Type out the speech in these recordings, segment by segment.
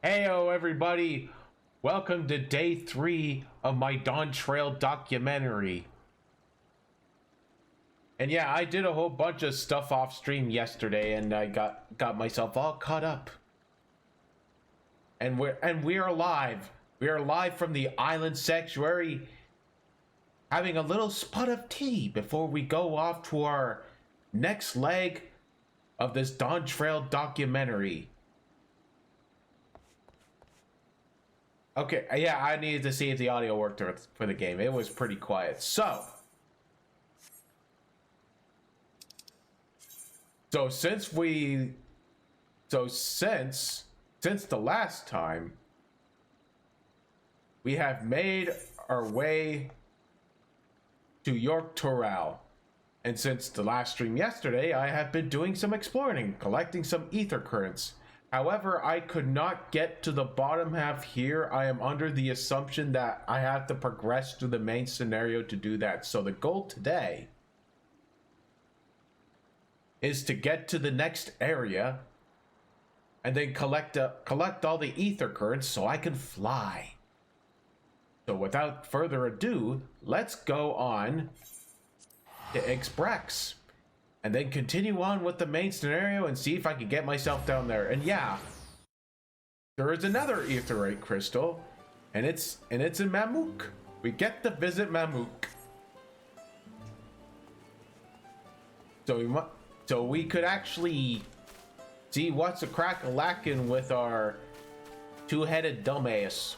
Heyo, everybody! Welcome to day 3 of my Dawntrail Documentary. And yeah, I did a whole bunch of stuff off stream yesterday, and I got myself all caught up. And we are live. We are live from the Island Sanctuary, having a little spot of tea before we go off to our next leg of this Dawntrail Documentary. Okay, yeah, I needed to see if the audio worked for the game. It was pretty quiet. So since the last time, we have made our way to York Toral. And since the last stream yesterday, I have been doing some exploring, collecting some ether currents. However, I could not get to the bottom half here. I am under the assumption that I have to progress through the main scenario to do that. So the goal today is to get to the next area and then collect all the ether currents so I can fly. So without further ado, let's go on to Ixbrax. And then continue on with the main scenario and see if I can get myself down there. And yeah, there is another aetheryte crystal, and it's in Mammook. We get to visit Mammook. So we could actually see what's a crack-a-lackin' with our two-headed dumbass.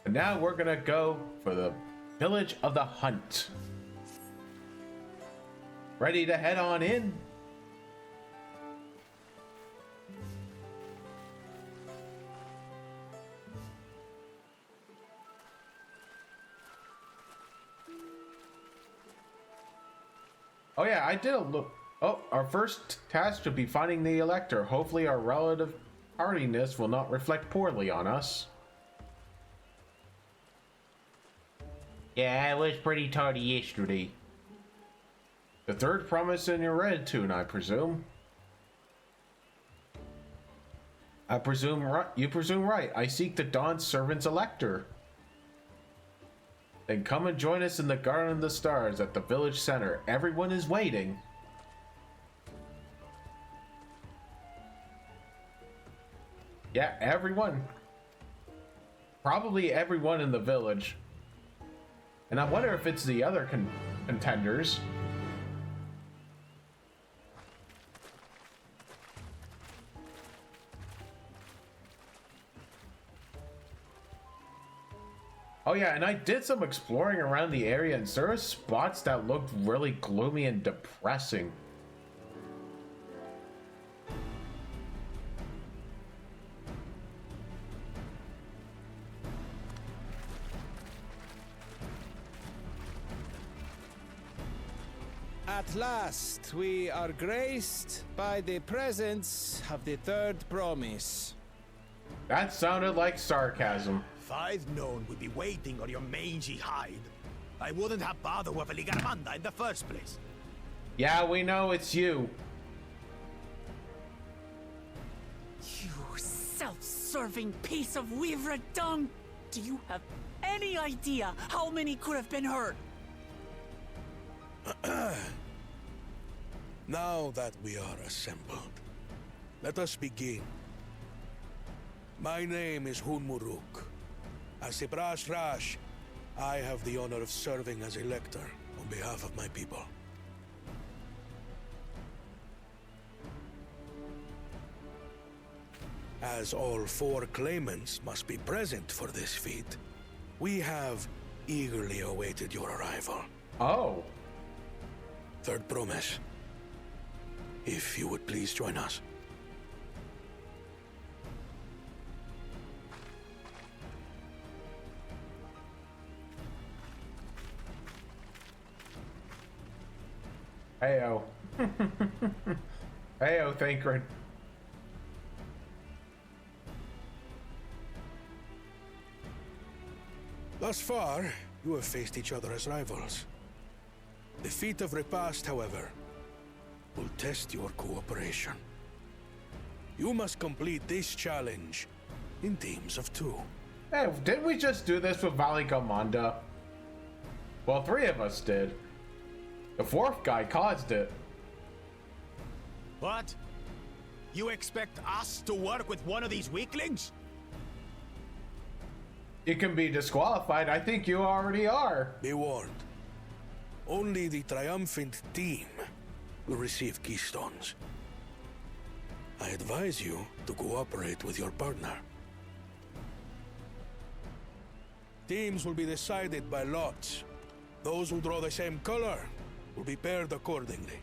And now we're gonna go for the Village of the Hunt. Ready to head on in? Oh yeah, I did a look. Oh, our first task should be finding the Elector. Hopefully our relative tardiness will not reflect poorly on us. Yeah, I was pretty tardy yesterday. The third promise in your red tune, I presume. You presume right. I seek the Dawn Servant's Elector. Then come and join us in the Garden of the Stars at the village center. Everyone is waiting. Yeah, everyone. Probably everyone in the village. And I wonder if it's the other contenders. Oh yeah, and I did some exploring around the area, and there were spots that looked really gloomy and depressing. At last, we are graced by the presence of the third promise. That sounded like sarcasm. If I'd known we'd be waiting on your mangy hide, I wouldn't have bothered with Ligaramanda in the first place. Yeah, we know it's you. You self-serving piece of weaver dung! Do you have any idea how many could have been hurt? Now that we are assembled, let us begin. My name is Hunmuruk. As Ibrash Rash, I have the honor of serving as Elector on behalf of my people. As all 4 claimants must be present for this feat, we have eagerly awaited your arrival. Oh. Third promise. If you would please join us. Heyo. Heyo, Thancred. Thus far, you have faced each other as rivals. The feat of repast, however, will test your cooperation. You must complete this challenge in teams of 2. Hey, didn't we just do this with Valley Commander? Well, 3 of us did. The 4th guy caused it. What? You expect us to work with one of these weaklings? You can be disqualified. I think you already are. Be warned. Only the triumphant team will receive keystones. I advise you to cooperate with your partner. Teams will be decided by lots. Those who draw the same color will be paired accordingly.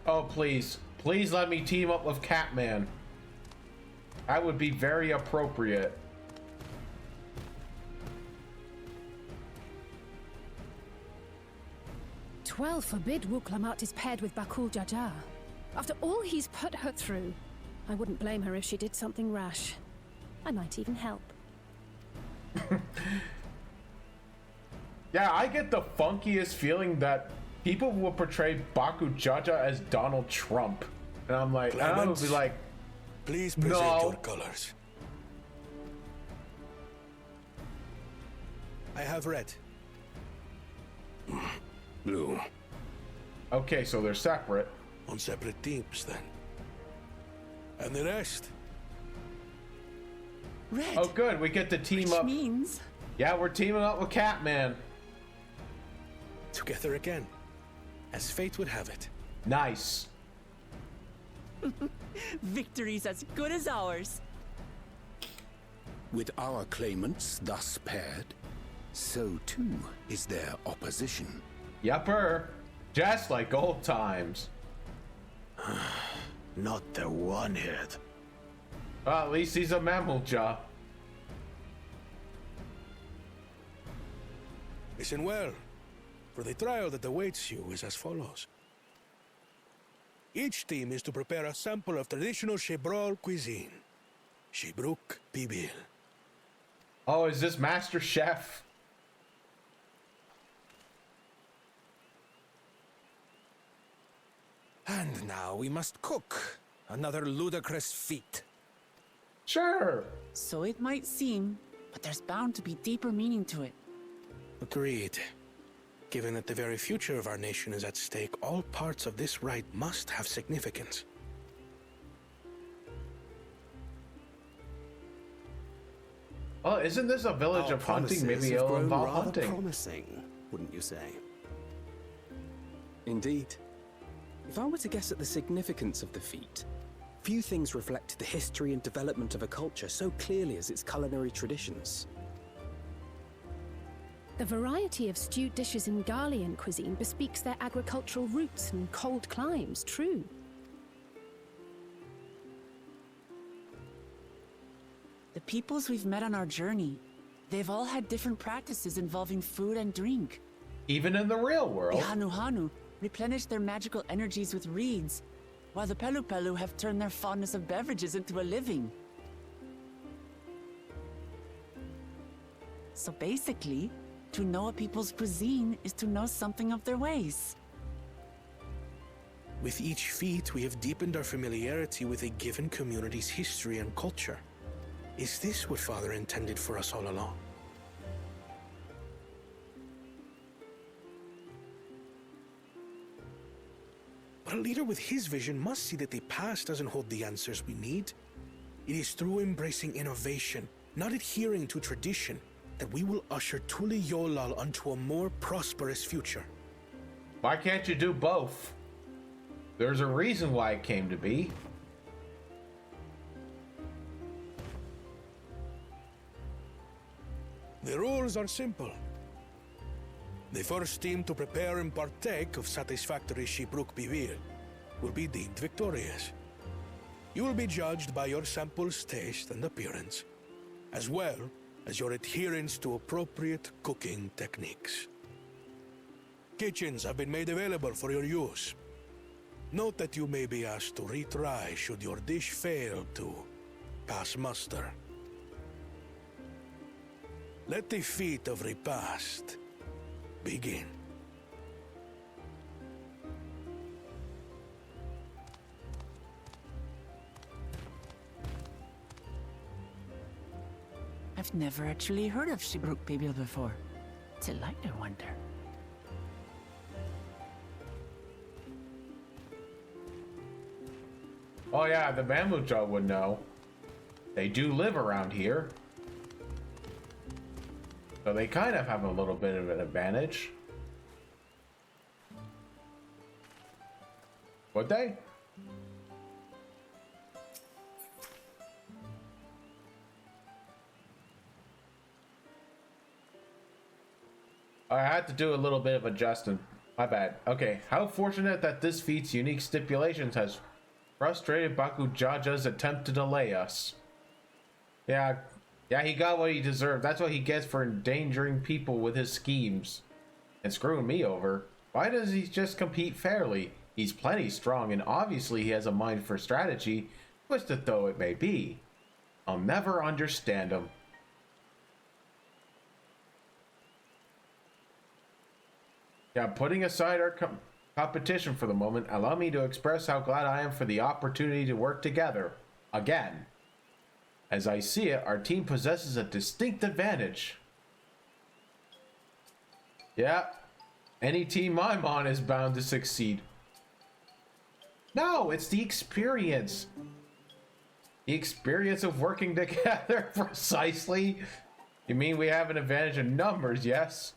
Oh, please. Please let me team up with Catman. That would be very appropriate. Twelve forbid Wuklamat is paired with Bakul Jaja. After all he's put her through, I wouldn't blame her if she did something rash. I might even help. Yeah, I get the funkiest feeling that people will portray Baku Jaja as Donald Trump. And I'm like, I would be like, please present no. your colors. I have red. Blue. Okay, so they're separate. On separate teams, then. And the rest? Red. Oh, good. We get to team Which up. means Yeah, we're teaming up with Catman. Together again, as fate would have it. Nice. victory's as good as ours. With our claimants thus paired, so too is their opposition. Yupper. Just like old times. Not the one-hit. Well, at least he's a mammal jaw. Listen well, for the trial that awaits you is as follows. Each team is to prepare a sample of traditional Shebrol cuisine. Shibruk Bibil. Oh, is this Master Chef? And now we must cook. Another ludicrous feat. Sure. So it might seem, but there's bound to be deeper meaning to it. Agreed. Given that the very future of our nation is at stake, all parts of this rite must have significance. Oh, isn't this a village Our of hunting? promises Maybe have it'll grown involve rather hunting. promising, wouldn't you say? Indeed. If I were to guess at the significance of the feat, few things reflect the history and development of a culture so clearly as its culinary traditions. The variety of stewed dishes in Garlean cuisine bespeaks their agricultural roots and cold climes, true. The peoples we've met on our journey, they've all had different practices involving food and drink. Even in the real The world. Hanu Hanu replenish their magical energies with reeds, while the Pelu Pelu have turned their fondness of beverages into a living. So basically, to know a people's cuisine is to know something of their ways. With each feat, we have deepened our familiarity with a given community's history and culture. Is this what Father intended for us all along? But a leader with his vision must see that the past doesn't hold the answers we need. It is through embracing innovation, not adhering to tradition, that we will usher Tuli Yolal onto a more prosperous future. Why can't you do both? There's a reason why it came to be. The rules are simple. The first team to prepare and partake of satisfactory Shibruk Bivir will be deemed victorious. You will be judged by your sample's taste and appearance, as well as your adherence to appropriate cooking techniques. Kitchens have been made available for your use. Note that you may be asked to retry should your dish fail to pass muster. Let the feat of repast begin. I've never actually heard of Sibruk Bibil before. What's it like, I wonder? Oh yeah, the Mamuja would know. They do live around here. So they kind of have a little bit of an advantage. Would they? I had to do a little bit of adjustment. My bad. Okay, how fortunate that this feat's unique stipulations has frustrated Baku Jaja's attempt to delay us. Yeah, he got what he deserved. That's what he gets for endangering people with his schemes. And screwing me over. Why does he just compete fairly? He's plenty strong, and obviously he has a mind for strategy, twisted though it may be. I'll never understand him. Yeah, putting aside our competition for the moment, allow me to express how glad I am for the opportunity to work together. Again. As I see it, our team possesses a distinct advantage. Yeah, any team I'm on is bound to succeed. No, it's the experience. The experience of working together, precisely. You mean we have an advantage in numbers, yes?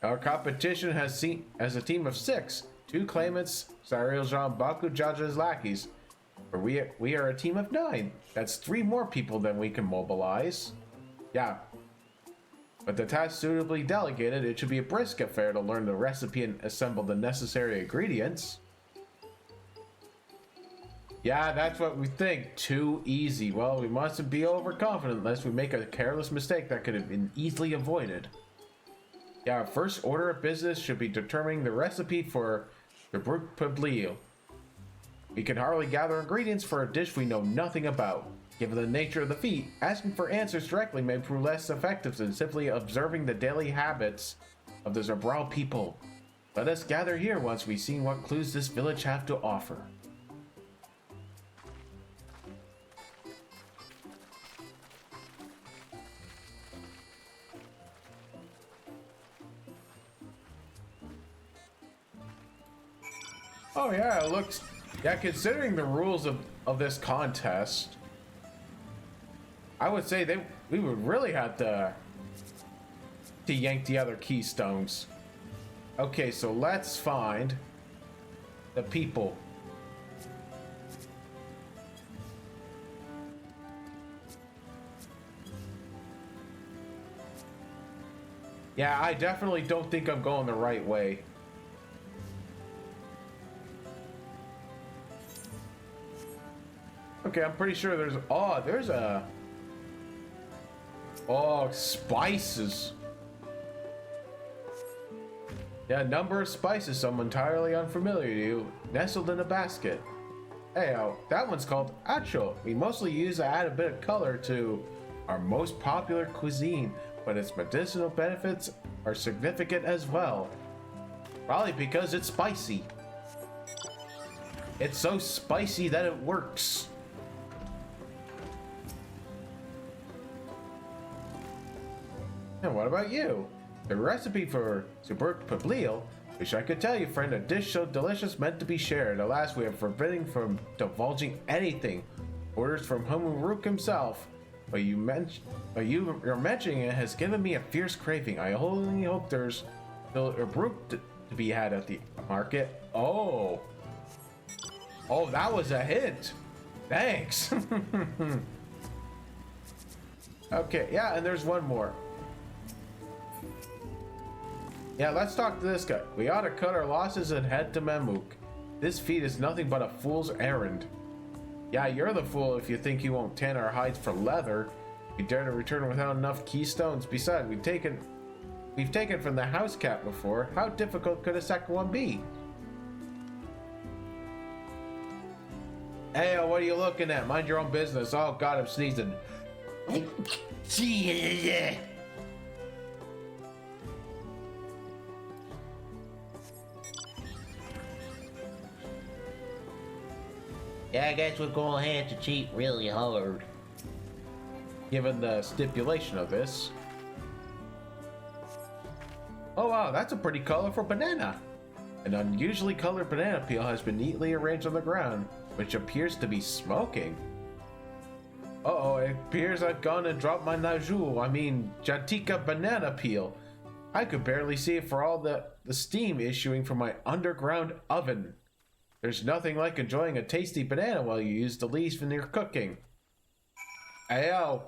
Our competition has a team of 6. 2 claimants, Cyril Jean Baku Jaja's lackeys. Or we are a team of 9. That's 3 more people than we can mobilize. Yeah. But the task suitably delegated, it should be a brisk affair to learn the recipe and assemble the necessary ingredients. Yeah, that's what we think. Too easy. Well, we mustn't be overconfident lest we make a careless mistake that could have been easily avoided. Yeah, our first order of business should be determining the recipe for the Bruk Publio. We can hardly gather ingredients for a dish we know nothing about. Given the nature of the feat, asking for answers directly may prove less effective than simply observing the daily habits of the Zabral people. Let us gather here once we've seen what clues this village have to offer. Oh yeah, it looks... Yeah, considering the rules of this contest, I would say we would really have to yank the other keystones. Okay, so let's find the people. Yeah, I definitely don't think I'm going the right way. Okay, I'm pretty sure there's... Oh, there's a... Oh, spices. Yeah, number of spices, some entirely unfamiliar to you, nestled in a basket. Hey, that one's called acho. We mostly use to add a bit of color to our most popular cuisine, but its medicinal benefits are significant as well. Probably because it's spicy. It's so spicy that it works. And what about you? The recipe for Subert Publio. Wish I could tell you, friend, a dish so delicious meant to be shared. Alas, we are forbidden from divulging anything. Orders from Humuruk himself. But your mentioning it has given me a fierce craving. I only hope there's still a brook to be had at the market. Oh. Oh, that was a hint. Thanks. Okay, yeah, and there's one more. Yeah, let's talk to this guy. We ought to cut our losses and head to Memuk. This feat is nothing but a fool's errand. Yeah, you're the fool if you think you won't tan our hides for leather. We dare to return without enough keystones. Besides, we've taken from the house cat before. How difficult could a second one be? Hey, what are you looking at? Mind your own business. Oh God, I'm sneezing. Yeah, I guess we're gonna have to cheat really hard. given the stipulation of this. Oh wow, that's a pretty colorful banana. An unusually colored banana peel has been neatly arranged on the ground, which appears to be smoking. Uh-oh, it appears I've gone and dropped my Jatika banana peel. I could barely see it for all the steam issuing from my underground oven. There's nothing like enjoying a tasty banana while you use the leaves in your cooking. Ayo.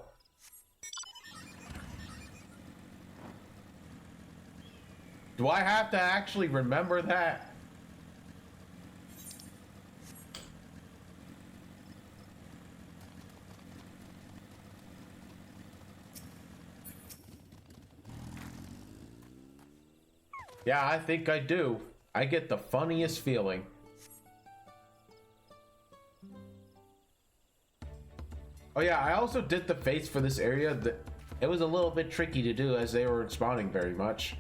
Do I have to actually remember that? Yeah, I think I do. I get the funniest feeling. Oh yeah, I also did the face for this area. It was a little bit tricky to do as they weren't spawning very much.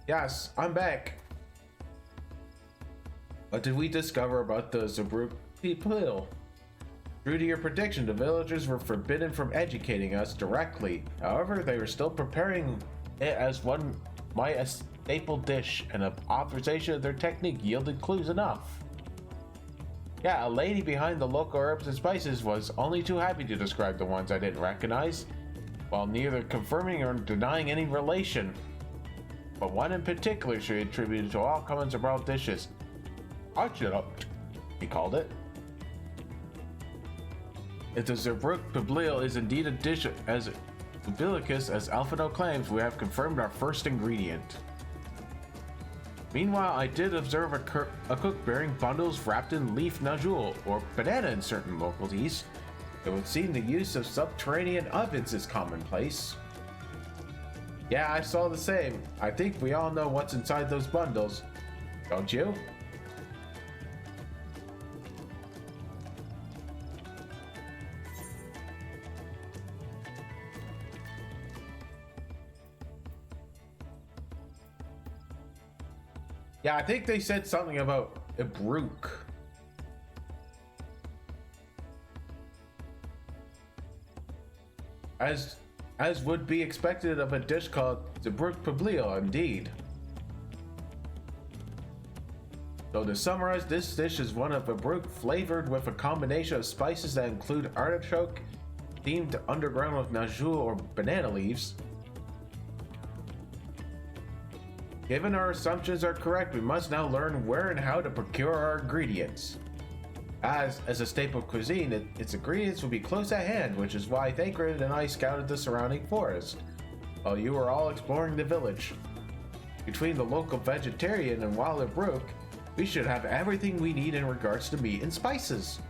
Yes, I'm back. What did we discover about the Zabruk people? True to your prediction, the villagers were forbidden from educating us directly. However, they were still preparing it as a staple dish, and an observation of their technique yielded clues enough. Yeah, a lady behind the local herbs and spices was only too happy to describe the ones I didn't recognize, while neither confirming or denying any relation. But one in particular she attributed to all common Zabral dishes. Archidop, he called it. If the Zabruk Piblil is indeed a dish as umbilicus as Alphino claims, we have confirmed our first ingredient. Meanwhile, I did observe a cook bearing bundles wrapped in leaf najul, or banana in certain localities. It would seem the use of subterranean ovens is commonplace. Yeah, I saw the same. I think we all know what's inside those bundles. Don't you? Yeah, I think they said something about Ibruk. As would be expected of a dish called Zabruk Piblil, indeed. So to summarize, this dish is one of Ibruk flavored with a combination of spices that include artichoke, steamed underground with najul or banana leaves. Given our assumptions are correct, we must now learn where and how to procure our ingredients. As a staple cuisine, its ingredients will be close at hand, which is why Thancred and I scouted the surrounding forest, while you were all exploring the village. Between the local vegetarian and Wilder Brook, we should have everything we need in regards to meat and spices.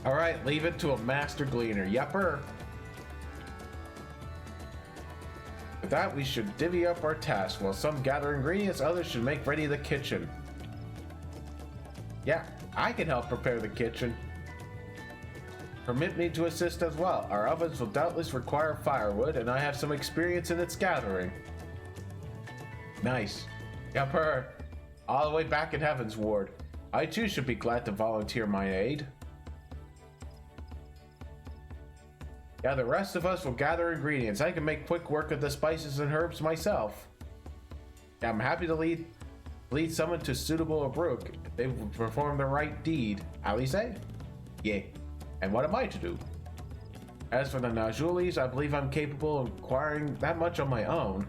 Alright, leave it to a master gleaner, yepper. With that, we should divvy up our tasks. While some gather ingredients, others should make ready the kitchen. Yeah, I can help prepare the kitchen. Permit me to assist as well. Our ovens will doubtless require firewood, and I have some experience in its gathering. Nice. Yupper. All the way back in Heaven's Ward. I too should be glad to volunteer my aid. Yeah, the rest of us will gather ingredients. I can make quick work of the spices and herbs myself. Yeah, I'm happy to lead someone to suitable Abruk if they perform the right deed. Alice? Yeah. And what am I to do? As for the Najulis, I believe I'm capable of acquiring that much on my own.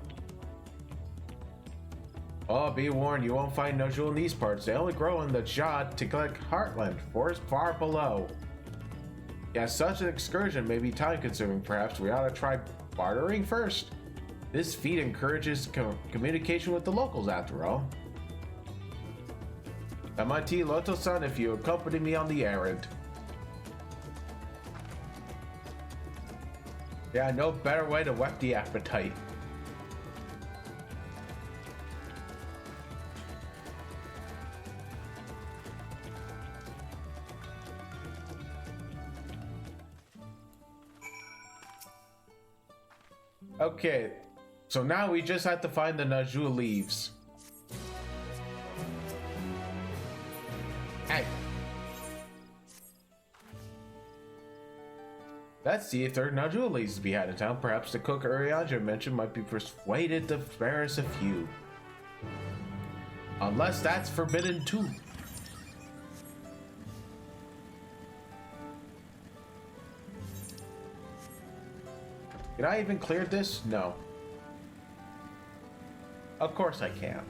Oh, be warned, you won't find Najul in these parts. They only grow in the Jad Tiklik Heartland, forest far below. Yeah, such an excursion may be time-consuming. Perhaps we ought to try bartering first. This feat encourages communication with the locals, after all. Amati Loto-san, if you accompany me on the errand. Yeah, no better way to whet the appetite. Okay, so now we just have to find the Najul leaves. Hey. Let's see if there are no jewelries to be had in town. Perhaps the cook Urianger mentioned might be persuaded to spare us a few. Unless that's forbidden too. Did I even clear this? No. Of course I can.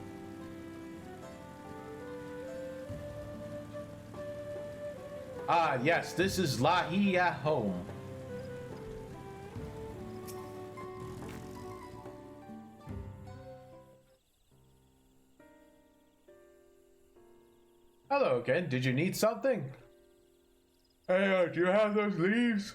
Ah, yes, this is Lahia home. Hello again. Did you need something? Hey, do you have those leaves?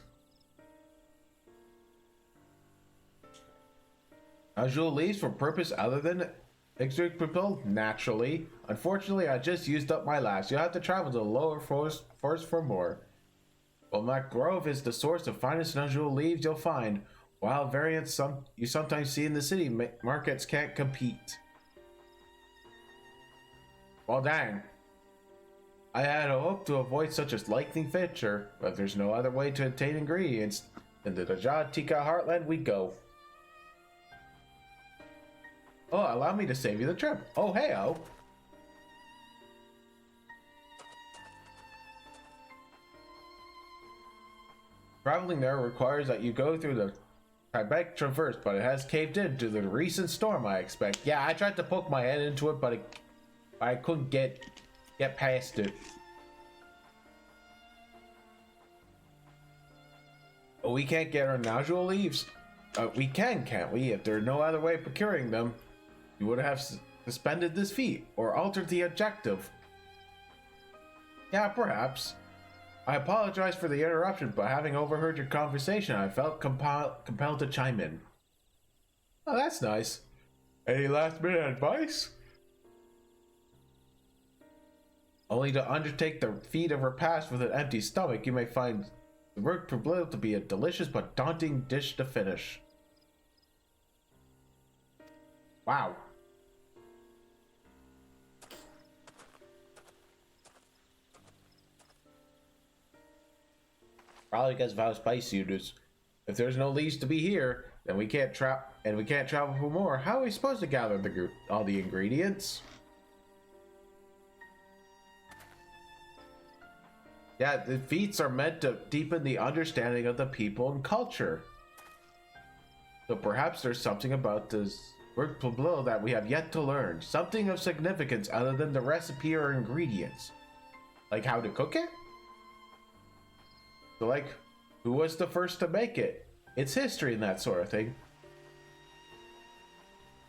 Usual leaves for purpose other than extract propel? Naturally. Unfortunately, I just used up my last. You'll have to travel to the lower forest for more. Well, that grove is the source of finest unusual leaves you'll find. Wild variants you sometimes see in the city markets can't compete. Well, dang. I had hoped to avoid such a lightning feature, but there's no other way to obtain ingredients. Into the Tika heartland we go. Oh, allow me to save you the trip. Oh, hey-oh. Traveling there requires that you go through the Quebec Traverse, but it has caved in due to the recent storm, I expect. Yeah, I tried to poke my head into it, but I couldn't get past it. Oh, we can't get our unusual leaves. We can, can't we? If there's no other way of procuring them, you would have suspended this feat or altered the objective. Yeah, perhaps. I apologize for the interruption, but having overheard your conversation, I felt compelled to chime in. Oh, that's nice. Any last-minute advice? Only to undertake the feat of repast with an empty stomach, you may find the work to be a delicious but daunting dish to finish. Wow. Probably because of how spicy it is. If there's no leaves to be here, then we can't travel for more. How are we supposed to gather all the ingredients? Yeah, the feats are meant to deepen the understanding of the people and culture. So perhaps there's something about this work below that we have yet to learn. Something of significance other than the recipe or ingredients. Like how to cook it? So like, who was the first to make it? It's history and that sort of thing.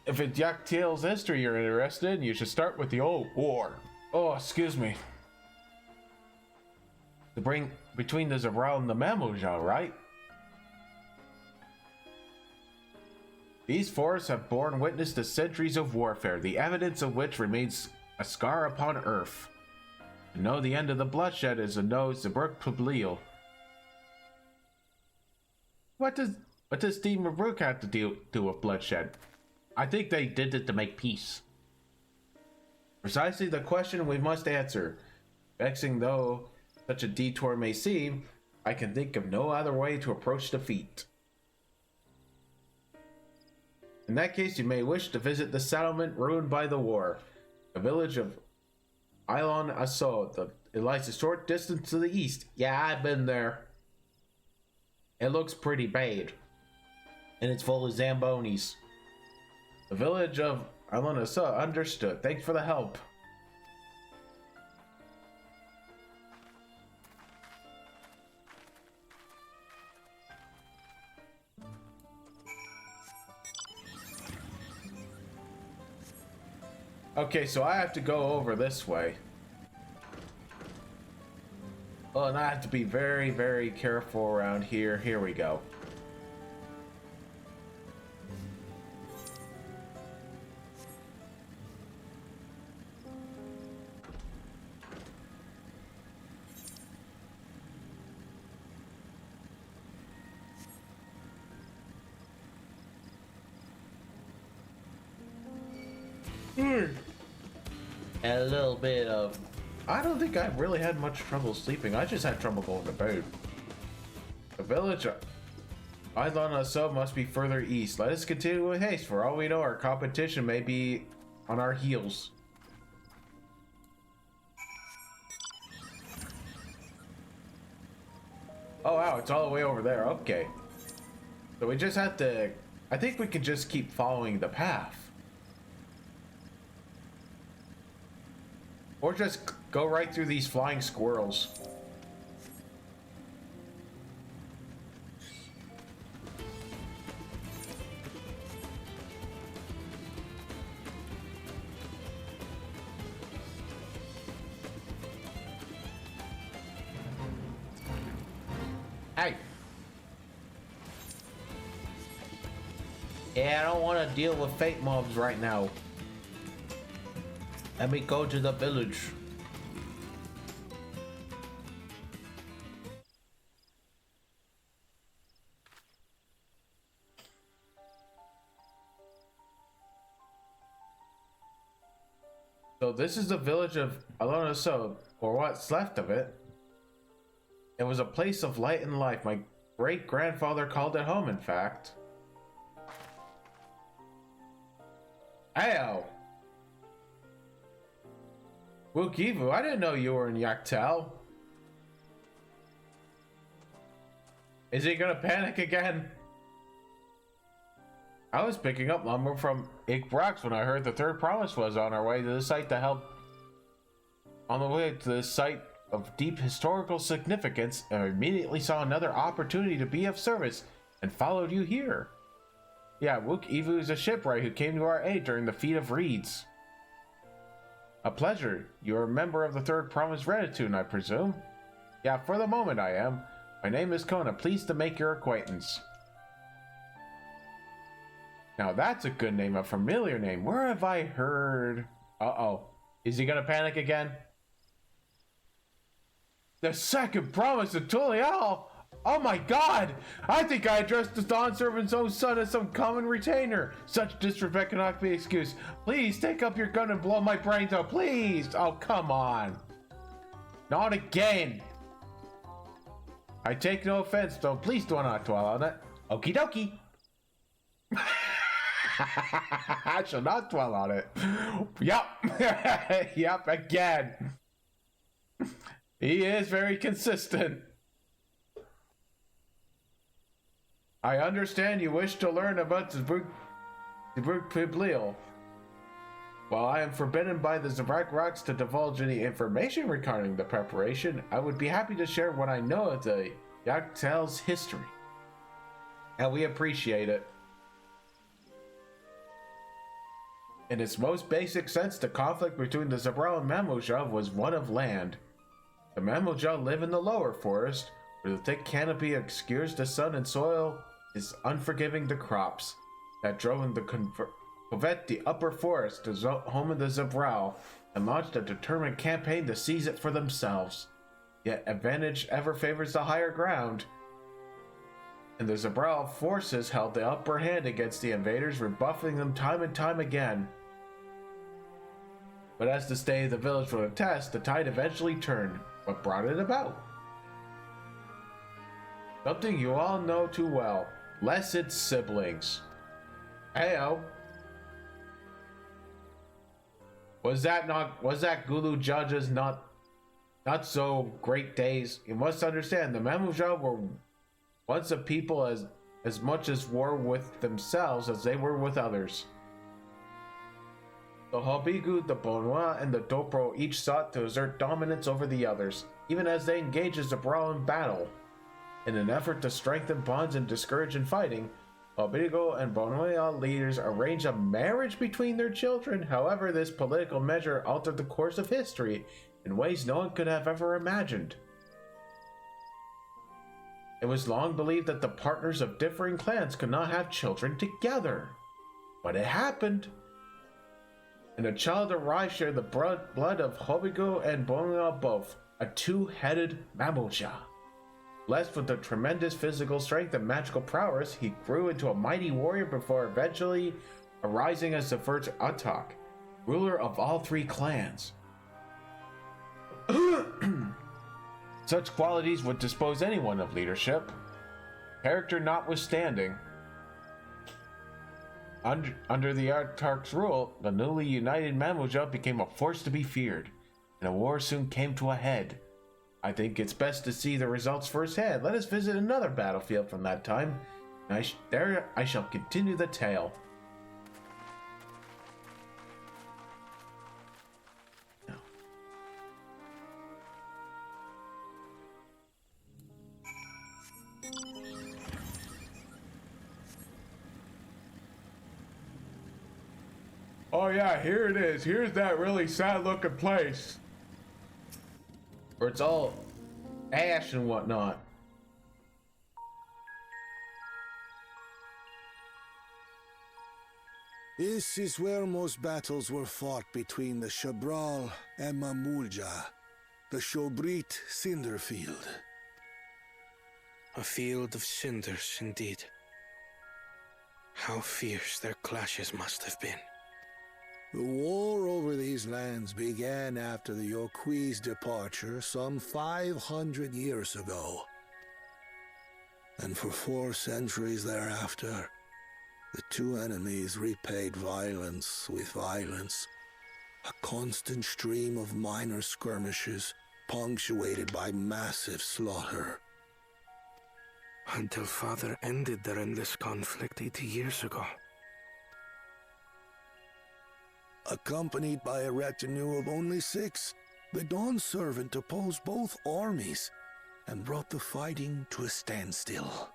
If it's Yak Tail's history you're interested in, you should start with the old war. Oh, excuse me. To bring between the Zabral and the Mamoja, right? These forests have borne witness to centuries of warfare, the evidence of which remains a scar upon earth. To know the end of the bloodshed is to know Zabruk Publio. What does Team Mabruk have to do with bloodshed? I think they did it to make peace. Precisely the question we must answer. Vexing though such a detour may seem, I can think of no other way to approach defeat. In that case, you may wish to visit the settlement ruined by the war, the village of Ilon Asso. It lies a short distance to the east. Yeah, I've been there. It looks pretty bad, and it's full of Zambonis. The village of Ilon Asso, understood. Thanks for the help. Okay, so I have to go over this way. Oh, and I have to be very, very careful around here. Here we go. A little bit of... I don't think I've really had much trouble sleeping. I just had trouble going to bed. The village Island so must be further east. Let us continue with haste. For all we know, our competition may be on our heels. Oh wow, it's all the way over there. Okay. So we just have to... I think we can just keep following the path. Or just go right through these flying squirrels. Hey! Yeah, I don't want to deal with fate mobs right now. Let me go to the village. So this is the village of Alona So, or what's left of it. It was a place of light and life. My great-grandfather called it home, in fact. Ayo! Wukivu, I didn't know you were in Yaktel. Is he gonna panic again? I was picking up lumber from Ikbrax when I heard the third promise was on our way to the site to help. On the way to the site of deep historical significance, and I immediately saw another opportunity to be of service and followed you here. Yeah, Wook Evu is a shipwright who came to our aid during the feat of reeds. A pleasure. You're a member of the Third Promise Reditune, I presume? Yeah, for the moment I am. My name is Kona. Pleased to make your acquaintance. Now that's a good name, a familiar name. Where have I heard... Uh-oh. Is he gonna panic again? The second promise of Tulial! Oh my god! I think I addressed the Dawn Servant's own son as some common retainer. Such disrespect cannot be excused. Please take up your gun and blow my brains out, please! Oh, come on. Not again! I take no offense, though. Please do not dwell on it. Okie dokie. I shall not dwell on it. Yup. Yup, again. He is very consistent. I understand you wish to learn about the Zbruk Piblial. While I am forbidden by the Zabrak Rocks to divulge any information regarding the preparation, I would be happy to share what I know of the Yaktel's history. And we appreciate it. In its most basic sense, the conflict between the Zabral and Mamuja was one of land. The Mamuja live in the lower forest, where the thick canopy obscures the sun and soil is unforgiving the crops. That drove in the Covet the upper forest to home of the Zabral and launched a determined campaign to seize it for themselves. Yet advantage ever favors the higher ground, and the Zabral forces held the upper hand against the invaders, rebuffing them time and time again. But as the stay of the village would attest, the tide eventually turned. What brought it about? Something you all know too well. Blessed siblings. Heyo. Was that Gulu Judge's not so great days? You must understand, the Mamuja were once a people as much as war with themselves as they were with others. The Hobigu, the Bonwa, and the Dopro each sought to assert dominance over the others, even as they engaged as a brawl in battle. In an effort to strengthen bonds and discourage infighting, Hobigu and Bonwa leaders arranged a marriage between their children. However, this political measure altered the course of history in ways no one could have ever imagined. It was long believed that the partners of differing clans could not have children together. But it happened. And a child arrived shared the blood of Hobigu and Bonwa both, a two-headed Mamuja. Blessed with a tremendous physical strength and magical prowess, he grew into a mighty warrior before eventually arising as the first Atak, ruler of all three clans. Such qualities would dispose anyone of leadership. Character notwithstanding, under the Artarch's rule, the newly united Mamuja became a force to be feared, and a war soon came to a head. I think it's best to see the results firsthand. Let us visit another battlefield from that time, and there I shall continue the tale. Oh yeah, here it is. Here's that really sad looking place. Where it's all ash and whatnot. This is where most battles were fought between the Shabral and Mamulja, the Shobrit Cinder Field. A field of cinders, indeed. How fierce their clashes must have been. The war over these lands began after the Yokui's departure some 500 years ago. And for 4 centuries thereafter, the two enemies repaid violence with violence. A constant stream of minor skirmishes, punctuated by massive slaughter. Until Father ended their endless conflict 80 years ago. Accompanied by a retinue of only 6, the Dawn Servant opposed both armies and brought the fighting to a standstill.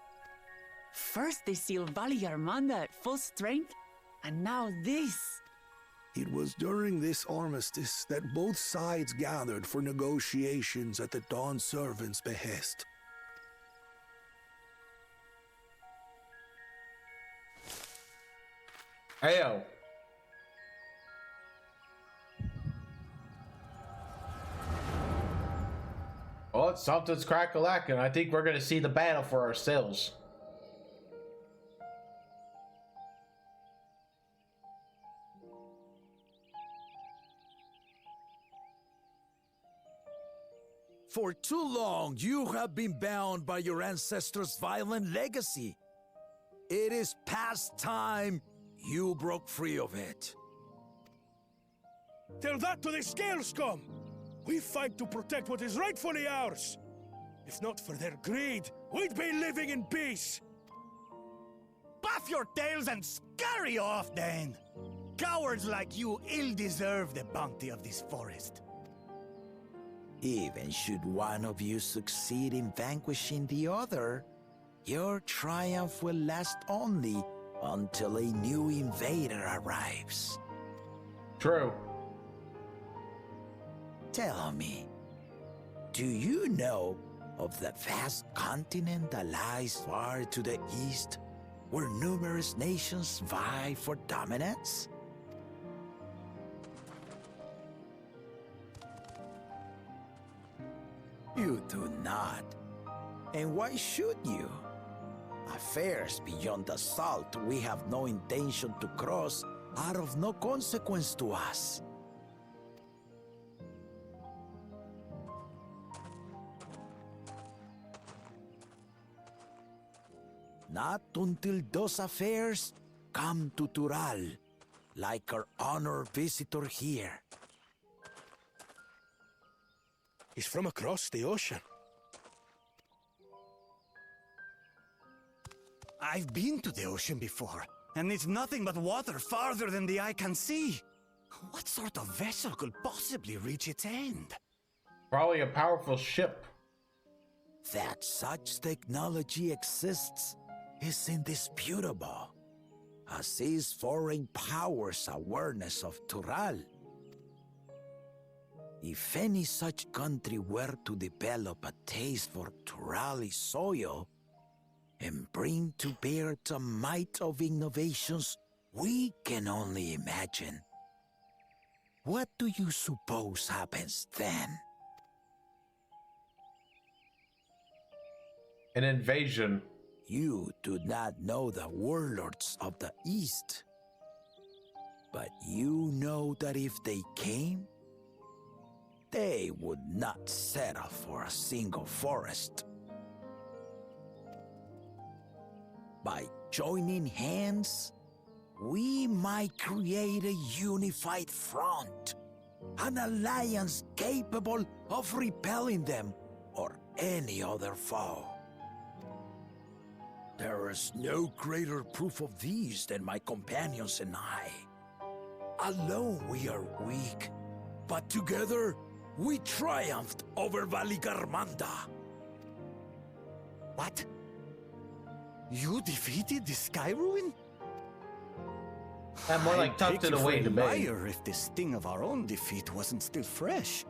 First they sealed Valley Armanda at full strength, and now this. It was during this armistice that both sides gathered for negotiations at the Dawn Servant's behest. Heyo. Well, something's crack-a-lackin'. I think we're gonna see the battle for ourselves. For too long, you have been bound by your ancestors' violent legacy. It is past time you broke free of it. Tell that to the Scale Scum! We fight to protect what is rightfully ours. If not for their greed, we'd be living in peace. Buff your tails and scurry off, then! Cowards like you ill-deserve the bounty of this forest. Even should one of you succeed in vanquishing the other, your triumph will last only until a new invader arrives. True. Tell me, do you know of the vast continent that lies far to the east, where numerous nations vie for dominance? You do not. And why should you? Affairs beyond the salt we have no intention to cross are of no consequence to us. Not until those affairs come to Tural, like our honored visitor here. He's from across the ocean. I've been to the ocean before, and it's nothing but water farther than the eye can see. What sort of vessel could possibly reach its end? Probably a powerful ship. That such technology exists is indisputable, as is foreign powers' awareness of Tural. If any such country were to develop a taste for Turali soil and bring to bear the might of innovations we can only imagine, what do you suppose happens then? An invasion. You do not know the warlords of the East, but you know that if they came, they would not settle for a single forest. By joining hands, we might create a unified front. An alliance capable of repelling them or any other foe. There is no greater proof of these than my companions and I. Alone we are weak, but together we triumphed over Valigarmanda. What? You defeated the Sky Ruin? And more like tucked it away to bed. If the sting of our own defeat wasn't still fresh.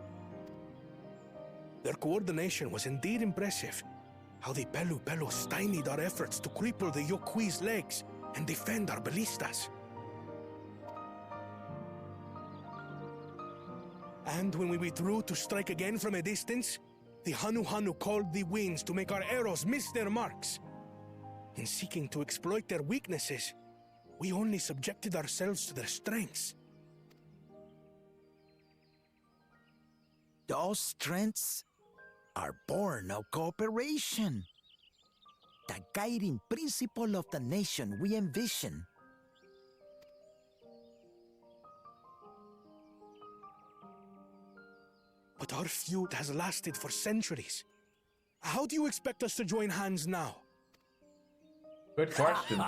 Their coordination was indeed impressive. How the Pelu stymied our efforts to cripple the Yokui's legs and defend our ballistas. And when we withdrew to strike again from a distance, the Hanu called the winds to make our arrows miss their marks. In seeking to exploit their weaknesses, we only subjected ourselves to their strengths. Those strengths are born of cooperation. The guiding principle of the nation we envision. But our feud has lasted for centuries. How do you expect us to join hands now? Good question.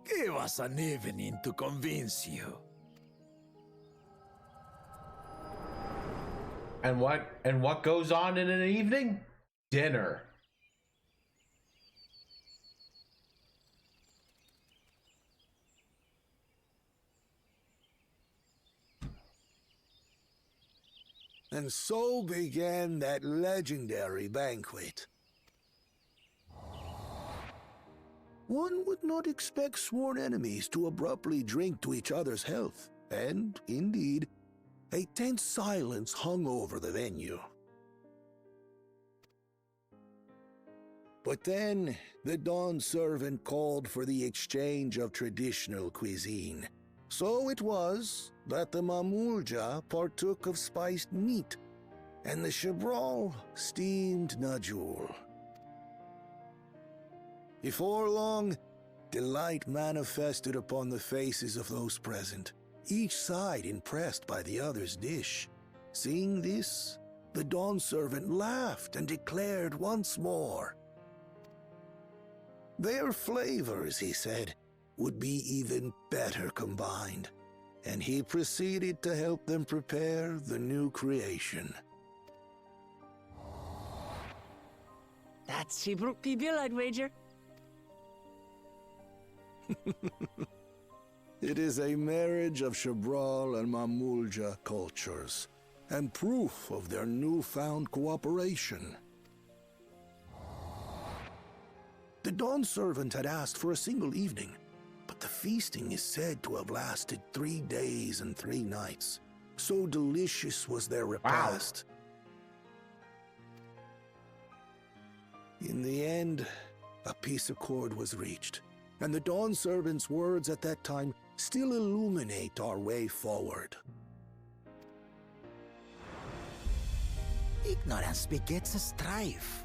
Give us an evening to convince you. And what goes on in an evening? Dinner. And so began that legendary banquet. One would not expect sworn enemies to abruptly drink to each other's health, and, indeed, a tense silence hung over the venue. But then, the Dawn servant called for the exchange of traditional cuisine. So it was that the Mamulja partook of spiced meat, and the Chebral steamed Najul. Before long, delight manifested upon the faces of those present, each side impressed by the other's dish. Seeing this, the Dawn servant laughed and declared once more. Their flavors, he said, would be even better combined, and he proceeded to help them prepare the new creation. That's Shibruk Pibil, I'd wager. It is a marriage of Chebral and Mamulja cultures, and proof of their newfound cooperation. The Dawn servant had asked for a single evening, but the feasting is said to have lasted 3 days and 3 nights. So delicious was their repast. Wow. In the end, a peace accord was reached, and the Dawn servant's words at that time still illuminate our way forward. Ignorance begets a strife.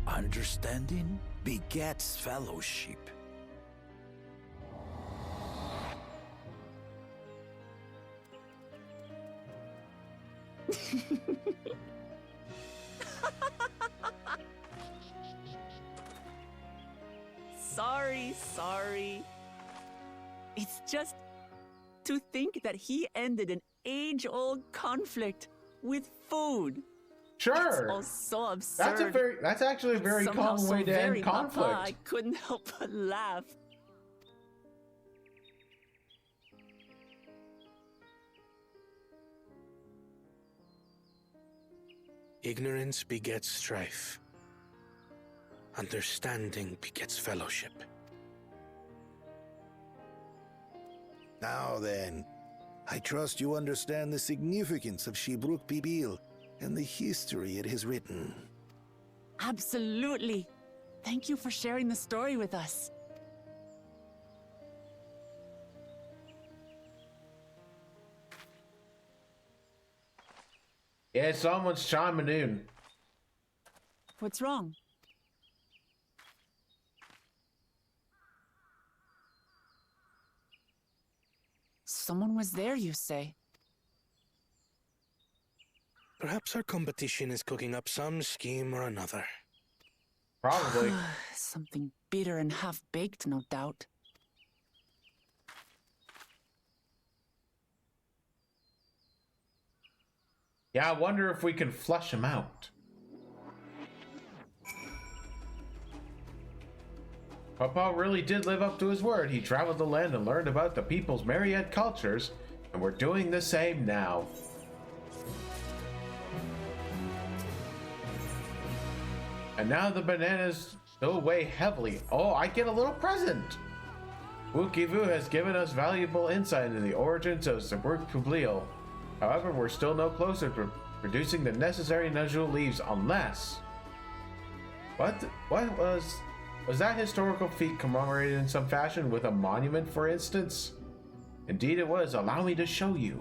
Understanding begets fellowship. Sorry. It's just to think that he ended an age-old conflict with food. Sure. It's all so absurd. That's actually a very Somehow common way to end conflict. Papa, I couldn't help but laugh. Ignorance begets strife. Understanding begets fellowship. Now then, I trust you understand the significance of Shibruk Pibil and the history it has written. Absolutely. Thank you for sharing the story with us. Yeah, someone's chiming in. What's wrong? Someone was there, you say? Perhaps our competition is cooking up some scheme or another. Probably. Something bitter and half-baked, no doubt. Yeah, I wonder if we can flush him out. Papa really did live up to his word. He traveled the land and learned about the people's myriad cultures, and we're doing the same now. And now the bananas still weigh heavily. Oh, I get a little present! Wukivu has given us valuable insight into the origins of Sabruk Publio. However, we're still no closer to producing the necessary Najul leaves unless... What was that historical feat commemorated in some fashion with a monument, for instance? Indeed it was. Allow me to show you.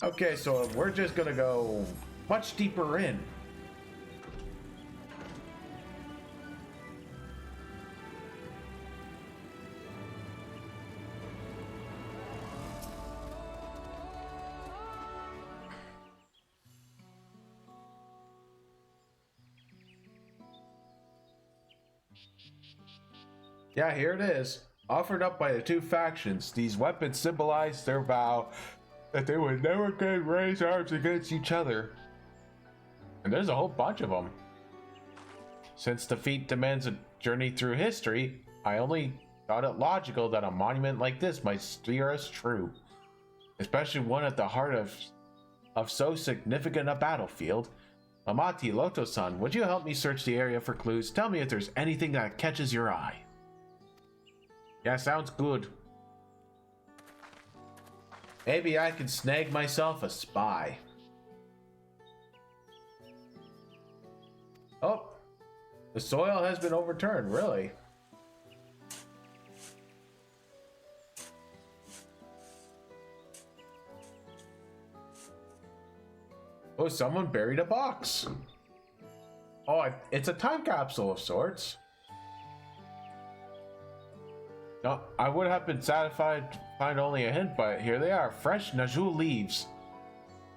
Okay, so we're just gonna go much deeper in. Yeah, here it is. Offered up by the two factions, these weapons symbolize their vow that they would never again raise arms against each other. And there's a whole bunch of them. Since the feat demands a journey through history, I only thought it logical that a monument like this might steer us true. Especially one at the heart of so significant a battlefield. Amati Loto-san, would you help me search the area for clues? Tell me if there's anything that catches your eye. Yeah, sounds good. Maybe I can snag myself a spy. Oh, the soil has been overturned, really? Oh, someone buried a box. Oh, it's a time capsule of sorts. No, I would have been satisfied to find only a hint, but here they are, fresh Najul leaves.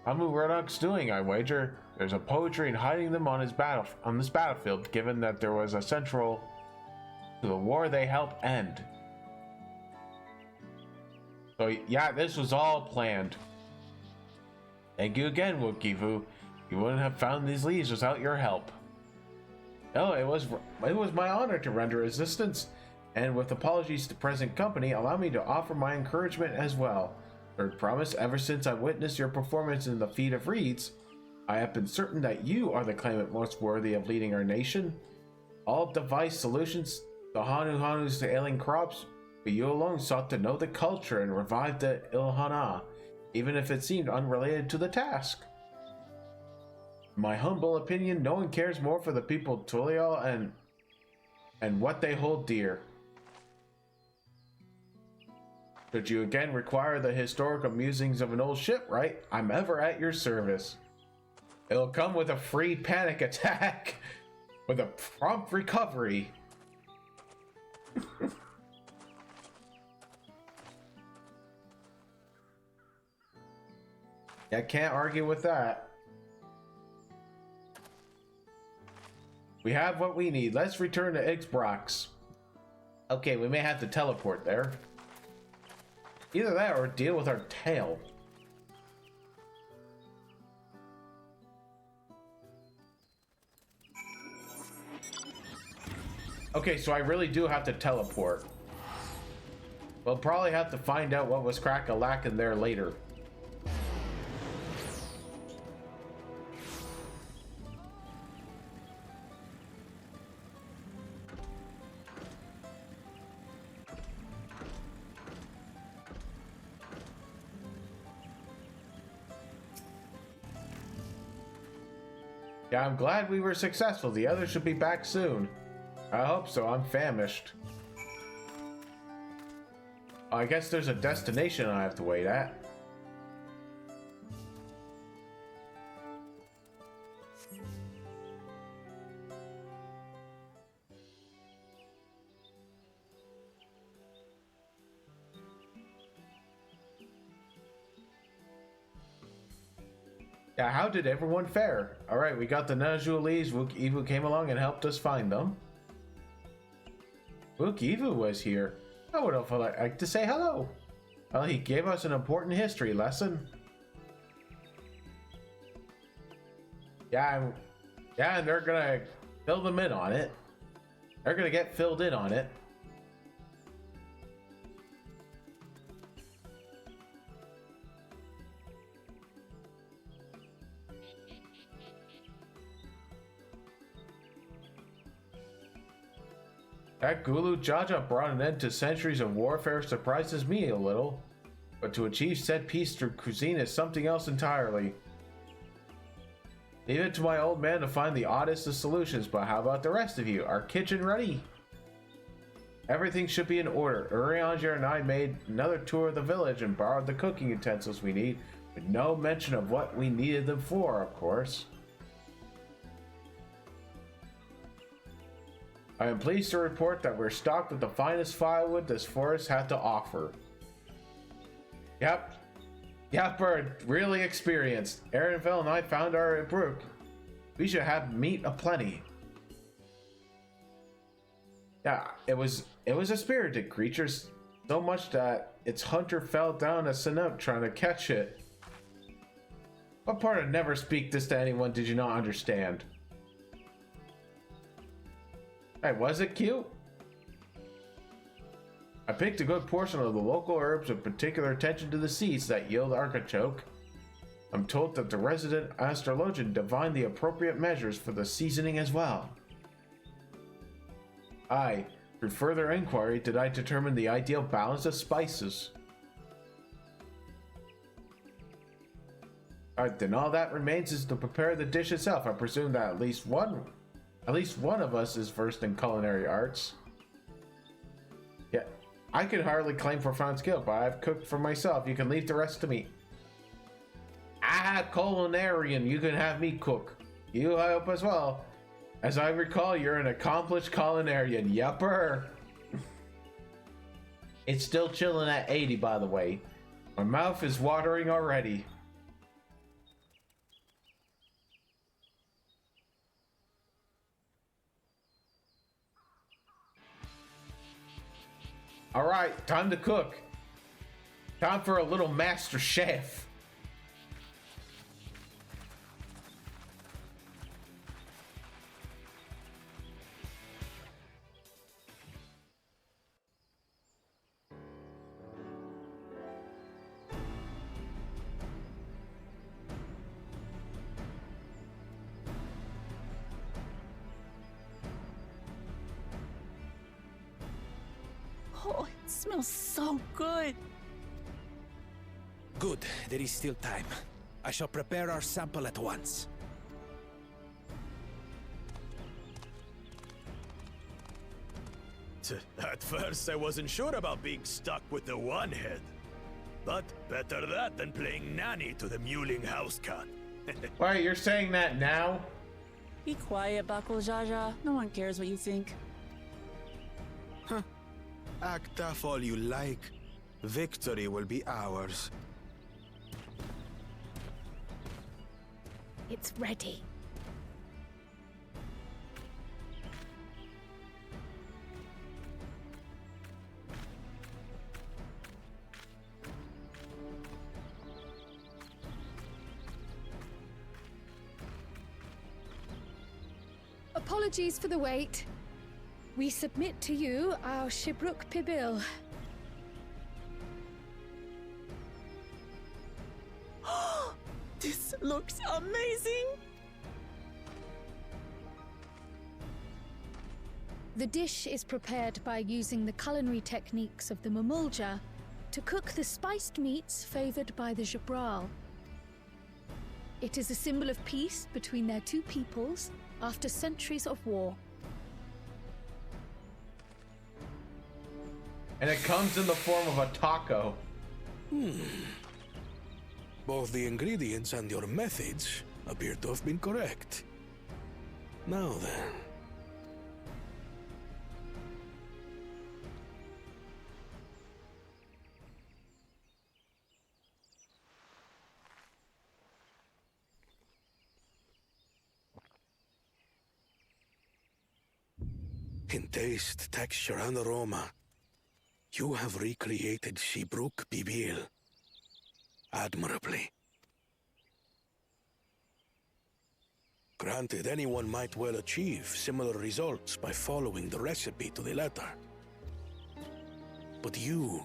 Amu Rodok's doing, I wager. There's a poetry in hiding them on this battlefield, given that there was a central to the war they helped end. So yeah, this was all planned. Thank you again, Wukivu. You wouldn't have found these leaves without your help. Oh, it was my honor to render assistance. And with apologies to present company, allow me to offer my encouragement as well. Third promise, ever since I witnessed your performance in the feat of reeds, I have been certain that you are the claimant most worthy of leading our nation. All devised solutions to Hanu's ailing crops, but you alone sought to know the culture and revive the Ilhana, even if it seemed unrelated to the task. In my humble opinion, no one cares more for the people of Tulial and what they hold dear. Should you again require the historical musings of an old shipwright, I'm ever at your service. It'll come with a free panic attack, with a prompt recovery. I can't argue with that. We have what we need. Let's return to Ixbrox. Okay, we may have to teleport there. Either that or deal with our tail. Okay, so I really do have to teleport. We'll probably have to find out what was crack-a-lackin' there later. Yeah, I'm glad we were successful. The others should be back soon. I hope so. I'm famished. I guess there's a destination I have to wait at. Yeah, how did everyone fare? Alright, we got the Najulis. Wook Evu came along and helped us find them. Wook Evu was here. I would have liked to say hello. Well, he gave us an important history lesson. Yeah, and they're gonna fill them in on it. They're gonna get filled in on it. That Gulu Jaja brought an end to centuries of warfare surprises me a little. But to achieve said peace through cuisine is something else entirely. Leave it to my old man to find the oddest of solutions, but how about the rest of you? Our kitchen ready? Everything should be in order. Urianger and I made another tour of the village and borrowed the cooking utensils we need, with no mention of what we needed them for, of course. I am pleased to report that we're stocked with the finest firewood this forest had to offer. Yep, we're really experienced. Aaronville and I found our brook. We should have meat aplenty. Yeah, it was a spirited creature, so much that its hunter fell down a Sanook trying to catch it. What part of never speak this to anyone did you not understand? Hey, was it cute? I picked a good portion of the local herbs with particular attention to the seeds that yield artichoke. I'm told that the resident astrologian divined the appropriate measures for the seasoning as well. Through further inquiry, did I determine the ideal balance of spices. Alright, then all that remains is to prepare the dish itself. I presume that at least one of us is versed in culinary arts. Yeah, I can hardly claim profound skill, but I've cooked for myself. You can leave the rest to me. Culinarian, you can have me cook. You help as well. As I recall, you're an accomplished culinarian. Yupper. It's still chilling at 80, by the way. My mouth is watering already. Alright, time to cook. Time for a little master chef. Oh, it smells so good. Good, there is still time. I shall prepare our sample at once. At first, I wasn't sure about being stuck with the one head. But better that than playing nanny to the mewling house cat. Wait, you're saying that now? Be quiet, Bakul Jaja. No one cares what you think. Huh. Act tough all you like. Victory will be ours. It's ready. Apologies for the wait. We submit to you our Shibruk Pibil. This looks amazing! The dish is prepared by using the culinary techniques of the Mamulja to cook the spiced meats favored by the Jabral. It is a symbol of peace between their two peoples after centuries of war. And it comes in the form of a taco. Both the ingredients and your methods appear to have been correct. Now then. In taste, texture, and aroma, you have recreated Shibruk Bibil admirably. Granted, anyone might well achieve similar results by following the recipe to the letter. But you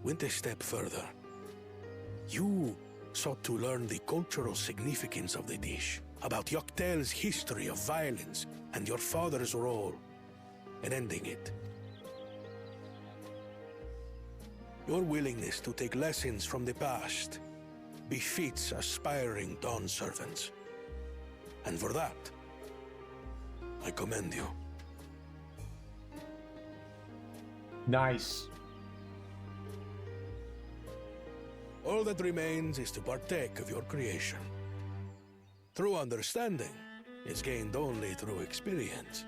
went a step further. You sought to learn the cultural significance of the dish, about Yoctel's history of violence and your father's role in ending it. Your willingness to take lessons from the past befits aspiring Dawn servants. And for that, I commend you. Nice. All that remains is to partake of your creation. True understanding is gained only through experience.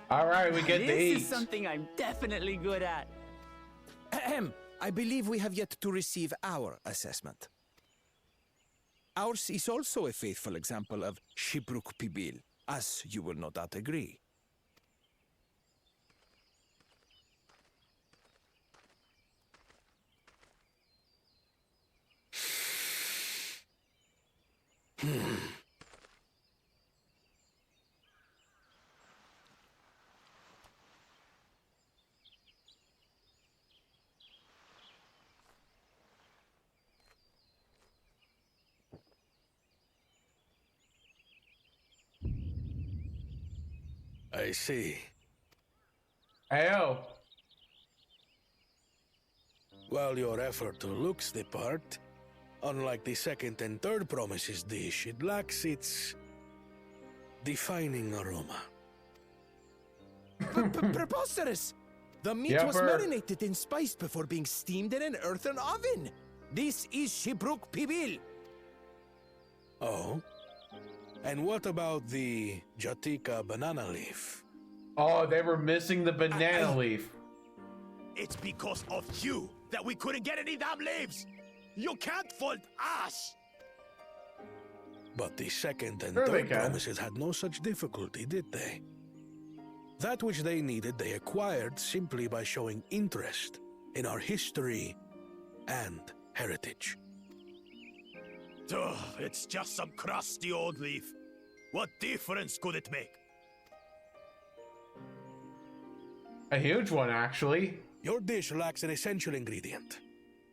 All right, we get to eat. This is something I'm definitely good at. Ahem. I believe we have yet to receive our assessment. Ours is also a faithful example of Shibruk Pibil, as you will no doubt agree. I see. Ayo. While your effort looks the part, unlike the second and third promises dish, it lacks its defining aroma. Preposterous! The meat Yeah, was Bert. marinated and spiced before being steamed in an earthen oven. This is Shibruk Pibil. Oh? And what about the Jatika banana leaf? Oh, they were missing the banana leaf. It's because of you that we couldn't get any damn leaves! You can't fault us! But the second and Sure they third can. promises had no such difficulty, did they? That which they needed, they acquired simply by showing interest in our history and heritage. Ugh, it's just some crusty old leaf. What difference could it make? A huge one, actually. Your dish lacks an essential ingredient.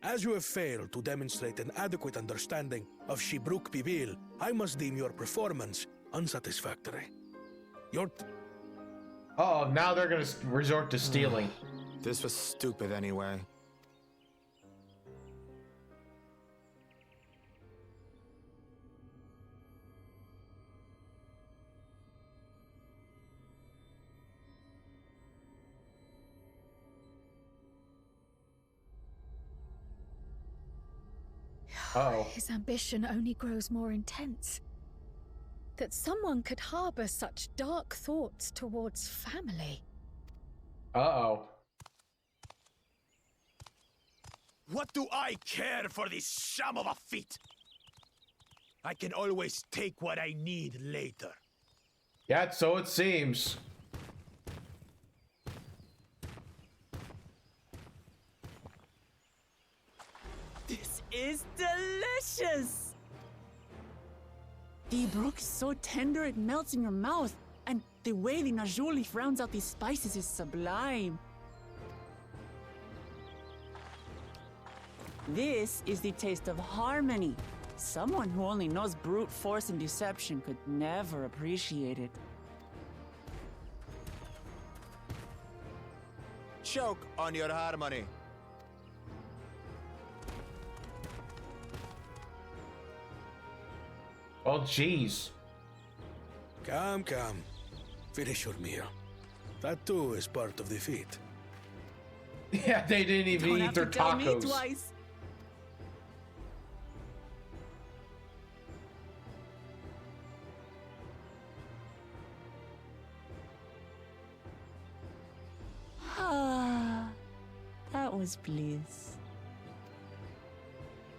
As you have failed to demonstrate an adequate understanding of Shibruk Pibil, I must deem your performance unsatisfactory. Your... Oh, now they're gonna resort to stealing. This was stupid anyway. Uh-oh. His ambition only grows more intense. That someone could harbor such dark thoughts towards family. Uh-oh. What do I care for this sham of a feat? I can always take what I need later. Yeah, so it seems. This is delicious! The brook is so tender it melts in your mouth, and the way the najou leaf rounds out these spices is sublime. This is the taste of harmony. Someone who only knows brute force and deception could never appreciate it. Choke on your harmony. Oh, jeez. Come. Finish your meal. That too is part of the feat. Yeah, they didn't even Don't eat have their to tell me tacos. twice. Ah, that was bliss.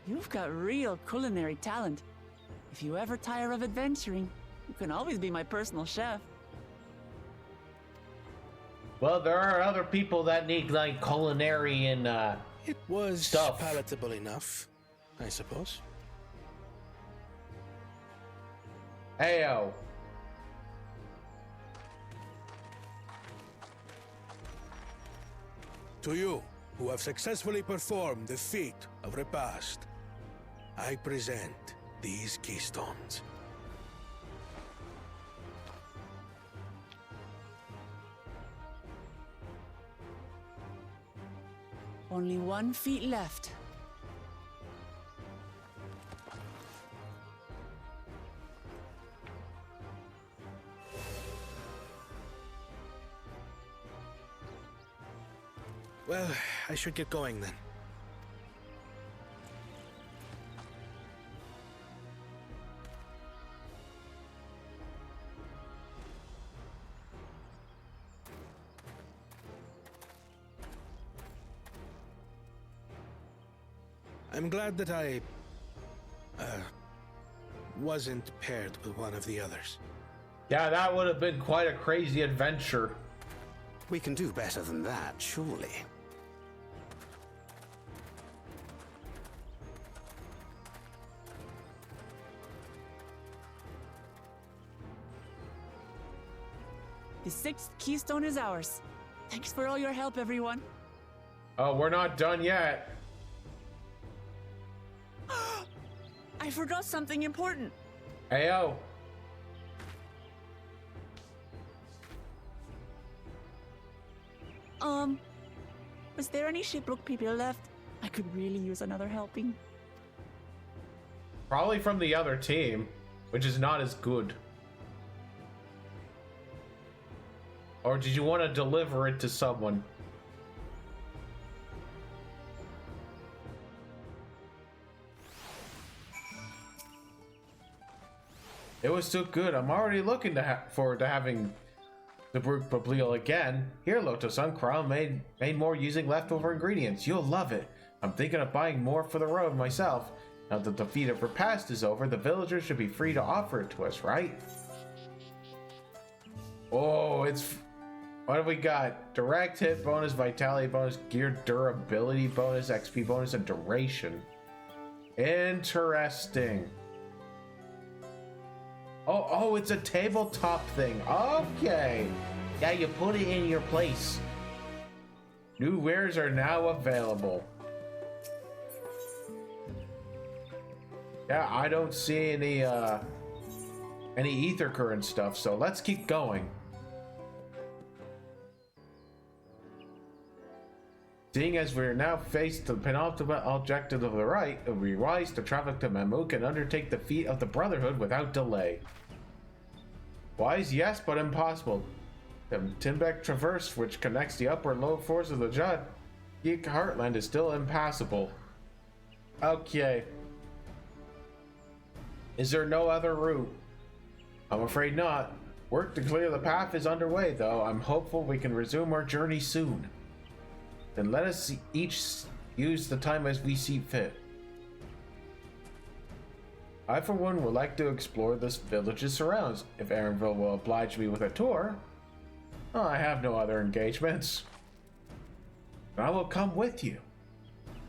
You've got real culinary talent. If you ever tire of adventuring, you can always be my personal chef. Well, there are other people that need like culinary and It was stuff. palatable enough, I suppose. Heyo. To you, who have successfully performed the feat of repast, I present these keystones. Only 1 feet left. Well, I should get going then. I'm glad that I wasn't paired with one of the others. Yeah, that would have been quite a crazy adventure. We can do better than that, surely. The 6th keystone is ours. Thanks for all your help, everyone. Oh, we're not done yet. I forgot something important. Heyo. Was there any shipwreck people left? I could really use another helping. Probably from the other team, which is not as good. Or did you want to deliver it to someone? It was so good. I'm already looking forward to having the Brute Babliel again. Here, Loto-san, Crown made more using leftover ingredients. You'll love it. I'm thinking of buying more for the road myself. Now that the feat of repast is over, the villagers should be free to offer it to us, right? Oh, it's... What have we got? Direct hit bonus, vitality bonus, gear durability bonus, XP bonus, and duration. Interesting. Oh, it's a tabletop thing. Okay. Yeah, you put it in your place. New wares are now available. Yeah, I don't see any ether current stuff, so let's keep going. Seeing as we are now faced the penultimate objective of the right, it would be wise to travel to Mamuk and undertake the feat of the Brotherhood without delay. Wise, yes, but impossible. The Timbek Traverse, which connects the upper and lower floors of the Judd Geek Heartland, is still impassable. Okay. Is there no other route? I'm afraid not. Work to clear the path is underway, though. I'm hopeful we can resume our journey soon. Then let us each use the time as we see fit. I, for one, would like to explore this village's surrounds. If Aaronville will oblige me with a tour. Oh, I have no other engagements. I will come with you.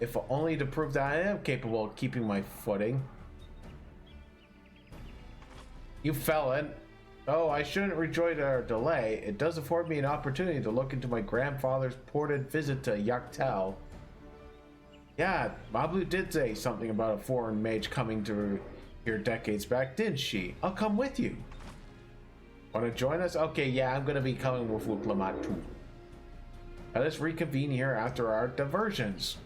If only to prove that I am capable of keeping my footing. You felon. Oh, I shouldn't rejoice at our delay. It does afford me an opportunity to look into my grandfather's ported visit to Yaktel. Yeah, Mablu did say something about a foreign mage coming to here decades back, didn't she? I'll come with you. Want to join us? Okay, yeah, I'm going to be coming with Wuklamat too. Let us reconvene here after our diversions.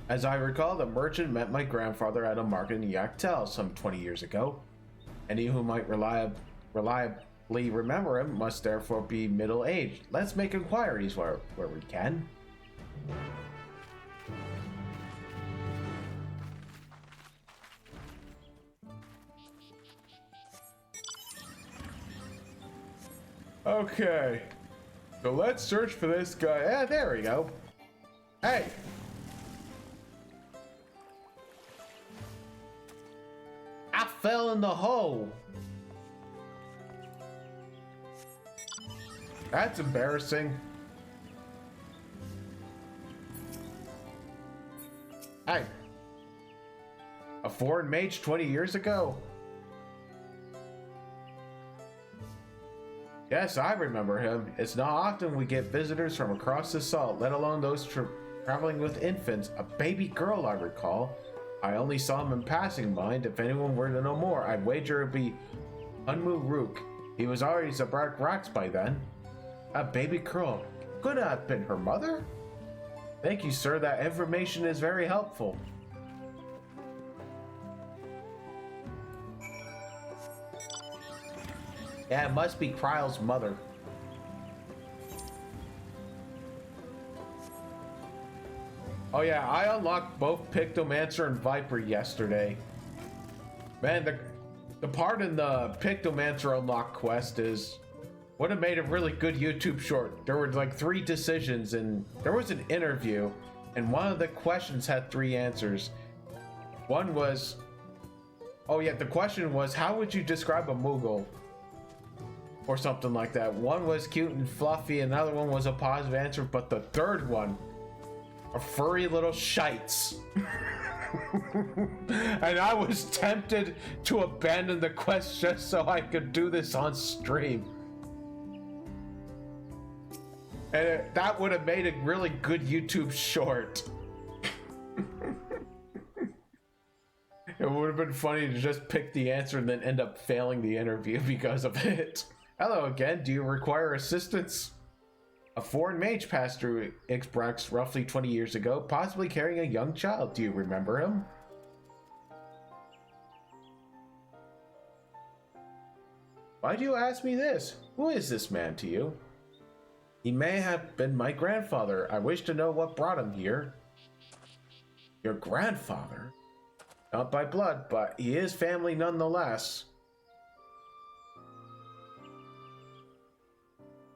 As I recall, the merchant met my grandfather at a market in Yaktel some 20 years ago. Any who might reliably remember him must therefore be middle-aged. Let's make inquiries where we can. Okay, so let's search for this guy. Yeah, there we go. Hey! fell in the hole. That's embarrassing. Hey. A foreign mage 20 years ago? Yes, I remember him. It's not often we get visitors from across the salt, let alone those traveling with infants. A baby girl, I recall. I only saw him in passing. Mind, if anyone were to know more, I'd wager it'd be Unmuruk. He was already Zabrak Rocks by then. A baby girl. Could have been her mother? Thank you, sir. That information is very helpful. Yeah, it must be Kryle's mother. Oh yeah, I unlocked both Pictomancer and Viper yesterday. Man, the part in the Pictomancer unlock quest is would have made a really good YouTube short. There were like 3 decisions and there was an interview and one of the questions had 3 answers. One was, oh yeah, the question was, how would you describe a Moogle? Or something like that. One was cute and fluffy, another one was a positive answer, but the third one, a furry little shites. And I was tempted to abandon the quest just so I could do this on stream. And that would have made a really good YouTube short. It would have been funny to just pick the answer and then end up failing the interview because of it. Hello again, do you require assistance? A foreign mage passed through Ixbrax roughly 20 years ago, possibly carrying a young child. Do you remember him? Why do you ask me this? Who is this man to you? He may have been my grandfather. I wish to know what brought him here. Your grandfather? Not by blood, but he is family nonetheless.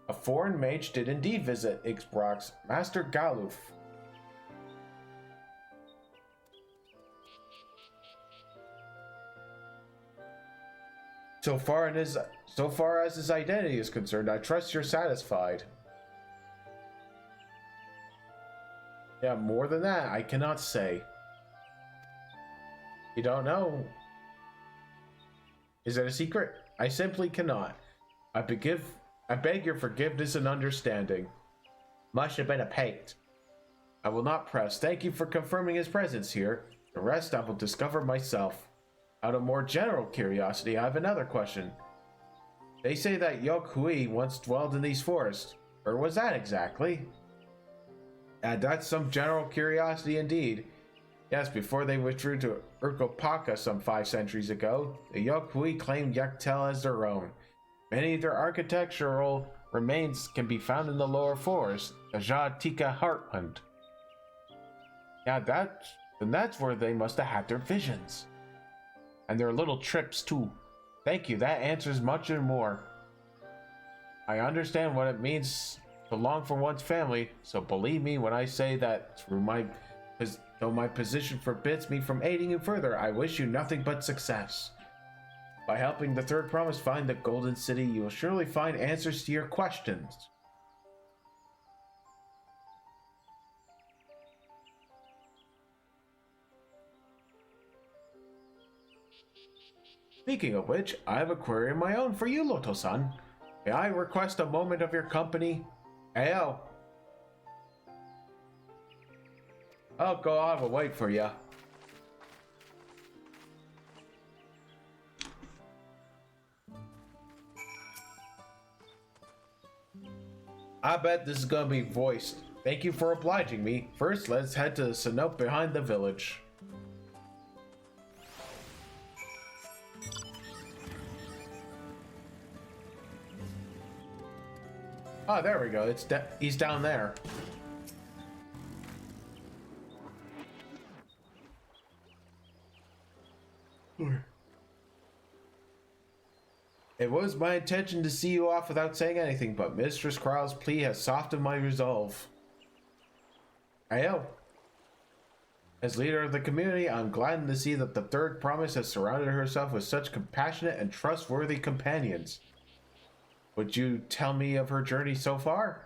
A foreign mage did indeed visit Ixbrax, Master Galuf. So far as his identity is concerned, I trust you're satisfied. Yeah, more than that, I cannot say. You don't know? Is it a secret? I simply cannot. I beg your forgiveness and understanding. Must have been a pact. I will not press. Thank you for confirming his presence here. The rest I will discover myself. Out of more general curiosity, I have another question. They say that Yok Hui once dwelled in these forests. Where was that exactly? That's some general curiosity indeed. Yes, before they withdrew to Urkopaka some 5 centuries ago, the Yok Hui claimed Yaktel as their own. Many of their architectural remains can be found in the lower forest, the Jatika Heartland. Yeah, that's where they must have had their visions. And their little trips too. Thank you, that answers much and more. I understand what it means to long for one's family, so believe me when I say that though my position forbids me from aiding you further, I wish you nothing but success. By helping the Third Promise find the Golden City, you will surely find answers to your questions. Speaking of which, I have a query of my own for you, Loto-san. May I request a moment of your company? Ayo. I'll go on and wait for you. I bet this is gonna be voiced. Thank you for obliging me. First, let's head to the cenote behind the village. Oh, there we go. He's down there. It was my intention to see you off without saying anything, but Mistress Kryle's plea has softened my resolve. Ayo. As leader of the community, I'm glad to see that the third promise has surrounded herself with such compassionate and trustworthy companions. Would you tell me of her journey so far?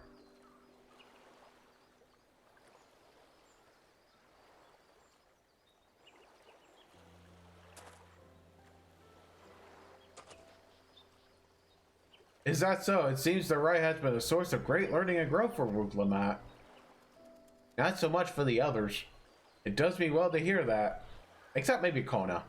Is that so? It seems the rite has been a source of great learning and growth for Wuglamat. Not so much for the others. It does me well to hear that. Except maybe Kona.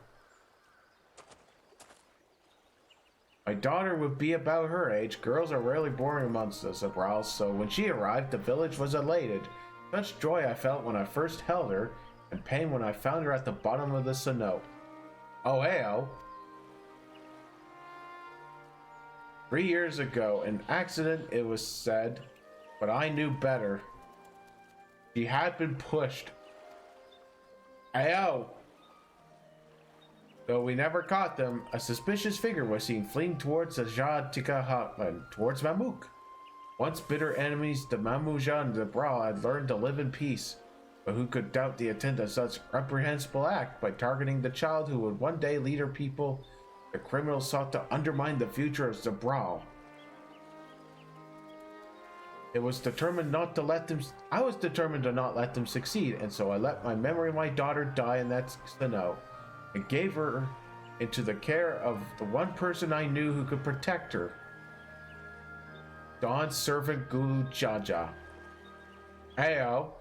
My daughter would be about her age. Girls are rarely born amongst us, Zabral, so when she arrived, the village was elated. Such joy I felt when I first held her, and pain when I found her at the bottom of the Sinnoh. Oh, heyo. 3 years ago, an accident, it was said, but I knew better. She had been pushed. Ayo! Though we never caught them, a suspicious figure was seen fleeing towards the Jatika hotland, towards Mamuk. Once bitter enemies, the Mamuja and the Brawl had learned to live in peace. But who could doubt the intent of such reprehensible act by targeting the child who would one day lead her people? The criminals sought to undermine the future of Zabral. I was determined to not let them succeed, and so I let my memory of my daughter die in that Sinnoh, and gave her into the care of the one person I knew who could protect her. Dawn's servant Gulu Jaja. Heyo.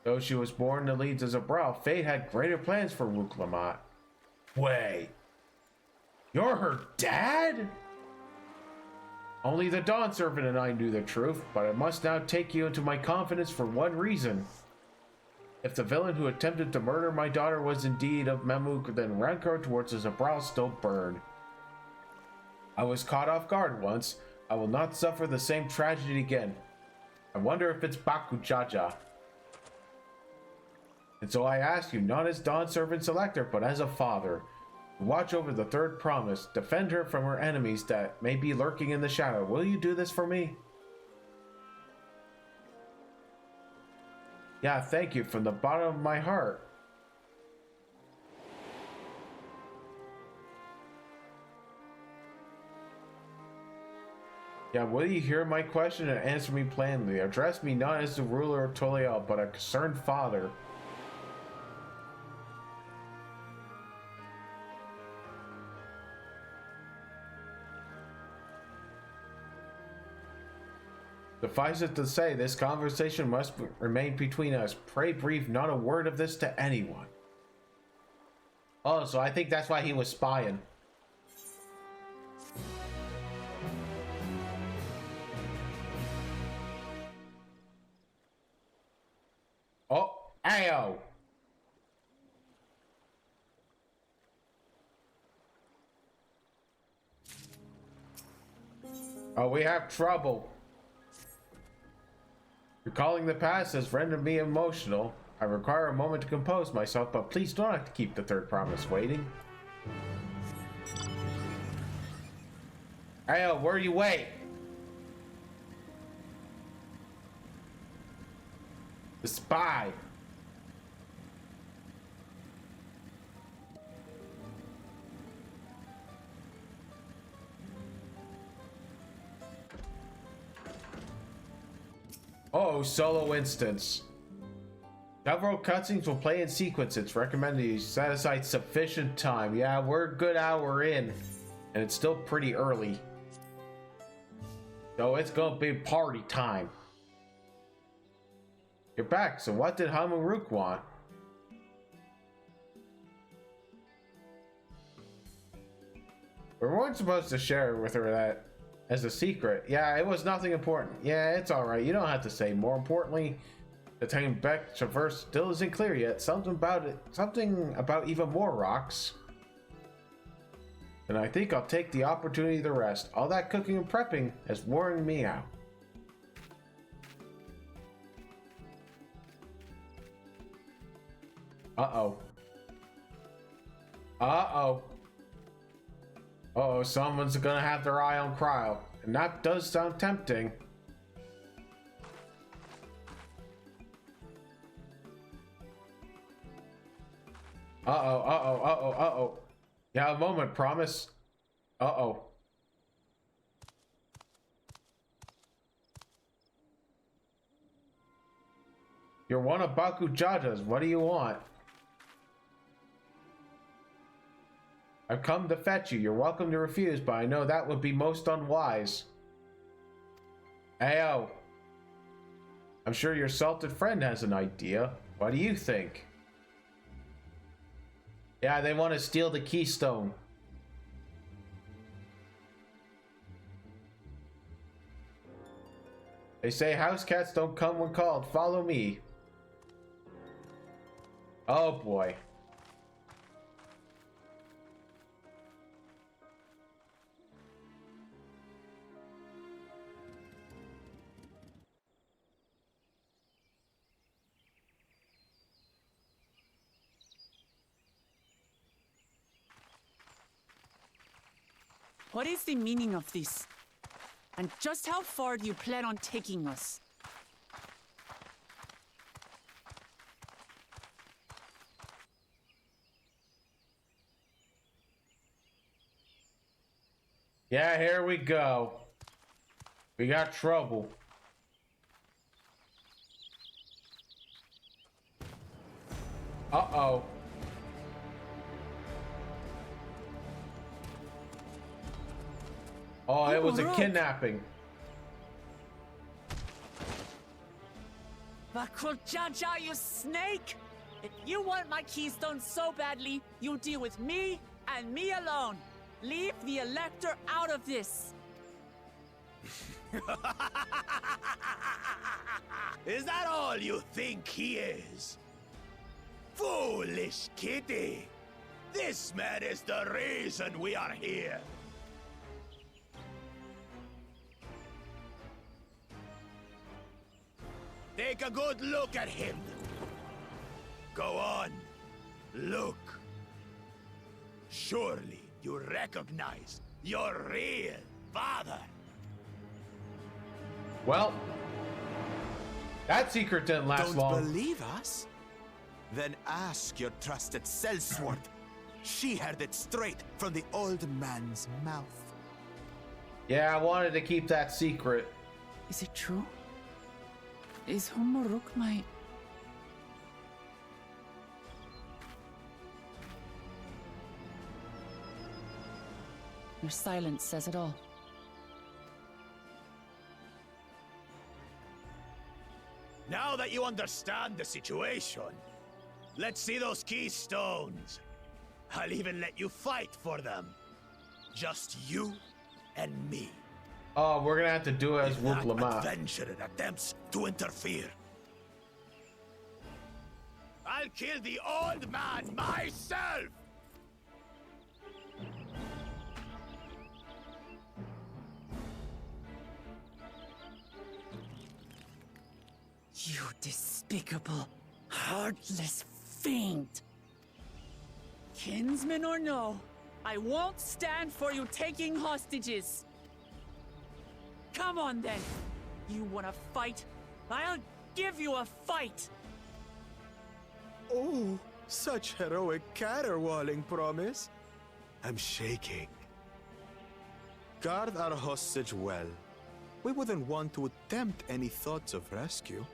Though she was born to lead as a Zabral, fate had greater plans for Wuglamat. Wait, you're her dad? Only the Dawn Servant and I knew the truth, but I must now take you into my confidence for one reason. If the villain who attempted to murder my daughter was indeed of Mamuk, then rancor towards the Zabral still burned. I was caught off guard once. I will not suffer the same tragedy again. I wonder if it's Baku Jaja. And so I ask you, not as Dawn Servant Selector, but as a father, to watch over the third promise, defend her from her enemies that may be lurking in the shadow. Will you do this for me? Yeah, thank you from the bottom of my heart. Yeah, will you hear my question and answer me plainly? Address me not as the ruler of Toliel, but a concerned father. Suffice it to say, this conversation must remain between us. Pray breathe not a word of this to anyone. Oh, so I think that's why he was spying. Oh, ayo! Oh, we have trouble. Recalling the past has rendered me emotional. I require a moment to compose myself, but please don't have to keep the third promise waiting. Ayo, where you wait? The spy. Oh, solo instance. Several cutscenes will play in sequence. It's recommended you set aside sufficient time. Yeah, we're a good hour in, and it's still pretty early. So it's gonna be party time. You're back, so what did Hamuruk want? We weren't supposed to share with her that as a secret. Yeah, it was nothing important. Yeah, it's alright. You don't have to say. More importantly, the time Beck traverse still isn't clear yet. Something about even more rocks. And I think I'll take the opportunity to rest. All that cooking and prepping has worn me out. Uh-oh. Uh-oh. Uh-oh, someone's gonna have their eye on Cryo. And that does sound tempting. Uh-oh, uh-oh, uh-oh, uh-oh. Yeah, a moment, promise. Uh-oh. You're one of Baku Jaja's. What do you want? I've come to fetch you. You're welcome to refuse, but I know that would be most unwise. Ayo. I'm sure your salted friend has an idea. What do you think? Yeah, they want to steal the keystone. They say house cats don't come when called. Follow me. Oh boy. What is the meaning of this? And just how far do you plan on taking us? Yeah, here we go. We got trouble. Uh-oh. Oh, it was a kidnapping. Jaja, you snake! If you want my keystone so badly, you deal with me and me alone. Leave the Elector out of this. Is that all you think he is? Foolish kitty! This man is the reason we are here. Take a good look at him. Go on. Look. Surely you recognize your real father. Well, that secret didn't last long. Don't believe us? Then ask your trusted sellsword. She heard it straight from the old man's mouth. Yeah, I wanted to keep that secret. Is it true? Is Humuruk my... Your silence says it all. Now that you understand the situation, let's see those keystones. I'll even let you fight for them. Just you and me. Oh, we're gonna have to do it as If Whoop that Lamont. adventurer attempts to interfere, I'll kill the old man myself! You despicable, heartless fiend! Kinsman or no, I won't stand for you taking hostages! Come on then! You wanna fight? I'll give you a fight! Oh, such heroic caterwauling promise. I'm shaking. Guard our hostage well. We wouldn't want to attempt any thoughts of rescue.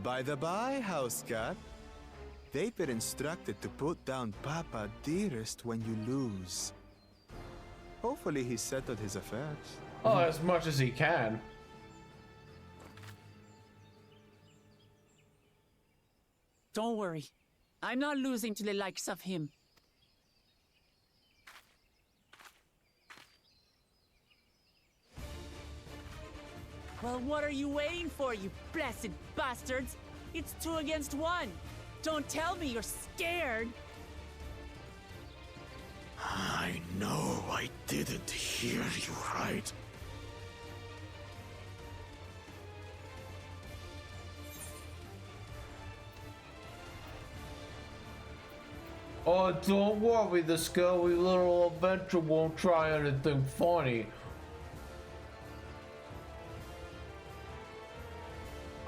By the by, house cat, they've been instructed to put down Papa Dearest when you lose. Hopefully he settled his affairs. Oh, as much as he can. Don't worry. I'm not losing to the likes of him. Well, what are you waiting for, you blessed bastards? It's 2 against 1. Don't tell me you're scared. I know I didn't hear you right. Oh, don't worry, the scary little adventure won't try anything funny.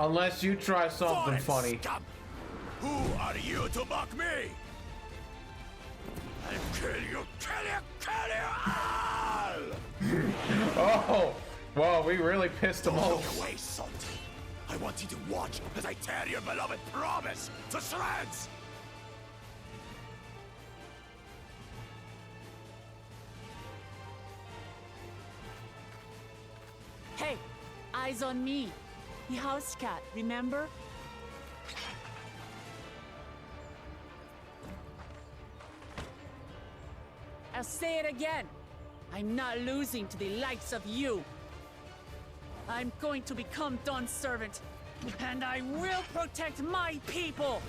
Unless you try something funny. Scum! Who are you to mock me? I'll kill you, all! Oh, well, we really pissed him Don't off. look away, Salty. I want you to watch as I tear your beloved promise to shreds! Hey, eyes on me. The house cat, remember? I'll say it again. I'm not losing to the likes of you. I'm going to become Dawn's servant, and I will protect my people!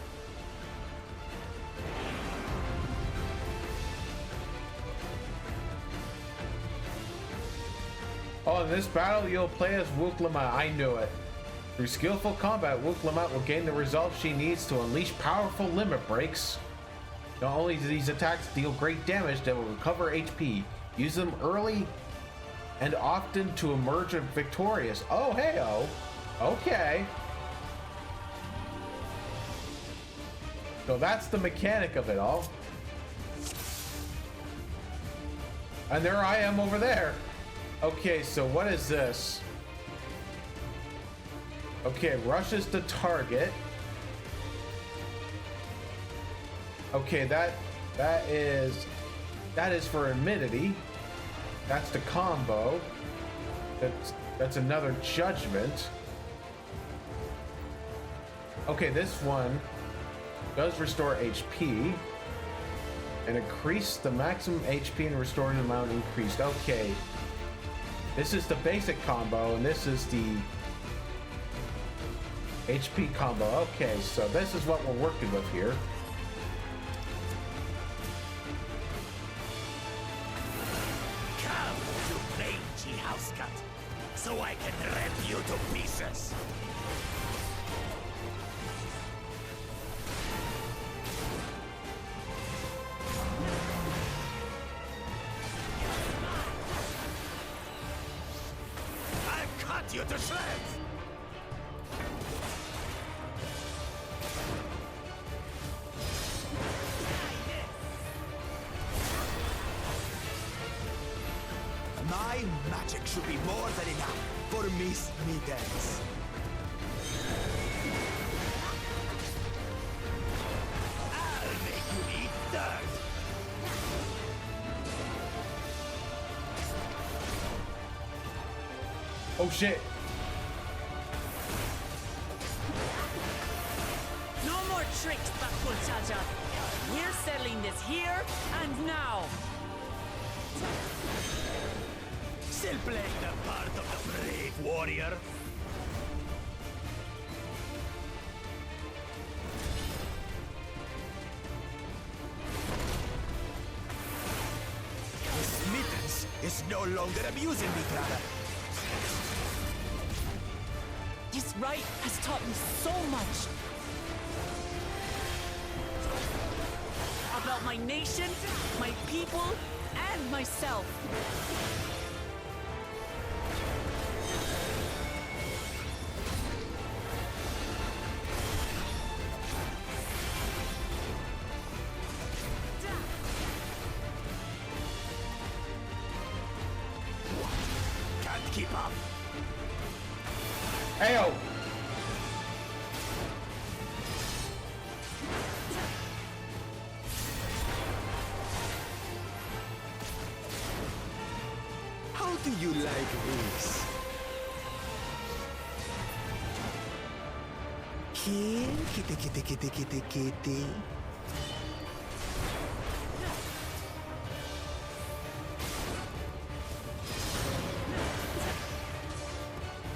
Oh, in this battle, you'll play as Wook Lamont. I knew it. Through skillful combat, Wook Lamont will gain the results she needs to unleash powerful limit breaks. Not only do these attacks deal great damage, they will recover HP. Use them early and often to emerge victorious. Oh, hey-oh. Okay. So that's the mechanic of it all. And there I am over there. Okay, so what is this? Okay, rushes the target. Okay, that is for immunity. That's the combo. That's another judgment. Okay, this one does restore HP and increase the maximum HP and restoring amount increased. Okay. This is the basic combo, and this is the HP combo. Okay, so this is what we're working with here. Come to mangy house cut, so I can rip you to pieces. I'll cut you to shreds. My magic should be more than enough for Miss Mittens. I'll make you eat dirt. Oh shit. No more tricks, Bakulchaja. We're settling this here and now. Still playing the part of the brave warrior. Miss Mittens is no longer amusing me, brother. This rite has taught me so much. About my nation, my people, and myself. Can't keep up. Ayo. How do you like this? Kitty, kitty, kitty, kitty, kitty.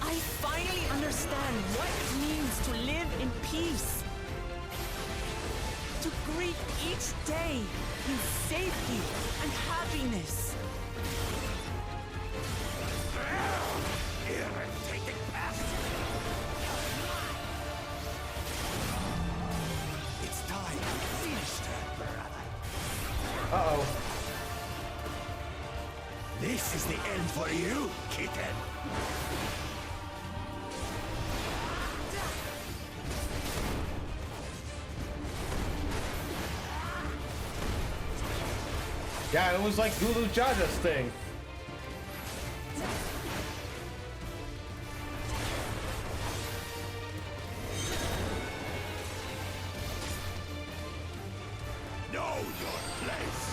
I finally understand what it means to live in peace. To greet each day in safety and happiness. Irritating pest. It's time to finish that, brother. Uh-oh. This is the end for you, kitten. Yeah, it was like Gulu Jaja's thing. Know your place.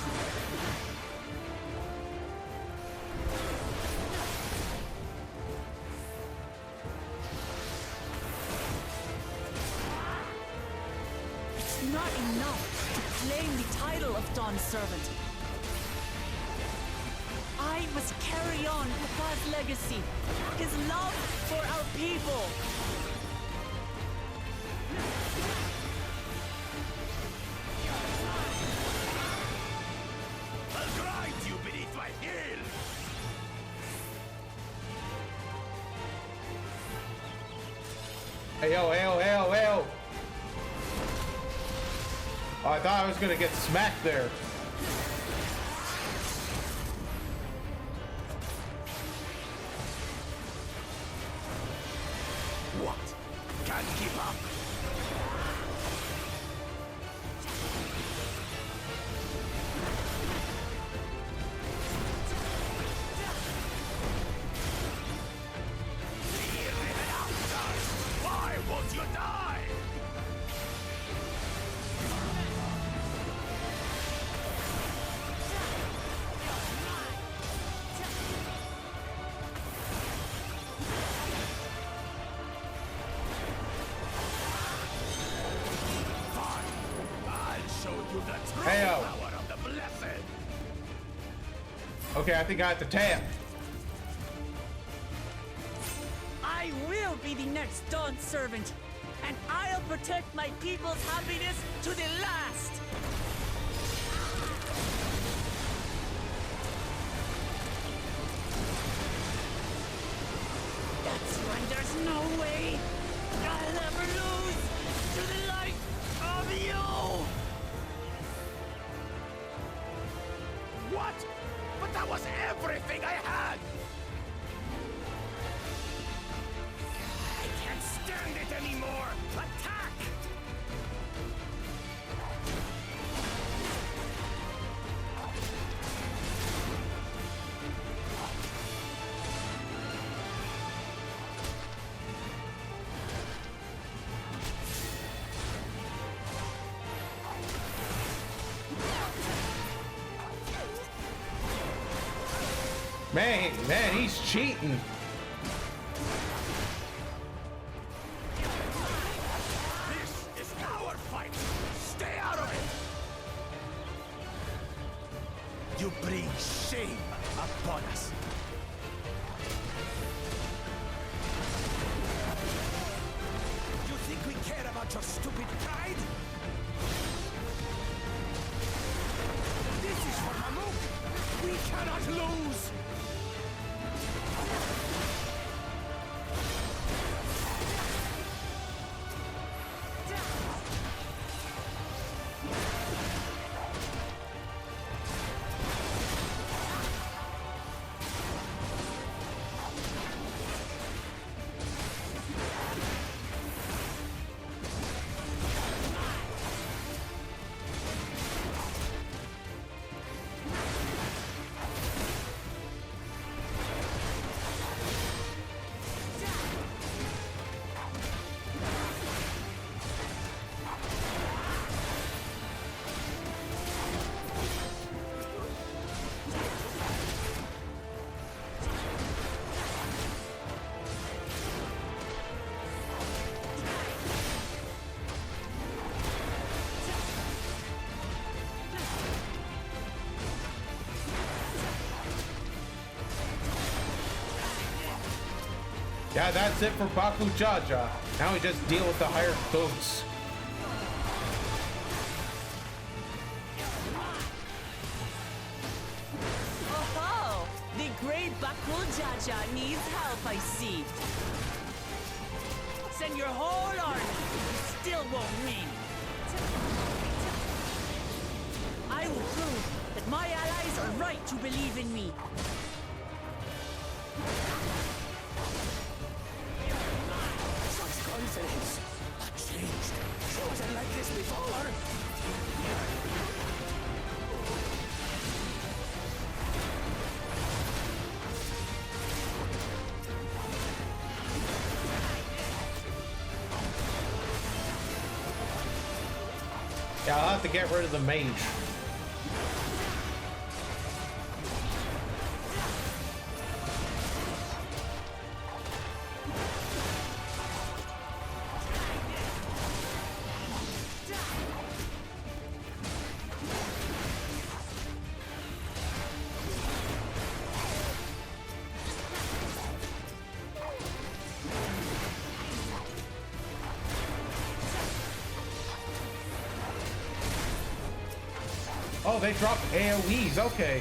It's not enough to claim the title of Dawn Servant. I must carry on Papa's legacy, his love for our people. I'll grind you beneath my heel. Hey yo, hey yo, hey yo, hey yo. Oh, I thought I was gonna get smacked there. What? Can't keep up. Why won't you die? Heyo. Power of the blessed. Okay, I think I have to tap. I will be the next Dawn Servant, and I'll protect my people's happiness to the last. That's why there's no way I'll ever lose to the light of you. What? But that was everything I had! I can't stand it anymore! Attack! Man, he's cheating. This is our fight! Stay out of it! You bring shame upon us! You think we care about your stupid pride? This is for Mamuk! We cannot lose! Yeah, that's it for Baku Jaja. Now we just deal with the higher goats. Oh, the great Bakul Jaja needs help, I see. Send your whole army. Still won't win. I will prove that my allies are right to believe in me. Such confidence. Not changed. She wasn't like this before. Yeah, I'll have to get rid of the mage. Oh, they dropped AoEs, okay.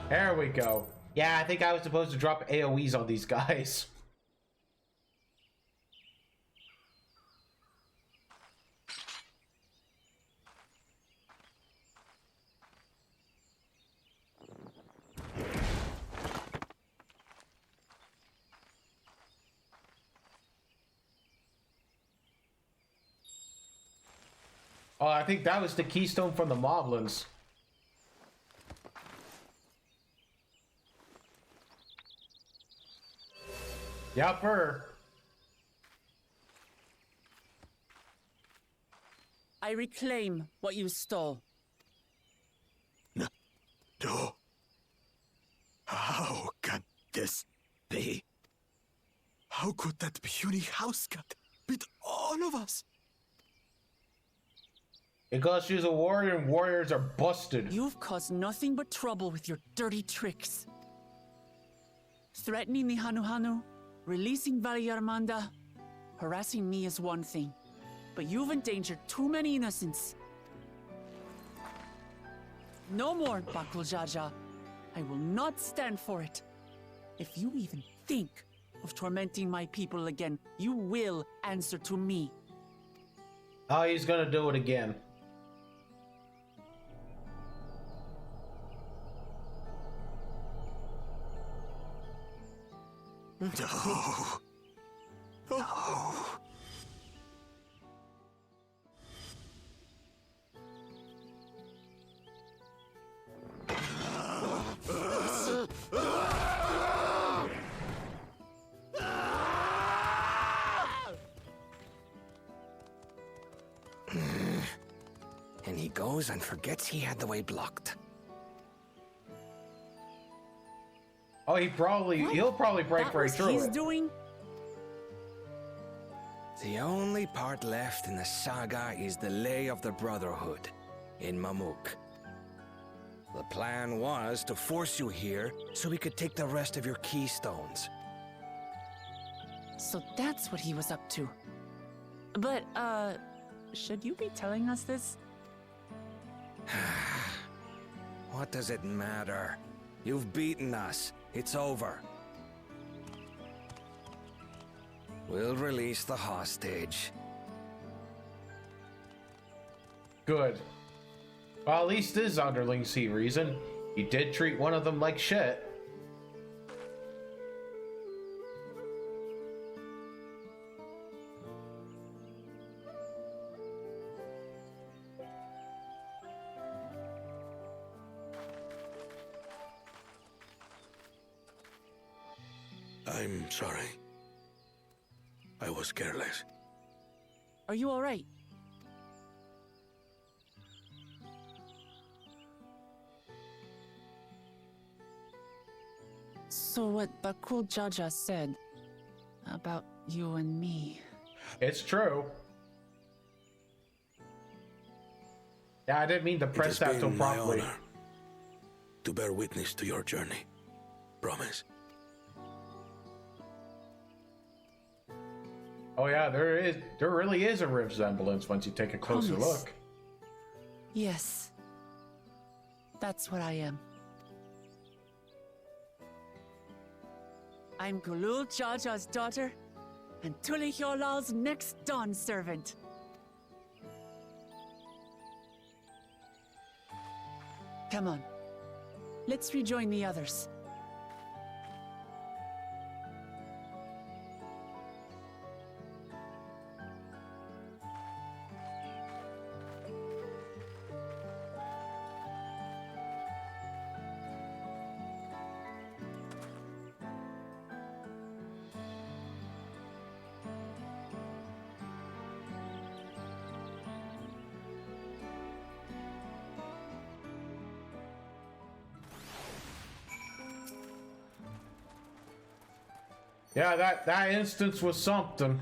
There we go. Yeah, I think I was supposed to drop AoEs on these guys. Oh, I think that was the keystone from the Moblins. Yupper. I reclaim what you stole. No. How can this be? How could that puny house cat beat all of us? Because she's a warrior and warriors are busted. You've caused nothing but trouble with your dirty tricks. Threatening the Hanuhanu, releasing Valyarmanda, harassing me is one thing, but you've endangered too many innocents. No more, Bakul Jaja. I will not stand for it. If you even think of tormenting my people again, you will answer to me. Oh, he's gonna do it again. No. No. And he goes and forgets he had the way blocked. Oh, he'll probably break right through he's it. doing? The only part left in the saga is the Lay of the Brotherhood in Mamuk. The plan was to force you here so we could take the rest of your keystones. So that's what he was up to. But, should you be telling us this? What does it matter? You've beaten us. It's over. We'll release the hostage. Good. Well, at least his underlings see reason. He did treat one of them like shit. I'm sorry. I was careless. Are you alright? So what Bakul Jaja said about you and me... It's true. Yeah, I didn't mean to press that so properly. Honor to bear witness to your journey. Promise. Oh yeah, there really is a resemblance once you take a closer Promise. look. Yes. That's what I am. I'm Gulul Jaja's daughter, and Tulihyolal's next dawn servant. Come on. Let's rejoin the others. Yeah, that instance was something.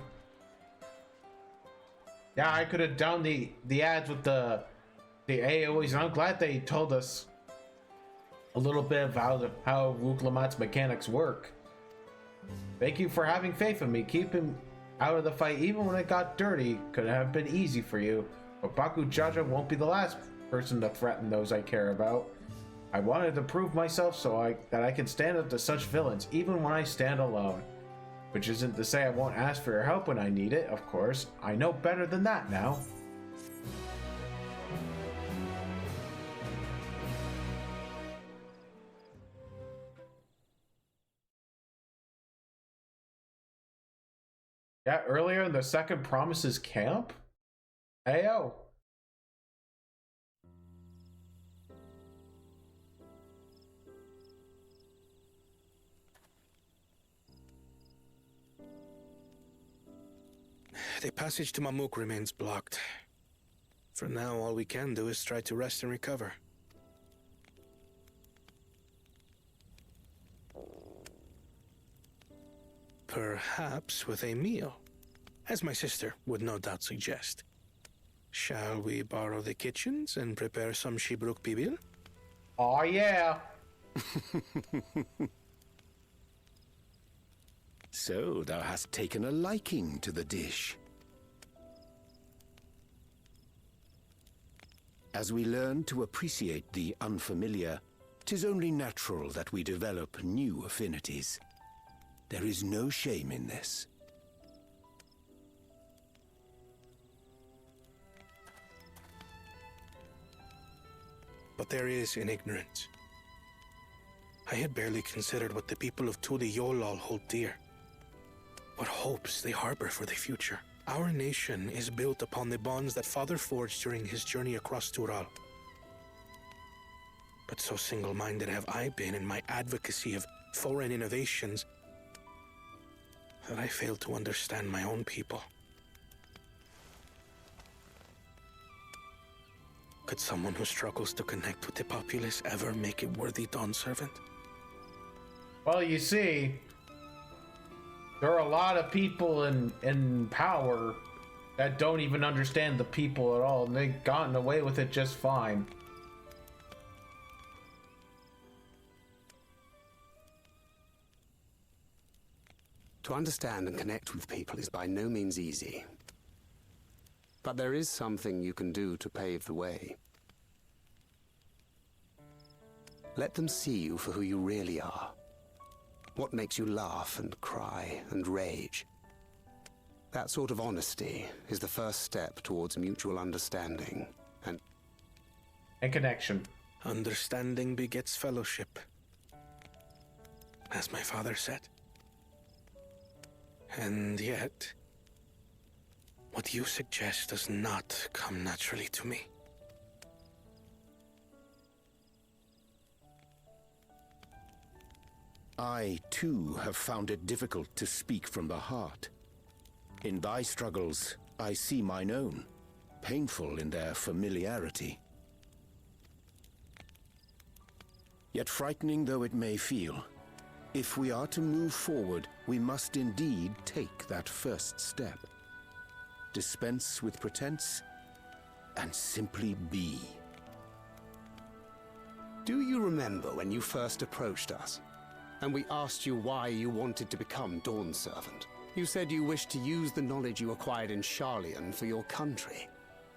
Yeah, I could have done the ads with the AoEs, and I'm glad they told us a little bit of how Wuklamat's mechanics work. Thank you for having faith in me. Keep him out of the fight, even when it got dirty. Could have been easy for you, but Baku Jaja won't be the last person to threaten those I care about. I wanted to prove myself that I can stand up to such villains, even when I stand alone. Which isn't to say I won't ask for your help when I need it, of course. I know better than that now. Yeah, earlier in the second Promises camp? Ayo. The passage to Mamuk remains blocked. For now, all we can do is try to rest and recover. Perhaps with a meal, as my sister would no doubt suggest. Shall we borrow the kitchens and prepare some Shibruk Bibil? Oh yeah. So thou hast taken a liking to the dish. As we learn to appreciate the unfamiliar, 'tis only natural that we develop new affinities. There is no shame in this. But there is in ignorance. I had barely considered what the people of Tuli Yolal hold dear. What hopes they harbor for the future. Our nation is built upon the bonds that Father forged during his journey across Tural. But so single-minded have I been in my advocacy of foreign innovations that I failed to understand my own people. Could someone who struggles to connect with the populace ever make it worthy Dawn Servant? Well, you see, there are a lot of people in power that don't even understand the people at all, and they've gotten away with it just fine. To understand and connect with people is by no means easy. But there is something you can do to pave the way. Let them see you for who you really are. What makes you laugh and cry and rage. That sort of honesty is the first step towards mutual understanding and connection. Understanding begets fellowship, as my father said. And yet, what you suggest does not come naturally to me. I, too, have found it difficult to speak from the heart. In thy struggles, I see mine own, painful in their familiarity. Yet frightening though it may feel, if we are to move forward, we must indeed take that first step. Dispense with pretense, and simply be. Do you remember when you first approached us, and we asked you why you wanted to become Dawn Servant? You said you wished to use the knowledge you acquired in Sharlayan for your country,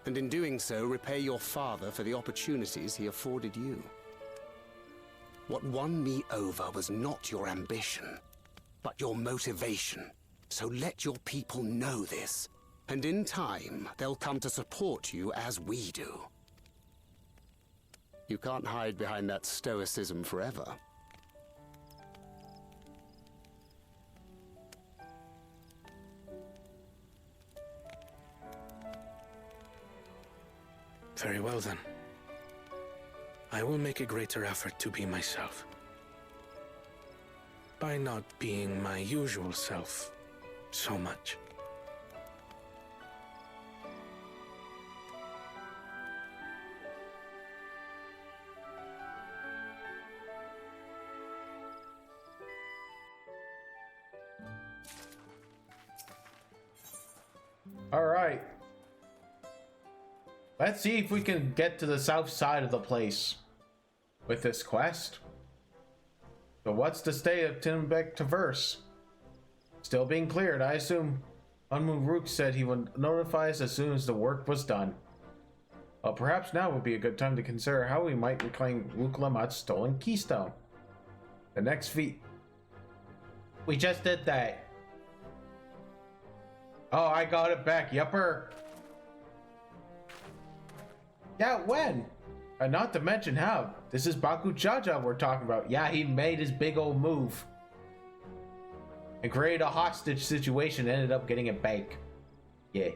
and in doing so repay your father for the opportunities he afforded you. What won me over was not your ambition, but your motivation. So let your people know this, and in time, they'll come to support you as we do. You can't hide behind that stoicism forever. Very well then. I will make a greater effort to be myself. By not being my usual self so much. Alright. Let's see if we can get to the south side of the place with this quest. So what's the state of Timbek Traverse? Still being cleared. I assume Unmuruk said he would notify us as soon as the work was done. Well, perhaps now would be a good time to consider how we might reclaim Wuklamat's stolen keystone. The next feat. We just did that. Oh, I got it back. Yupper. Yeah, when? And not to mention how. This is Baku Jaja we're talking about. Yeah, he made his big old move. And created a hostage situation, ended up getting it back. Yeah.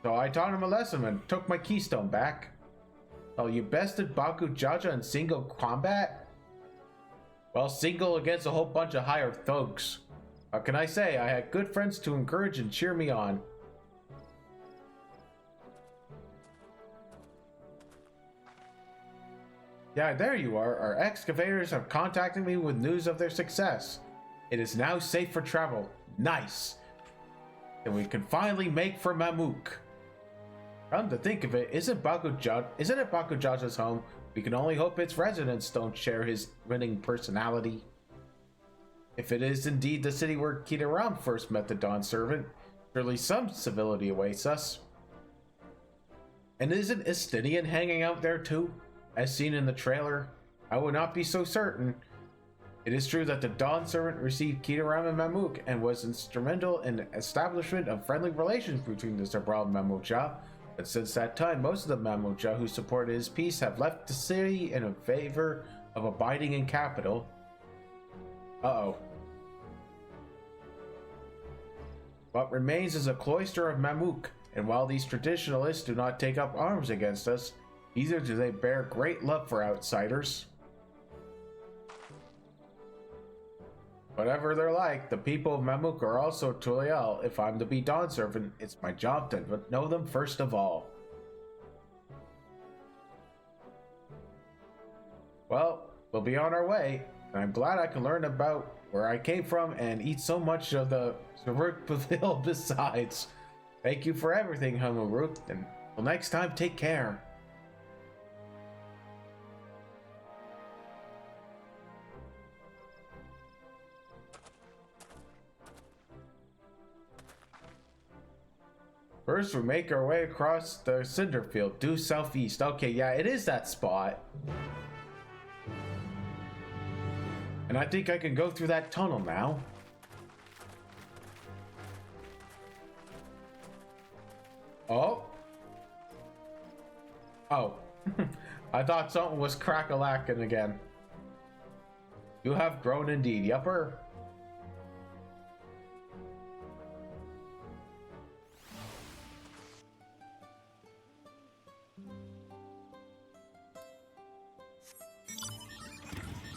So I taught him a lesson and took my keystone back. Oh, you bested Baku Jaja in single combat? Well, single against a whole bunch of higher thugs. What can I say? I had good friends to encourage and cheer me on. Yeah, there you are. Our excavators are contacting me with news of their success. It is now safe for travel. Nice. And we can finally make for Mamuk. Come to think of it, isn't it Baku Jaja's home? We can only hope its residents don't share his winning personality. If it is indeed the city where Kitaram first met the Dawn Servant, surely some civility awaits us. And isn't Estinian hanging out there too, as seen in the trailer? I would not be so certain. It is true that the Dawn Servant received Kitaram and Mamuk and was instrumental in the establishment of friendly relations between the Zabral and Mamukja, but since that time, most of the Mamukja who supported his peace have left the city in favor of abiding in capital. Uh-oh. What remains is a cloister of Mamuk, and while these traditionalists do not take up arms against us, neither do they bear great love for outsiders. Whatever they're like, the people of Mamuk are also loyal. If I'm to be Dawn Servant, it's my job to know them first of all. Well, we'll be on our way, and I'm glad I can learn about where I came from and eat so much of the Zuruk Pavil besides. Thank you for everything, Humuruk, and till next time, take care. First, we make our way across the cinder field, due southeast. Okay, yeah, it is that spot. And I think I can go through that tunnel now. Oh. Oh. I thought something was crack-a-lacking again. You have grown indeed, yupper.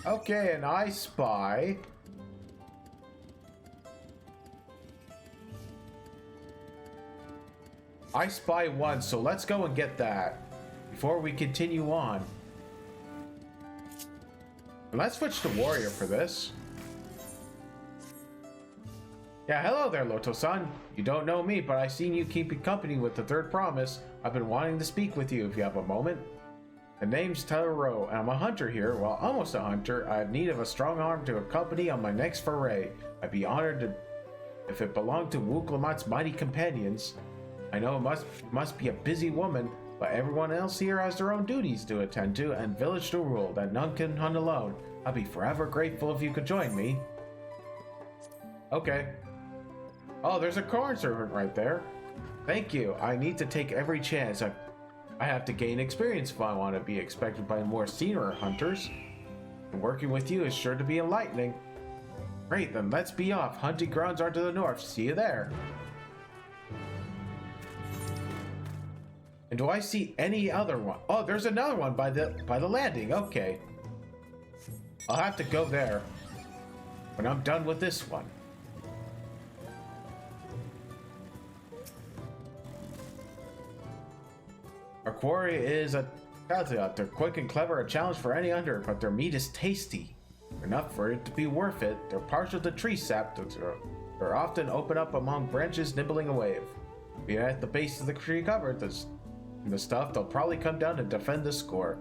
Okay, and I spy one, so let's go and get that before we continue on. And let's switch to warrior for this. Yeah, hello there, Loto-san. You don't know me, but I've seen you keeping company with the third promise. I've been wanting to speak with you if you have a moment. The name's Taro, and I'm a hunter here. Well, almost a hunter. I have need of a strong arm to accompany on my next foray. I'd be honored if it belonged to Wuklamat's mighty companions. I know it must be a busy woman, but everyone else here has their own duties to attend to and village to rule that none can hunt alone. I'd be forever grateful if you could join me. Okay. Oh, there's a corn servant right there. Thank you. I need to take every chance. I have to gain experience if I want to be expected by more senior hunters. And working with you is sure to be enlightening. Great, then let's be off. Hunting grounds are to the north. See you there. And do I see any other one? Oh, there's another one by the landing. Okay. I'll have to go there when I'm done with this one. Our quarry is they're quick and clever, a challenge for any hunter, but their meat is tasty. enough for it to be worth it. They're partial to tree sap. They're often open up among branches nibbling away. If you're at the base of the tree cover, the stuff, they'll probably come down and defend the score.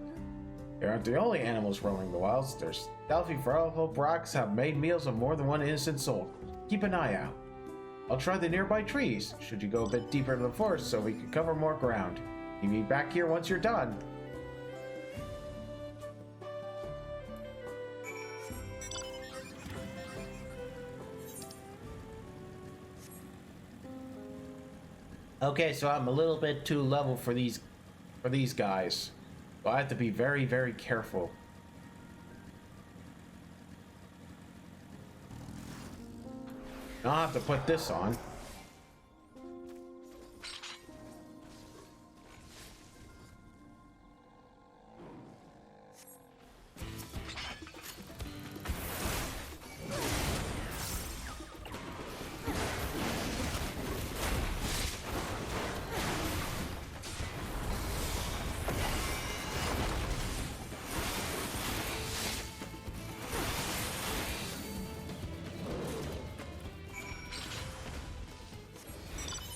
They aren't the only animals roaming the wilds. Their stealthy feral bracks have made meals of more than one innocent soul. Keep an eye out. I'll try the nearby trees, should you go a bit deeper into the forest so we can cover more ground. Meet me back here once you're done. Okay, so I'm a little bit too level for these guys. So I have to be very, very careful. I'll have to put this on.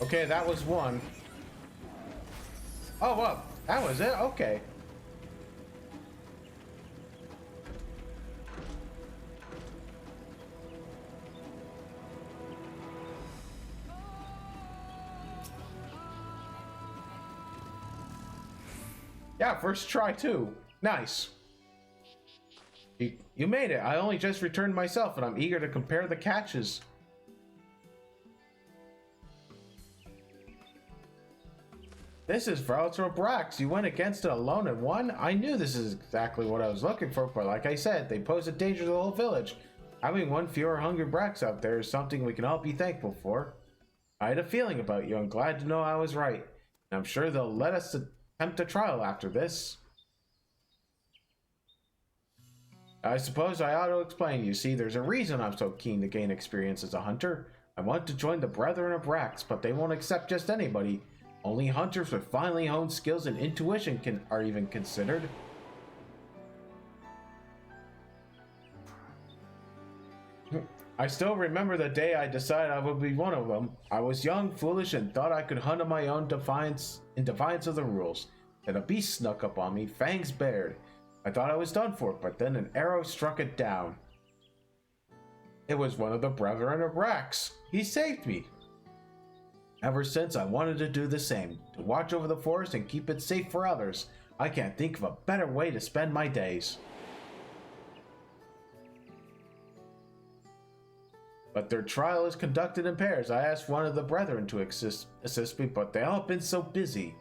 Okay, that was one. Oh, well, that was it? Okay. Yeah, first try too. Nice. You made it. I only just returned myself and I'm eager to compare the catches. This is Dawntrail Brax. You went against it alone and won? I knew this is exactly what I was looking for, but like I said, they pose a danger to the whole village. Having one fewer hungry Brax out there is something we can all be thankful for. I had a feeling about you. I'm glad to know I was right. And I'm sure they'll let us attempt a trial after this. I suppose I ought to explain. You see, there's a reason I'm so keen to gain experience as a hunter. I want to join the Brethren of Brax, but they won't accept just anybody. Only hunters with finely honed skills and intuition are even considered. I still remember the day I decided I would be one of them. I was young, foolish, and thought I could hunt on my own in defiance of the rules. Then a beast snuck up on me, fangs bared. I thought I was done for, but then an arrow struck it down. It was one of the Brethren of Brax. He saved me. Ever since, I wanted to do the same, to watch over the forest and keep it safe for others. I can't think of a better way to spend my days. But their trial is conducted in pairs. I asked one of the brethren to assist me, but they all have been so busy.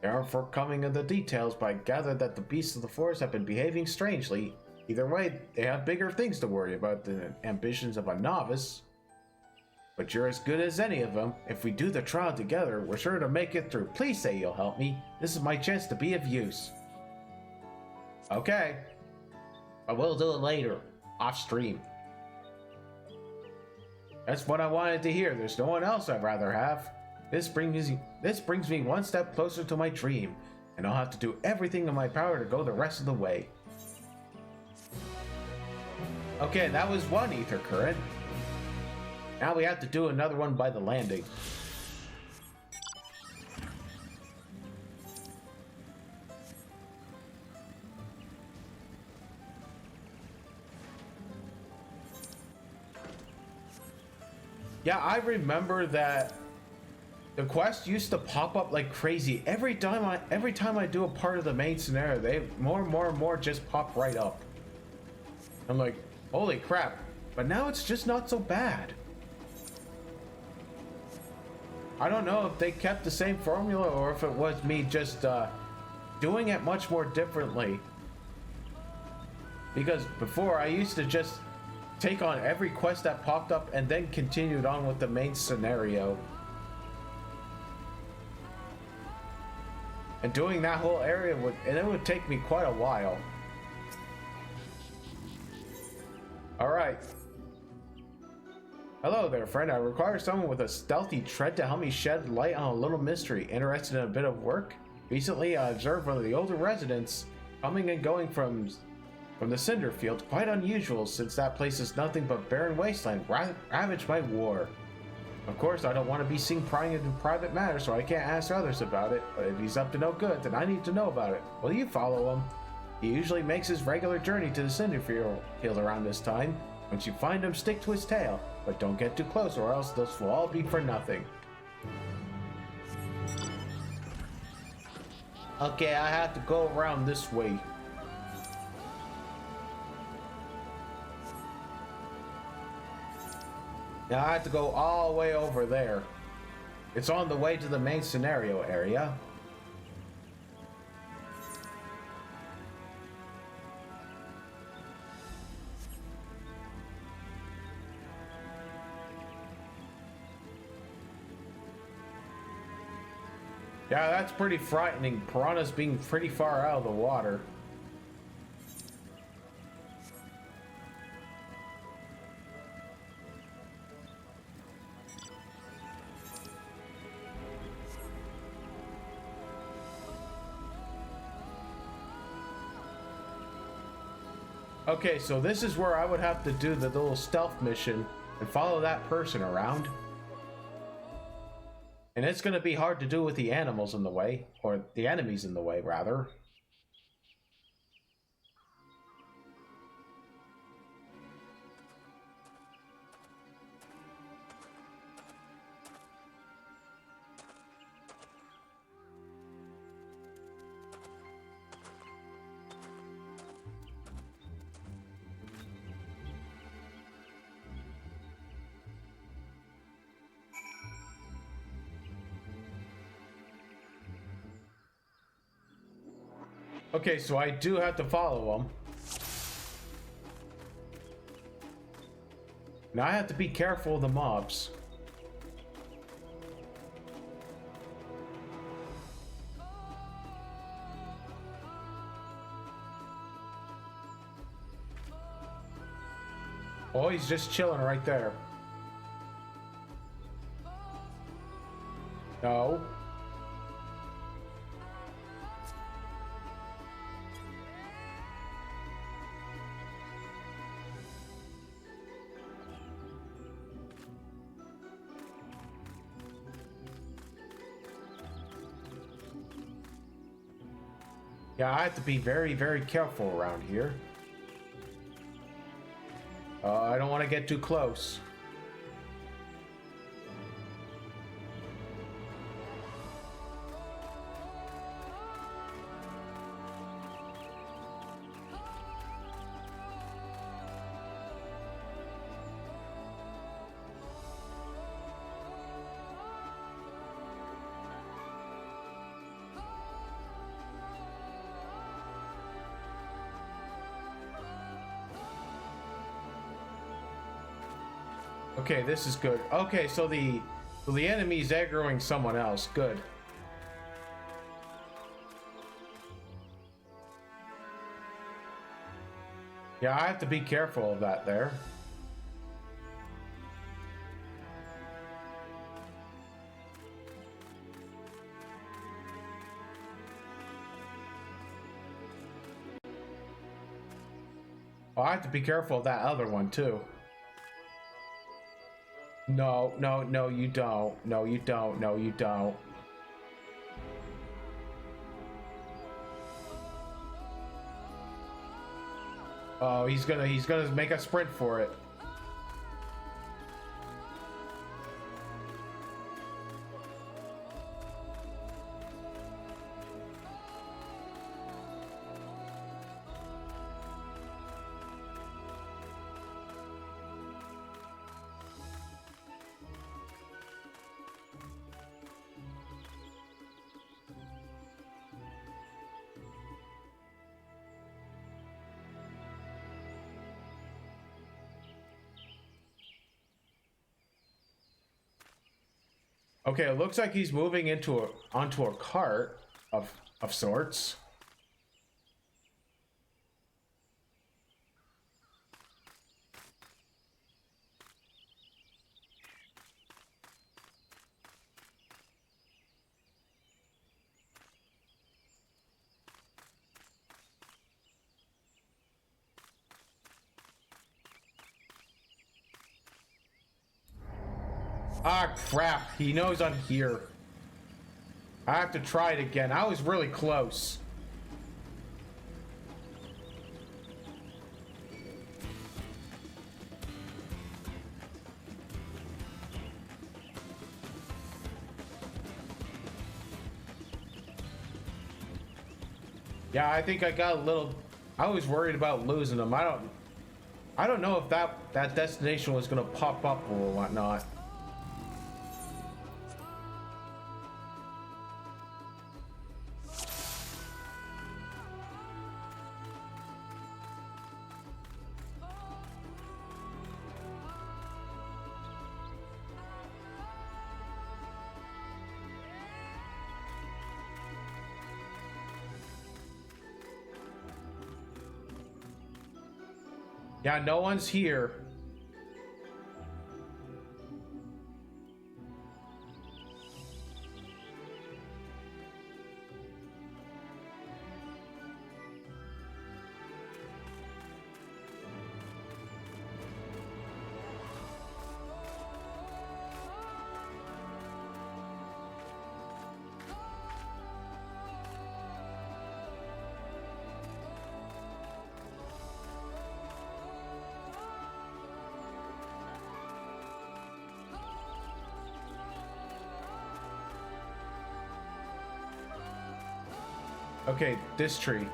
They aren't forthcoming in the details, but I gather that the beasts of the forest have been behaving strangely. Either way, they have bigger things to worry about than the ambitions of a novice. But you're as good as any of them. If we do the trial together, we're sure to make it through. Please say you'll help me. This is my chance to be of use. Okay. I will do it later, off stream. That's what I wanted to hear. There's no one else I'd rather have. This brings me one step closer to my dream, and I'll have to do everything in my power to go the rest of the way. Okay, that was one ether current. Now we have to do another one by the landing. Yeah, I remember that the quest used to pop up like crazy. Every time I do a part of the main scenario, they more and more just pop right up. I'm like, holy crap. But now it's just not so bad. I don't know if they kept the same formula or if it was me just doing it much more differently. Because before I used to just take on every quest that popped up and then continued on with the main scenario. And doing that whole area would take me quite a while. Alright. Hello there, friend. I require someone with a stealthy tread to help me shed light on a little mystery. Interested in a bit of work? Recently, I observed one of the older residents coming and going from from the Cinder Field, quite unusual since that place is nothing but barren wasteland ravaged by war. Of course, I don't want to be seen prying into private matters, so I can't ask others about it, but if he's up to no good, then I need to know about it. Will you follow him? He usually makes his regular journey to the Cinder Field around this time. Once you find him, stick to his tail, but don't get too close or else this will all be for nothing. Okay, I have to go around this way. Now I have to go all the way over there. It's on the way to the main scenario area. Yeah, that's pretty frightening. Piranhas being pretty far out of the water. Okay, so this is where I would have to do the little stealth mission and follow that person around. And it's going to be hard to do with the animals in the way, or the enemies in the way, rather. Okay, so I do have to follow him. Now I have to be careful of the mobs. Oh, he's just chilling right there. No. Yeah, I have to be very, very careful around here. I don't want to get too close. Okay, this is good. Okay, so the enemy's aggroing someone else. Good. Yeah, I have to be careful of that there. Oh, I have to be careful of that other one too. No, no, no, you don't. No, you don't. No, you don't. Oh, he's gonna make a sprint for it. Okay, it looks like he's moving onto a cart of sorts. Ah, crap. He knows I'm here. I have to try it again. I was really close. Yeah, I think I got a little... I was worried about losing them. I don't know if that destination was gonna pop up or whatnot. Yeah, no one's here. Okay, this tree.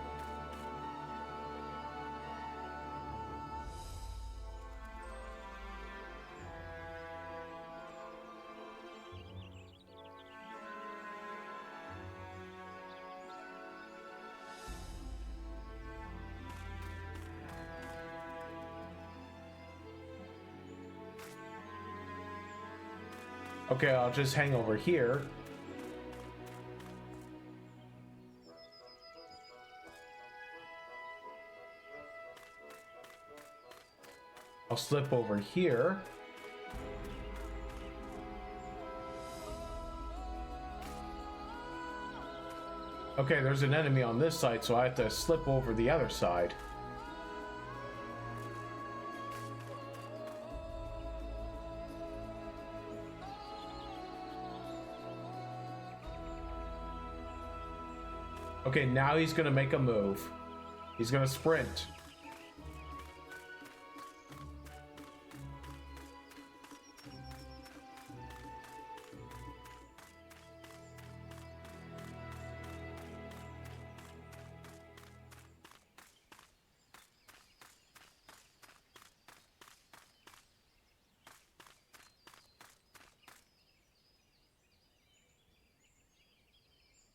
Okay, I'll just hang over here. I'll slip over here. Okay, there's an enemy on this side, so I have to slip over the other side. Okay, now he's gonna make a move. He's gonna sprint.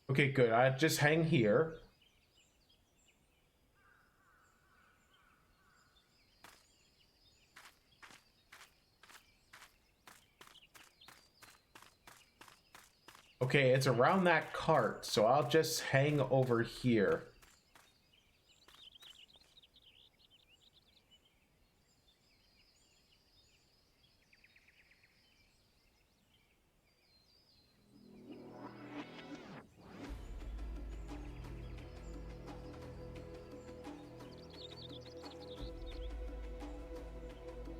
Okay, good. I just hang here. Okay, it's around that cart, so I'll just hang over here.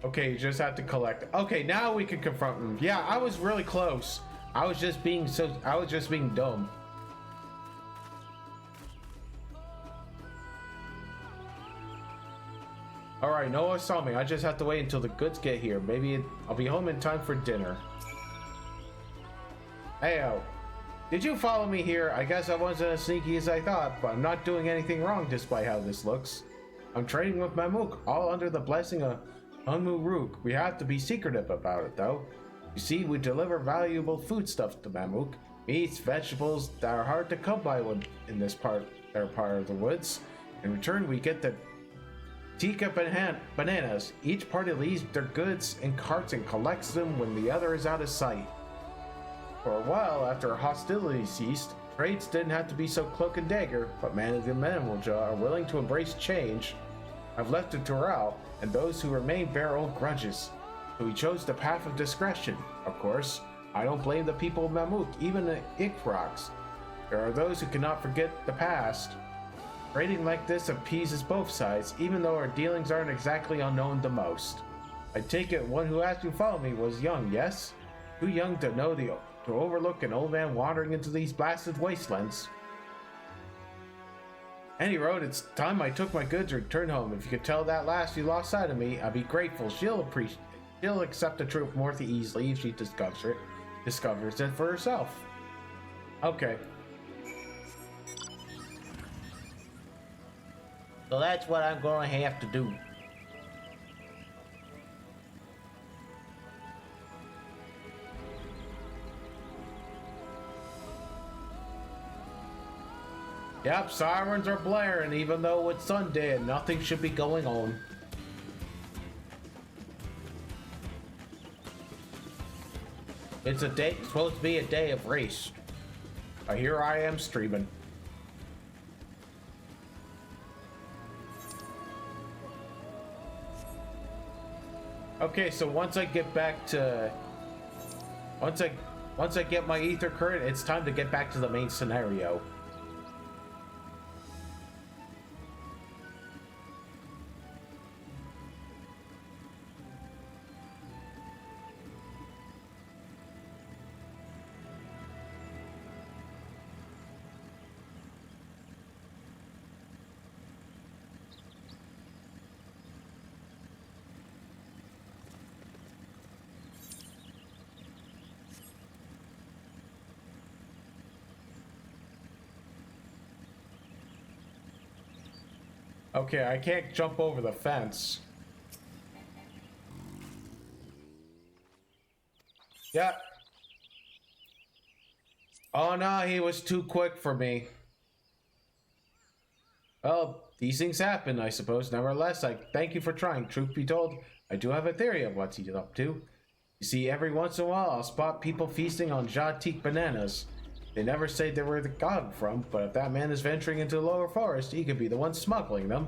Okay, you just have to collect. Okay, now we can confront him. Yeah, I was really close. I was just being dumb. Alright, no one saw me. I just have to wait until the goods get here. Maybe I'll be home in time for dinner. Heyo. Did you follow me here? I guess I wasn't as sneaky as I thought, but I'm not doing anything wrong despite how this looks. I'm trading with Mamook, all under the blessing of Unmuruk. We have to be secretive about it, though. You see, we deliver valuable foodstuffs to Mamook. Meats, vegetables that are hard to come by in this part of the woods. In return, we get the Tika bananas. Each party leaves their goods in carts and collects them when the other is out of sight. For a while after hostilities ceased, trades didn't have to be so cloak and dagger, but many of the Manamulja are willing to embrace change. I've left it to Rao, and those who remain bear old grudges. So we chose the path of discretion. Of course, I don't blame the people of Mamook, even the Ikroks. There are those who cannot forget the past. Trading like this appeases both sides, even though our dealings aren't exactly unknown to most. I take it one who asked you to follow me was young, yes? Too young to know to overlook an old man wandering into these blasted wastelands. Any road, it's time I took my goods and returned home. If you could tell that lass you lost sight of me, I'd be grateful. She'll accept the truth more easily if she discovers it for herself. Okay. So that's what I'm gonna have to do. Yep, sirens are blaring, even though it's Sunday and nothing should be going on. It's supposed to be a day of race. Here I am streaming. Okay, so once I get back to once I get my ether current, it's time to get back to the main scenario. Okay, I can't jump over the fence. Yeah. Oh no, he was too quick for me. Well, these things happen, I suppose. Nevertheless, I thank you for trying. Truth be told, I do have a theory of what he's up to. You see, every once in a while, I'll spot people feasting on Jatik bananas. They never say they were the god from, but if that man is venturing into the lower forest, he could be the one smuggling them.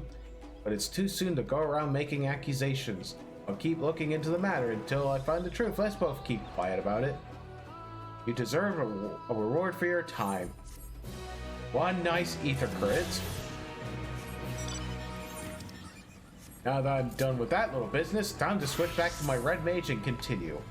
But it's too soon to go around making accusations. I'll keep looking into the matter until I find the truth. Let's both keep quiet about it. You deserve a reward for your time. One nice ether credit. Now that I'm done with that little business, time to switch back to my red mage and continue.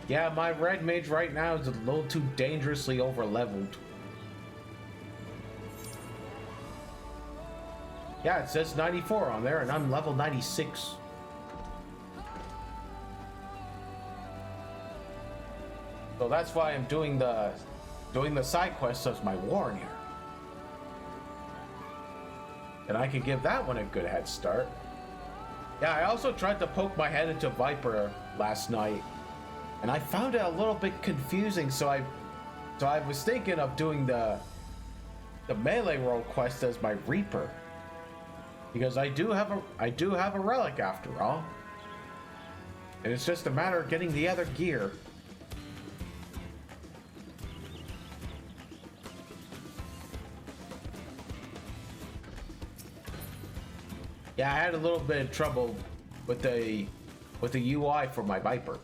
Yeah, my red mage right now is a little too dangerously over-leveled. Yeah, it says 94 on there, and I'm level 96. So that's why I'm doing the side quests as my warrior. And I can give that one a good head start. Yeah, I also tried to poke my head into Viper last night, and I found it a little bit confusing, so I was thinking of doing the melee role quest as my Reaper. Because I do have a relic after all. And it's just a matter of getting the other gear. Yeah, I had a little bit of trouble with the UI for my Viper.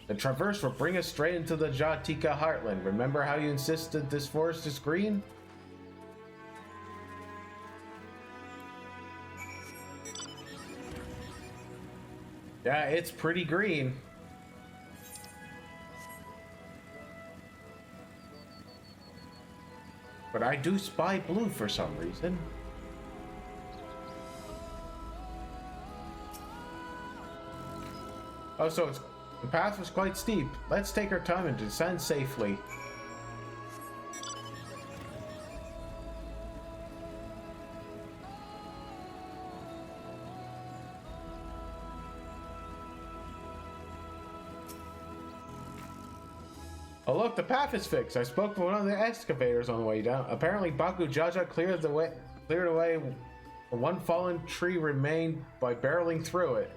The traverse will bring us straight into the Jatika heartland. Remember how you insisted this forest is green? Yeah, it's pretty green. But I do spy blue for some reason. Oh, so the path was quite steep. Let's take our time and descend safely. Oh look, the path is fixed. I spoke with one of the excavators on the way down. Apparently Baku Jaja cleared away one fallen tree remained by barreling through it.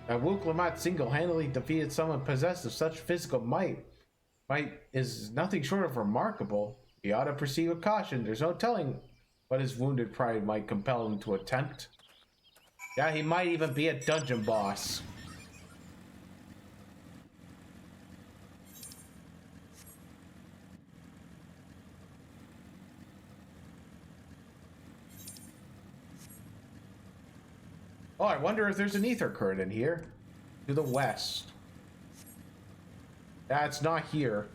And Wook Lamat single-handedly defeated someone possessed of such physical might. Might is nothing short of remarkable. He ought to proceed with caution. There's no telling what his wounded pride might compel him to attempt. Yeah, he might even be a dungeon boss. Oh, I wonder if there's an ether current in here. To the west. That's not here.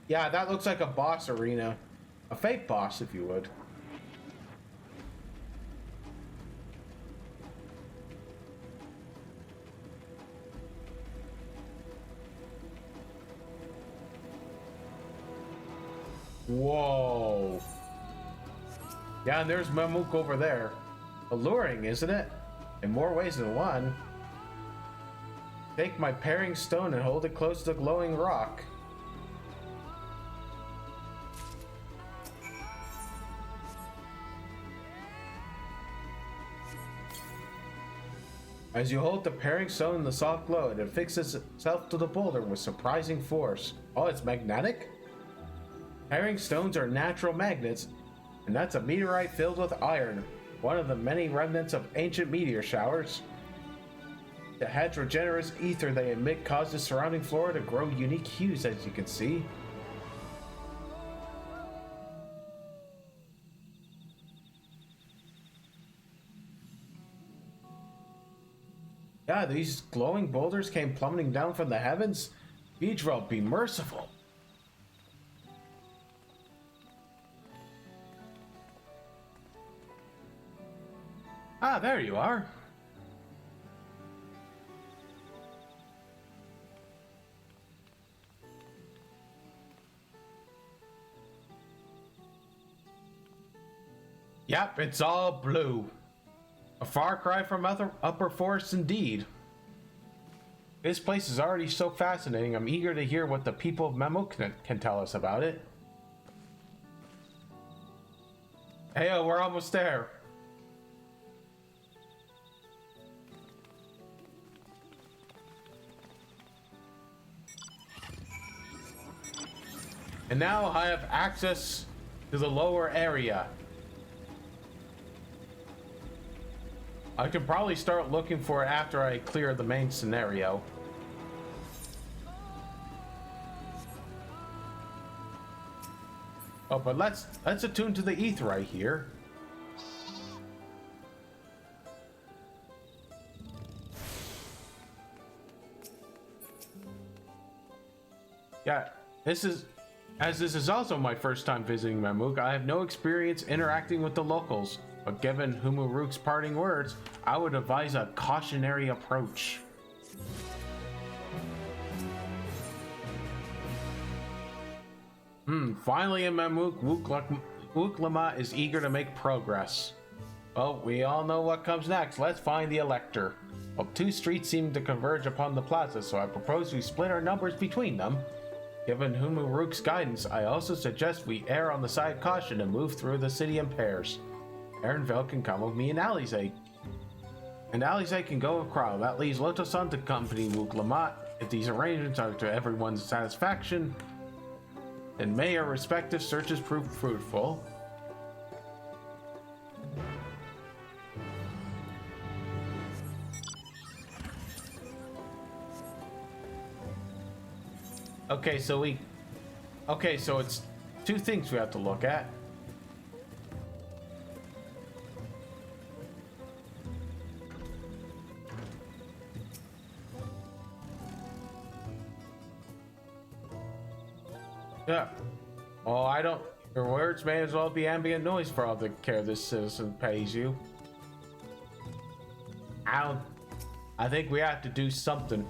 Yeah, that looks like a boss arena. A fake boss, if you would. Whoa. Yeah, and there's Mamuk over there. Alluring, isn't it? In more ways than one. Take my paring stone and hold it close to the glowing rock. As you hold the paring stone in the soft glow, it affixes itself to the boulder with surprising force. Oh, it's magnetic? Paring stones are natural magnets, and that's a meteorite filled with iron, one of the many remnants of ancient meteor showers. The heterogeneous ether they emit causes the surrounding flora to grow unique hues, as you can see. Yeah, these glowing boulders came plummeting down from the heavens. Beedrill, be merciful. Ah, there you are. Yep, it's all blue. A far cry from upper forests indeed. This place is already so fascinating, I'm eager to hear what the people of Mamuk can tell us about it. Hey, we're almost there. And now I have access to the lower area. I could probably start looking for it after I clear the main scenario. Oh, but let's attune to the ether right here. Yeah, this is also my first time visiting Mamuk. I have no experience interacting with the locals. But given Humuruk's parting words, I would advise a cautionary approach. Finally in Mamuk, Wuklama is eager to make progress. Well, we all know what comes next. Let's find the Elector. Well, two streets seem to converge upon the plaza, so I propose we split our numbers between them. Given Humuruk's guidance, I also suggest we err on the side of caution and move through the city in pairs. Aaronville can come with me and Alizé. And Alizé can go with Crow. That leaves Lotosan to accompany Wuklamat. If these arrangements are to everyone's satisfaction, then may our respective searches prove fruitful. Okay, so it's two things we have to look at. Yeah. Oh, I don't. Your words may as well be ambient noise for all the care this citizen pays you. I think we have to do something.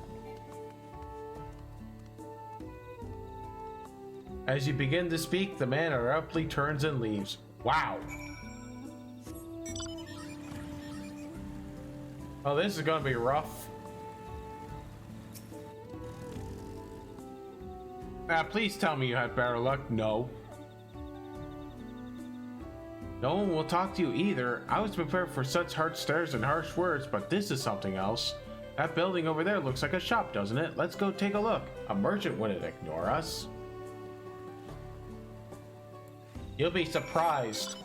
As you begin to speak, the man abruptly turns and leaves. Wow. Oh, this is gonna be rough. Please tell me you had better luck. No. No one will talk to you either. I was prepared for such hard stares and harsh words, but this is something else. That building over there looks like a shop, doesn't it? Let's go take a look. A merchant wouldn't ignore us. You'll be surprised.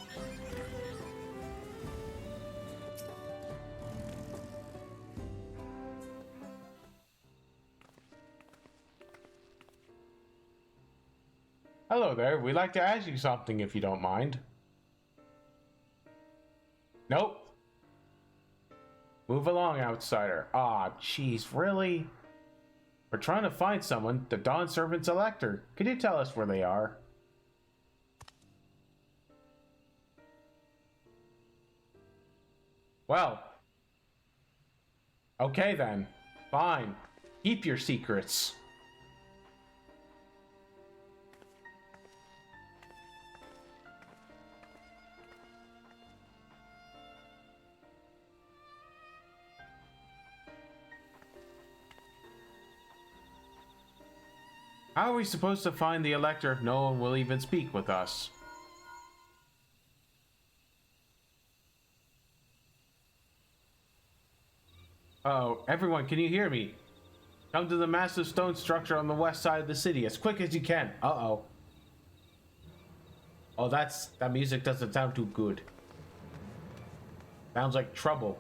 Hello there. We'd like to ask you something if you don't mind. Nope. Move along, outsider. Aw, jeez, really? We're trying to find someone, the Dawn Servant's elector. Could you tell us where they are? Well. Okay then. Fine. Keep your secrets. How are we supposed to find the elector if no one will even speak with us? Oh, everyone, can you hear me? Come to the massive stone structure on the west side of the city as quick as you can. Uh-oh. Oh, that music doesn't sound too good. Sounds like trouble.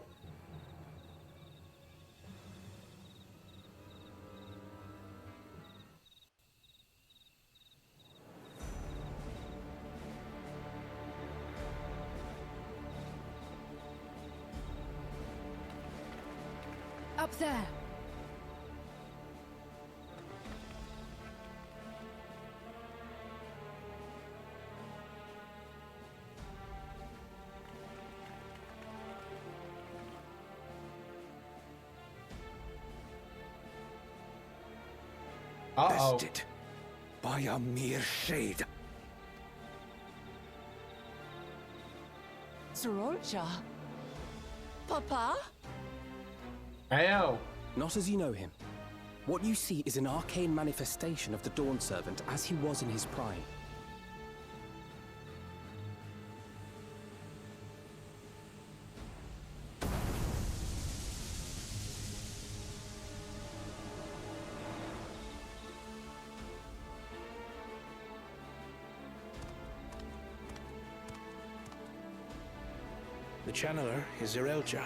Up there. Uh-oh. Bested by a mere shade. Sorolja? Papa? Ayo. Not as you know him. What you see is an arcane manifestation of the Dawn Servant as he was in his prime. The channeler is Zerelja,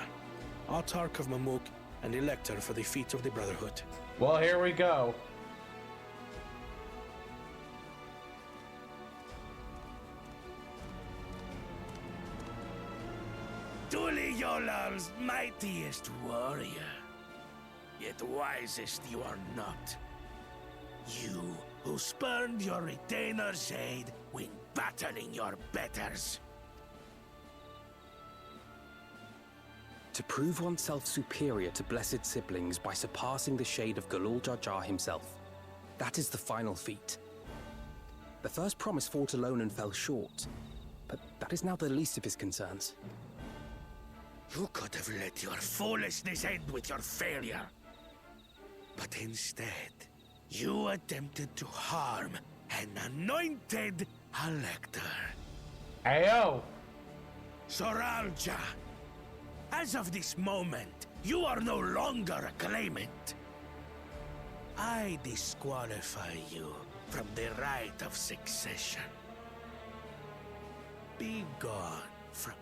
Autarch of Mamuk and Elector for the feet of the Brotherhood. Well, here we go. Yolal's mightiest warrior, yet wisest you are not. You who spurned your retainer's aid when battling your betters. To prove oneself superior to blessed siblings by surpassing the shade of Galul Jar Jar himself. That is the final feat. The first promise fought alone and fell short, but that is now the least of his concerns. You could have let your foolishness end with your failure. But instead, you attempted to harm an anointed elector. Ayo! Soralja, as of this moment, you are no longer a claimant. I disqualify you from the right of succession. Be gone from...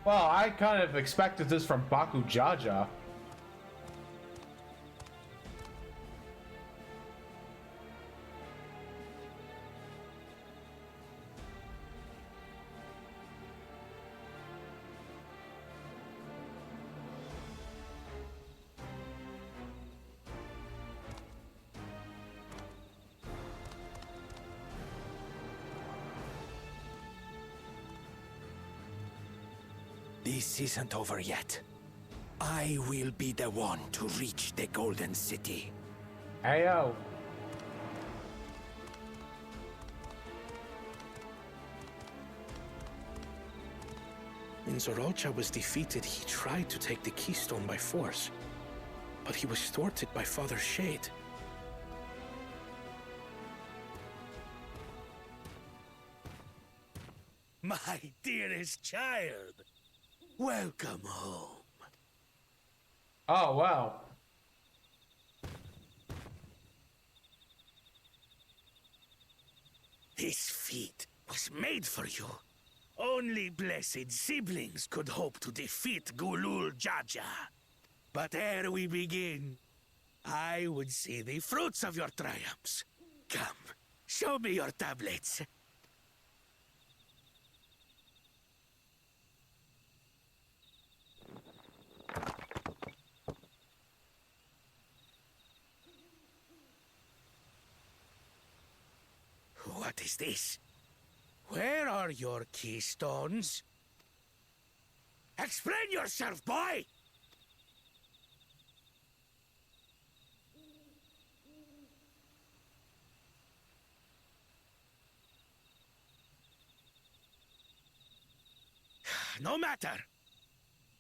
Well, I kind of expected this from Baku Jaja. This isn't over yet. I will be the one to reach the Golden City. Ayo. When Zorocha was defeated, he tried to take the keystone by force, but he was thwarted by Father Shade. My dearest child, welcome home. Oh, wow. This feat was made for you. Only blessed siblings could hope to defeat Gulul Jaja. But ere we begin, I would see the fruits of your triumphs. Come, show me your tablets. What is this? Where are your keystones? Explain yourself, boy! No matter.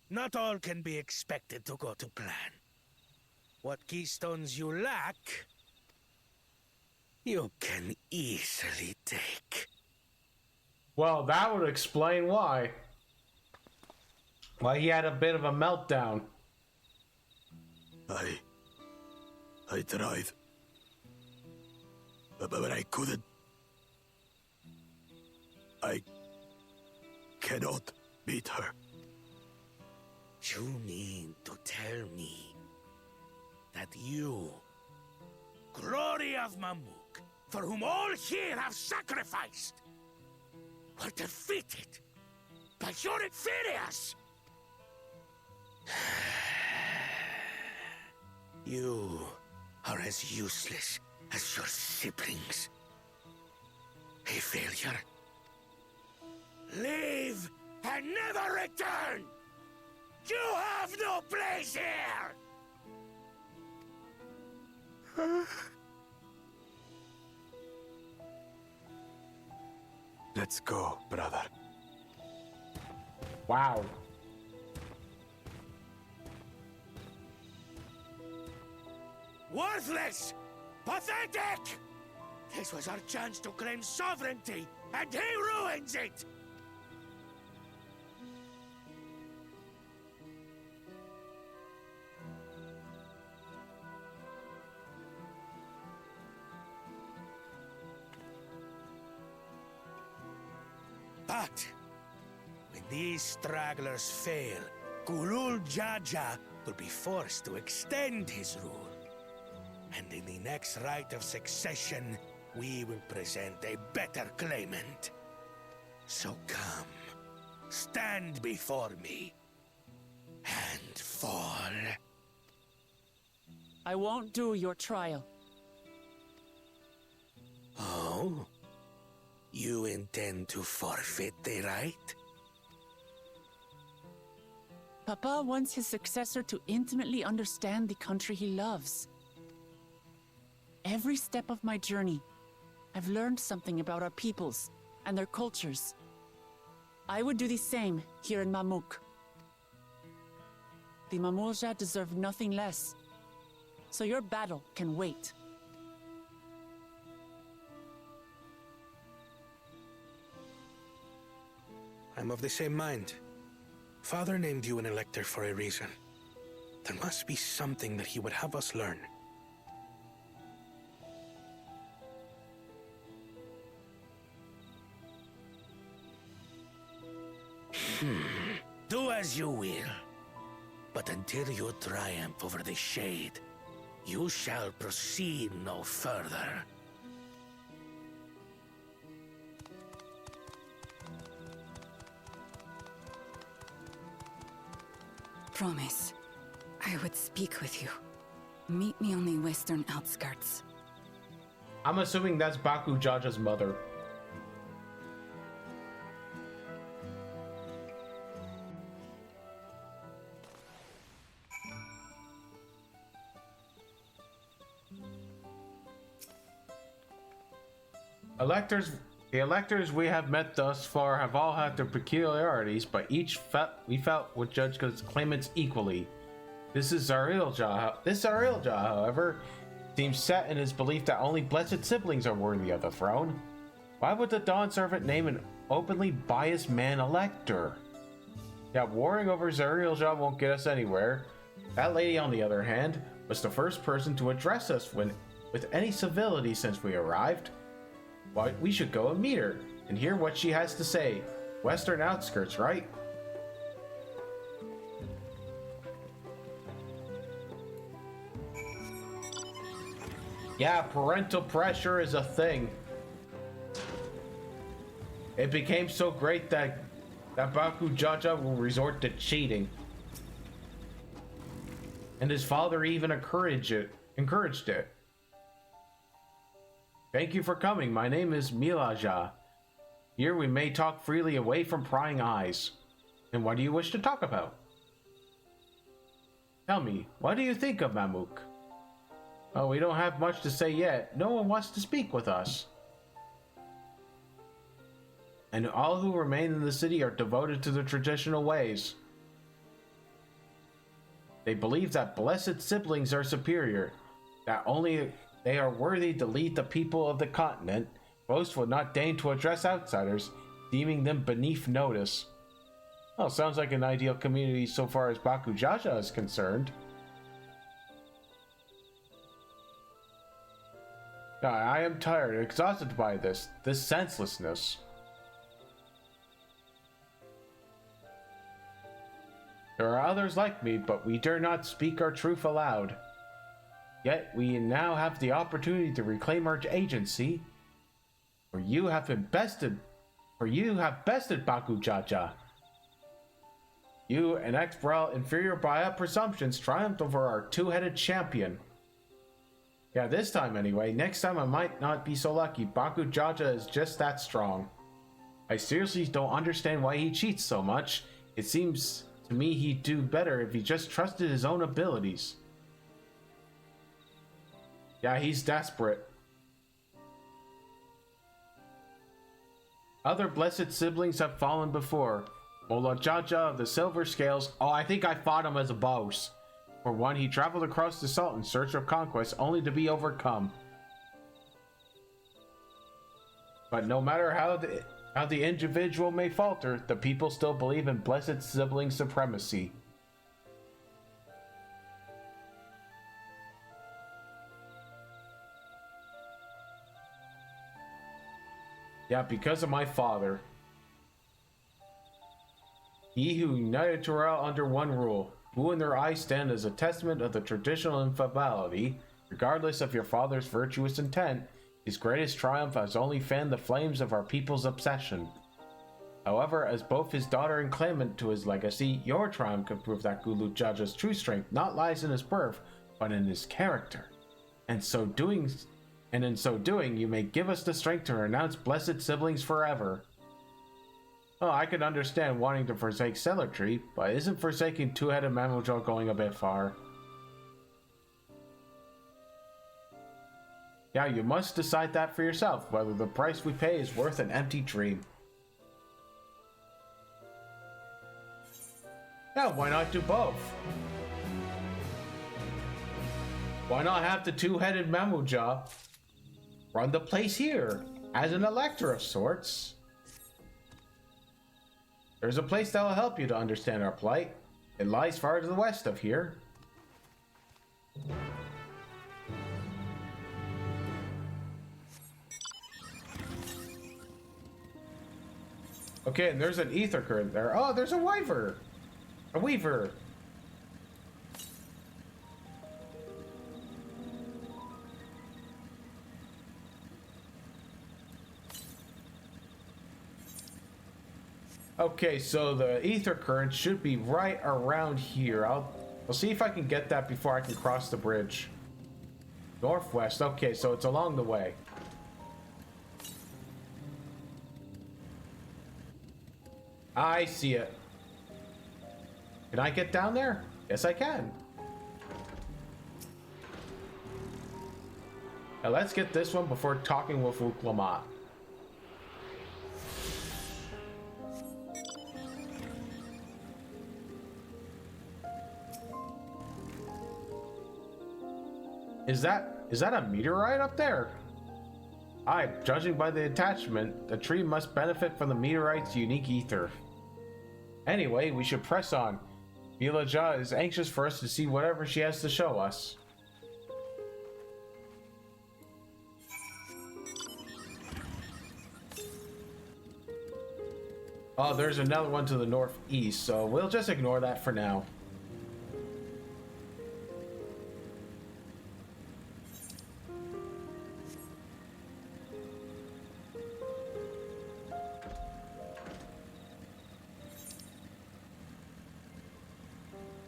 Not all can be expected to go to plan. What keystones you lack, you can easily take. Well, that would explain why. Why he had a bit of a meltdown. I tried. But I couldn't. I cannot beat her. You mean to tell me that you, glory of Mamuk, for whom all here have sacrificed, were defeated by your inferiors? You are as useless as your siblings. A failure. Leave and never return! You have no place here! Let's go, brother. Wow. Worthless! Pathetic! This was our chance to claim sovereignty, and he ruins it! But when these stragglers fail, Gulul Jaja will be forced to extend his rule. And in the next rite of succession, we will present a better claimant. So come, stand before me, and fall. I won't do your trial. Oh? You intend to forfeit the right? Papa wants his successor to intimately understand the country he loves. Every step of my journey, I've learned something about our peoples and their cultures. I would do the same here in Mamuk. The Mamulja deserve nothing less, so your battle can wait. I'm of the same mind. Father named you an elector for a reason. There must be something that he would have us learn. Do as you will. But until you triumph over the Shade, you shall proceed no further. Promise, I would speak with you. Meet me on the western outskirts. I'm assuming that's Baku Jaja's mother. The electors we have met thus far have all had their peculiarities, but we felt would judge claimants equally. This Zarilja, however, seems set in his belief that only blessed siblings are worthy of the throne. Why would the Dawn Servant name an openly biased man elector? Yeah, warring over Zarilja won't get us anywhere. That lady, on the other hand, was the first person to address us with any civility since we arrived. Why, we should go and meet her. and hear what she has to say. Western outskirts, right? Yeah, parental pressure is a thing. It became so great that Baku Jaja will resort to cheating. And his father even encouraged it. Thank you for coming. My name is Milaja. Here we may talk freely away from prying eyes. And what do you wish to talk about? Tell me, what do you think of Mamuk? Oh, we don't have much to say yet. No one wants to speak with us. And all who remain in the city are devoted to the traditional ways. They believe that blessed siblings are superior, that only they are worthy to lead the people of the continent. Most will not deign to address outsiders, deeming them beneath notice. Well, sounds like an ideal community so far as Baku Jaja is concerned. I am tired and exhausted by this senselessness. There are others like me, but we dare not speak our truth aloud. Yet we now have the opportunity to reclaim our agency. For you have bested Baku Jaja. You, an ex-Brawl inferior by our presumptions, triumphed over our two-headed champion. Yeah, this time anyway. Next time I might not be so lucky. Baku Jaja is just that strong. I seriously don't understand why he cheats so much. It seems to me he'd do better if he just trusted his own abilities. Yeah, he's desperate. Other blessed siblings have fallen before. Mola Jaja of the Silver Scales. Oh, I think I fought him as a boss. For one, he traveled across the salt in search of conquest, only to be overcome. But no matter how the individual may falter, the people still believe in blessed sibling supremacy. Yeah, because of my father. He who united Torel under one rule, who in their eyes stand as a testament of the traditional infallibility, regardless of your father's virtuous intent, his greatest triumph has only fanned the flames of our people's obsession. However, as both his daughter and claimant to his legacy, your triumph can prove that Gulu Jaja's true strength not lies in his birth, but in his character. And in so doing, you may give us the strength to renounce blessed siblings forever. Oh, I could understand wanting to forsake Celertree, but isn't forsaking two-headed Mamujo going a bit far? Yeah, you must decide that for yourself, whether the price we pay is worth an empty dream. Yeah, why not do both? Why not have the two-headed Mamuja run the place here, as an elector of sorts? There's a place that will help you to understand our plight. It lies far to the west of here. Okay, and there's an ether current there. Oh, there's a weaver. A weaver. Okay, so the ether current should be right around here. I'll see if I can get that before I can cross the bridge. Northwest. Okay, so it's along the way. I see it. Can I get down there? Yes, I can. Now let's get this one before talking with Wuklamat. Is that a meteorite up there? Aye, judging by the attachment, the tree must benefit from the meteorite's unique ether. Anyway, we should press on. Milaja is anxious for us to see whatever she has to show us. Oh, there's another one to the northeast, so we'll just ignore that for now.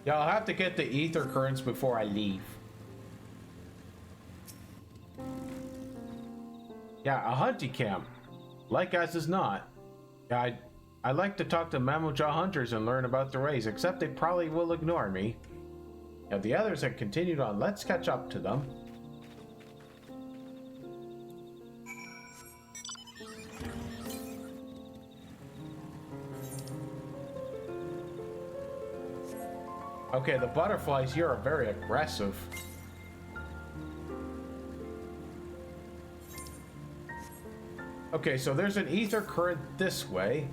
Yeah, I'll have to get the ether currents before I leave. Yeah, a hunting camp. Like as is not. Yeah, I like to talk to mammal jaw hunters and learn about the race, except they probably will ignore me. Yeah, the others have continued on. Let's catch up to them. Okay, the butterflies here are very aggressive. Okay, so there's an ether current this way.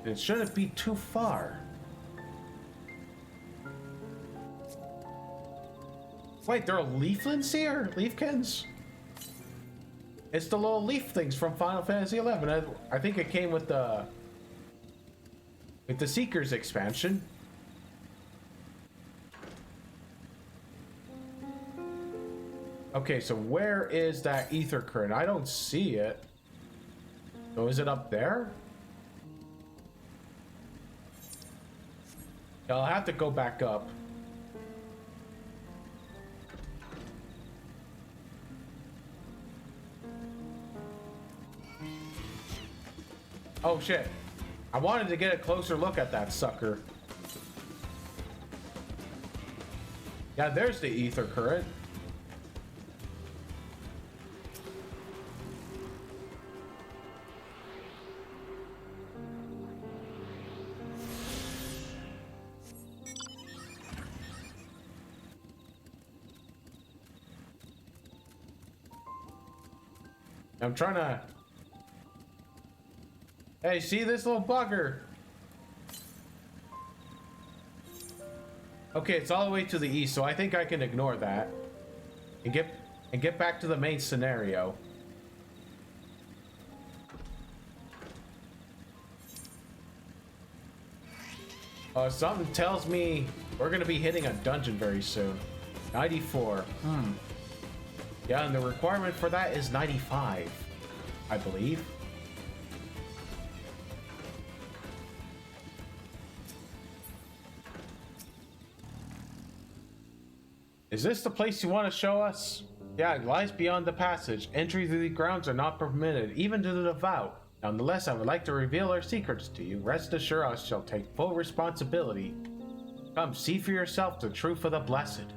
It shouldn't be too far. Wait, there are leaflins here? Leafkins? It's the little leaf things from Final Fantasy XI. I think it came with the Seekers expansion. Okay, so where is that ether current? I don't see it. So is it up there? I'll have to go back up. Oh shit. I wanted to get a closer look at that sucker. Yeah, there's the ether current. I'm trying to... Hey, see this little bugger? Okay, it's all the way to the east, so I think I can ignore that. And get back to the main scenario. Something tells me we're gonna be hitting a dungeon very soon. 94. Yeah, and the requirement for that is 95, I believe. Is this the place you want to show us? Yeah, it lies beyond the passage. Entry to the grounds are not permitted, even to the devout. Nonetheless, I would like to reveal our secrets to you. Rest assured, I shall take full responsibility. Come, see for yourself the truth of the blessed.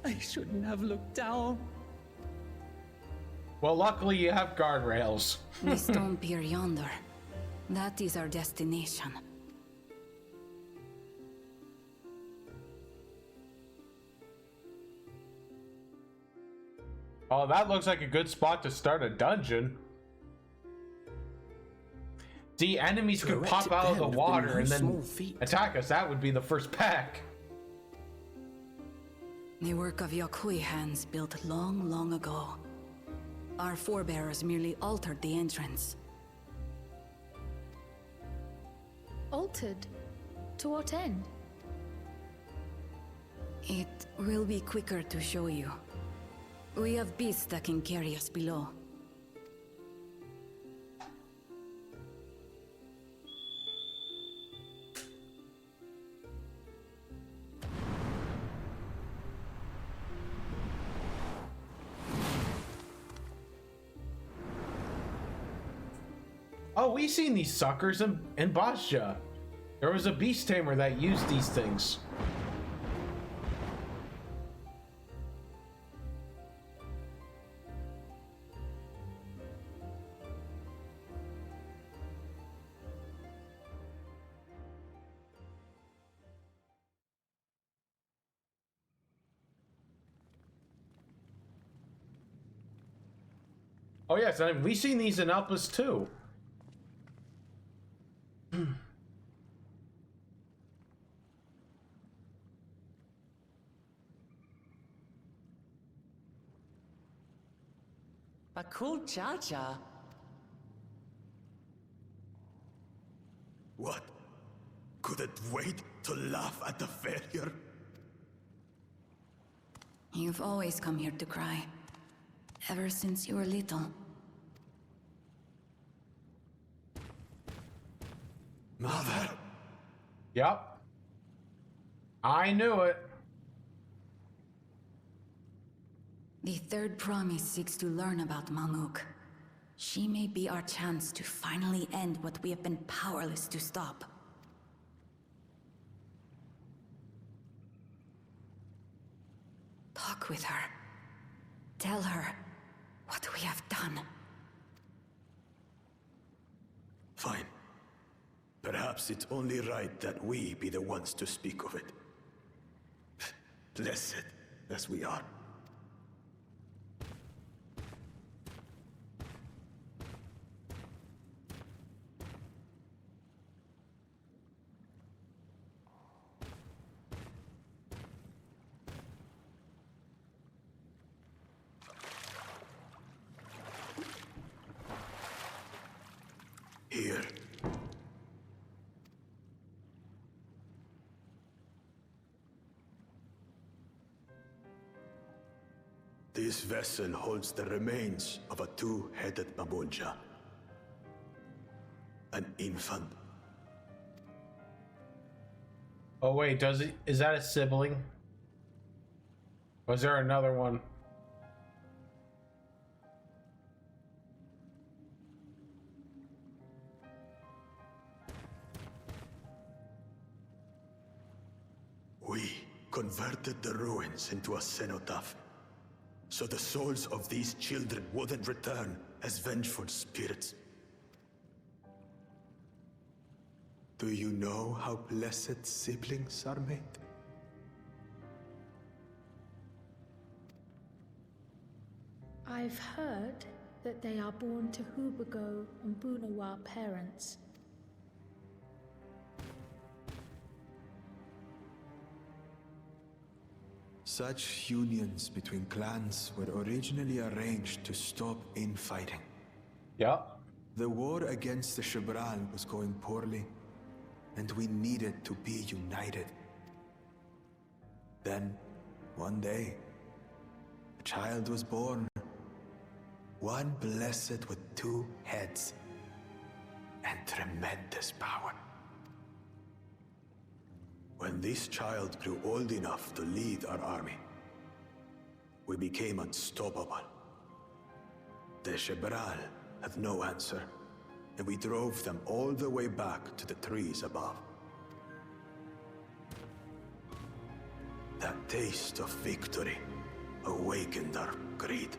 I shouldn't have looked down. Well, luckily you have guardrails. The stone pier yonder. That is our destination. Oh, that looks like a good spot to start a dungeon. See, enemies could pop out of the water and then attack us. That would be the first pack. The work of Yokui hands built long, long ago. Our forebears merely altered the entrance. Altered? To what end? It will be quicker to show you. We have beasts that can carry us below. Oh, we've seen these suckers in Bastia. There was a beast tamer that used these things. Oh yes, I mean, we've seen these in Alpus too. Bakul Jaja. What? Could it wait to laugh at the failure? You've always come here to cry. Ever since you were little. Mother? Yep. I knew it. The third promise seeks to learn about Mamuk. She may be our chance to finally end what we have been powerless to stop. Talk with her. Tell her what we have done. Fine. Perhaps it's only right that we be the ones to speak of it. Blessed as we are. Here. This vessel holds the remains of a two-headed Mamulja. An infant. Oh wait, does it? Is that a sibling? Was there another one? We converted the ruins into a cenotaph, so the souls of these children wouldn't return as vengeful spirits. Do you know how blessed siblings are made? I've heard that they are born to Hubago and Bunawa parents. Such unions between clans were originally arranged to stop infighting. Yeah. The war against the Shibral was going poorly, and we needed to be united. Then, one day, a child was born. One blessed with two heads and tremendous power. When this child grew old enough to lead our army, we became unstoppable. The Shibral had no answer, and we drove them all the way back to the trees above. That taste of victory awakened our greed.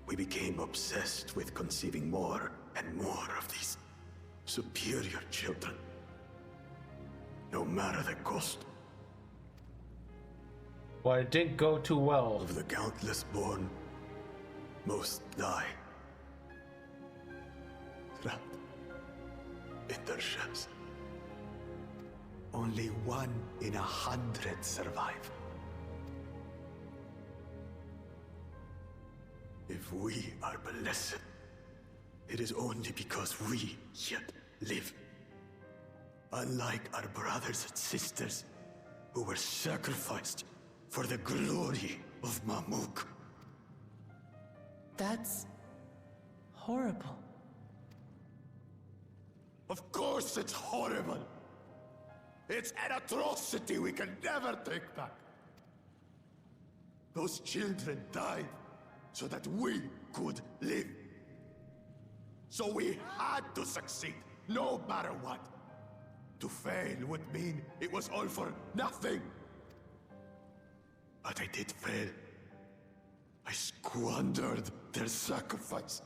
We became obsessed with conceiving more and more of these superior children. No matter the cost. Well, it didn't go too well. Of the countless born, most die. Trapped in their ships. Only 1 in 100 survive. If we are blessed, it is only because we yet live. Unlike our brothers and sisters, who were sacrificed for the glory of Mamuk. That's horrible. Of course it's horrible. It's an atrocity we can never take back. Those children died so that we could live. So we had to succeed, no matter what. To fail would mean it was all for nothing. But I did fail. I squandered their sacrifice.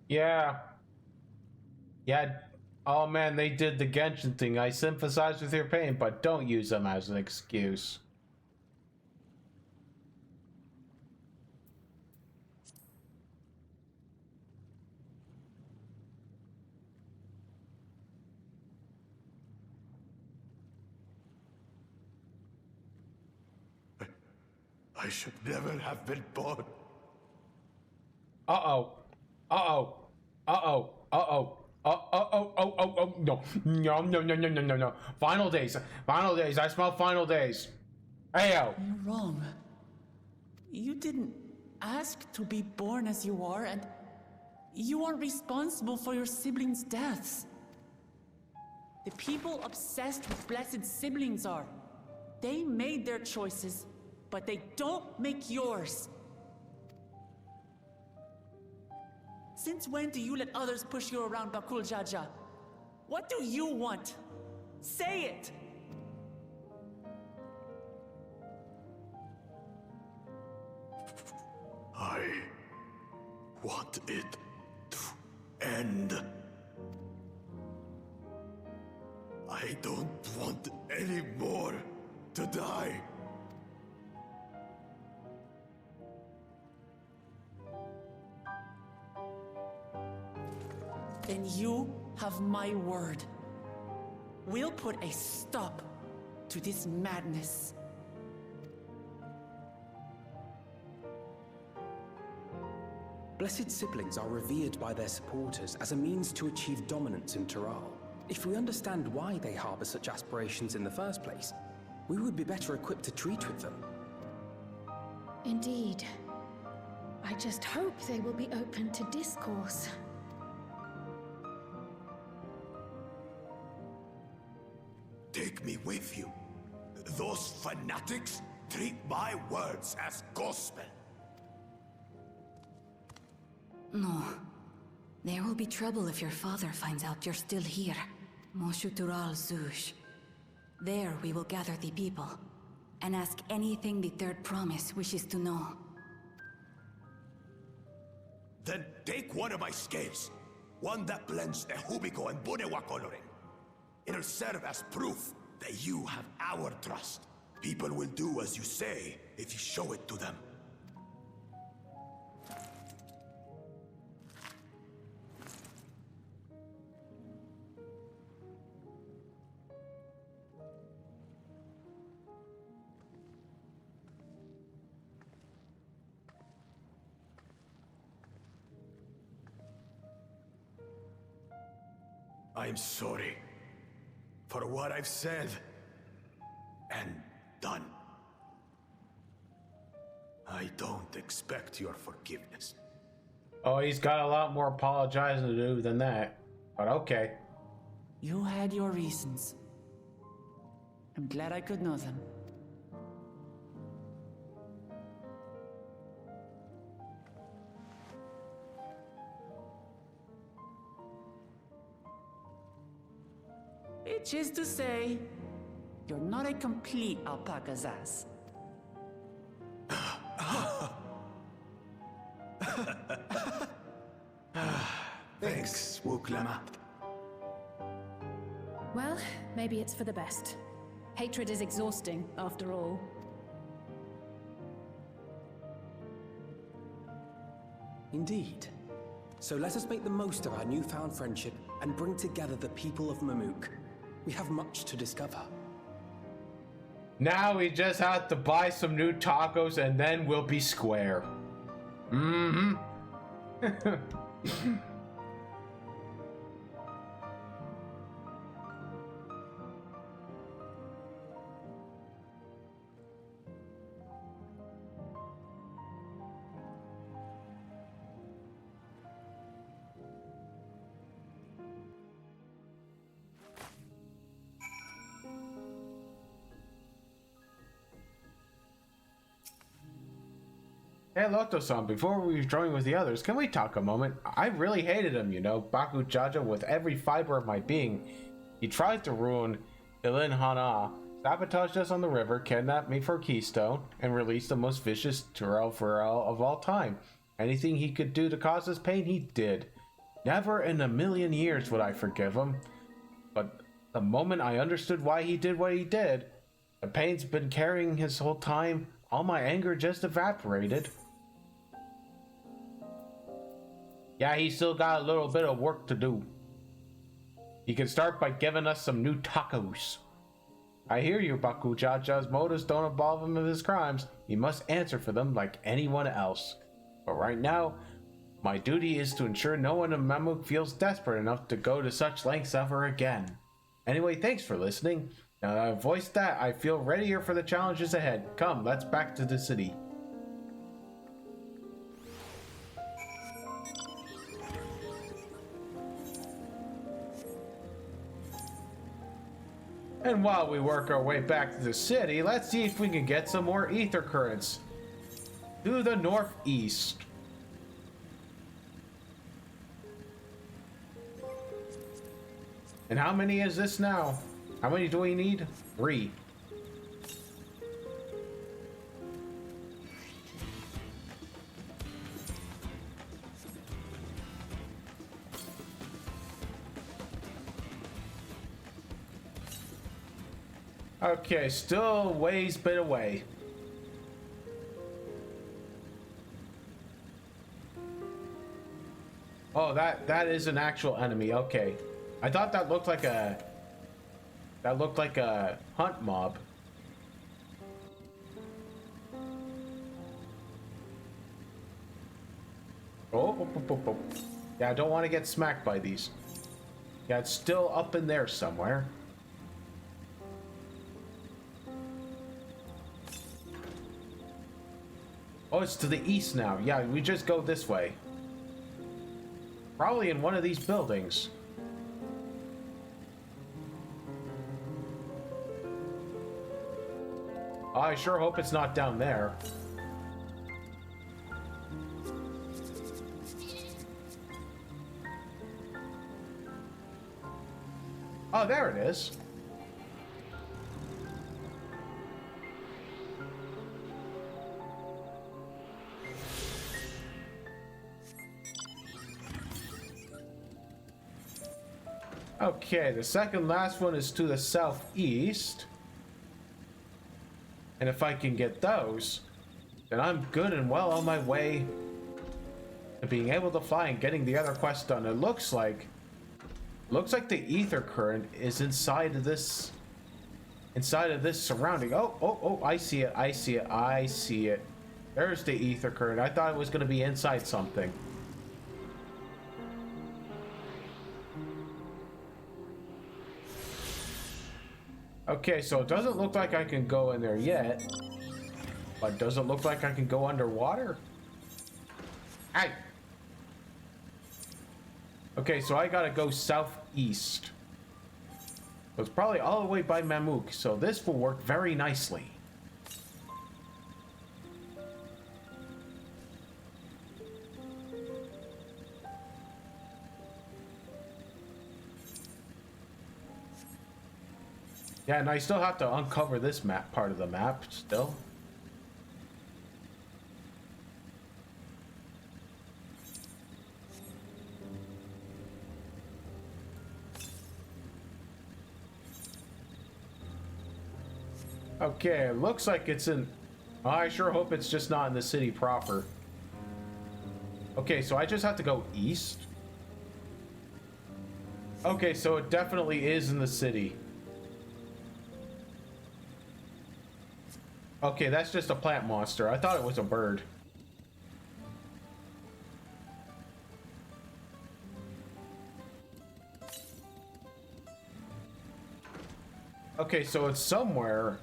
Yeah. Yeah. Oh man, they did the Genshin thing. I sympathize with your pain, but don't use them as an excuse. I should never have been born. Uh-oh. Uh-oh. Uh-oh. Uh-oh. No. No. Final days. Final days. I smell final days. Ayo. You're wrong. You didn't ask to be born as you are, and you aren't responsible for your siblings' deaths. The people obsessed with blessed siblings are. They made their choices, but they don't make yours. Since when do you let others push you around, Bakul Jaja? What do you want? Say it! I want it to end. I don't want any more to die. Then you have my word. We'll put a stop to this madness. Blessed siblings are revered by their supporters as a means to achieve dominance in Tural. If we understand why they harbor such aspirations in the first place, we would be better equipped to treat with them. Indeed. I just hope they will be open to discourse. Take me with you. Those fanatics treat my words as gospel. No. There will be trouble if your father finds out you're still here. Moshutural Zush. There we will gather the people, and ask anything the Third Promise wishes to know. Then take one of my scales. One that blends the Hubiko and Bunewa coloring. It'll serve as proof that you have our trust. People will do as you say if you show it to them. I'm sorry for what I've said and done. I don't expect your forgiveness. Oh, he's got a lot more apologizing to do than that. But okay. You had your reasons. I'm glad I could know them. Which is to say, you're not a complete alpaca's ass. Thanks, Wuklama. Well, maybe it's for the best. Hatred is exhausting, after all. Indeed. So let us make the most of our newfound friendship and bring together the people of Mamuk. We have much to discover. Now we just have to buy some new tacos and then we'll be square. Mm-hmm. Hey, Loto-san, before we join with the others, can we talk a moment? I really hated him, you know, Baku Jaja, with every fiber of my being. He tried to ruin Ilin Hana, sabotaged us on the river, kidnapped me for Keystone, and released the most vicious Turel of all time. Anything he could do to cause us pain, he did. Never in a million years would I forgive him. But the moment I understood why he did what he did, the pain's been carrying his whole time, all my anger just evaporated. Yeah, he's still got a little bit of work to do. He can start by giving us some new tacos. I hear you, Baku Jaja's motives don't involve him in his crimes. He must answer for them like anyone else. But right now, my duty is to ensure no one in Mamuk feels desperate enough to go to such lengths ever again. Anyway, thanks for listening. Now that I've voiced that, I feel readier for the challenges ahead. Come, let's back to the city. And while we work our way back to the city, let's see if we can get some more ether currents. To the northeast. And how many is this now? How many do we need? 3. Okay, still ways bit away. Oh, that is an actual enemy. Okay. I thought that looked like a hunt mob. Oh. Yeah, I don't want to get smacked by these. Yeah, it's still up in there somewhere. Oh, it's to the east now. Yeah, we just go this way. Probably in one of these buildings. I sure hope it's not down there. Oh, there it is. Okay, the second last one is to the southeast. And if I can get those, then I'm good and well on my way to being able to fly and getting the other quest done. It looks like the ether current is inside of this surrounding. Oh, I see it. There's the ether current. I thought it was going to be inside something. Okay, so it doesn't look like I can go in there yet. But does it look like I can go underwater? Hey! Okay, so I gotta go southeast. So it's probably all the way by Mamuk, so this will work very nicely. Yeah, and I still have to uncover this part of the map still. Okay, it looks like it's in... I sure hope it's just not in the city proper. Okay, so I just have to go east. Okay, so it definitely is in the city. Okay, that's just a plant monster. I thought it was a bird. Okay, so it's somewhere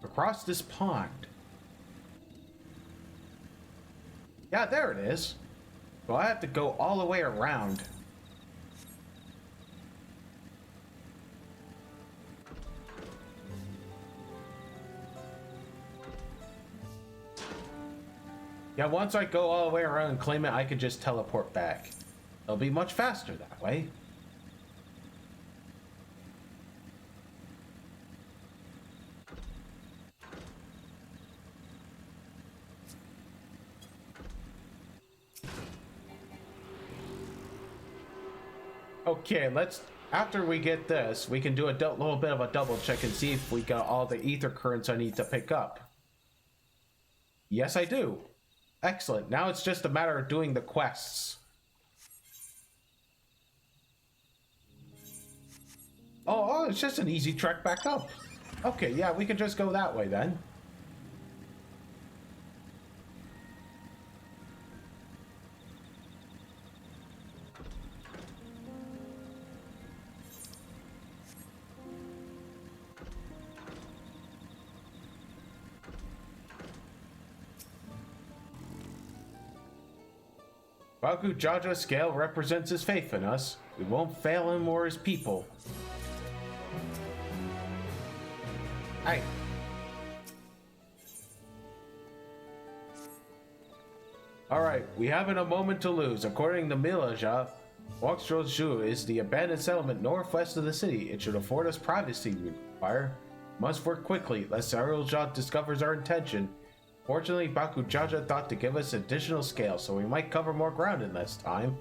across this pond. Yeah, there it is. So I have to go all the way around. Yeah, once I go all the way around and claim it, I can just teleport back. It'll be much faster that way. Okay, let's after we get this, we can do a little bit of a double check and see if we got all the ether currents I need to pick up. Yes, I do. Excellent. Now it's just a matter of doing the quests. Oh, it's just an easy trek back up. Okay, yeah, we can just go that way then. Baku Jaja's scale represents his faith in us. We won't fail him or his people. Hey. Alright, we haven't a moment to lose. According to Milaja, Wokstrozhu is the abandoned settlement northwest of the city. It should afford us privacy we require. Must work quickly, lest Arulja discovers our intention. Fortunately, Baku Jaja thought to give us additional scale, so we might cover more ground in less time.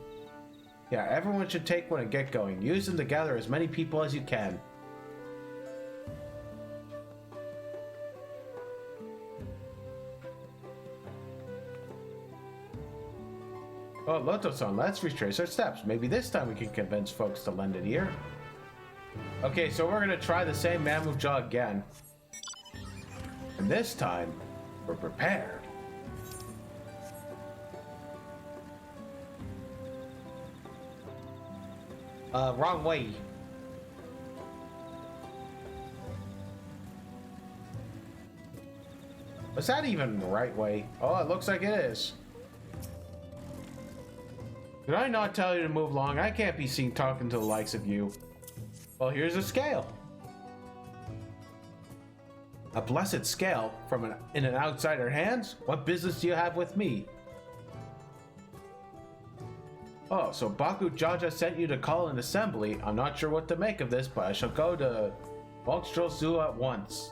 Yeah, everyone should take one and get going. Use them to gather as many people as you can. Oh, Loto-san, let's retrace our steps. Maybe this time we can convince folks to lend an ear. Okay, so we're gonna try the same mammoth jaw again. And this time, we're prepared. Wrong way. Was that even the right way? Oh, it looks like it is. Did I not tell you to move along? I can't be seen talking to the likes of you. Well, here's a scale. A blessed scale from in an outsider's hands? What business do you have with me? Oh, so Baku Jaja sent you to call an assembly. I'm not sure what to make of this, but I shall go to Wokstrozhu at once.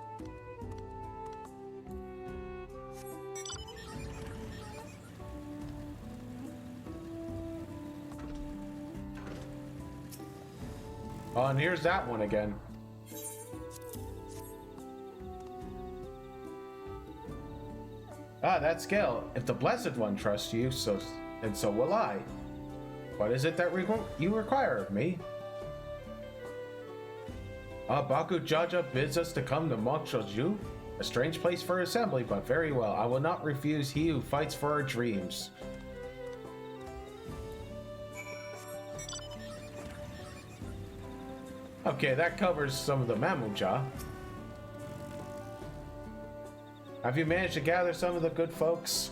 Oh, and here's that one again. Ah, that scale. If the Blessed One trusts you, so will I. What is it that you require of me? Baku Jaja bids us to come to Wokstrozhu. A strange place for assembly, but very well. I will not refuse he who fights for our dreams. Okay, that covers some of the Mamuja. Have you managed to gather some of the good folks?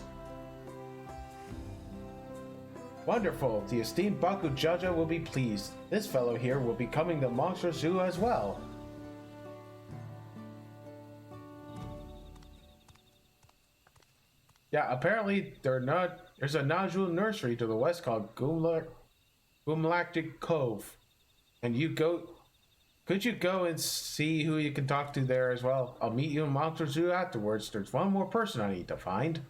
Wonderful. The esteemed Baku Jaja will be pleased. This fellow here will be coming to Wokstrozhu as well. Yeah, apparently there's a Najul nursery to the west called Gumlactic Cove. And could you go and see who you can talk to there as well? I'll meet you in Wokstrozhu afterwards. There's one more person I need to find.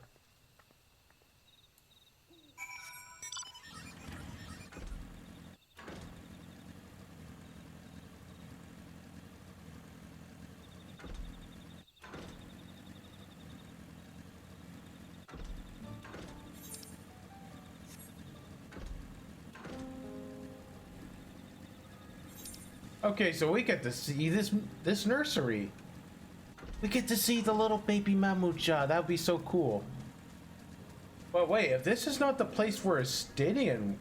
Okay, so we get to see this nursery. We get to see the little baby Mamucha. That would be so cool. But wait, if this is not the place where Estinian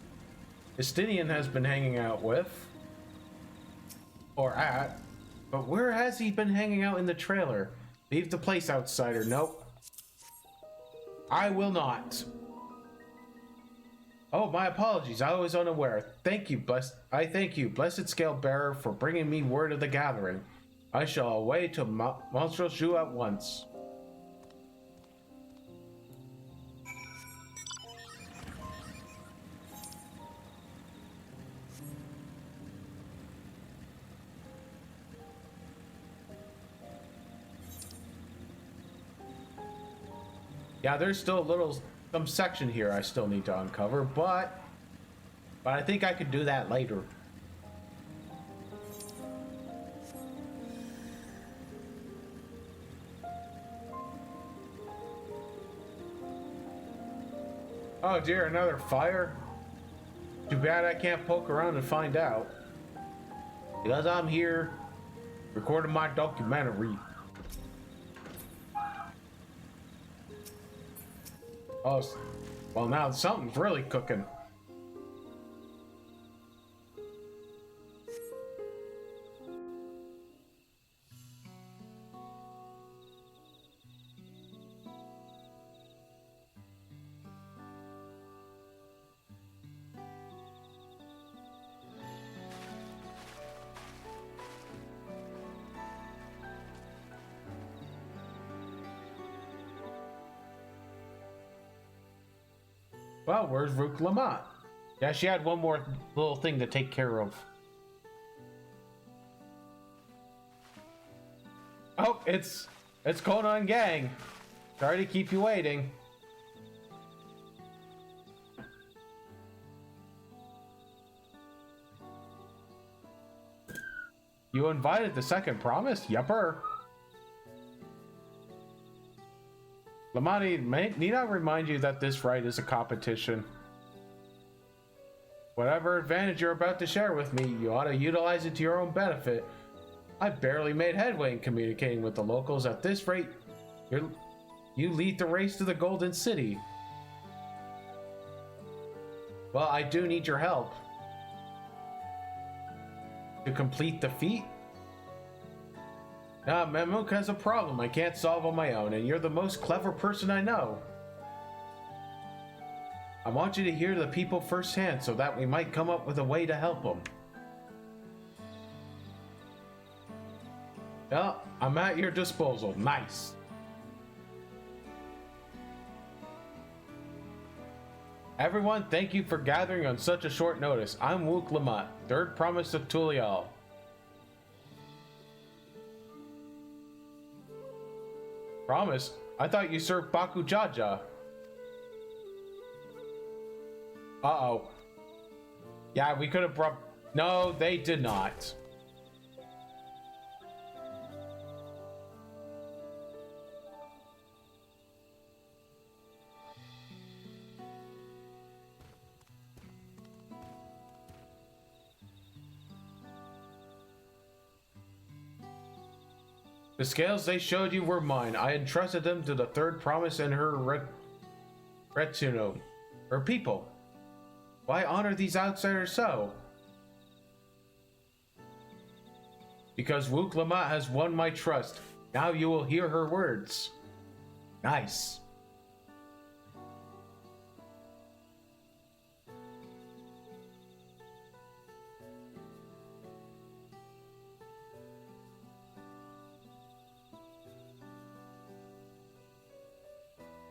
has been hanging out with, or at, but where has he been hanging out in the trailer? Leave the place, outsider. Nope. I will not. Oh, my apologies. I was unaware. Thank you, I thank you, Blessed Scale Bearer, for bringing me word of the gathering. I shall away to Wokstrozhu at once. Yeah, there's still some section here I still need to uncover, but I think I could do that later. Oh dear, another fire? Too bad I can't poke around and find out. Because I'm here recording my documentary. Oh, well now something's really cooking. Well, where's Rook Lamont? Yeah, she had one more little thing to take care of. Oh, it's Conan Gang. Sorry to keep you waiting. You invited the second promise? Yupper. Lamani, need I remind you that this rite is a competition? Whatever advantage you're about to share with me, you ought to utilize it to your own benefit. I barely made headway in communicating with the locals. At this rate, you lead the race to the Golden City. Well, I do need your help. To complete the feat? Nah, Mamook has a problem I can't solve on my own, and you're the most clever person I know. I want you to hear the people firsthand so that we might come up with a way to help them. Well, I'm at your disposal. Nice. Everyone, thank you for gathering on such a short notice. I'm Wook Lamont, third promise of Tulial. Promise? I thought you served Baku Jaja. Uh-oh. Yeah, we could have brought... No, they did not. The scales they showed you were mine. I entrusted them to the third promise and her Retsuno, her people. Why honor these outsiders so? Because Wook Lamont has won my trust. Now you will hear her words. Nice.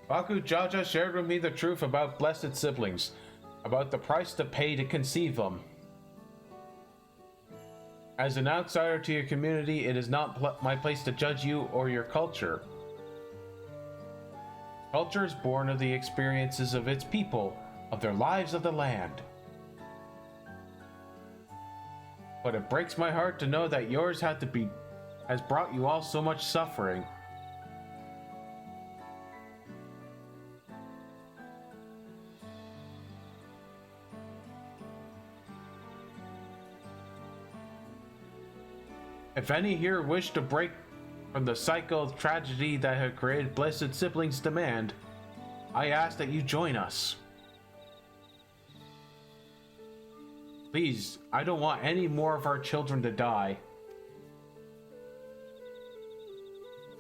Baku Jaja shared with me the truth about blessed siblings, about the price to pay to conceive them. As an outsider to your community, it is not my place to judge you or your culture. Culture is born of the experiences of its people, of their lives of the land. But it breaks my heart to know that yours has brought you all so much suffering. If any here wish to break from the cycle of tragedy that had created blessed siblings' demand, I ask that you join us. Please, I don't want any more of our children to die.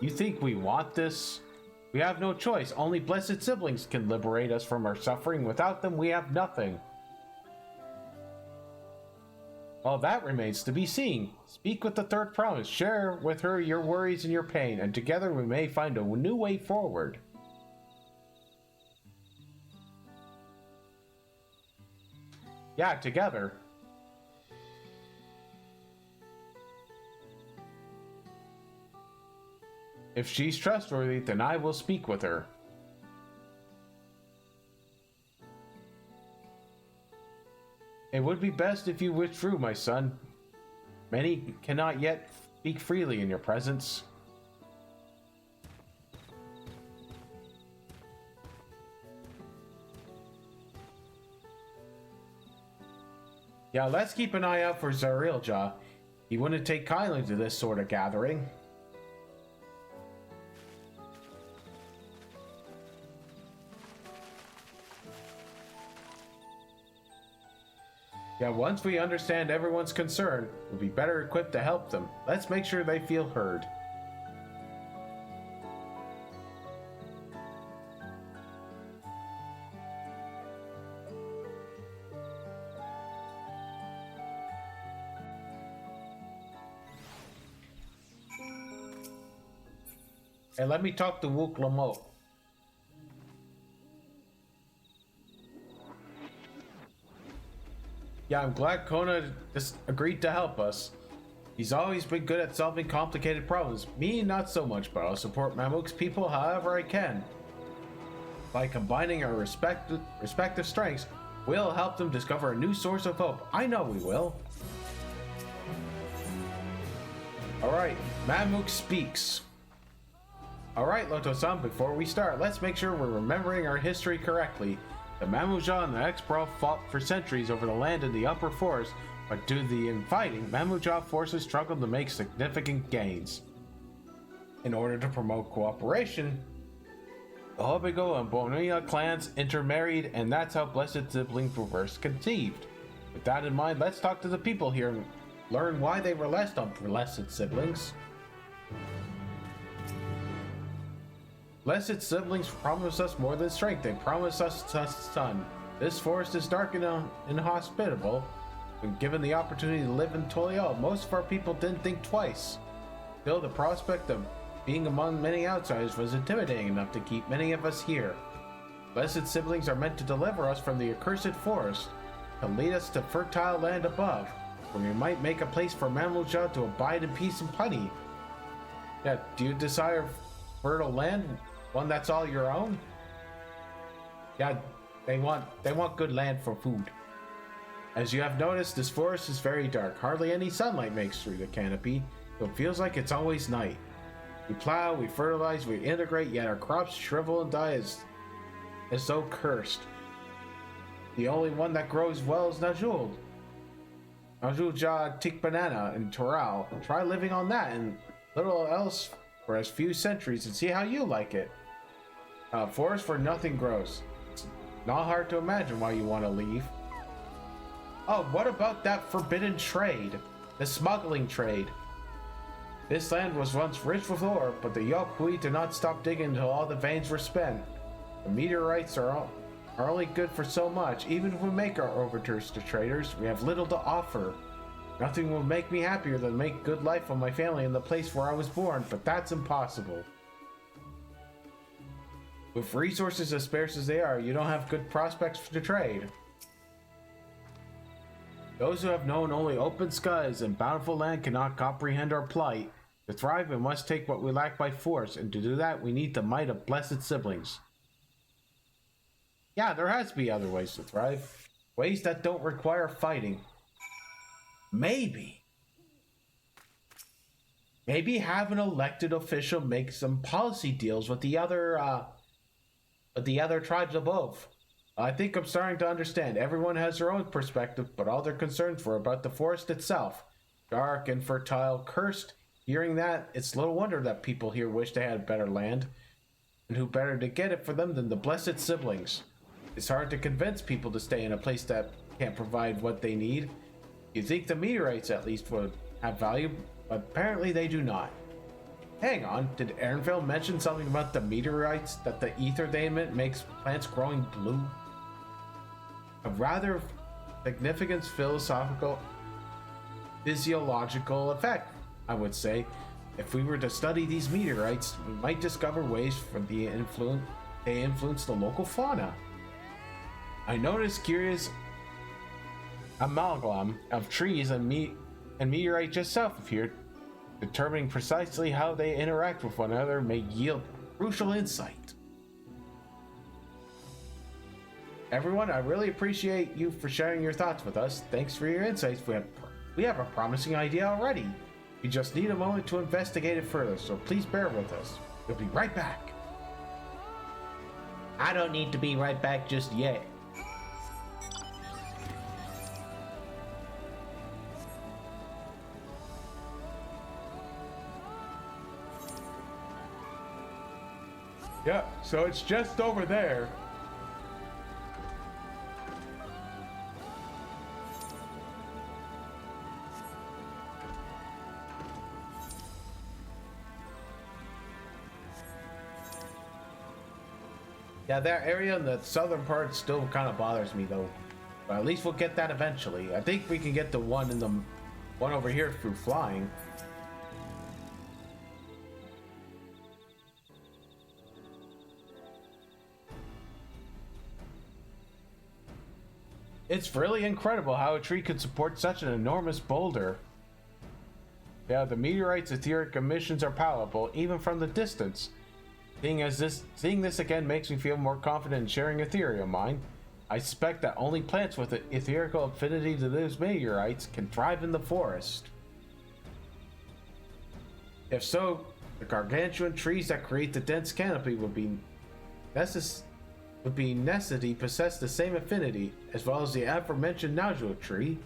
You think we want this? We have no choice. Only blessed siblings can liberate us from our suffering. Without them, we have nothing. Well, that remains to be seen. Speak with the third promise. Share with her your worries and your pain, and together we may find a new way forward. Yeah, together. If she's trustworthy, then I will speak with her. It would be best if you withdrew, my son. Many cannot yet speak freely in your presence. Yeah, let's keep an eye out for Zarilja. He wouldn't take kindly to this sort of gathering. Yeah, once we understand everyone's concern, we'll be better equipped to help them. Let's make sure they feel heard. Hey, let me talk to Wook Lamot. Yeah, I'm glad Kona just agreed to help us. He's always been good at solving complicated problems. Me, not so much, but I'll support Mamook's people however I can. By combining our respective strengths, we'll help them discover a new source of hope. I know we will. Alright, Mamook speaks. Alright, Loto-san, before we start, let's make sure we're remembering our history correctly. The Mamuja and the X-Brawl fought for centuries over the land in the upper forest, but due to the infighting, Mamuja forces struggled to make significant gains. In order to promote cooperation, the Hobigo and Bonia clans intermarried, and that's how Blessed Siblings were first conceived. With that in mind, let's talk to the people here and learn why they were less on Blessed Siblings. Blessed Siblings promise us more than strength. They promise us a son. This forest is dark and inhospitable. When given the opportunity to live in Tolial, most of our people didn't think twice. Still, the prospect of being among many outsiders was intimidating enough to keep many of us here. Blessed Siblings are meant to deliver us from the accursed forest, to lead us to fertile land above, where we might make a place for Mamuja to abide in peace and plenty. Yeah, do you desire fertile land? One that's all your own? Yeah, they want good land for food. As you have noticed, this forest is very dark. Hardly any sunlight makes through the canopy, so it feels like it's always night. We plow, we fertilize, we integrate, yet our crops shrivel and die as though cursed. The only one that grows well is Najul. Najulja Tik Banana and Toral. Try living on that and little else for as few centuries and see how you like it. Forest where nothing grows. It's not hard to imagine why you want to leave. Oh, what about that forbidden trade? The smuggling trade. This land was once rich with ore, but the Yokui did not stop digging until all the veins were spent. The meteorites are only good for so much. Even if we make our overtures to traders, we have little to offer. Nothing will make me happier than make good life on my family in the place where I was born, but that's impossible. With resources as sparse as they are, you don't have good prospects to trade. Those who have known only open skies and bountiful land cannot comprehend our plight. To thrive, we must take what we lack by force, and to do that, we need the might of Blessed Siblings. Yeah, there has to be other ways to thrive. Ways that don't require fighting. Maybe have an elected official make some policy deals with the other tribes above. I think I'm starting to understand. Everyone has their own perspective, but all their concerns were about the forest itself. Dark, infertile, cursed. Hearing that, it's little wonder that people here wish they had better land. And who better to get it for them than the Blessed Siblings? It's hard to convince people to stay in a place that can't provide what they need. You'd think the meteorites at least would have value, but apparently they do not. Hang on, did Ehrenfeld mention something about the meteorites, that the ether they emit makes plants growing blue? A rather significant physiological effect, I would say. If we were to study these meteorites, we might discover ways for they influence the local fauna. I noticed curious amalgam of trees and meteorite just south of here. Determining precisely how they interact with one another may yield crucial insight. Everyone, I really appreciate you for sharing your thoughts with us. Thanks for your insights. We have a promising idea already. We just need a moment to investigate it further, so please bear with us. We'll be right back. I don't need to be right back just yet. Yeah, so it's just over there. Yeah, that area in the southern part still kind of bothers me though. But at least we'll get that eventually. I think we can get the one in the one over here through flying. It's really incredible how a tree could support such an enormous boulder. Yeah, the meteorite's etheric emissions are palatable even from the distance. Seeing this again makes me feel more confident in sharing a theory of mine. I suspect that only plants with an etherical affinity to those meteorites can thrive in the forest. If so, the gargantuan trees that create the dense canopy would be necessity possess the same affinity as well as the aforementioned nodule tree.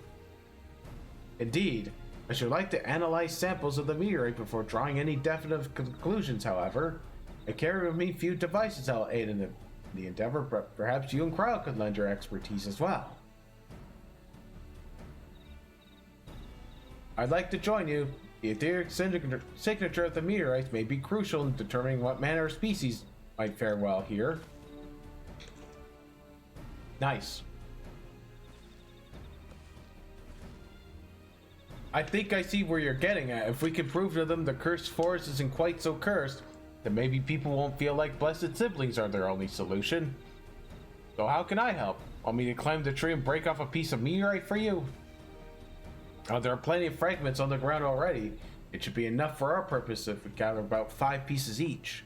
Indeed, I should like to analyze samples of the meteorite before drawing any definite conclusions, however. I carry with me few devices that will aid in the endeavor, but perhaps you and Cryle could lend your expertise as well. I'd like to join you. The etheric signature of the meteorites may be crucial in determining what manner of species might fare well here. Nice. I think I see where you're getting at. If we can prove to them the cursed forest isn't quite so cursed, then maybe people won't feel like blessed siblings are their only solution. So how can I help? Want me to climb the tree and break off a piece of meteorite for you? Oh, there are plenty of fragments on the ground already. It should be enough for our purpose if we gather about 5 pieces each.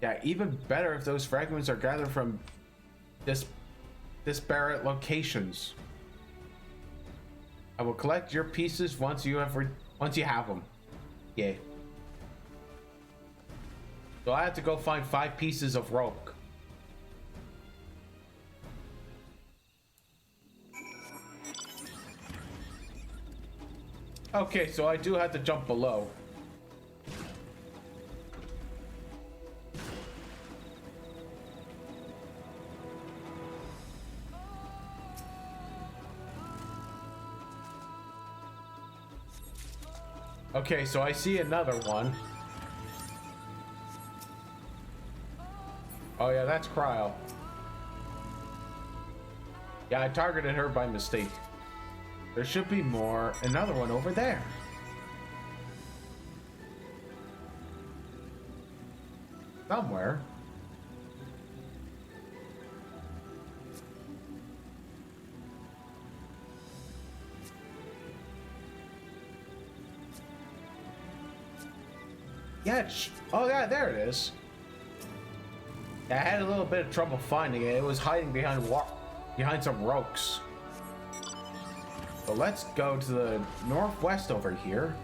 Yeah, even better if those fragments are gathered from disparate locations. I will collect your pieces once you have them. Yeah. So I have to go find 5 pieces of rope. Okay, so I do have to jump below. Okay, so I see another one. Oh yeah, that's Cryle. Yeah, I targeted her by mistake. There should be more. Another one over there. Somewhere. Yeah, oh yeah, there it is. I had a little bit of trouble finding it. It was hiding behind some rocks. So let's go to the northwest over here.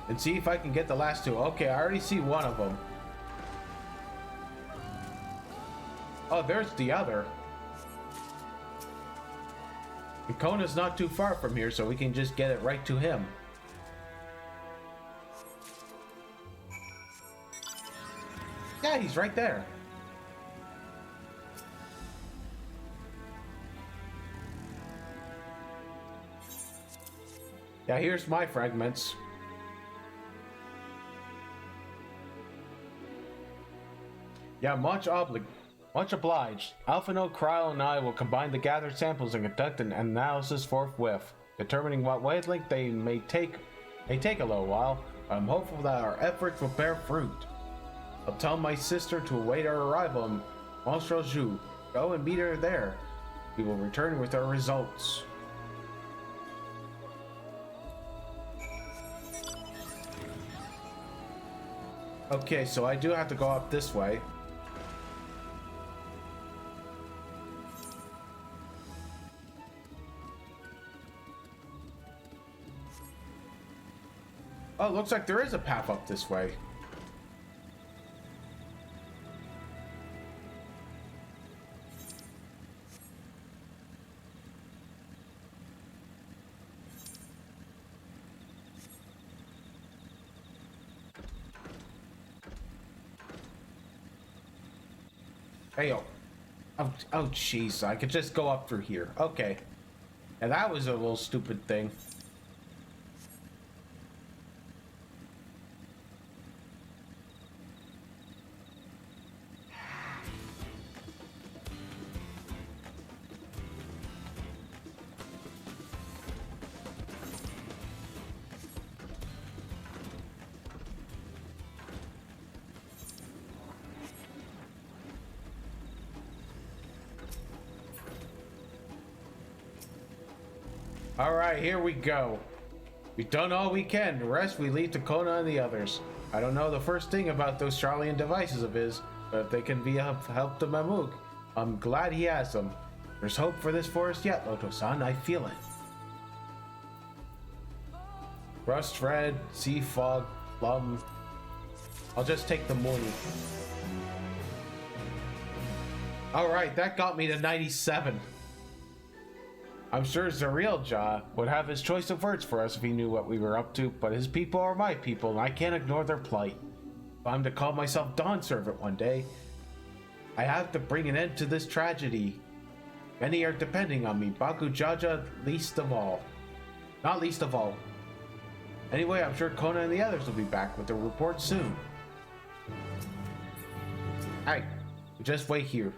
And see if I can get the last 2. Okay, I already see one of them. Oh, there's the other. And Kona's not too far from here, so we can just get it right to him. Yeah, he's right there. Yeah, here's my fragments. Yeah, much obliged. Alphino, Cryle, and I will combine the gathered samples and conduct an analysis forthwith. Determining what wavelength they may take a little while. I'm hopeful that our efforts will bear fruit. I'll tell my sister to await our arrival in Montreal. Go and meet her there. We will return with our results. Okay, so I do have to go up this way. Oh, looks like there is a path up this way. Hey, oh, jeez. I could just go up through here. Okay. And that was a little stupid thing. Alright, here we go. We've done all we can. The rest we leave to Kona and the others. I don't know the first thing about those Charlian devices of his, but if they can be of help to Mamook, I'm glad he has them. There's hope for this forest yet, Loto-san. I feel it. Rust red, sea fog, plum. I'll just take the morning. Alright, that got me to 97. I'm sure Zariel Ja would have his choice of words for us if he knew what we were up to, but his people are my people, and I can't ignore their plight. If I'm to call myself Dawn Servant one day, I have to bring an end to this tragedy. Many are depending on me, Baku Jaja least of all. Not least of all. Anyway, I'm sure Kona and the others will be back with the report soon. Hey, just wait here.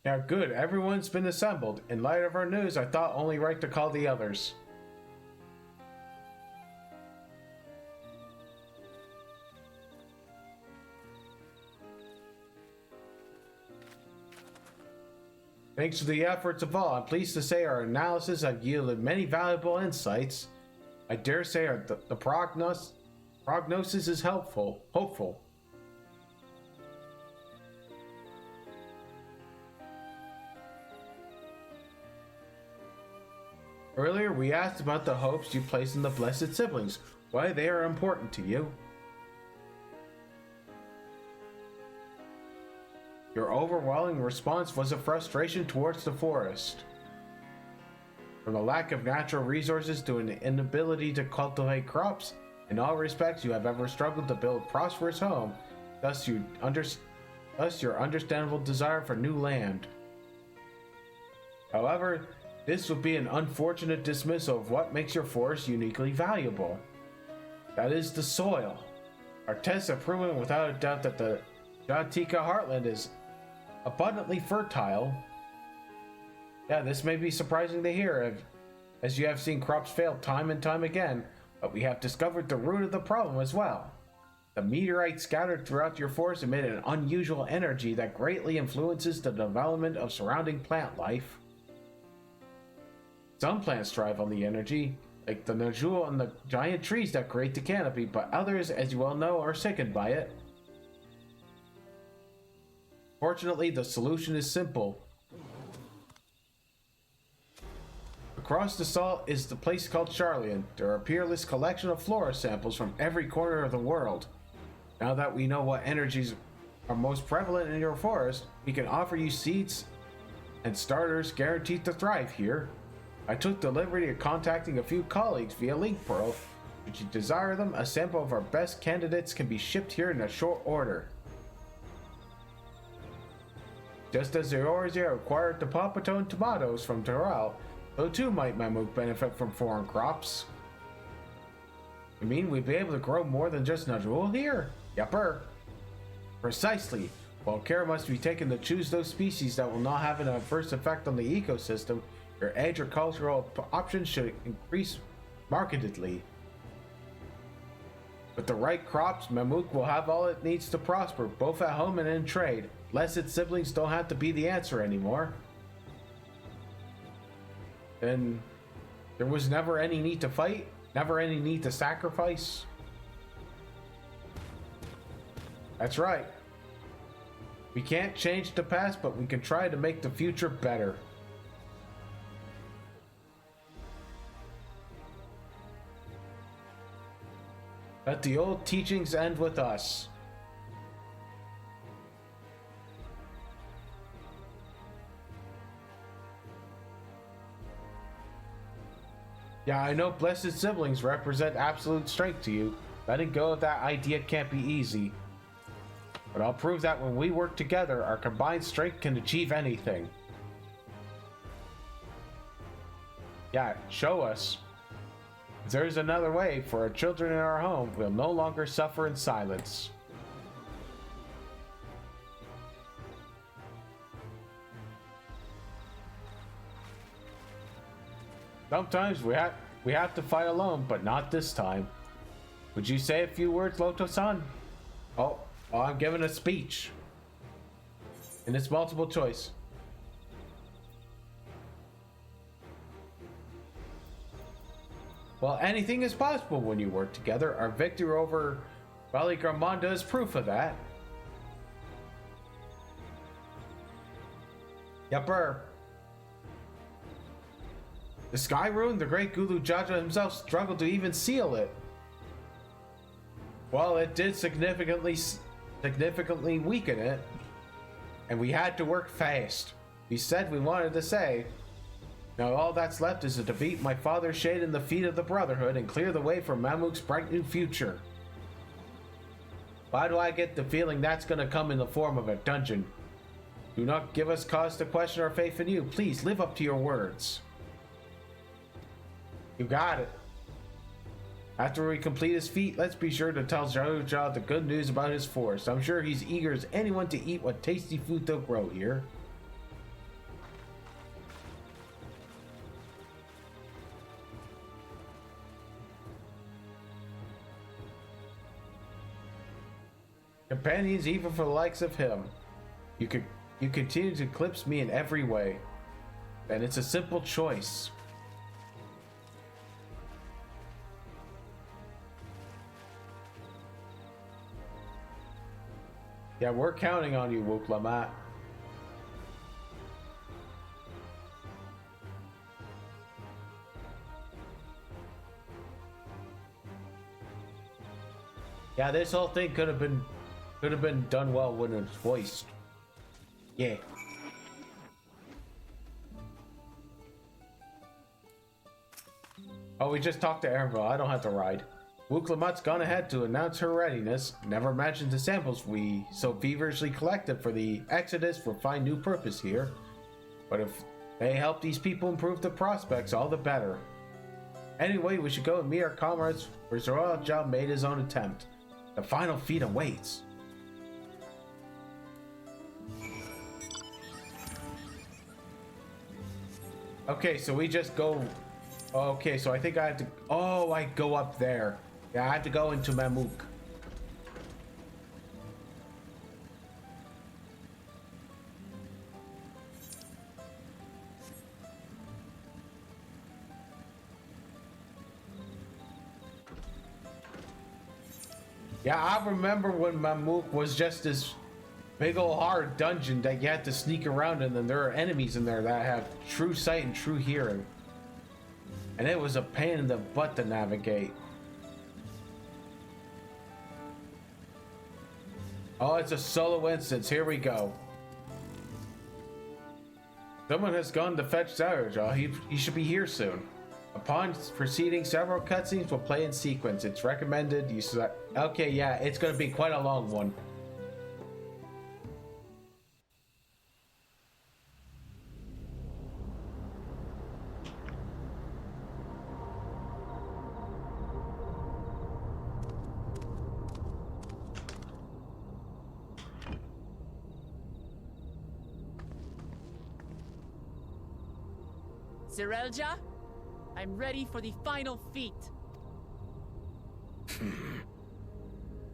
Now good, everyone's been assembled. In light of our news, I thought only right to call the others. Thanks to the efforts of all, I'm pleased to say our analysis have yielded many valuable insights. I dare say the prognosis is hopeful. Earlier, we asked about the hopes you place in the blessed siblings, why they are important to you. Your overwhelming response was a frustration towards the forest. From the lack of natural resources to an inability to cultivate crops, in all respects you have ever struggled to build a prosperous home, thus your understandable desire for new land. However, this would be an unfortunate dismissal of what makes your forest uniquely valuable. That is the soil. Our tests have proven without a doubt that the Jatika heartland is abundantly fertile. Yeah, this may be surprising to hear, as you have seen crops fail time and time again, but we have discovered the root of the problem as well. The meteorites scattered throughout your forest emit an unusual energy that greatly influences the development of surrounding plant life. Some plants thrive on the energy, like the Najul and the giant trees that create the canopy, but others, as you well know, are sickened by it. Fortunately, the solution is simple. Across the salt is the place called Charlian. There are a peerless collection of flora samples from every corner of the world. Now that we know what energies are most prevalent in your forest, we can offer you seeds and starters guaranteed to thrive here. I took the liberty of contacting a few colleagues via Link Pearl. Should you desire them, a sample of our best candidates can be shipped here in a short order. Just as the Orzia acquired the Papatone tomatoes from Terral, so too might Mamook benefit from foreign crops. You mean we'd be able to grow more than just Najul here? Yupper. Precisely. While care must be taken to choose those species that will not have an adverse effect on the ecosystem, your agricultural options should increase markedly. With the right crops, Mamook will have all it needs to prosper, both at home and in trade. Blessed siblings don't have to be the answer anymore. Then there was never any need to fight? Never any need to sacrifice? That's right. We can't change the past, but we can try to make the future better. Let the old teachings end with us. Yeah, I know blessed siblings represent absolute strength to you. Letting go of that idea can't be easy. But I'll prove that when we work together, our combined strength can achieve anything. Yeah, show us. If there's another way for our children in our home, we'll no longer suffer in silence. Sometimes we have to fight alone, but not this time. Would you say a few words, Loto-san? Oh, I'm giving a speech. And it's multiple choice. Well, anything is possible when you work together. Our victory over Valley Garmonda is proof of that. Yupper. The Sky Rune, the great Gulu Jaja himself struggled to even seal it. Well, it did significantly weaken it, and we had to work fast. We said we wanted to say. Now all that's left is to defeat my father's shade in the feet of the Brotherhood and clear the way for Mamuk's bright new future. Why do I get the feeling that's gonna come in the form of a dungeon? Do not give us cause to question our faith in you. Please live up to your words. You got it. After we complete his feat, let's be sure to tell Jaja the good news about his forest. I'm sure he's eager as anyone to eat what tasty food they'll grow here. Companions even for the likes of him. You continue to eclipse me in every way. And it's a simple choice. Yeah, we're counting on you, Wuklamat. Yeah, this whole thing could have been done well when it's voiced. Yeah. Oh, we just talked to Erenville. I don't have to ride. Wuklamat's gone ahead to announce her readiness. Never mentioned the samples we so feverishly collected for the Exodus will find new purpose here. But if they help these people improve the prospects, all the better. Anyway, we should go and meet our comrades where Zoraja made his own attempt. The final feat awaits. Okay, so we just go... Okay, so I think I have to... Oh, I go up there. Yeah, I have to go into Mamuk. Yeah, I remember when Mamuk was just this big ol' hard dungeon that you had to sneak around in, and there are enemies in there that have true sight and true hearing. And it was a pain in the butt to navigate. Oh, it's a solo instance. Here we go. Someone has gone to fetch Zoraja. He should be here soon. Upon proceeding, several cutscenes will play in sequence. It's recommended you select... Okay, yeah, it's going to be quite a long one. Zerelja, I'm ready for the final feat.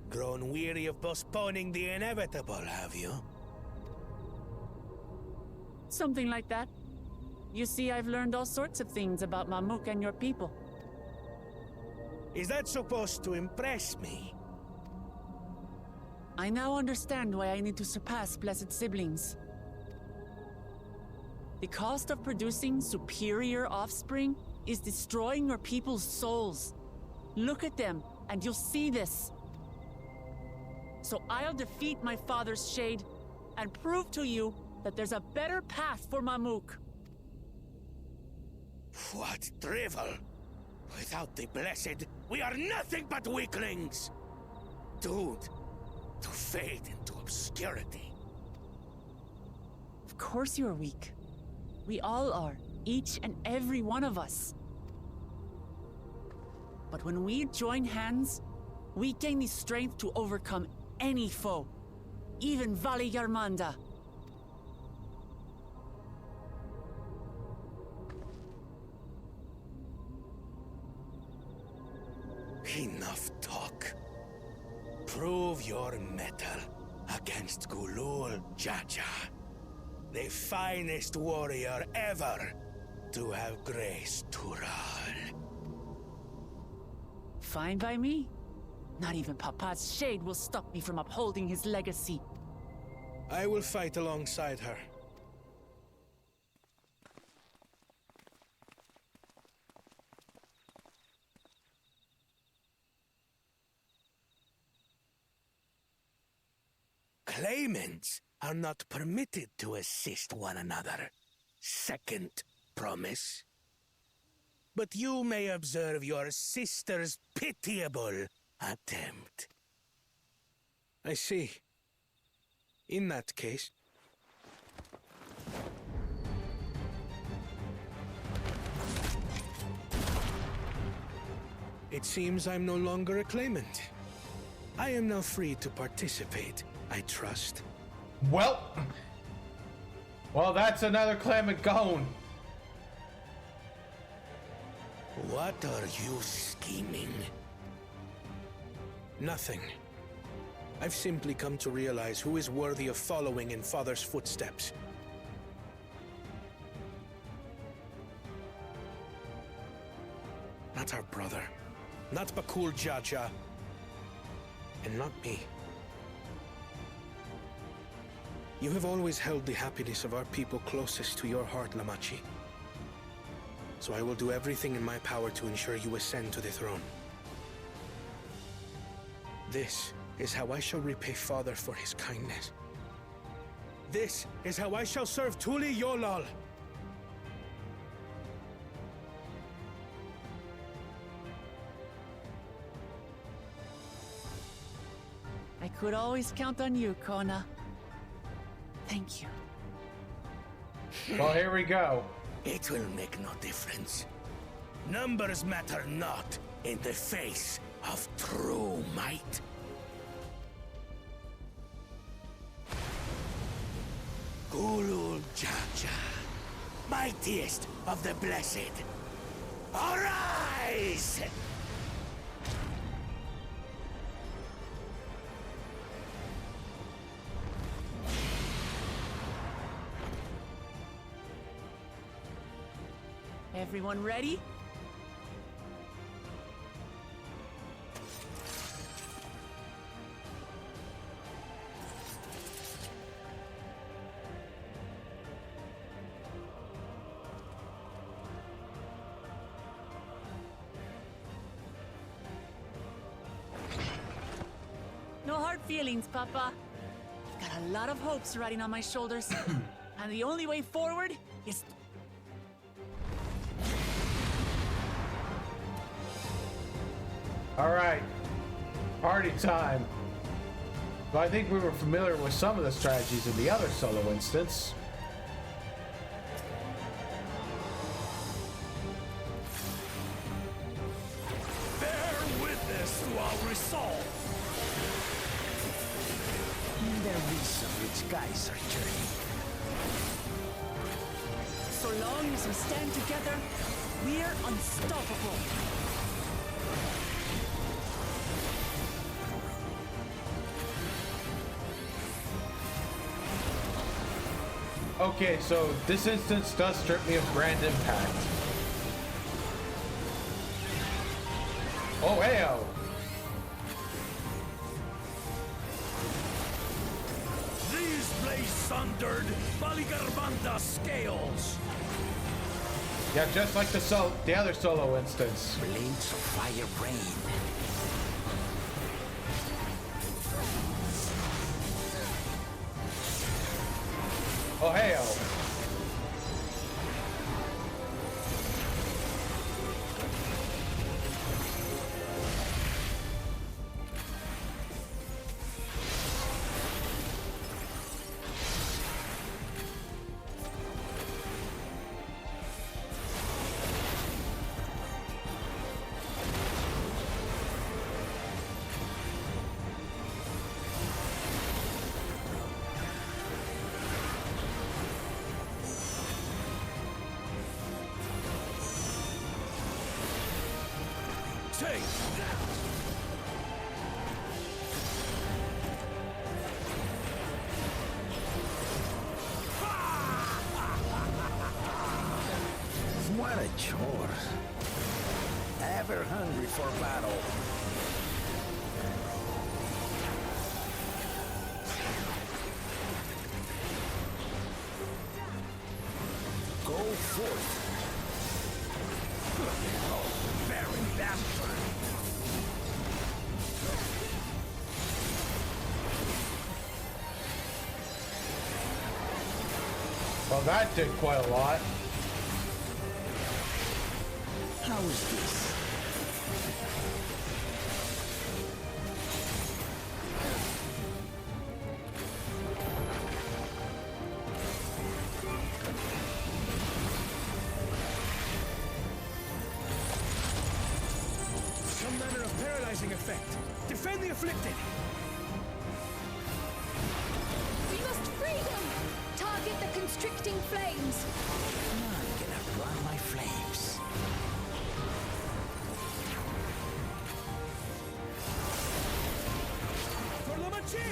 Grown weary of postponing the inevitable, have you? Something like that. You see, I've learned all sorts of things about Mamuk and your people. Is that supposed to impress me? I now understand why I need to surpass blessed siblings. The cost of producing superior offspring is destroying your people's souls. Look at them, and you'll see this. So I'll defeat my father's shade and prove to you that there's a better path for Mamuk. What drivel! Without the blessed, we are nothing but weaklings! Doomed to fade into obscurity. Of course you're weak. We all are, each and every one of us. But when we join hands, we gain the strength to overcome any foe, even Vali Yarmanda. Enough talk. Prove your mettle against Gulul Jaja, the finest warrior ever to have graced Tural. Fine by me. Not even Papa's shade will stop me from upholding his legacy. I will fight alongside her. Claimants are not permitted to assist one another. Second promise. But you may observe your sister's pitiable attempt. I see. In that case... It seems I'm no longer a claimant. I am now free to participate, I trust. Well, that's another claimant gone. What are you scheming? Nothing. I've simply come to realize who is worthy of following in Father's footsteps. Not our brother. Not Bakul Jaja. And not me. You have always held the happiness of our people closest to your heart, Lamachi. So I will do everything in my power to ensure you ascend to the throne. This is how I shall repay Father for his kindness. This is how I shall serve Tuli Yolal. I could always count on you, Kona. Thank you. Well, here we go. It will make no difference. Numbers matter not in the face of true might. Gulul Jaja, mightiest of the blessed, arise! Everyone ready? No hard feelings, Papa. I've got a lot of hopes riding on my shoulders. And the only way forward is... All right, party time. Well, I think we were familiar with some of the strategies in the other solo instance. Bear witness to our resolve. There is a rich geyser journey. So long as we stand together, we're unstoppable. Okay, so this instance does strip me of Grand Impact. Oh, heyo! These blaze sundered Baligarbanda scales. Yeah, just like the other solo instance. Blades of fire rain. Oh, heyo! Take that! What a chore. Ever hungry for battle. Go forth. Oh, barren bastard! Well, that did quite a lot. How is this? Some manner of paralyzing effect. Defend the afflicted! We must free them! Target the constricting flames! I'm gonna run my flames. For the Machi!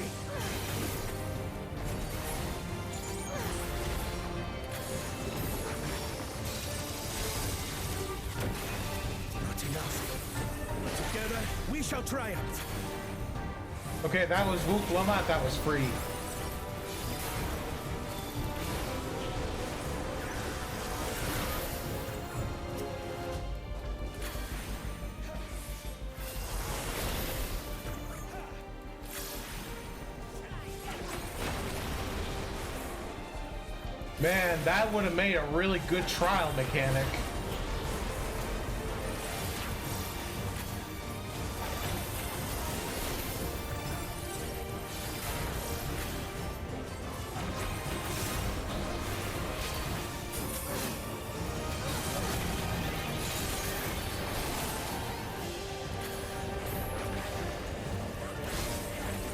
Not enough. Together, we shall triumph. Okay, that was Wuk Lamat, that was free. Man, that would have made a really good trial mechanic.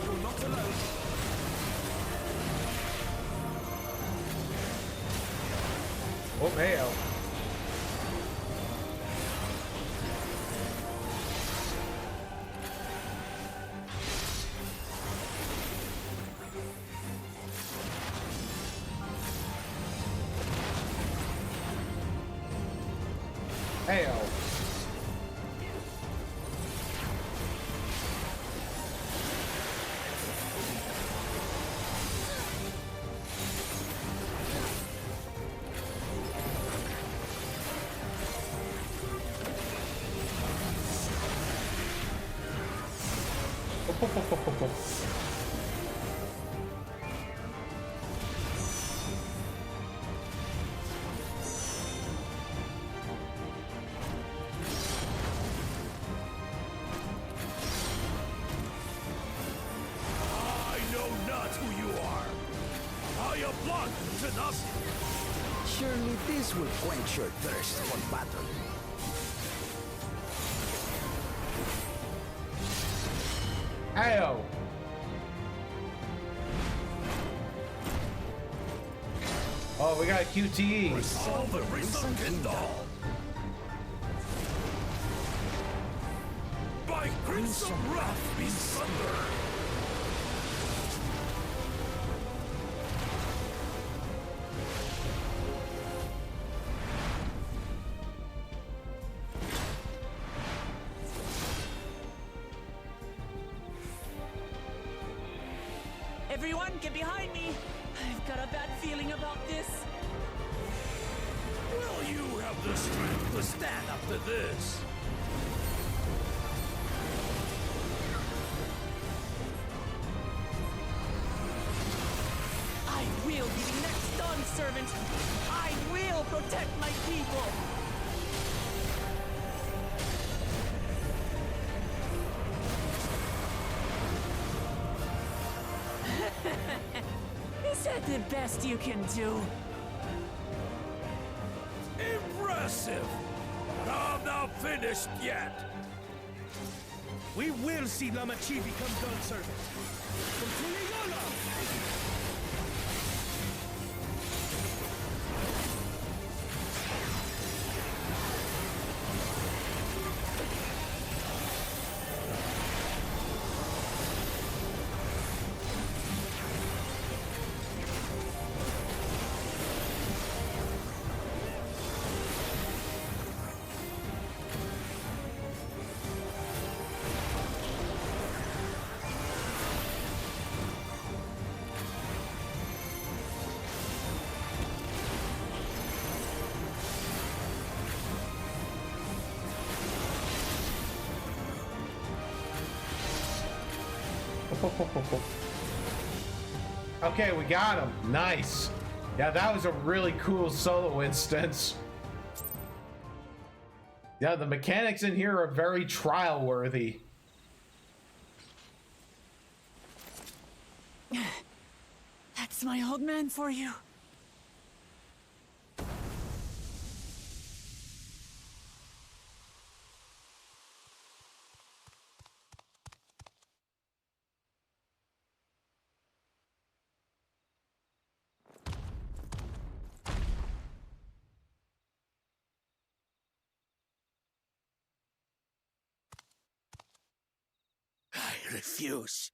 You're not alone. Oh, heyo. Heyo. I know not who you are. How you blunt to nothing. Surely this will quench your thirst for battle. Heyo. Oh, we got QTE. Resolve the Risen Kindle. By crimson wrath be sundered. Everyone, get behind me! I've got a bad feeling about this. Will you have the strength to stand up to this? I will be the next Dawn servant. I will protect my people. Is that the best you can do? Impressive! But I'm not finished yet. We will see Lamachi become Dawn servant. Okay, we got him. Nice. Yeah, that was a really cool solo instance. Yeah, the mechanics in here are very trial worthy. That's my old man for you. I refuse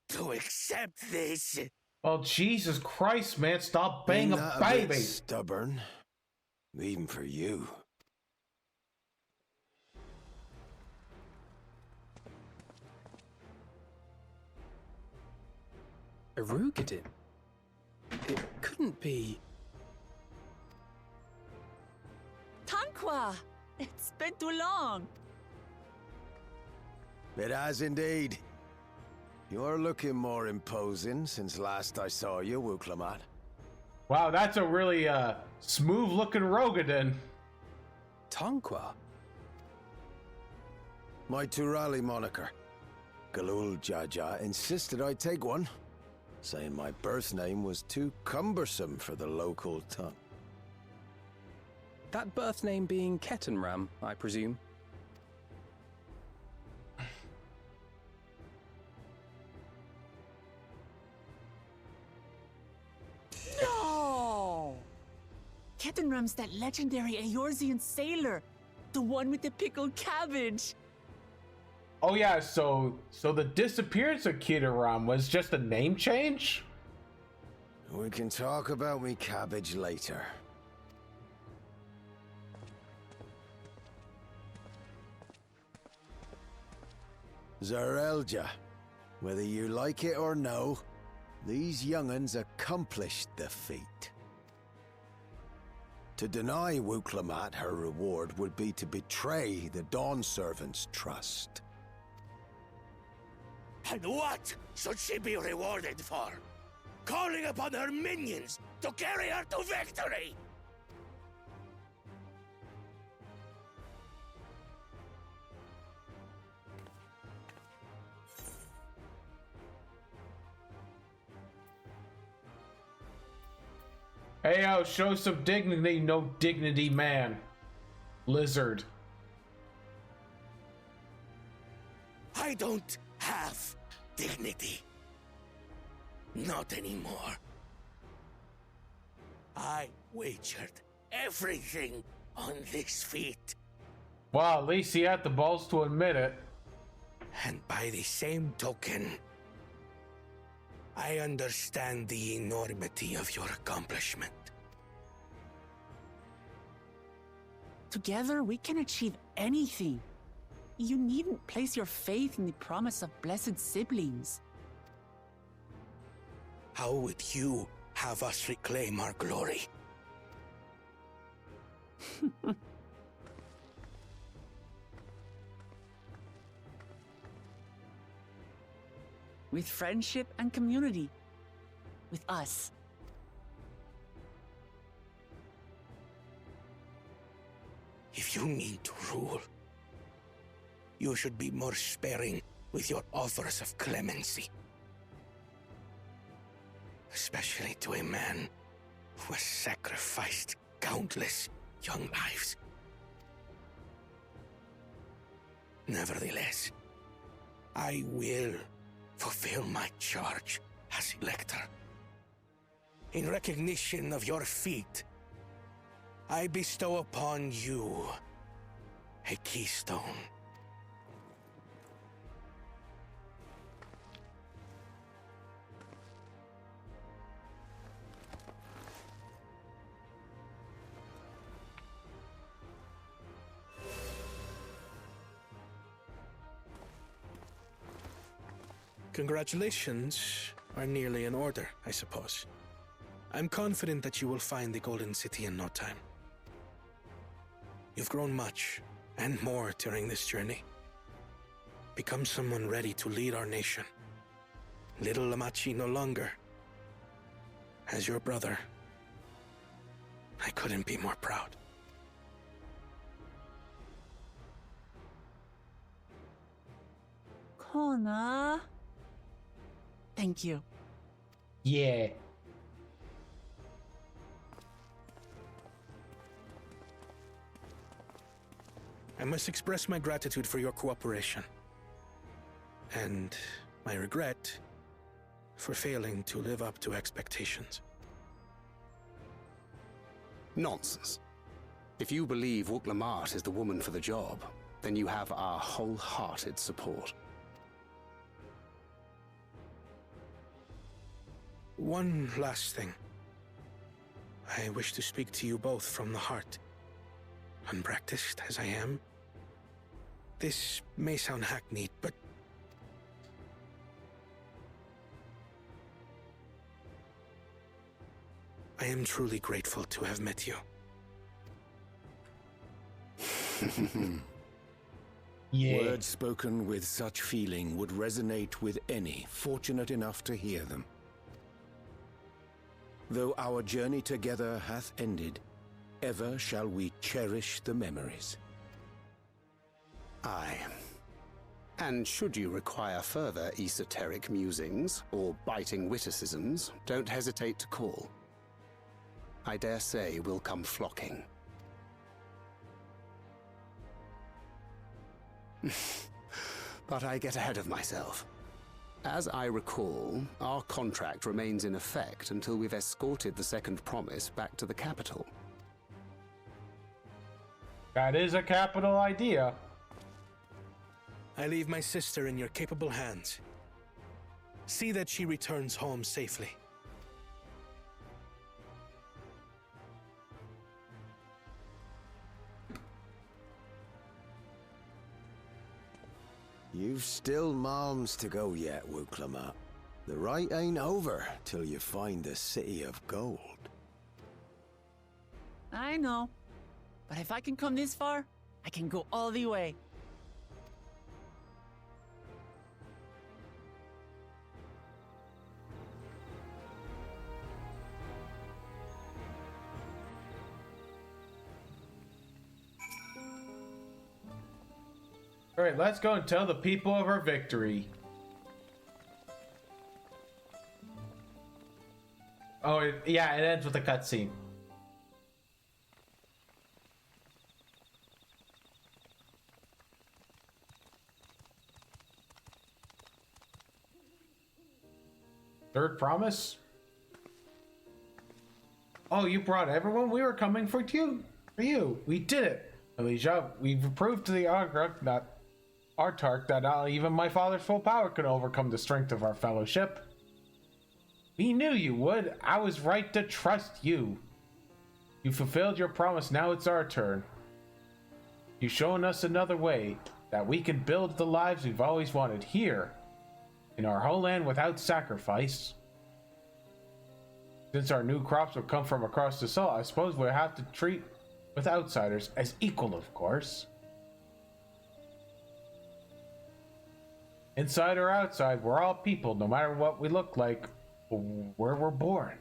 to accept this. Oh, Jesus Christ, man. Stop being Ain't a that baby. bit stubborn, even for you. Erugadin? It couldn't be... Tanqua! It's been too long. It has indeed. You're looking more imposing since last I saw you, Wuklamat. Wow, that's a really smooth looking Rogadin. Tanqua? My Turali moniker. Galul Jaja insisted I take one, saying my birth name was too cumbersome for the local tongue. That birth name being Ketenram, I presume? No! Ketenram's that legendary Eorzean sailor. The one with the pickled cabbage. Oh yeah, so the disappearance of Kitaram was just a name change? We can talk about me cabbage later. Zarelja, whether you like it or no, these young'uns accomplished the feat. To deny Wuklamat her reward would be to betray the Dawn Servant's trust. And what should she be rewarded for? Calling upon her minions to carry her to victory! Hey, yo, show some dignity, no dignity, man. Lizard. I don't have dignity. Not anymore. I wagered everything on this feat. Well, at least he had the balls to admit it. And by the same token, I understand the enormity of your accomplishment. Together, we can achieve anything. You needn't place your faith in the promise of blessed siblings. how would you have us reclaim our glory? With friendship and community. With us. If you need to rule, you should be more sparing with your offers of clemency. Especially to a man who has sacrificed countless young lives. Nevertheless, I will fulfill my charge as Elector. In recognition of your feat, I bestow upon you a keystone. Congratulations are nearly in order, I suppose. I'm confident that you will find the Golden City in no time. You've grown much, and more during this journey. Become someone ready to lead our nation. Little Lamachi no longer. As your brother, I couldn't be more proud. Kona. Thank you. Yeah. I must express my gratitude for your cooperation. And my regret for failing to live up to expectations. Nonsense. If you believe Wuk-Lamat is the woman for the job, then you have our wholehearted support. One last thing. I wish to speak to you both from the heart. Unpracticed as I am, this may sound hackneyed, but I am truly grateful to have met you. Yeah. Words spoken with such feeling would resonate with any fortunate enough to hear them. Though our journey together hath ended, ever shall we cherish the memories. Aye. And should you require further esoteric musings or biting witticisms, don't hesitate to call. I dare say we'll come flocking. But I get ahead of myself. As I recall, our contract remains in effect until we've escorted the second promise back to the capital. That is a capital idea. I leave my sister in your capable hands. See that she returns home safely. You've still moms to go yet, Wuk-Lamat. The rite ain't over till you find the City of Gold. I know. But if I can come this far, I can go all the way. Alright, let's go and tell the people of our victory. Oh, yeah, it ends with a cutscene. Third promise? Oh, you brought everyone? We were coming for you. We did it. Elijah, we've proved to the Artark that not even my father's full power could overcome the strength of our fellowship. We knew you would. I was right to trust you. You fulfilled your promise, now it's our turn. You've shown us another way, that we can build the lives we've always wanted here, in our homeland without sacrifice. Since our new crops will come from across the salt, I suppose we'll have to treat with outsiders as equal, of course. Inside or outside, we're all people, no matter what we look like or where we're born.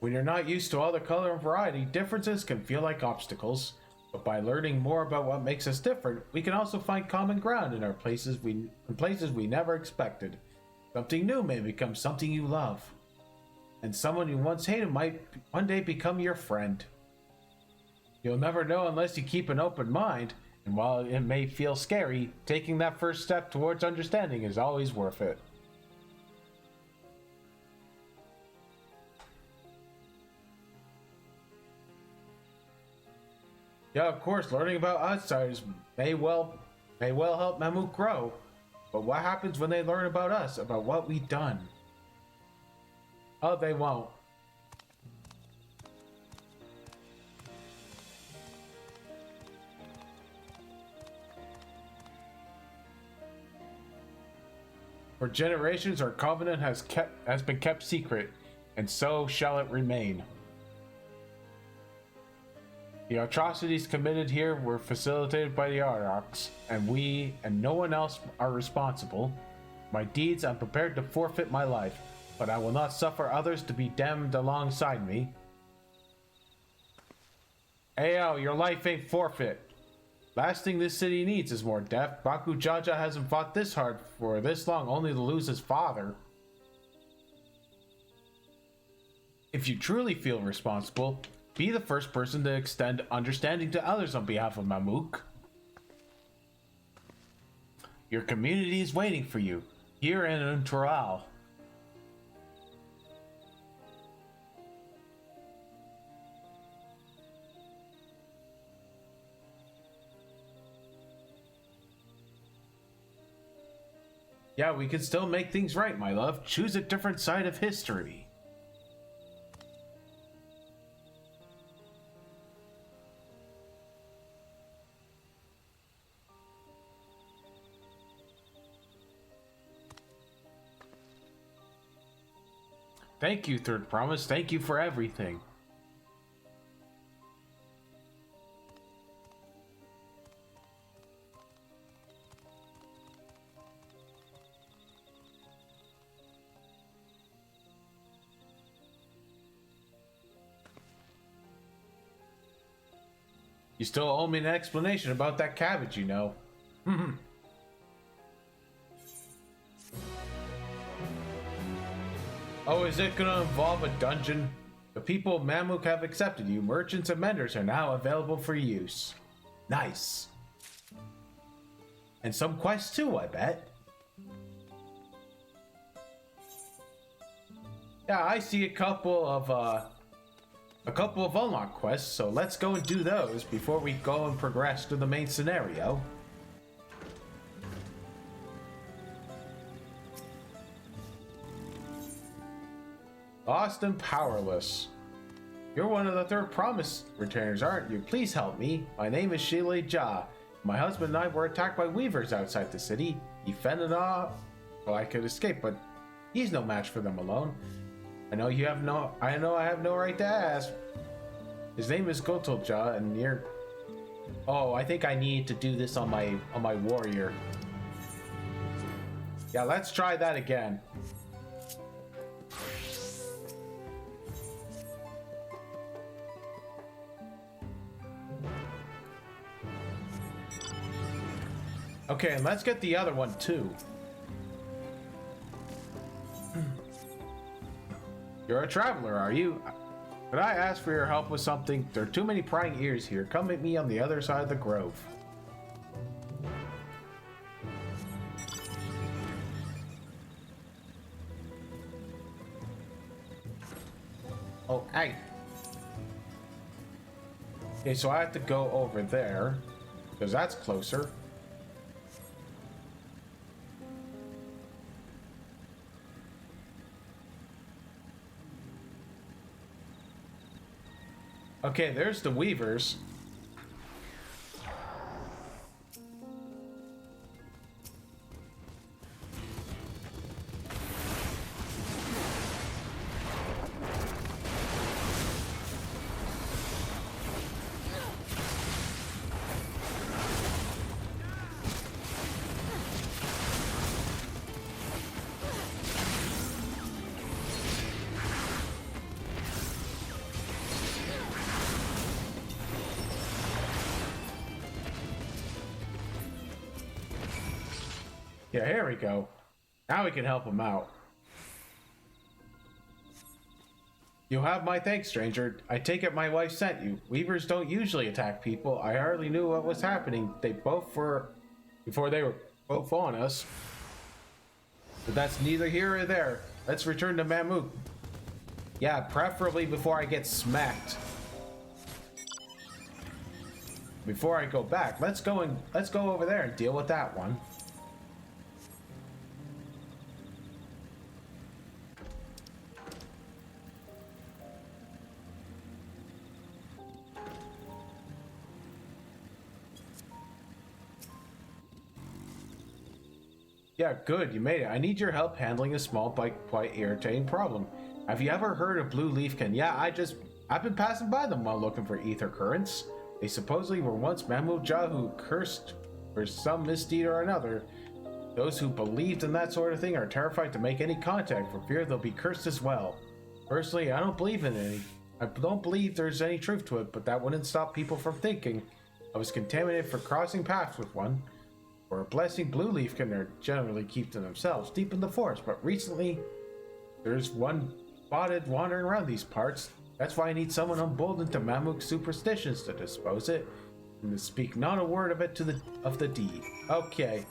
When you're not used to all the color and variety, differences can feel like obstacles. But by learning more about what makes us different, we can also find common ground in places we never expected. Something new may become something you love. And someone you once hated might one day become your friend. You'll never know unless you keep an open mind, and while it may feel scary, taking that first step towards understanding is always worth it. Yeah, of course, learning about outsiders may well help Mammoth grow. But what happens when they learn about us, about what we've done? Oh, they won't. For generations, our covenant has been kept secret, and so shall it remain. The atrocities committed here were facilitated by the Aurochs, and we and no one else are responsible. My deeds, I'm prepared to forfeit my life, but I will not suffer others to be damned alongside me. Ayo, your life ain't forfeit. Last thing this city needs is more death. Baku Jaja hasn't fought this hard for this long only to lose his father. If you truly feel responsible, be the first person to extend understanding to others on behalf of Mamuk. Your community is waiting for you, here in Dawntrail. Yeah, we can still make things right, my love. Choose a different side of history. Thank you, Third Promise. Thank you for everything. You still owe me an explanation about that cabbage, you know. Oh, is it gonna involve a dungeon? The people of Mamuk have accepted you. Merchants and vendors are now available for use. Nice. And some quests too, I bet. Yeah, I see a couple of unlock quests, so let's go and do those before we go and progress to the main scenario. Lost and powerless. You're one of the Third Promise returners, aren't you? Please help me. My name is Shile Ja. My husband and I were attacked by weavers outside the city. He fended off so I could escape, but he's no match for them alone. I know I have no right to ask. His name is Gotolja, and you're... Oh, I think I need to do this on my warrior. Yeah, let's try that again. Okay, and let's get the other one too. You're a traveler, are you? Could I ask for your help with something? There are too many prying ears here. Come meet me on the other side of the grove. Oh, hey. Okay, so I have to go over there, because that's closer. Okay, there's the weavers. Yeah, here we go. Now we can help him out. You have my thanks, stranger. I take it my wife sent you. Weavers don't usually attack people. I hardly knew what was happening. They both were... before they were both on us. But that's neither here or there. Let's return to Mammoth. Yeah, preferably before I get smacked. Before I go back, let's go over there and deal with that one. Yeah, good, you made it. I need your help handling a small but quite irritating problem. Have you ever heard of blue leafkin? Yeah, I've been passing by them while looking for ether currents. They supposedly were once Mammoth who cursed for some misdeed or another. Those who believed in that sort of thing are terrified to make any contact for fear they'll be cursed as well. Personally, I don't believe in any. I don't believe there's any truth to it, but that wouldn't stop people from thinking I was contaminated for crossing paths with one. For a blessing, blue leafkin are generally keep to themselves deep in the forest, but recently there's one spotted wandering around these parts. That's why I need someone emboldened to Mammoth superstitions to dispose it, and to speak not a word of it of the deed. Okay.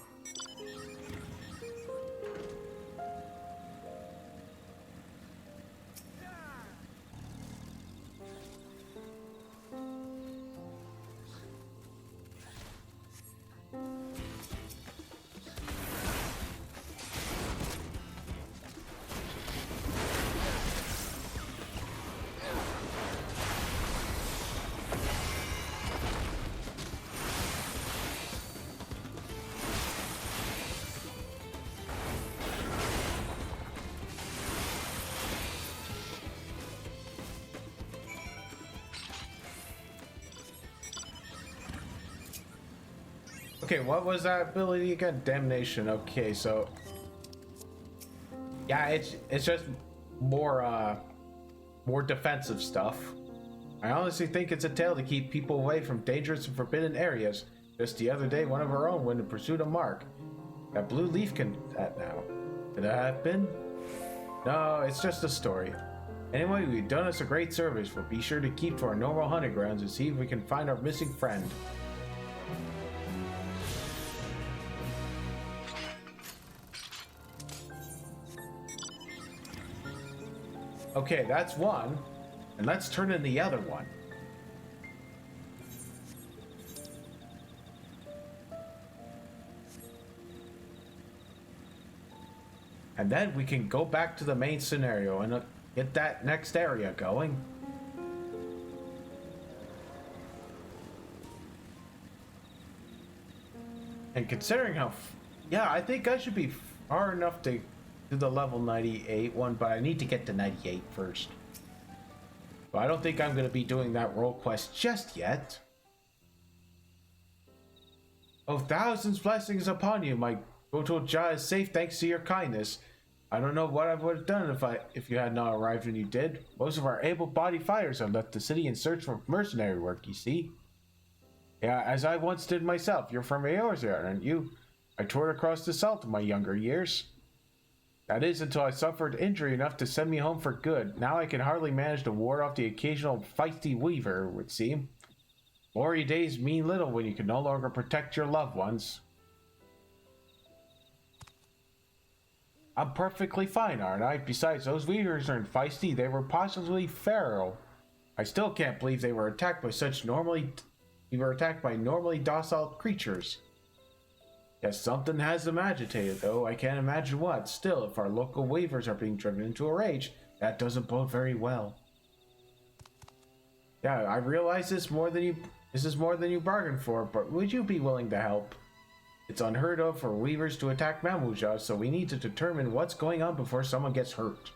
Okay, what was that ability again? Damnation. Okay, so yeah, it's just more defensive stuff. I honestly think it's a tale to keep people away from dangerous and forbidden areas. Just the other day, one of our own went in pursuit of Mark. That blue leafkin that now. Could that have been? No, it's just a story. Anyway, we've done us a great service. We'll be sure to keep to our normal hunting grounds and see if we can find our missing friend. Okay, that's one. And let's turn in the other one. And then we can go back to the main scenario and get that next area going. And considering how... yeah, I think I should be far enough to do the level 98 one, but I need to get to 98 first. But I don't think I'm going to be doing that role quest just yet. Oh, thousands blessings upon you. My Goto Ja is safe thanks to your kindness. I don't know what I would have done if you had not arrived when you did. Most of our able-bodied fighters have left the city in search for mercenary work, you see. Yeah, as I once did myself. You're from Eris, aren't you? I toured across the salt in my younger years. That is until I suffered injury enough to send me home for good. Now I can hardly manage to ward off the occasional feisty weaver, it would seem. Glory days mean little when you can no longer protect your loved ones. I'm perfectly fine, aren't I? Besides, those weavers aren't feisty, they were possibly feral. I still can't believe they were attacked by normally docile creatures. Yes, something has them agitated, though. I can't imagine what. Still, if our local weavers are being driven into a rage, that doesn't bode very well. Yeah, I realize this is more than you bargained for, but would you be willing to help? It's unheard of for weavers to attack Mammoth, so we need to determine what's going on before someone gets hurt.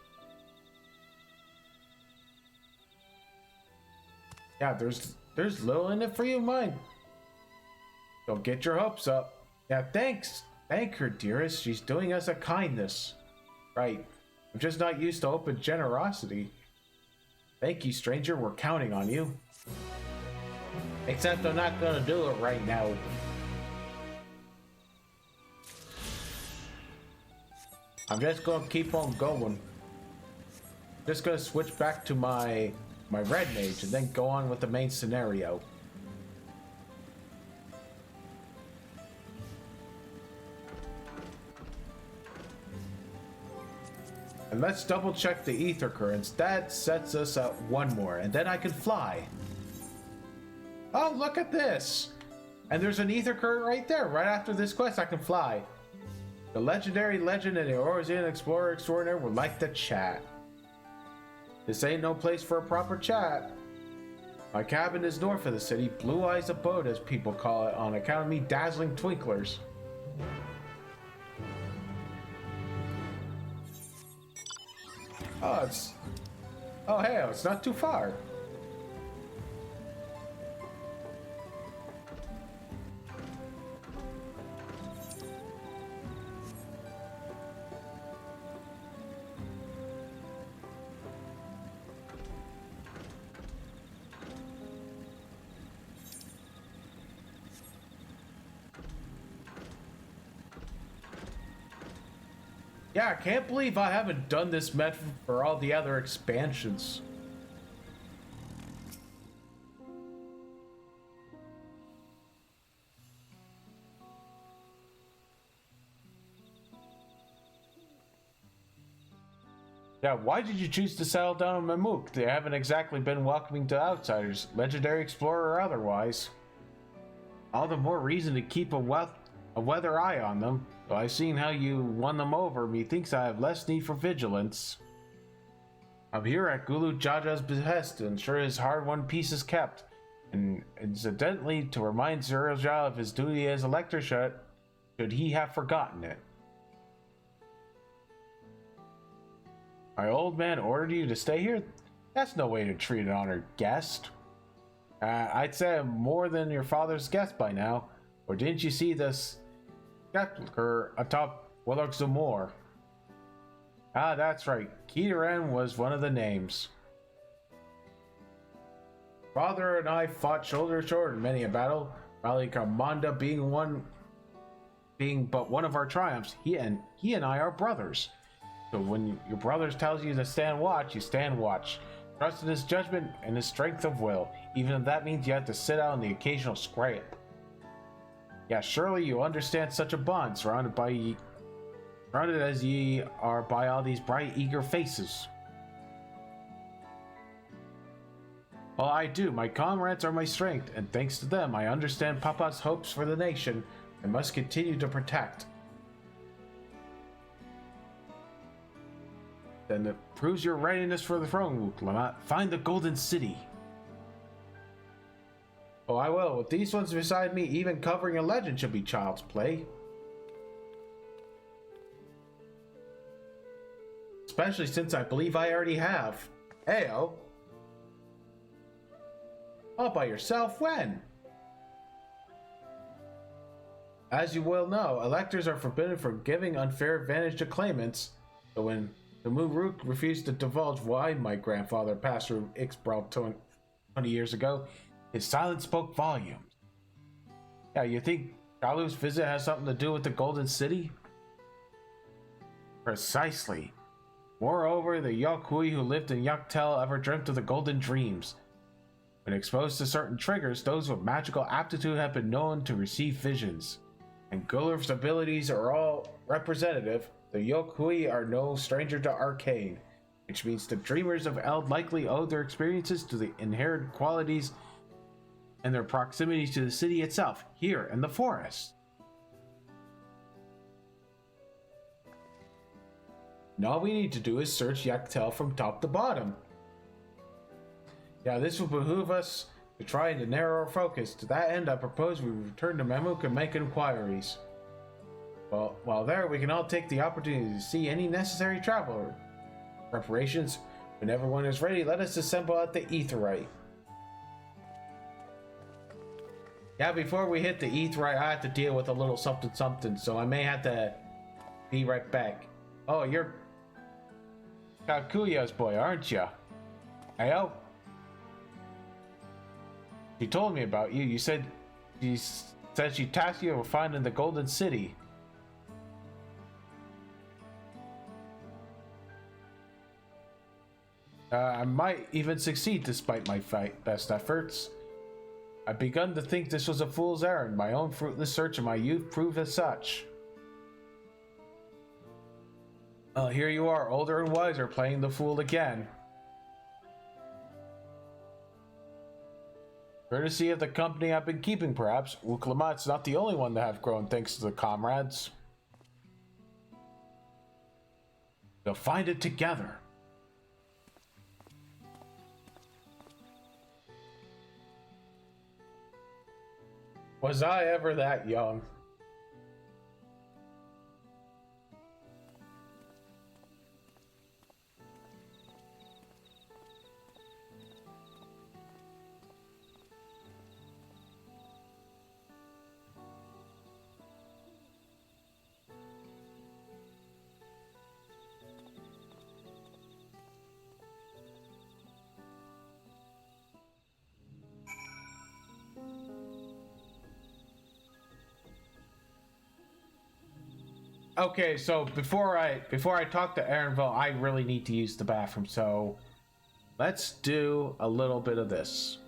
Yeah, there's little in it for you, mine. Don't get your hopes up. Yeah, thanks. Thank her, dearest. She's doing us a kindness. Right. I'm just not used to open generosity. Thank you, stranger. We're counting on you. Except I'm not gonna do it right now. I'm just gonna keep on going. Just gonna switch back to my red mage and then go on with the main scenario. And let's double check the ether currents. That sets us up one more, and then I can fly. Oh, look at this! And there's an ether current right there. Right after this quest, I can fly. The legendary legend and the Orosian explorer extraordinaire would like to chat. This ain't no place for a proper chat. My cabin is north of the city, Blue Eyes Abode as people call it, on account of me dazzling twinklers. Oh, hey, it's not too far. Yeah, I can't believe I haven't done this method for all the other expansions. Yeah, why did you choose to settle down in Mamuk? They haven't exactly been welcoming to outsiders, legendary explorer or otherwise. All the more reason to keep a weather eye on them. Though I've seen how you won them over, methinks I have less need for vigilance. I'm here at Gulu Jaja's behest to ensure his hard-won peace is kept, and incidentally to remind Zurja of his duty as elector should he have forgotten it. My old man ordered you to stay here? That's no way to treat an honored guest. I'd say I'm more than your father's guest by now. Or didn't you see this sepulcher atop Willok Zamor? Ah, that's right. Kiran was one of the names. Father and I fought shoulder to shoulder in many a battle. Rally Kamanda being but one of our triumphs. He and I are brothers. So when your brother tells you to stand watch, you stand watch. Trust in his judgment and his strength of will, even if that means you have to sit out in the occasional scrape. Yeah, surely you understand such a bond, surrounded as ye are by all these bright, eager faces. Well, I do. My comrades are my strength, and thanks to them, I understand Papa's hopes for the nation and must continue to protect. Then it proves your readiness for the throne, Lamont. Find the Golden City. Oh, I will. With these ones beside me, even covering a legend should be child's play. Especially since I believe I already have. Heyo. All by yourself? When? As you well know, electors are forbidden from giving unfair advantage to claimants. So when the Muruk refused to divulge why my grandfather passed through Ixbral 20 years ago, his silence spoke volumes. Yeah, you think Kalu's visit has something to do with the Golden City? Precisely. Moreover, the Yokui who lived in Yaktel ever dreamt of the Golden Dreams. When exposed to certain triggers, those with magical aptitude have been known to receive visions. And Gulur's abilities are all representative. The Yokui are no stranger to arcane, which means the dreamers of Eld likely owe their experiences to the inherent qualities and their proximity to the city itself, here in the forest. And all we need to do is search Yaktel from top to bottom. Yeah, this will behoove us to try to narrow our focus. To that end, I propose we return to Mamuk and make inquiries. Well, while there, we can all take the opportunity to see any necessary travel preparations. When everyone is ready, let us assemble at the Aetheryte. Yeah, before we hit the Aetheryte, I have to deal with a little something, so I may have to be right back. Oh, you're Kakuya's boy, aren't you? Heyo? She told me about you. You said she tasked you with finding the Golden City. I might even succeed despite my best efforts. I've begun to think this was a fool's errand. My own fruitless search in my youth proved as such. Well, here you are, older and wiser, playing the fool again. Courtesy of the company I've been keeping, perhaps. Uklamat's not the only one to have grown thanks to the comrades. They'll find it together. Was I ever that young? Okay, so before I talk to Aaronville, I really need to use the bathroom. So let's do a little bit of this.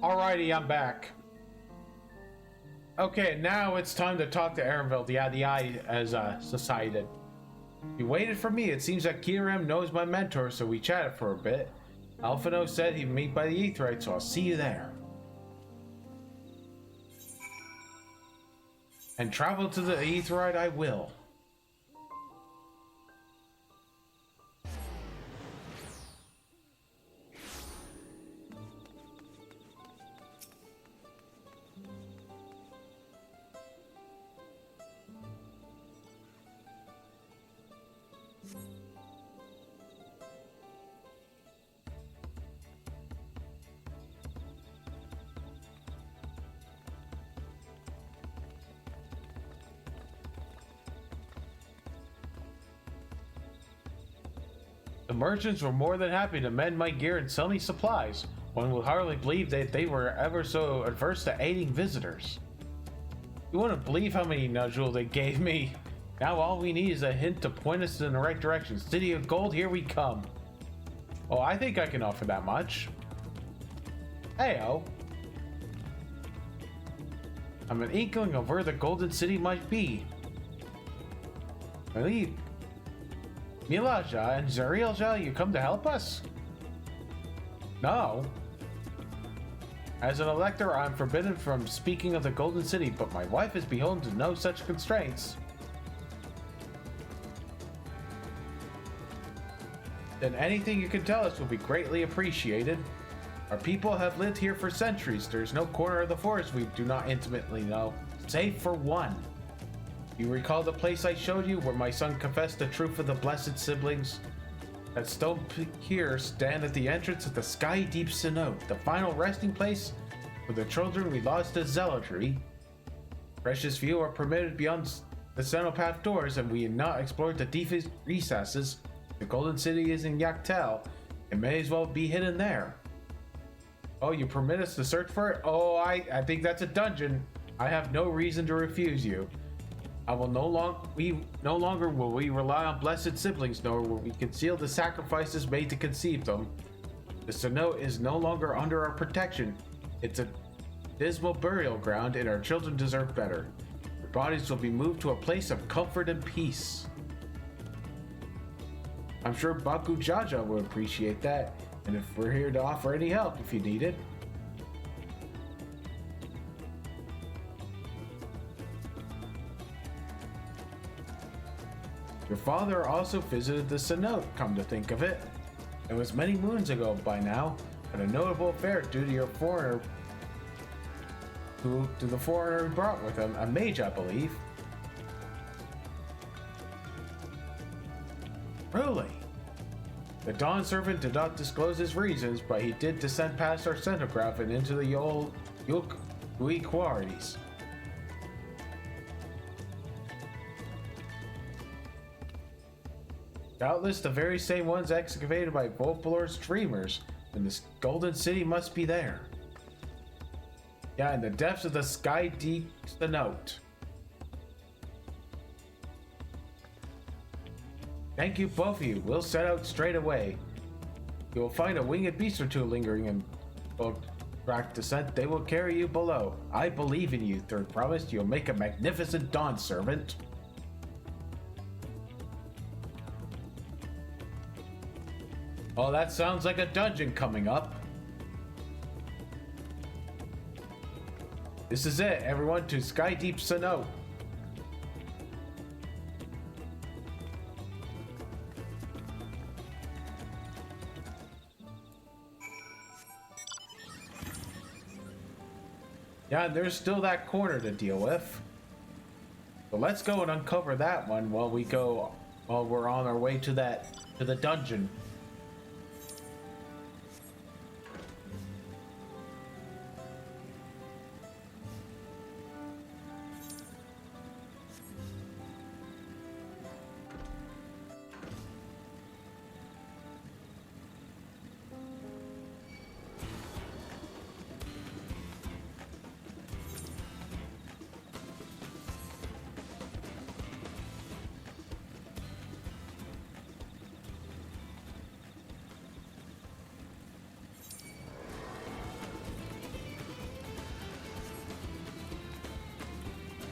Alrighty, I'm back. Okay, now it's time to talk to Aaronville. The eye has decided. He waited for me. It seems that Kiram knows my mentor, so we chatted for a bit. Alphino said he'd meet by the Aetheryte, so I'll see you there. And travel to the Aetheryte I will. The merchants were more than happy to mend my gear and sell me supplies. One would hardly believe that they were ever so adverse to aiding visitors. You wouldn't believe how many nodules they gave me. Now all we need is a hint to point us in the right direction. City of Gold, here we come. Oh, I think I can offer that much. Heyo. I'm an inkling of where the Golden City might be. I believe Milaja and Zarielja, you come to help us? No. As an elector, I'm forbidden from speaking of the Golden City, but my wife is beholden to no such constraints. Then anything you can tell us will be greatly appreciated. Our people have lived here for centuries. There's no corner of the forest we do not intimately know, save for one. You recall the place I showed you where my son confessed the truth of the blessed siblings? That stone here stand at the entrance of the Sky Deep Cenote, the final resting place for the children we lost to zealotry. Precious few are permitted beyond the Cenopath doors, and we have not explored the deepest recesses. The Golden City is in Yaktel. It may as well be hidden there. Oh, you permit us to search for it? Oh, I think that's a dungeon. I have no reason to refuse you. We no longer will we rely on blessed siblings, nor will we conceal the sacrifices made to conceive them. The cenote is no longer under our protection. It's a dismal burial ground, and our children deserve better. Their bodies will be moved to a place of comfort and peace. I'm sure Baku Jaja would appreciate that, and if we're here to offer any help if you need it. Your father also visited the cenote, come to think of it. It was many moons ago by now, but a notable affair due to your foreigner to the foreigner he brought with him, a mage, I believe. Really? The Dawn Servant did not disclose his reasons, but he did descend past our centograph and into the old Yuk quarries. Doubtless the very same ones excavated by Volpolor's dreamers, and this Golden City must be there. Yeah, in the depths of the Sky Deep Cenote. Thank you, both of you. We'll set out straight away. You will find a winged beast or two lingering in track descent. They will carry you below. I believe in you, Third promised. You'll make a magnificent Dawn Servant. Oh, that sounds like a dungeon coming up. This is it, everyone, to Sky Deep Cenote. Yeah, there's still that corner to deal with. So let's go and uncover that one while we're on our way to the dungeon.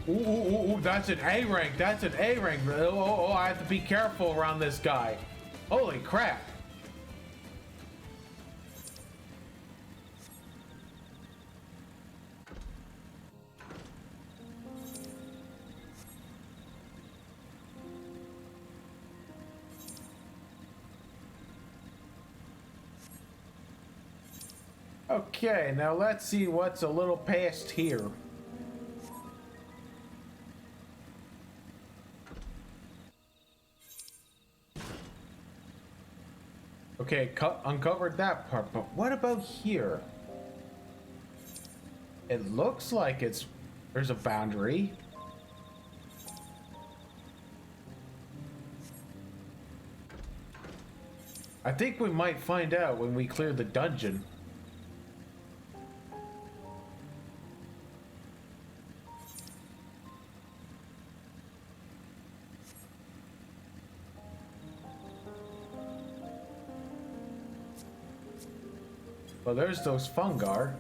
Ooh, that's an A rank. That's an A rank. Oh, I have to be careful around this guy. Holy crap. Okay, now let's see what's a little past here. Okay, uncovered that part, but what about here? It looks like there's a boundary. I think we might find out when we clear the dungeon. Well, there's those fungar.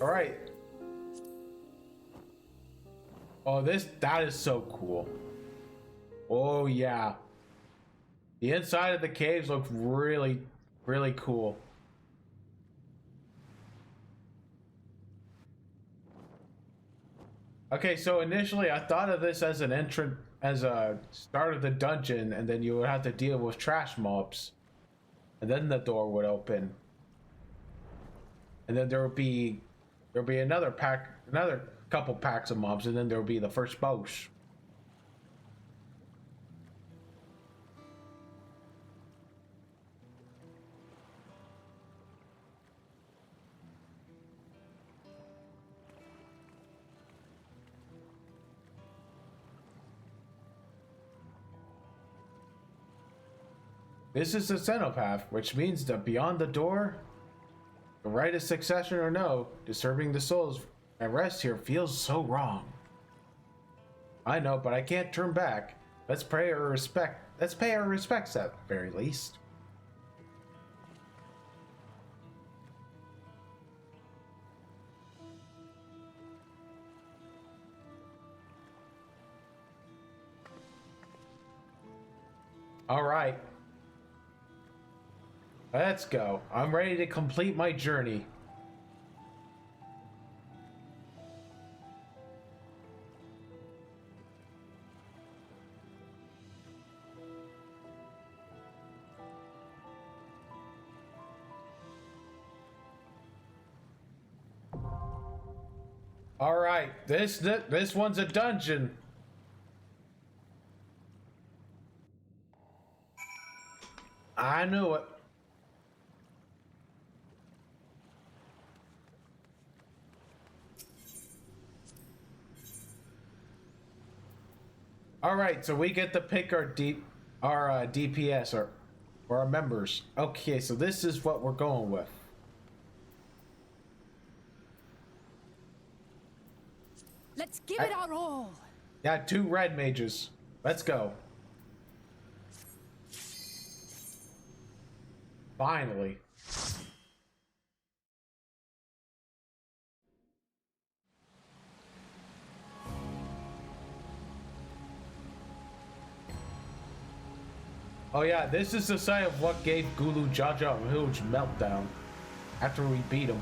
All right. Oh, that is so cool. Oh yeah. The inside of the caves look really, really cool. Okay, so initially I thought of this as an entrance, as a start of the dungeon, and then you would have to deal with trash mobs. And then the door would open. And then there'll be another couple packs of mobs, and then there'll be the first boss. This is the Cenopath, which means that beyond the door, the right of succession or no, disturbing the souls at rest here feels so wrong. I know, but I can't turn back. Let's pay our respects at the very least. All right. Let's go. I'm ready to complete my journey. All right, this one's a dungeon. I knew it. All right, so we get to pick our DPS or our members. Okay, so this is what we're going with. Let's give it our all. Yeah, 2 red mages. Let's go. Finally. Oh yeah, this is the site of what gave Gulu Jaja a huge meltdown after we beat him.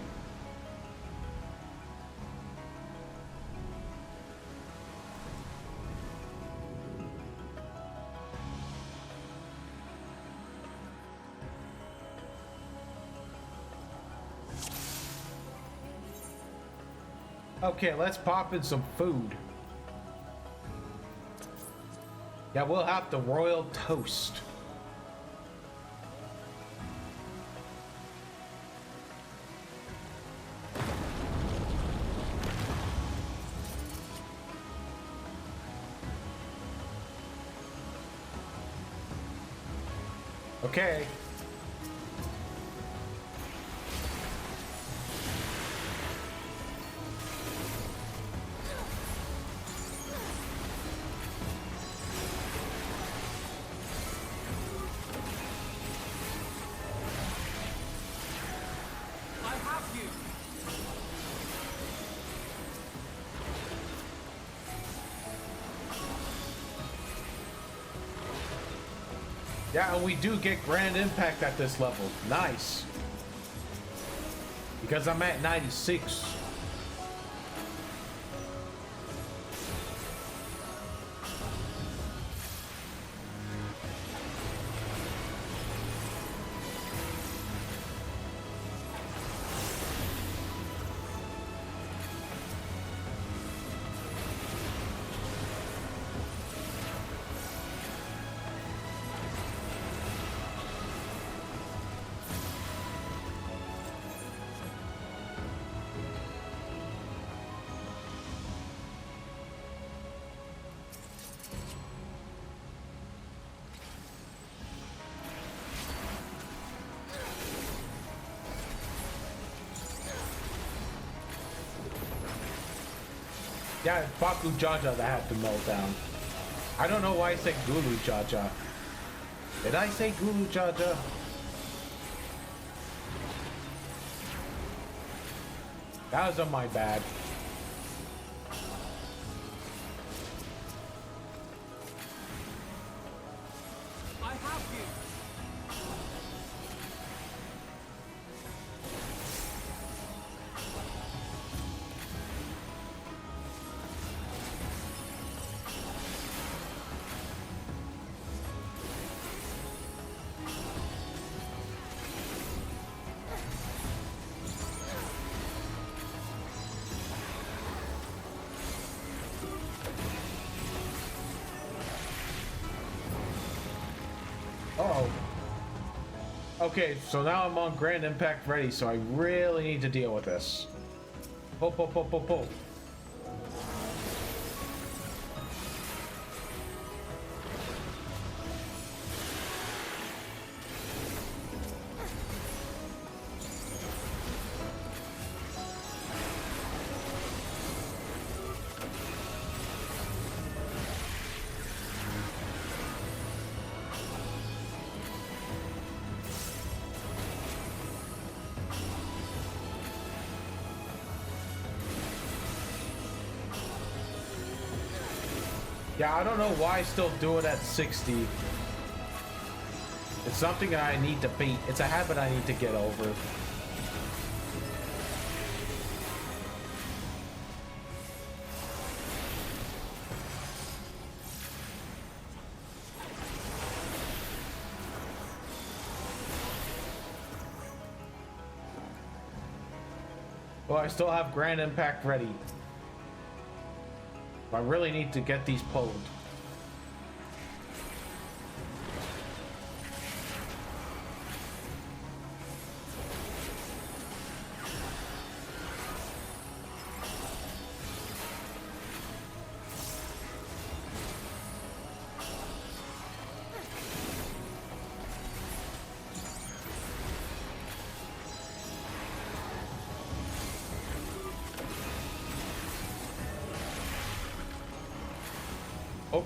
Okay, let's pop in some food. Yeah, we'll have the royal toast. Okay. Yeah, and we do get grand impact at this level. Nice. Because I'm at 96. Yeah, it's Baku Jaja that had to melt down. I don't know why I said Gulu Jaja. Did I say Gulu Jaja? That was on my bad. I have you. Uh-oh. Okay, so now I'm on Grand Impact ready, so I really need to deal with this. Pull, pull, pull, pull, pull. Yeah, I don't know why I still do it at 60. It's something that I need to beat. It's a habit I need to get over. Well, I still have Grand Impact ready. I really need to get these pulled. Oh.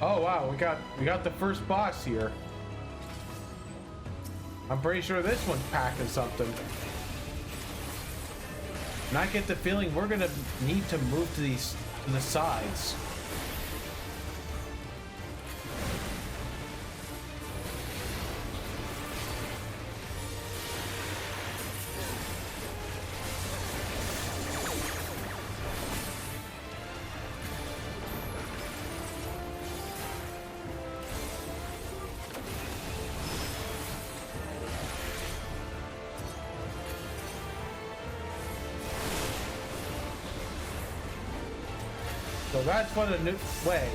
Oh wow, we got the first boss here. I'm pretty sure this one's packing something. And I get the feeling we're gonna need to move to the sides. So that's what a new way.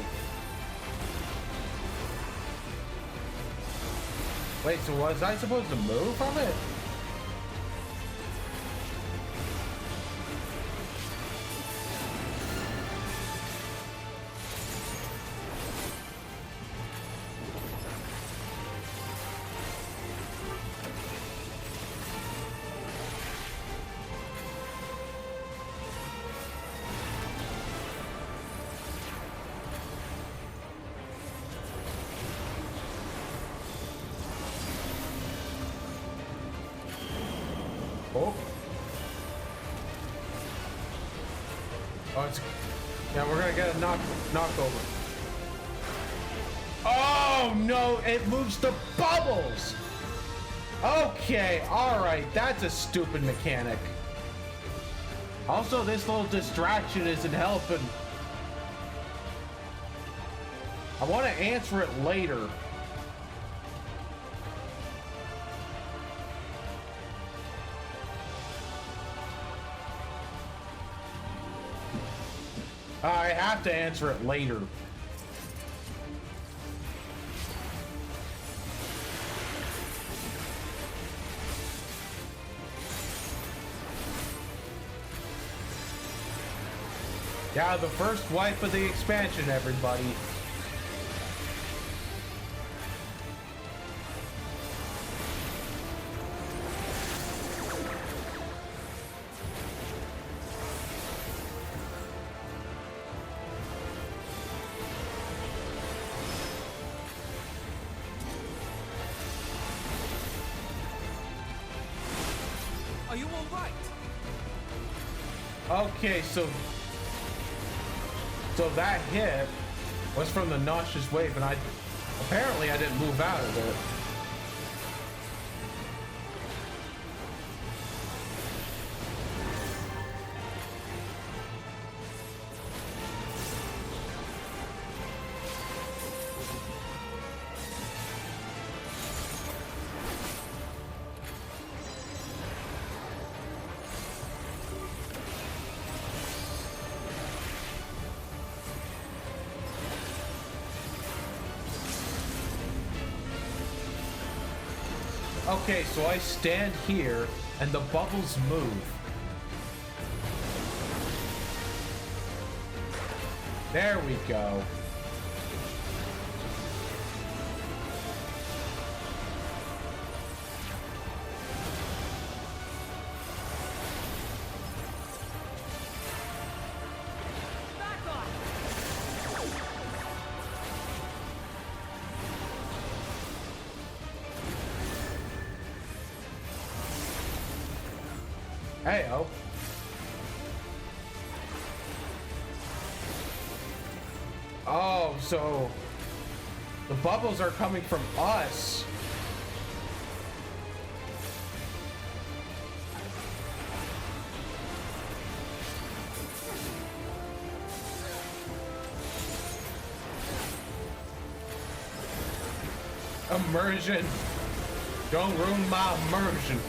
Wait, so was I supposed to move from it? Oh. Oh, it's... Yeah, we're gonna get a knockover. Oh, no! It moves the bubbles! Okay, alright. That's a stupid mechanic. Also, this little distraction isn't helping. I want to answer it later. I have to answer it later. Yeah, the first wipe of the expansion, everybody. Are you all right? Okay, so that hit was from the nauseous wave, and apparently I didn't move out of it. Okay, so I stand here and the bubbles move. There we go. Hey-oh. Oh, so the bubbles are coming from us. Immersion. Don't ruin my immersion.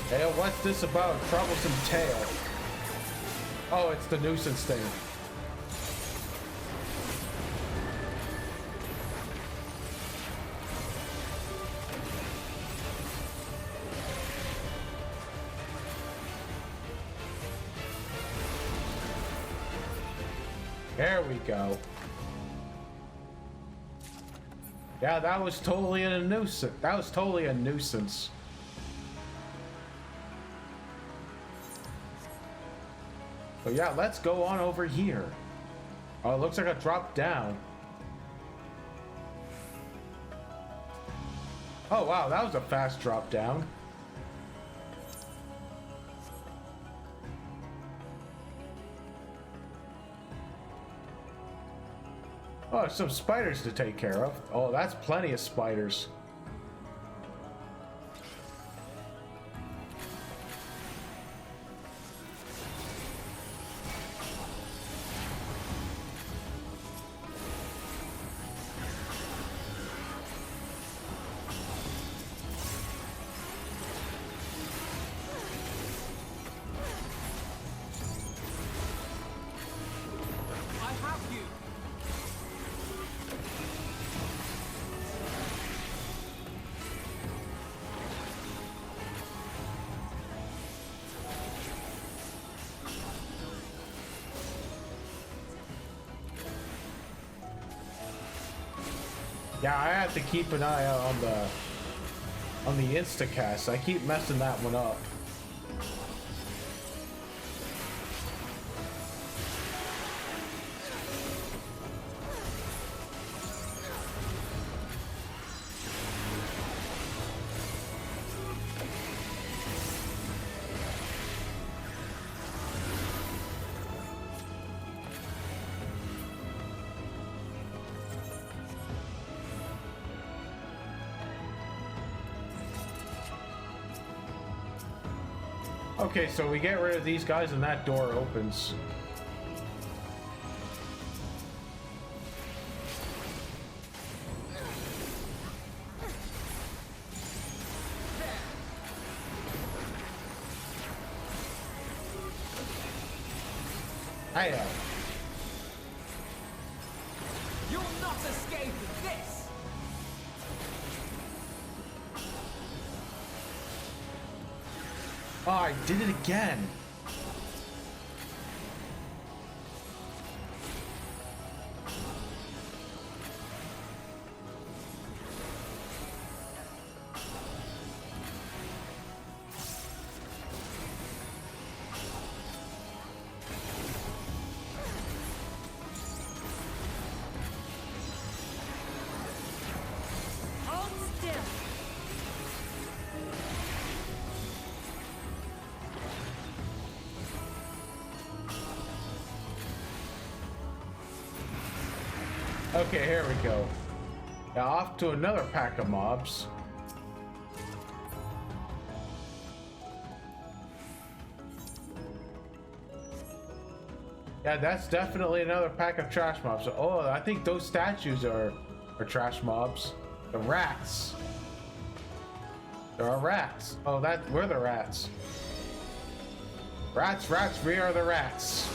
Hey, what's this about? Troublesome tail. Oh, it's the nuisance thing. There we go. Yeah, that was totally a nuisance. That was totally a nuisance. So yeah, let's go on over here. Oh, it looks like I dropped down. Oh wow, that was a fast drop down. Oh, some spiders to take care of. Oh, that's plenty of spiders. Yeah, I have to keep an eye out on the Instacast. I keep messing that one up. Okay, so we get rid of these guys and that door opens. Hey, You'll not escape this! oh, I did it again. Hold still. Okay, here we go. Now off to another pack of mobs. Yeah, that's definitely another pack of trash mobs. Oh, I think those statues are trash mobs. The rats. There are rats. Oh, we're the rats. Rats, we are the rats.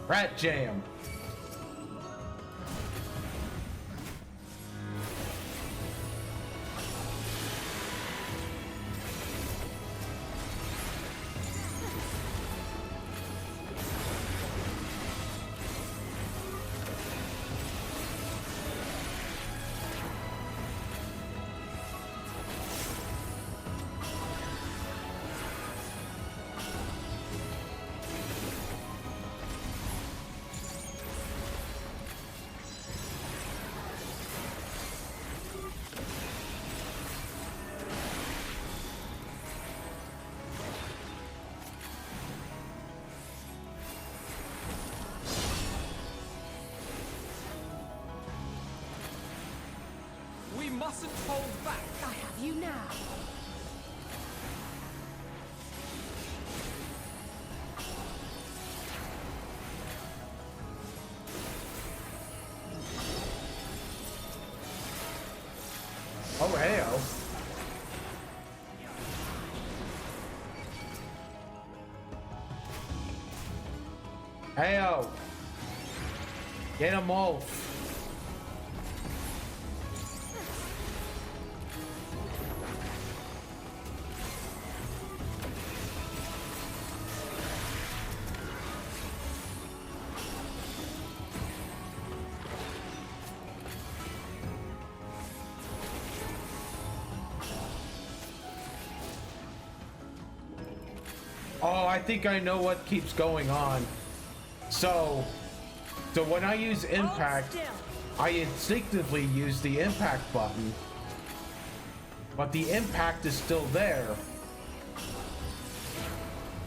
Rat jam. We mustn't hold back. I have you now. Oh, hell. Heyo. Get him off. Oh, I think I know what keeps going on. So when I use impact, I instinctively use the impact button, but the impact is still there.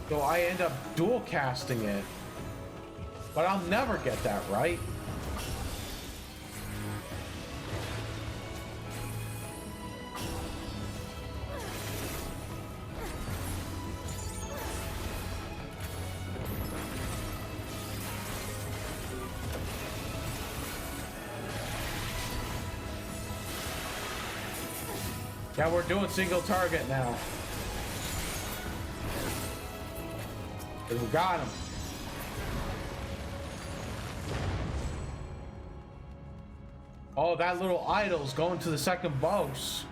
So I end up dual casting it, but I'll never get that right. Yeah, we're doing single target now. We got him. Oh, that little idol's going to the second boss.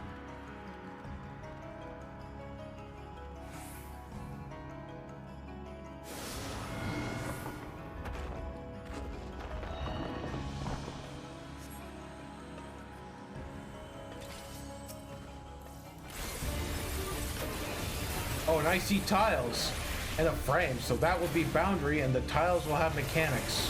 Oh, and I see tiles and a frame, so that would be boundary, and the tiles will have mechanics.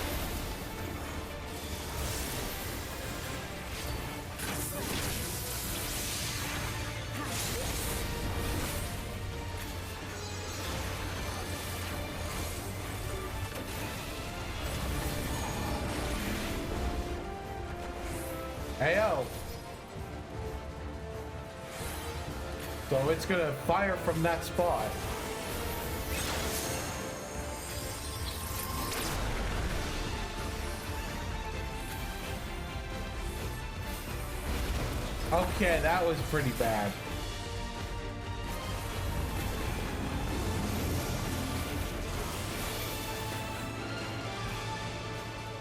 Heyo. So it's gonna fire from that spot. Okay, that was pretty bad.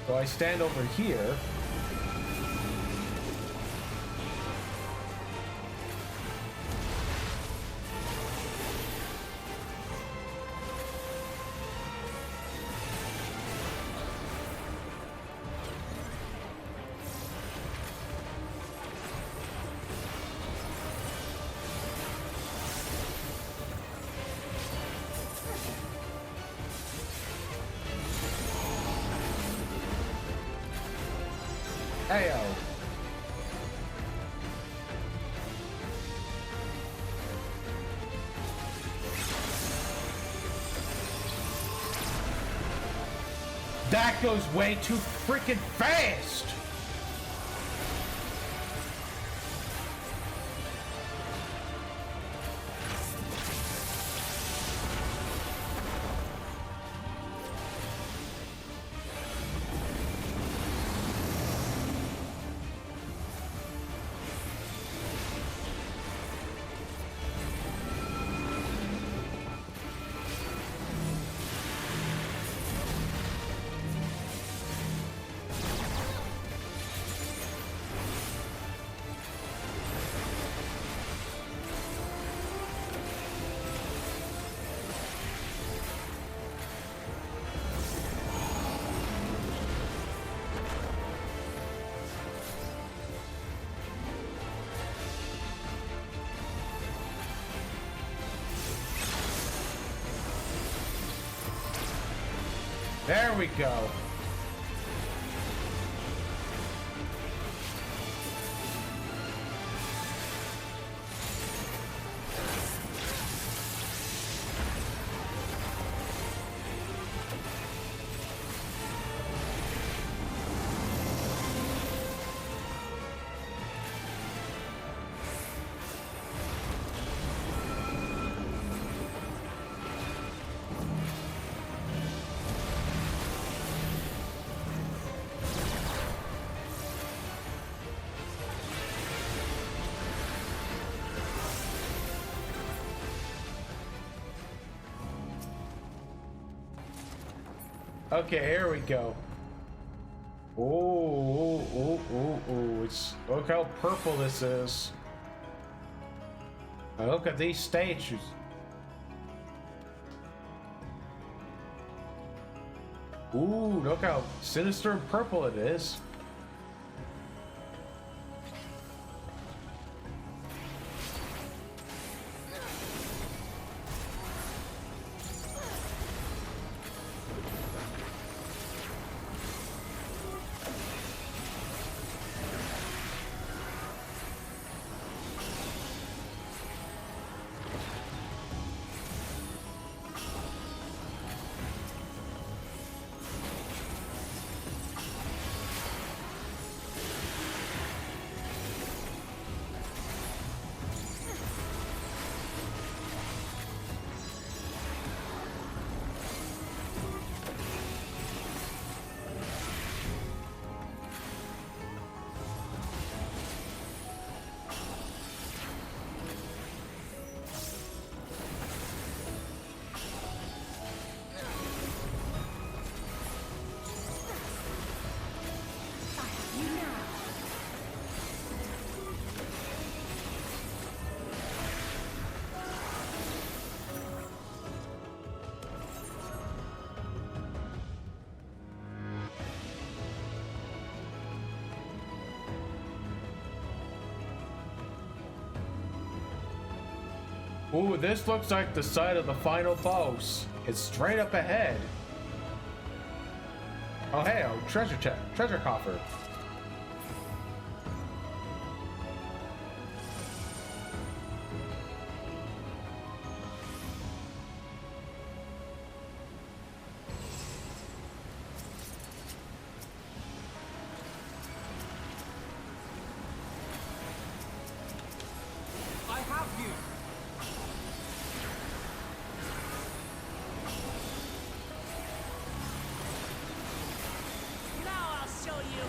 So I stand over here. Heyo. That goes way too freaking fast. There we go. Okay, here we go. Oh, it's look how purple this is. Now look at these statues. Ooh, look how sinister and purple it is. Ooh, this looks like the site of the final boss. It's straight up ahead. Oh, hey, treasure chest, treasure coffer. I have you. Now I'll show you.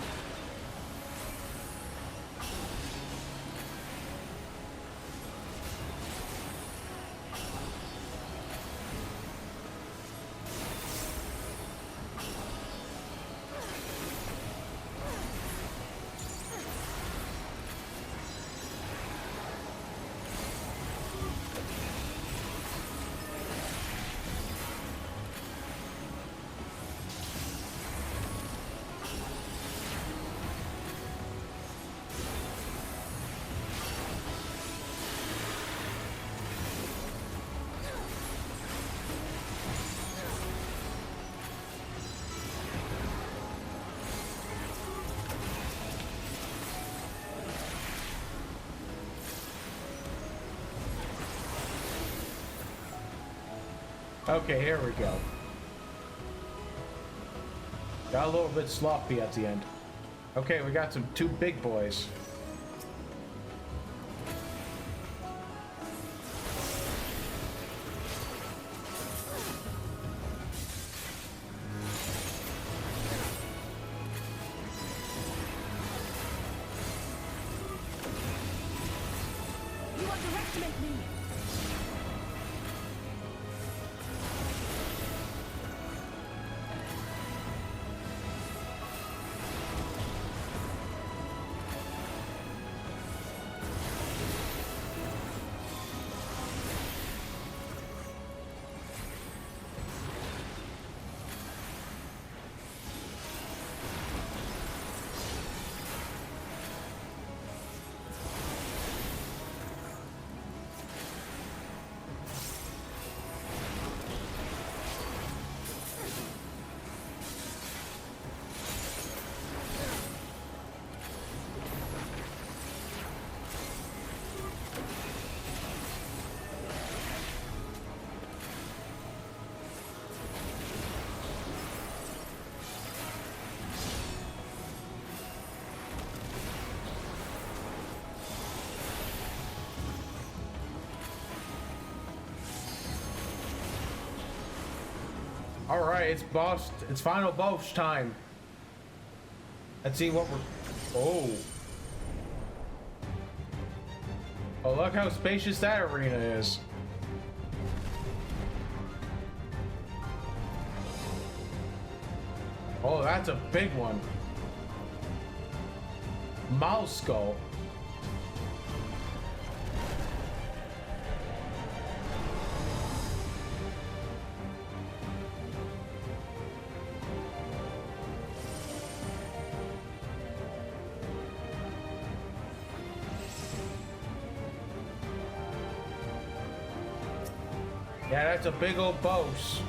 Okay, here we go. Got a little bit sloppy at the end. Okay, we got two big boys. You underestimate me. All right, it's final boss time. Let's see what we're. Oh. Oh, look how spacious that arena is. Oh, that's a big one. Mouse skull. Yeah, that's a big old boss.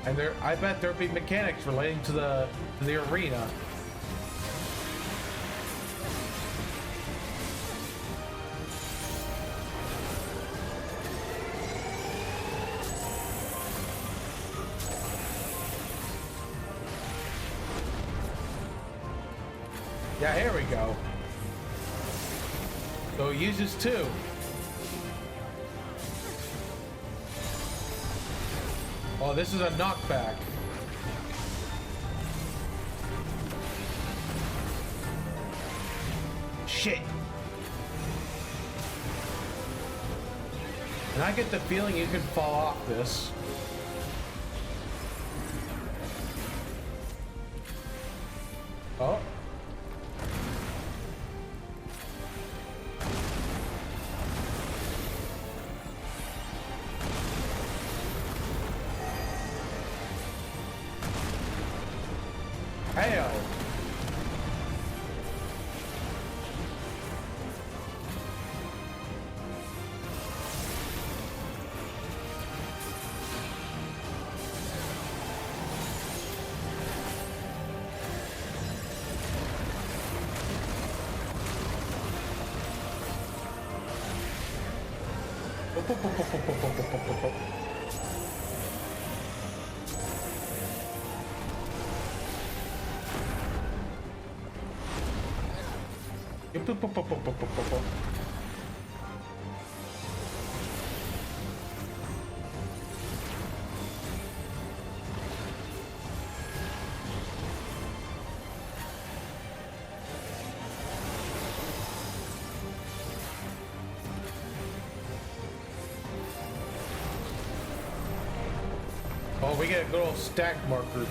And I bet there'll be mechanics relating to the arena. Yeah, here we go. So it uses two. Oh, this is a knockback. Shit. And I get the feeling you can fall off this. Oh. Hell. Oh, we get a good old stack marker.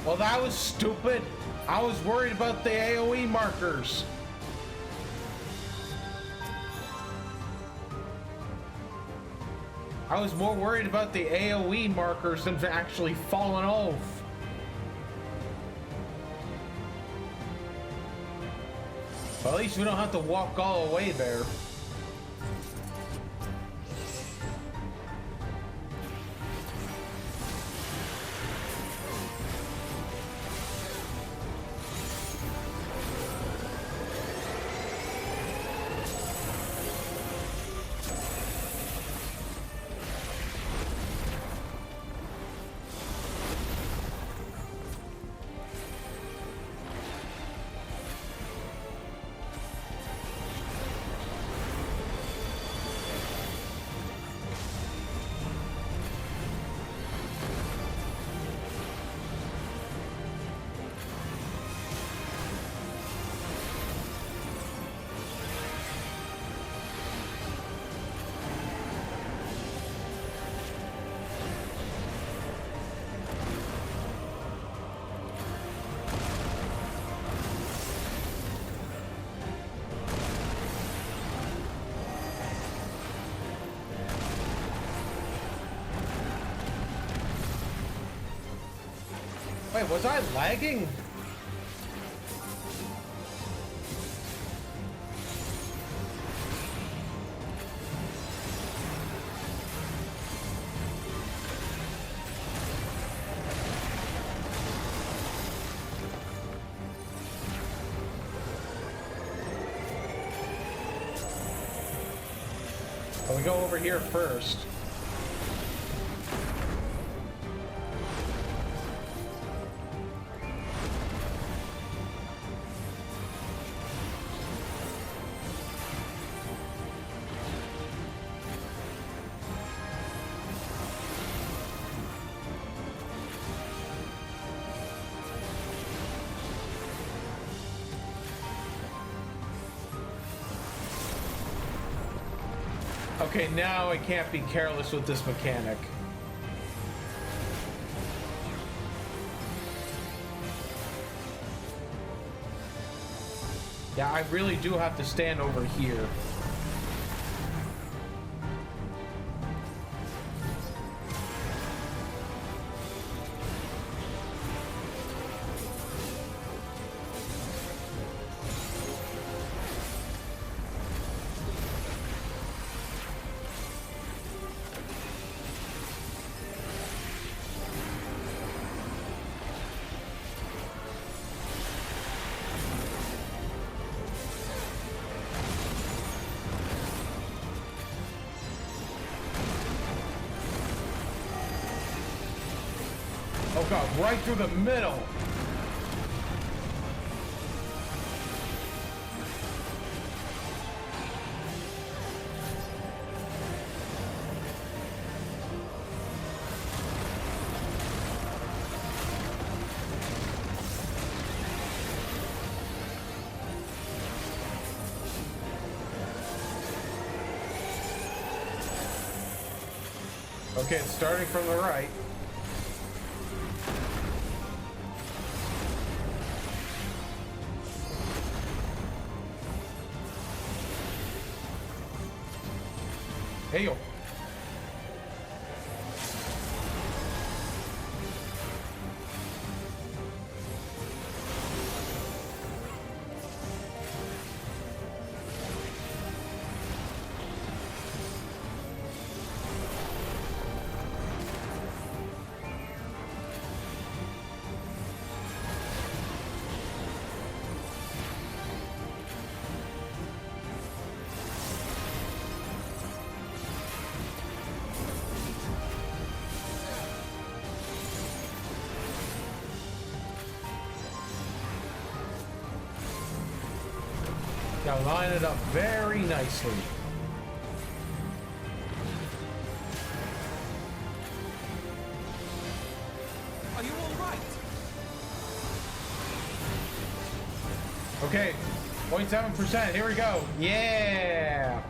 Well, that was stupid. I was worried about the AoE markers. I was more worried about the AoE markers than actually falling off. Well, at least we don't have to walk all the way there. Wait, was I lagging? Well, we go over here first. Okay, now I can't be careless with this mechanic. Yeah, I really do have to stand over here. Oh god, right through the middle! Okay, it's starting from the right. Hey yo. Now line it up very nicely. Are you all right? Okay, 0.7%, here we go. Yeah!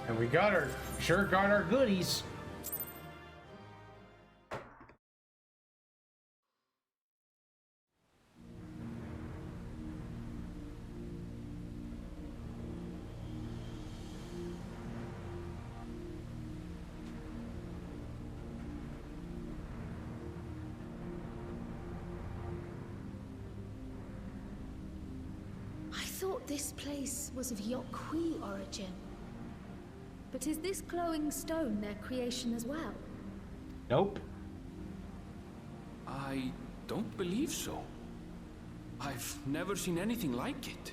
And we got our goodies. I thought this place was of Yokwi origin. But is this glowing stone their creation as well? Nope. I don't believe so. I've never seen anything like it.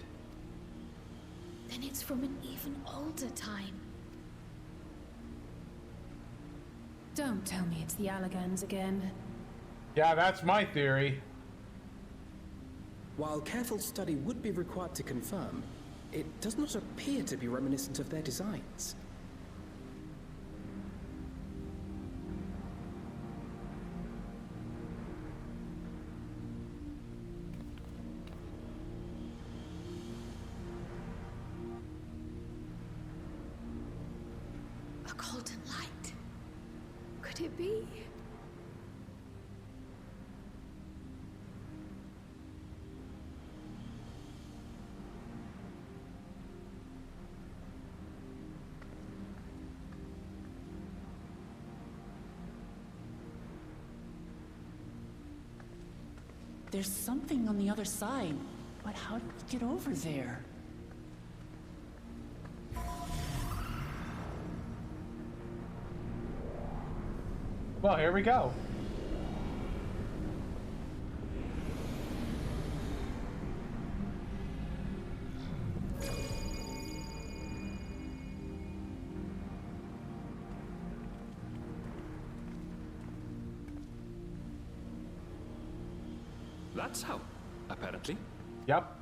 Then it's from an even older time. Don't tell me it's the Allagans again. Yeah, that's my theory. While careful study would be required to confirm, it does not appear to be reminiscent of their designs. Could it be? There's something on the other side, but how did we get over there? Well, here we go. That's how, apparently. Yep.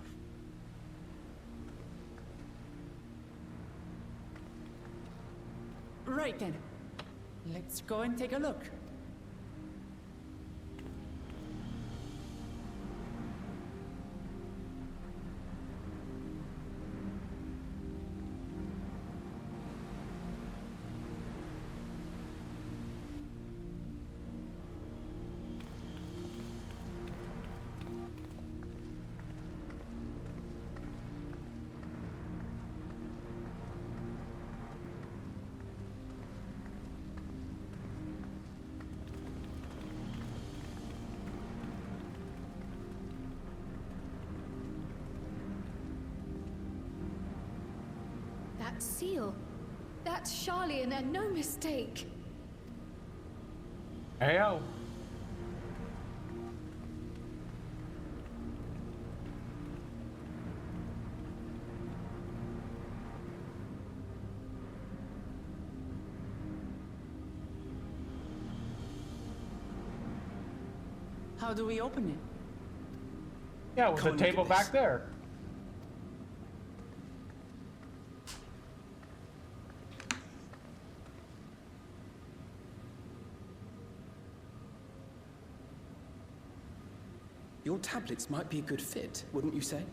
Right then. Let's go and take a look. That seal. That's Charlian, and no mistake. Heyo. How do we open it? Yeah, with the table back there. Your tablets might be a good fit, wouldn't you say?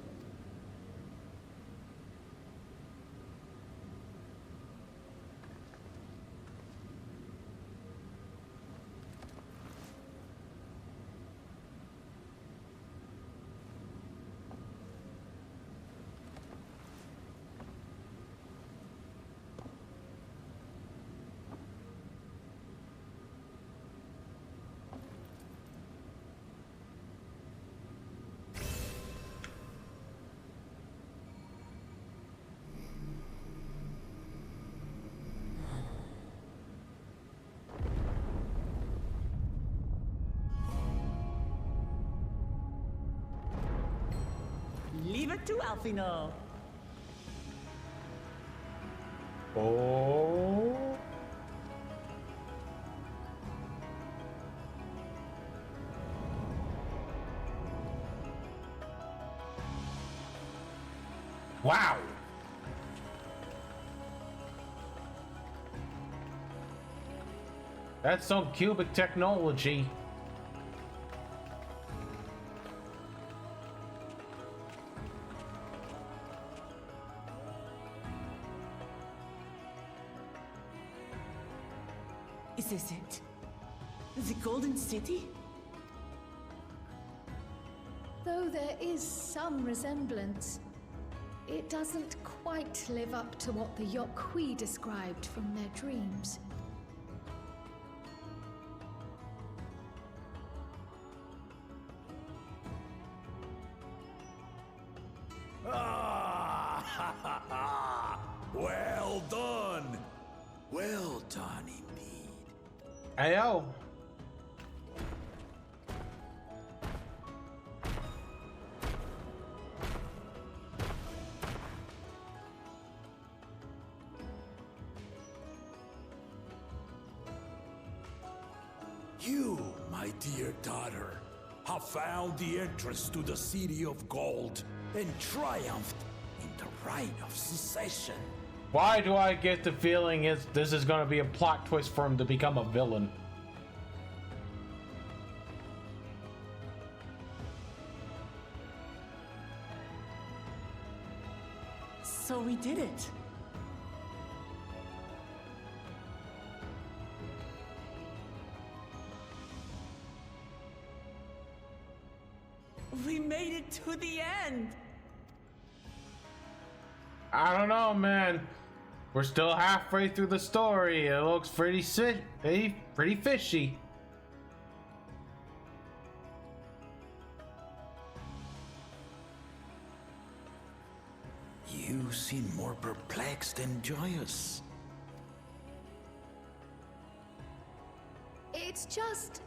Leave it to Alfino. Oh. Wow. That's some cubic technology. Is this it? The Golden City? Though there is some resemblance, it doesn't quite live up to what the Yokwi described from their dreams. Well done! Well done indeed. Ayo. You, my dear daughter, have found the entrance to the City of Gold and triumphed in the right of secession. Why do I get the feeling this is going to be a plot twist for him to become a villain? So we did it. We made it to the end! I don't know, man. We're still halfway through the story. It looks pretty fishy. You seem more perplexed than joyous. It's just...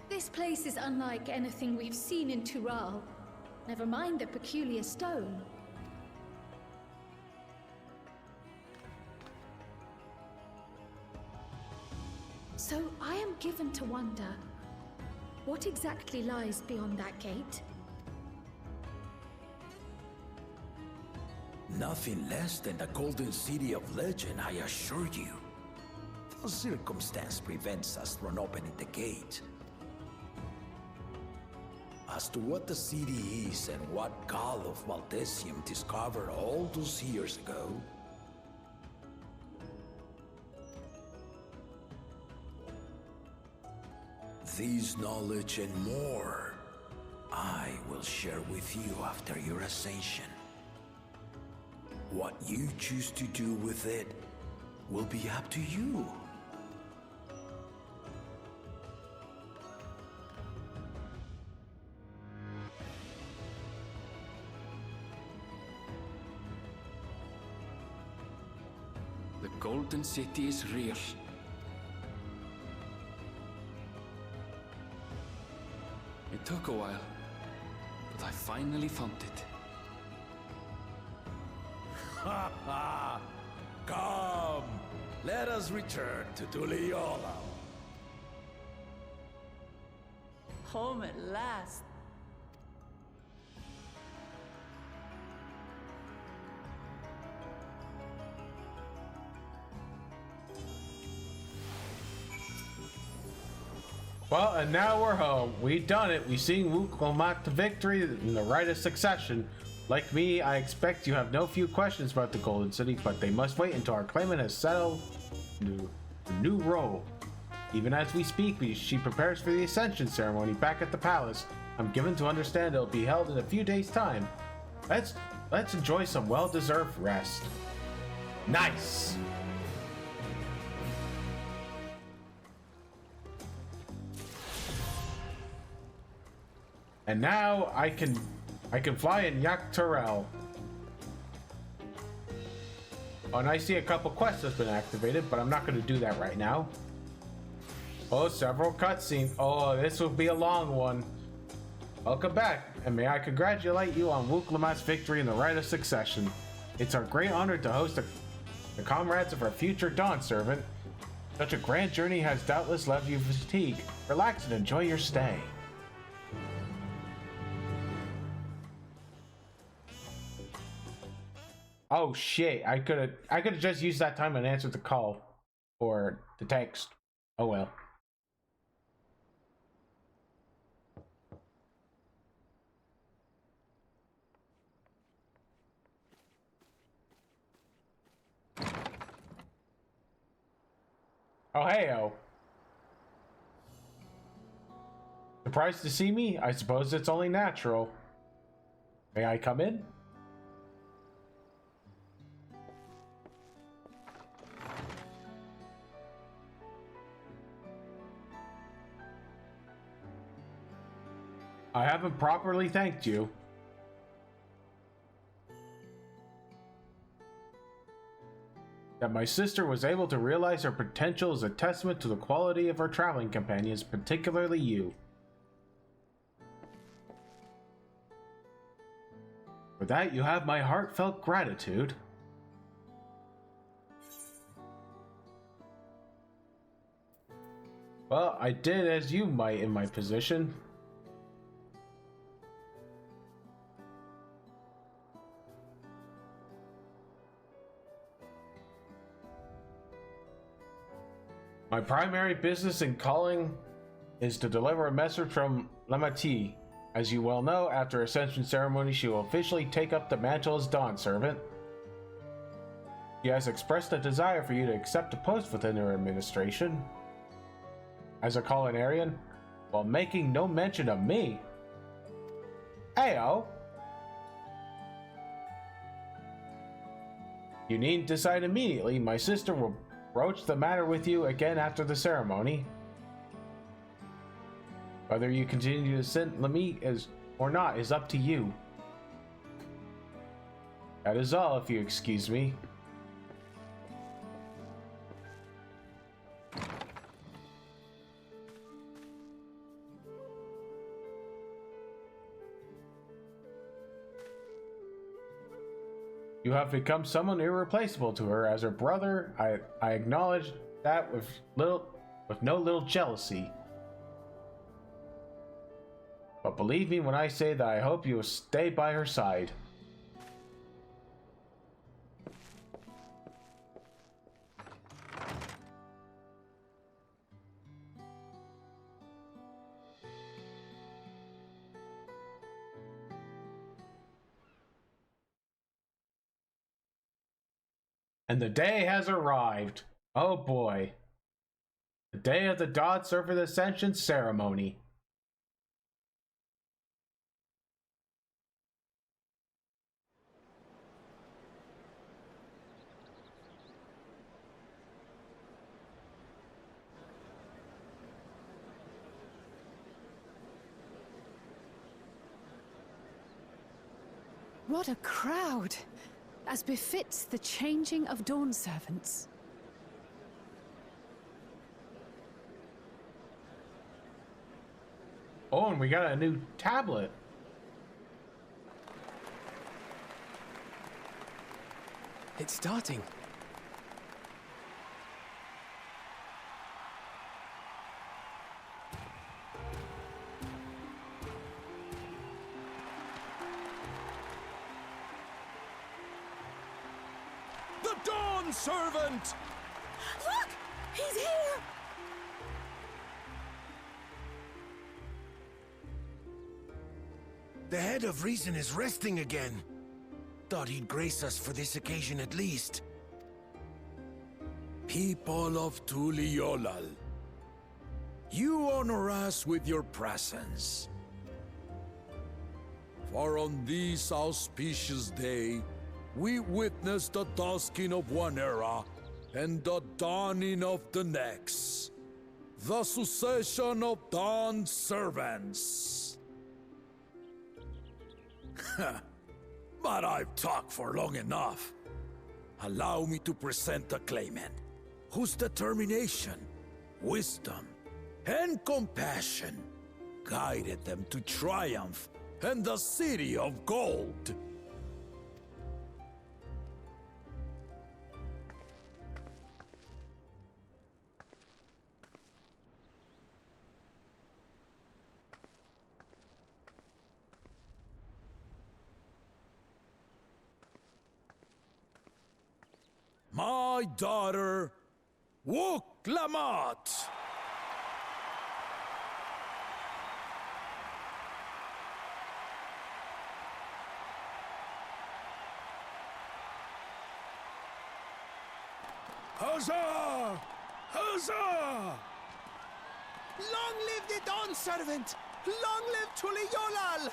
This place is unlike anything we've seen in Tural. Never mind the peculiar stone. So I am given to wonder, what exactly lies beyond that gate? Nothing less than the Golden City of Legend, I assure you. No circumstance prevents us from opening the gate. As to what the city is and what God of Valdesium discovered all those years ago, this knowledge and more, I will share with you after your ascension. What you choose to do with it will be up to you. The Golden City is real. It took a while, but I finally found it. Ha ha! Come! Let us return to Tuliola. Home at last. Well, and now we're home. We done it. We seen Wuklomak to victory in the right of succession. Like me, I expect you have no few questions about the Golden City, but they must wait until our claimant has settled a new role. Even as we speak, she prepares for the Ascension ceremony back at the palace. I'm given to understand it'll be held in a few days' time. Let's enjoy some well-deserved rest. Nice! And now I can fly in Yaktarel. Oh, and I see a couple quests has been activated, but I'm not going to do that right now. Oh, several cutscenes. Oh, this will be a long one. Welcome back, and may I congratulate you on Wuklamat's victory in the right of succession. It's our great honor to host the comrades of our future Dawn Servant. Such a grand journey has doubtless left you fatigued. Relax and enjoy your stay. Oh shit, I could have just used that time and answered the call or the text. Oh well. Oh hey-oh. Surprised to see me? I suppose it's only natural. May I come in? I haven't properly thanked you. That my sister was able to realize her potential is a testament to the quality of her traveling companions, particularly you. For that, you have my heartfelt gratitude. Well, I did as you might in my position. My primary business and calling is to deliver a message from Lamati. As you well know, after Ascension ceremony, she will officially take up the mantle as Dawn Servant. She has expressed a desire for you to accept a post within her administration. As a Culinarian, while making no mention of me. Ayo! You needn't decide immediately. My sister will broach the matter with you again after the ceremony. Whether you continue to send Lamy or not is up to you. That is all, if you excuse me. You have become someone irreplaceable to her. As her brother, I acknowledge that with no little jealousy. But believe me when I say that I hope you will stay by her side. And the day has arrived. Oh boy. The day of the Dawn Servant Ascension ceremony. What a crowd! As befits the changing of Dawn Servants. Oh, and we got a new tablet. It's starting. The Dawn Servant! Look! He's here! The head of reason is resting again. Thought he'd grace us for this occasion at least. People of Tuliolal, you honor us with your presence. For on this auspicious day, we witness the dusking of one era and the dawning of the next. The succession of Dawn Servants. But I've talked for long enough. Allow me to present the claimant, whose determination, wisdom, and compassion guided them to triumph and the City of Gold. My daughter, Wuklamat. Huzzah! Huzzah! Long live the Dawn Servant! Long live Tuliolal!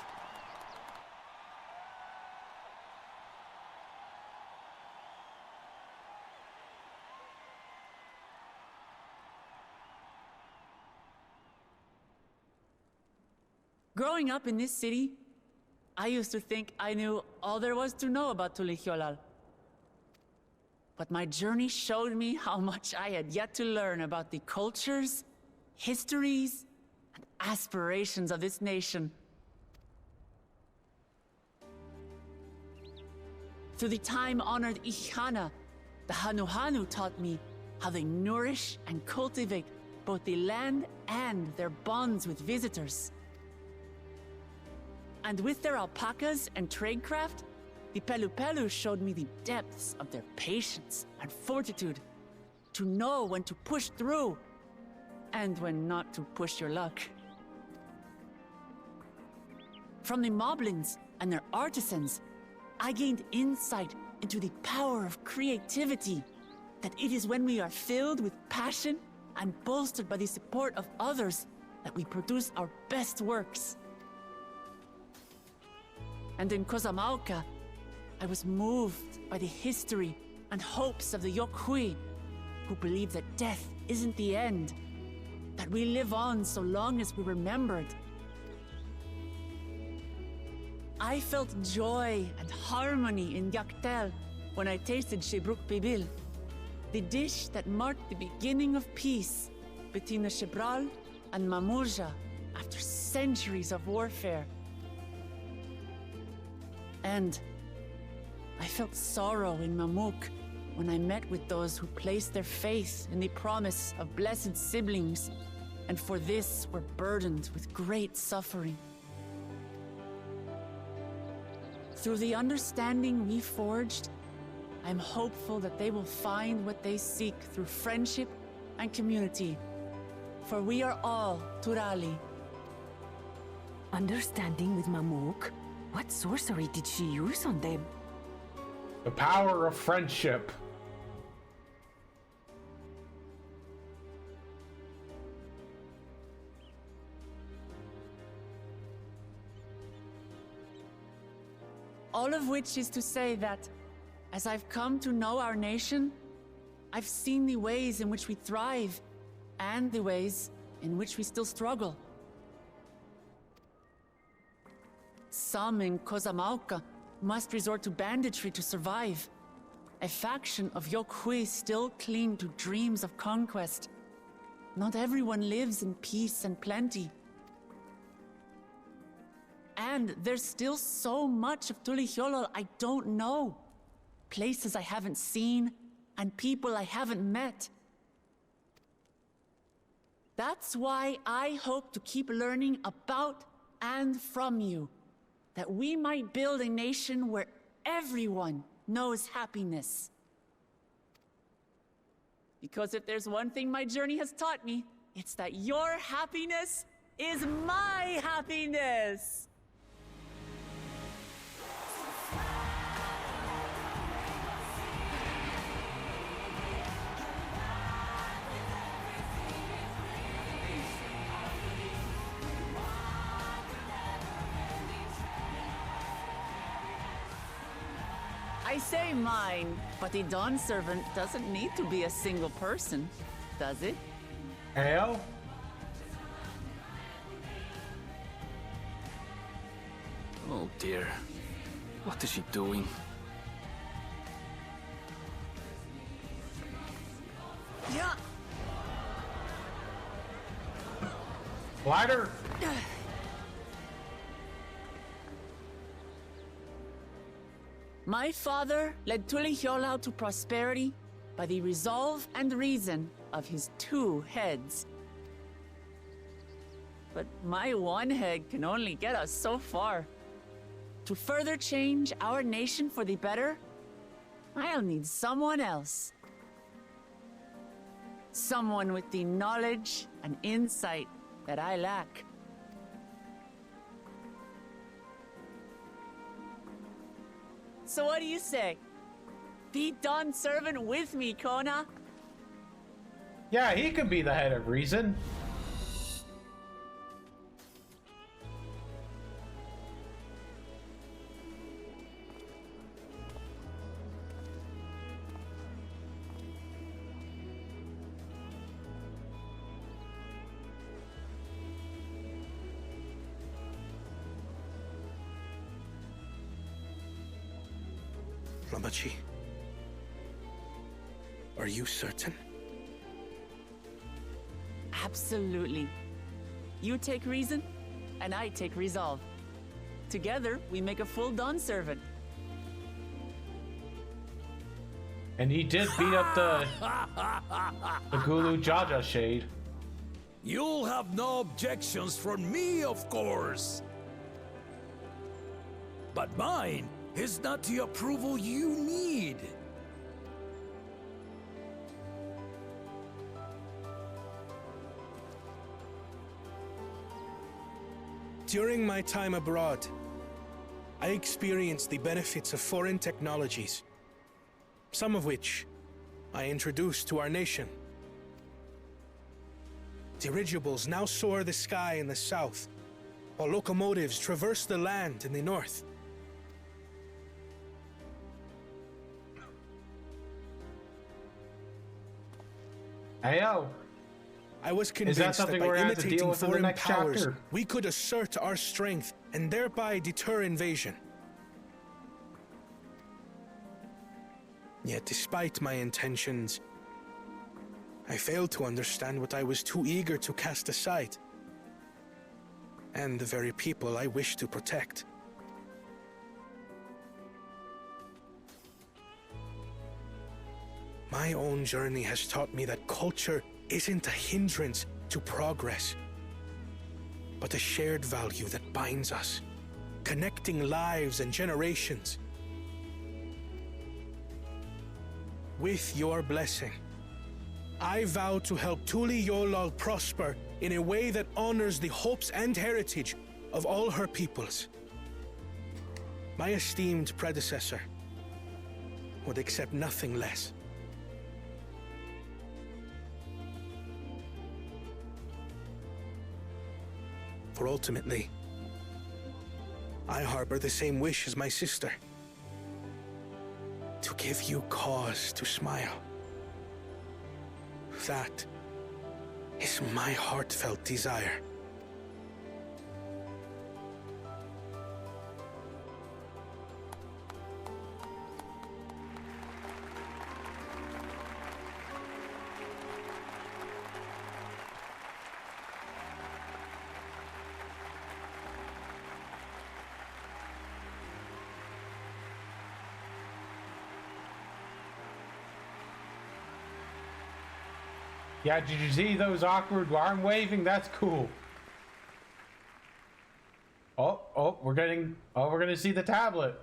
Growing up in this city, I used to think I knew all there was to know about Tuliolal. But my journey showed me how much I had yet to learn about the cultures, histories, and aspirations of this nation. Through the time-honored Ihana, the Hanuhanu taught me how they nourish and cultivate both the land and their bonds with visitors. And with their alpacas and tradecraft, the Pelupelu showed me the depths of their patience and fortitude to know when to push through and when not to push your luck. From the Moblins and their artisans, I gained insight into the power of creativity, that it is when we are filled with passion and bolstered by the support of others that we produce our best works. And in Kozamauka, I was moved by the history and hopes of the Yokui, who believe that death isn't the end, that we live on so long as we're remembered. I felt joy and harmony in Yaktel when I tasted Shebruk Bibil, the dish that marked the beginning of peace between the Shebral and Mamurja after centuries of warfare. And I felt sorrow in Mamuk when I met with those who placed their faith in the promise of blessed siblings, and for this were burdened with great suffering. Through the understanding we forged, I'm hopeful that they will find what they seek through friendship and community, for we are all Turali. Understanding with Mamuk? What sorcery did she use on them? The power of friendship. All of which is to say that, as I've come to know our nation, I've seen the ways in which we thrive, and the ways in which we still struggle. Some in Kozamauka must resort to banditry to survive. A faction of Yokui still cling to dreams of conquest. Not everyone lives in peace and plenty. And there's still so much of Tulihyolol I don't know. Places I haven't seen, and people I haven't met. That's why I hope to keep learning about and from you, that we might build a nation where everyone knows happiness. Because if there's one thing my journey has taught me, it's that your happiness is my happiness! I say mine, but the Dawn Servant doesn't need to be a single person, does it? Hell? Oh dear. What is she doing? Yeah. Glider? My father led Tulihyolao to prosperity by the resolve and reason of his 2 heads. But my 1 head can only get us so far. To further change our nation for the better, I'll need someone else. Someone with the knowledge and insight that I lack. So what do you say? Be Dawn Servant with me, Kona? Yeah, he could be the head of reason. Ramachi, are you certain? Absolutely. You take reason, and I take resolve. Together, we make a full Dawn Servant. And he did beat up the Gulu Jaja Shade. You'll have no objections from me, of course. But mine is not the approval you need. During my time abroad, I experienced the benefits of foreign technologies, some of which I introduced to our nation. Dirigibles now soar the sky in the south, while locomotives traverse the land in the north. Heyo. I was Is convinced that something by we're going to have to deal imitating with in the foreign next powers, chapter? we could assert our strength and thereby deter invasion. Yet, despite my intentions, I failed to understand what I was too eager to cast aside, and the very people I wish to protect. My own journey has taught me that culture isn't a hindrance to progress, but a shared value that binds us, connecting lives and generations. With your blessing, I vow to help Tuli Yolal prosper in a way that honors the hopes and heritage of all her peoples. My esteemed predecessor would accept nothing less. For ultimately, I harbor the same wish as my sister. To give you cause to smile. That is my heartfelt desire. Yeah, did you see those awkward arm waving? That's cool. We're gonna see the tablet.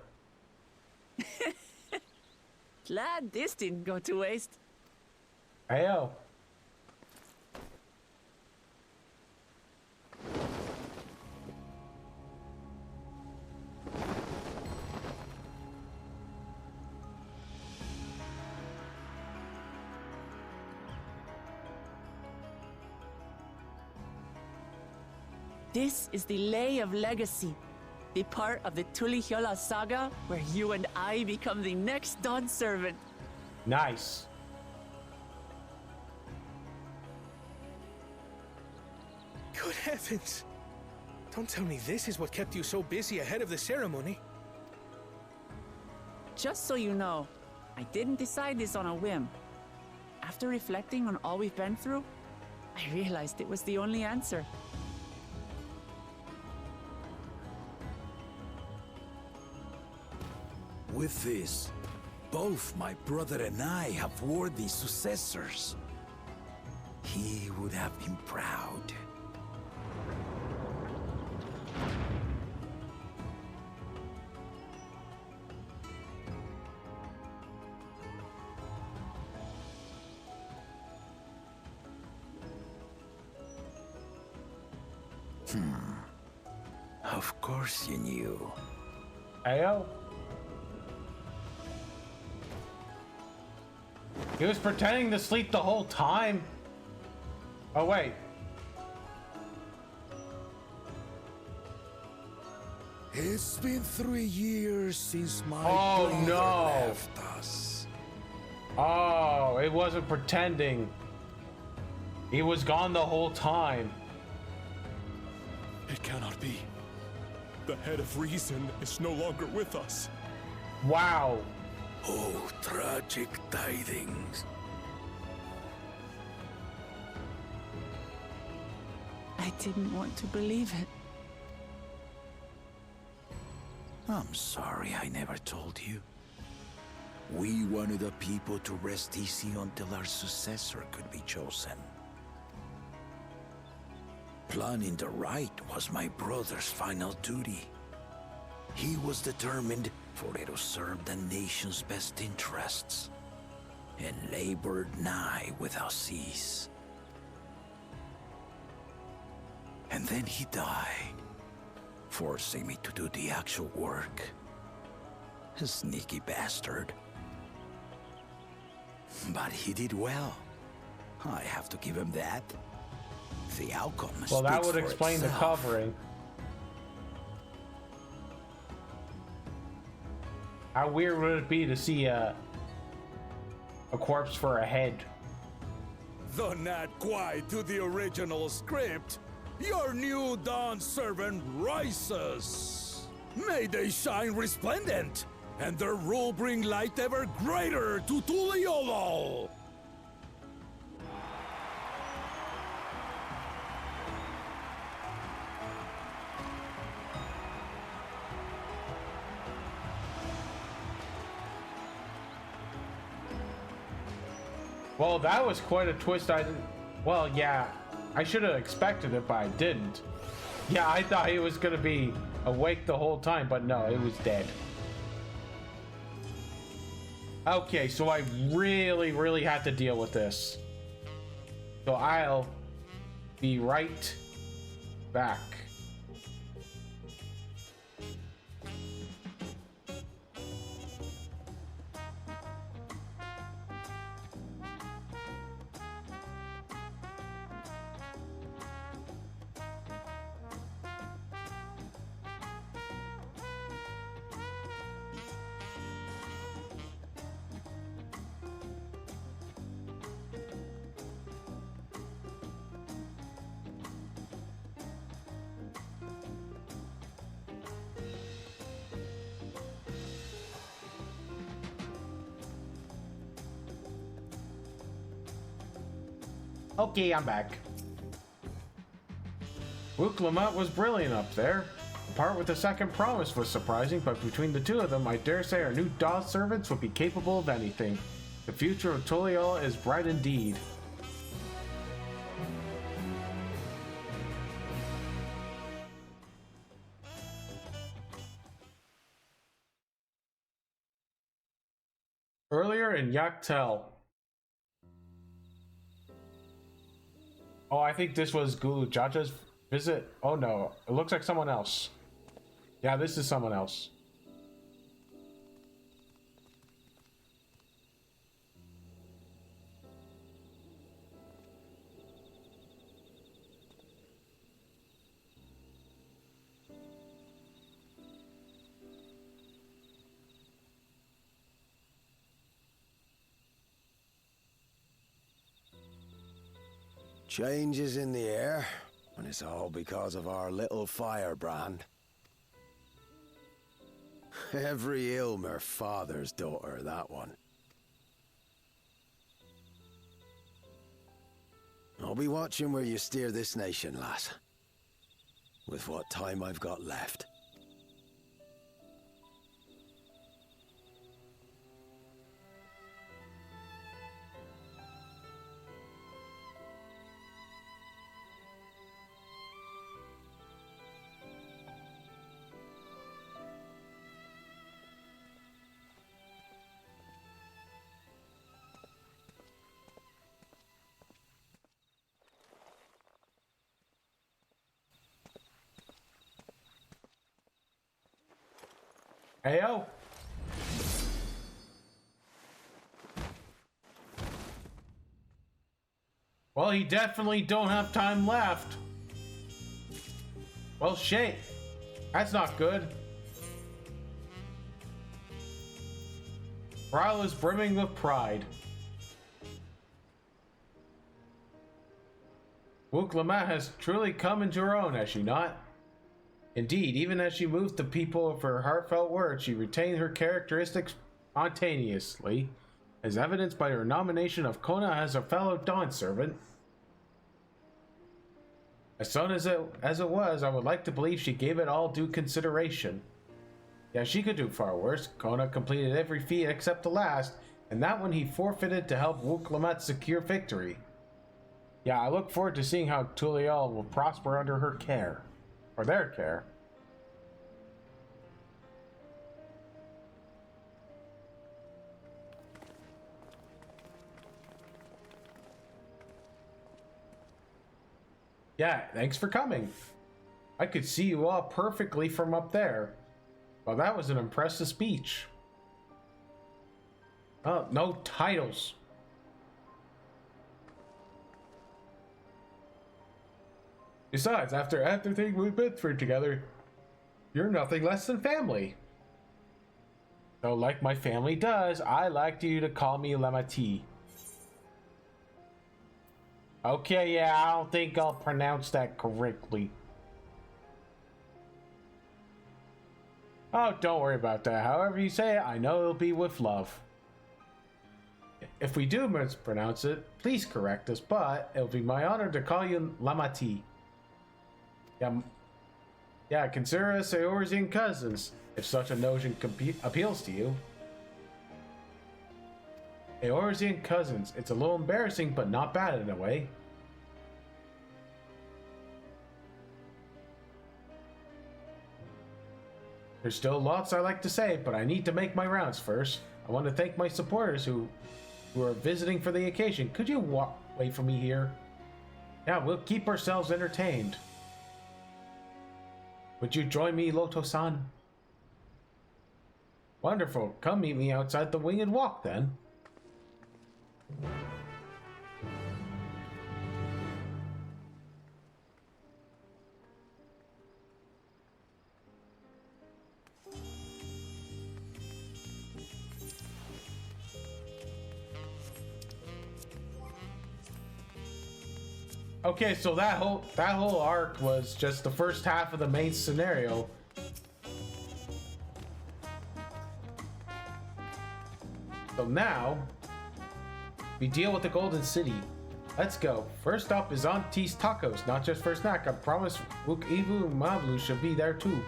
Glad this didn't go to waste. Heyo. This is the Lay of Legacy, the part of the Tulihyola saga where you and I become the next Dawn servant. Nice. Good heavens! Don't tell me this is what kept you so busy ahead of the ceremony. Just so you know, I didn't decide this on a whim. After reflecting on all we've been through, I realized it was the only answer. With this, both my brother and I have worthy successors. He would have been proud. Of course you knew. Ayo. He was pretending to sleep the whole time. Oh, wait. It's been 3 years since my brother left us. Oh, it wasn't pretending. He was gone the whole time. It cannot be. The head of reason is no longer with us. Wow. Oh, tragic tidings. I didn't want to believe it. I'm sorry I never told you. We wanted the people to rest easy until our successor could be chosen. Planning the right was my brother's final duty. He was determined for it to serve the nation's best interests, and labored nigh without cease. And then he died, forcing me to do the actual work. A sneaky bastard. But he did well. I have to give him that. The outcome Well, that speaks would for explain the itself. covering. How weird would it be to see a corpse for a head? Though not quite to the original script, your new Dawn servant rises. May they shine resplendent, and their rule bring light ever greater to Tuliolol. Well, that was quite a twist. I didn't. Well, yeah, I should have expected it, but I didn't. Yeah, I thought he was gonna be awake the whole time, but no, it was dead. Okay, so I really had to deal with this. So I'll be right back. Okay, I'm back. Wuklamut was brilliant up there. The part with the second promise was surprising, but between the two of them, I dare say our new Dawn servants would be capable of anything. The future of Tuliol is bright indeed. Earlier in Yaktel. Oh, I think this was Gulu Jaja's visit. Oh no, it looks like someone else. Yeah, this is someone else. Changes in the air, and it's all because of our little firebrand. Every Ilmer father's daughter, that one. I'll be watching where you steer this nation, lass. With what time I've got left. Heyo. Well, he definitely don't have time left. Well, shit. That's not good. Ryle is brimming with pride. Wuklamut has truly come into her own, has she not? Indeed, even as she moved the people of her heartfelt words, she retained her characteristics spontaneously, as evidenced by her nomination of Kona as a fellow Dawn servant. As soon as it was, I would like to believe she gave it all due consideration. Yeah, she could do far worse. Kona completed every feat except the last, and that one he forfeited to help Wuklamut secure victory. Yeah, I look forward to seeing how Tuliol will prosper under her care. Or their care. Yeah, thanks for coming. I could see you all perfectly from up there. Well, that was an impressive speech. Oh, no titles. Besides, after everything we've been through together, you're nothing less than family. So like my family does, I like you to call me Lemati. Okay, yeah, I don't think I'll pronounce that correctly. Oh, don't worry about that. However you say it, I know it'll be with love. If we do mispronounce it, please correct us, but it'll be my honor to call you Lamati. Yeah, consider us Eorzean cousins, if such a notion appeals to you. Eorzean cousins, it's a little embarrassing, but not bad in a way. There's still lots I like to say, but I need to make my rounds first. I want to thank my supporters who are visiting for the occasion. Could you wait for me here? Yeah, we'll keep ourselves entertained. Would you join me, Loto-san? Wonderful. Come meet me outside the Winged Walk, then. Okay, so that whole arc was just the first half of the main scenario. So now we deal with the Golden City. Let's go. First up is Auntie's Tacos, not just for snack. I promise Wook Ivu and Mablu should be there too.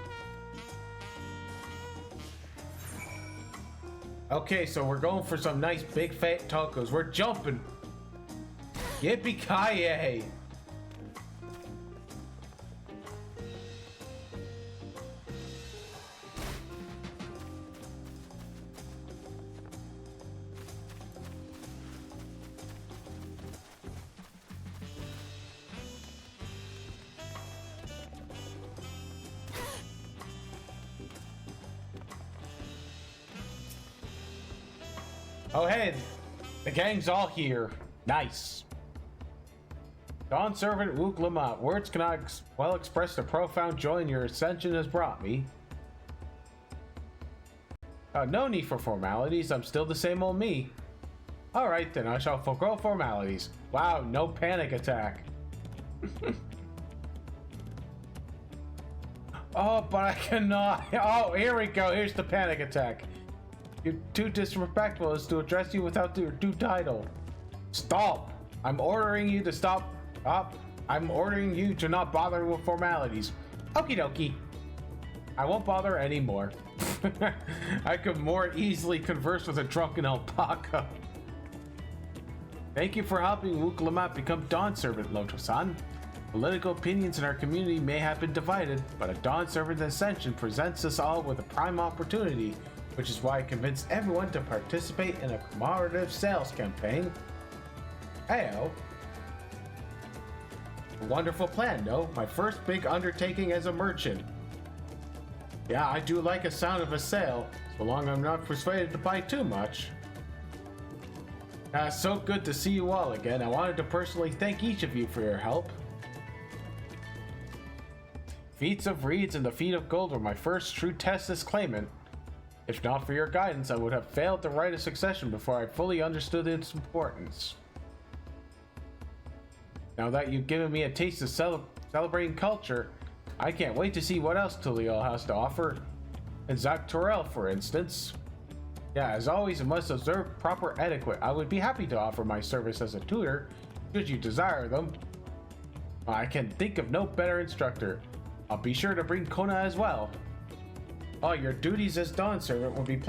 Okay, so we're going for some nice big fat tacos. We're jumping. Yippee-ki-yay! Oh hey, the gang's all here. Nice. Dawn Servant Wook Lamont, words cannot well express the profound joy your ascension has brought me. No need for formalities, I'm still the same old me. Alright then, I shall forgo formalities. Wow, no panic attack. Oh, but I cannot. Oh, here we go, here's the panic attack. You're too disrespectful as to address you without your due title. Stop! I'm ordering you to stop. I'm ordering you to not bother with formalities. Okie dokie. I won't bother anymore. I could more easily converse with a drunken alpaca. Thank you for helping Wook Lamont become Dawn Servant, Loto-san. Political opinions in our community may have been divided, but a Dawn Servant ascension presents us all with a prime opportunity, which is why I convinced everyone to participate in a commemorative sales campaign. Heyo. A wonderful plan, no? My first big undertaking as a merchant. Yeah, I do like a sound of a sale, so long I'm not persuaded to buy too much. So good to see you all again. I wanted to personally thank each of you for your help. Feats of Reeds and the Feet of Gold were my first true test as claimant. If not for your guidance, I would have failed to write a succession before I fully understood its importance. Now that you've given me a taste of celebrating culture, I can't wait to see what else Tulio has to offer. And Zach Terrell, for instance. Yeah, as always, you must observe proper etiquette. I would be happy to offer my service as a tutor, should you desire them. I can think of no better instructor. I'll be sure to bring Kona as well. Oh, your duties as Dawn Servant will be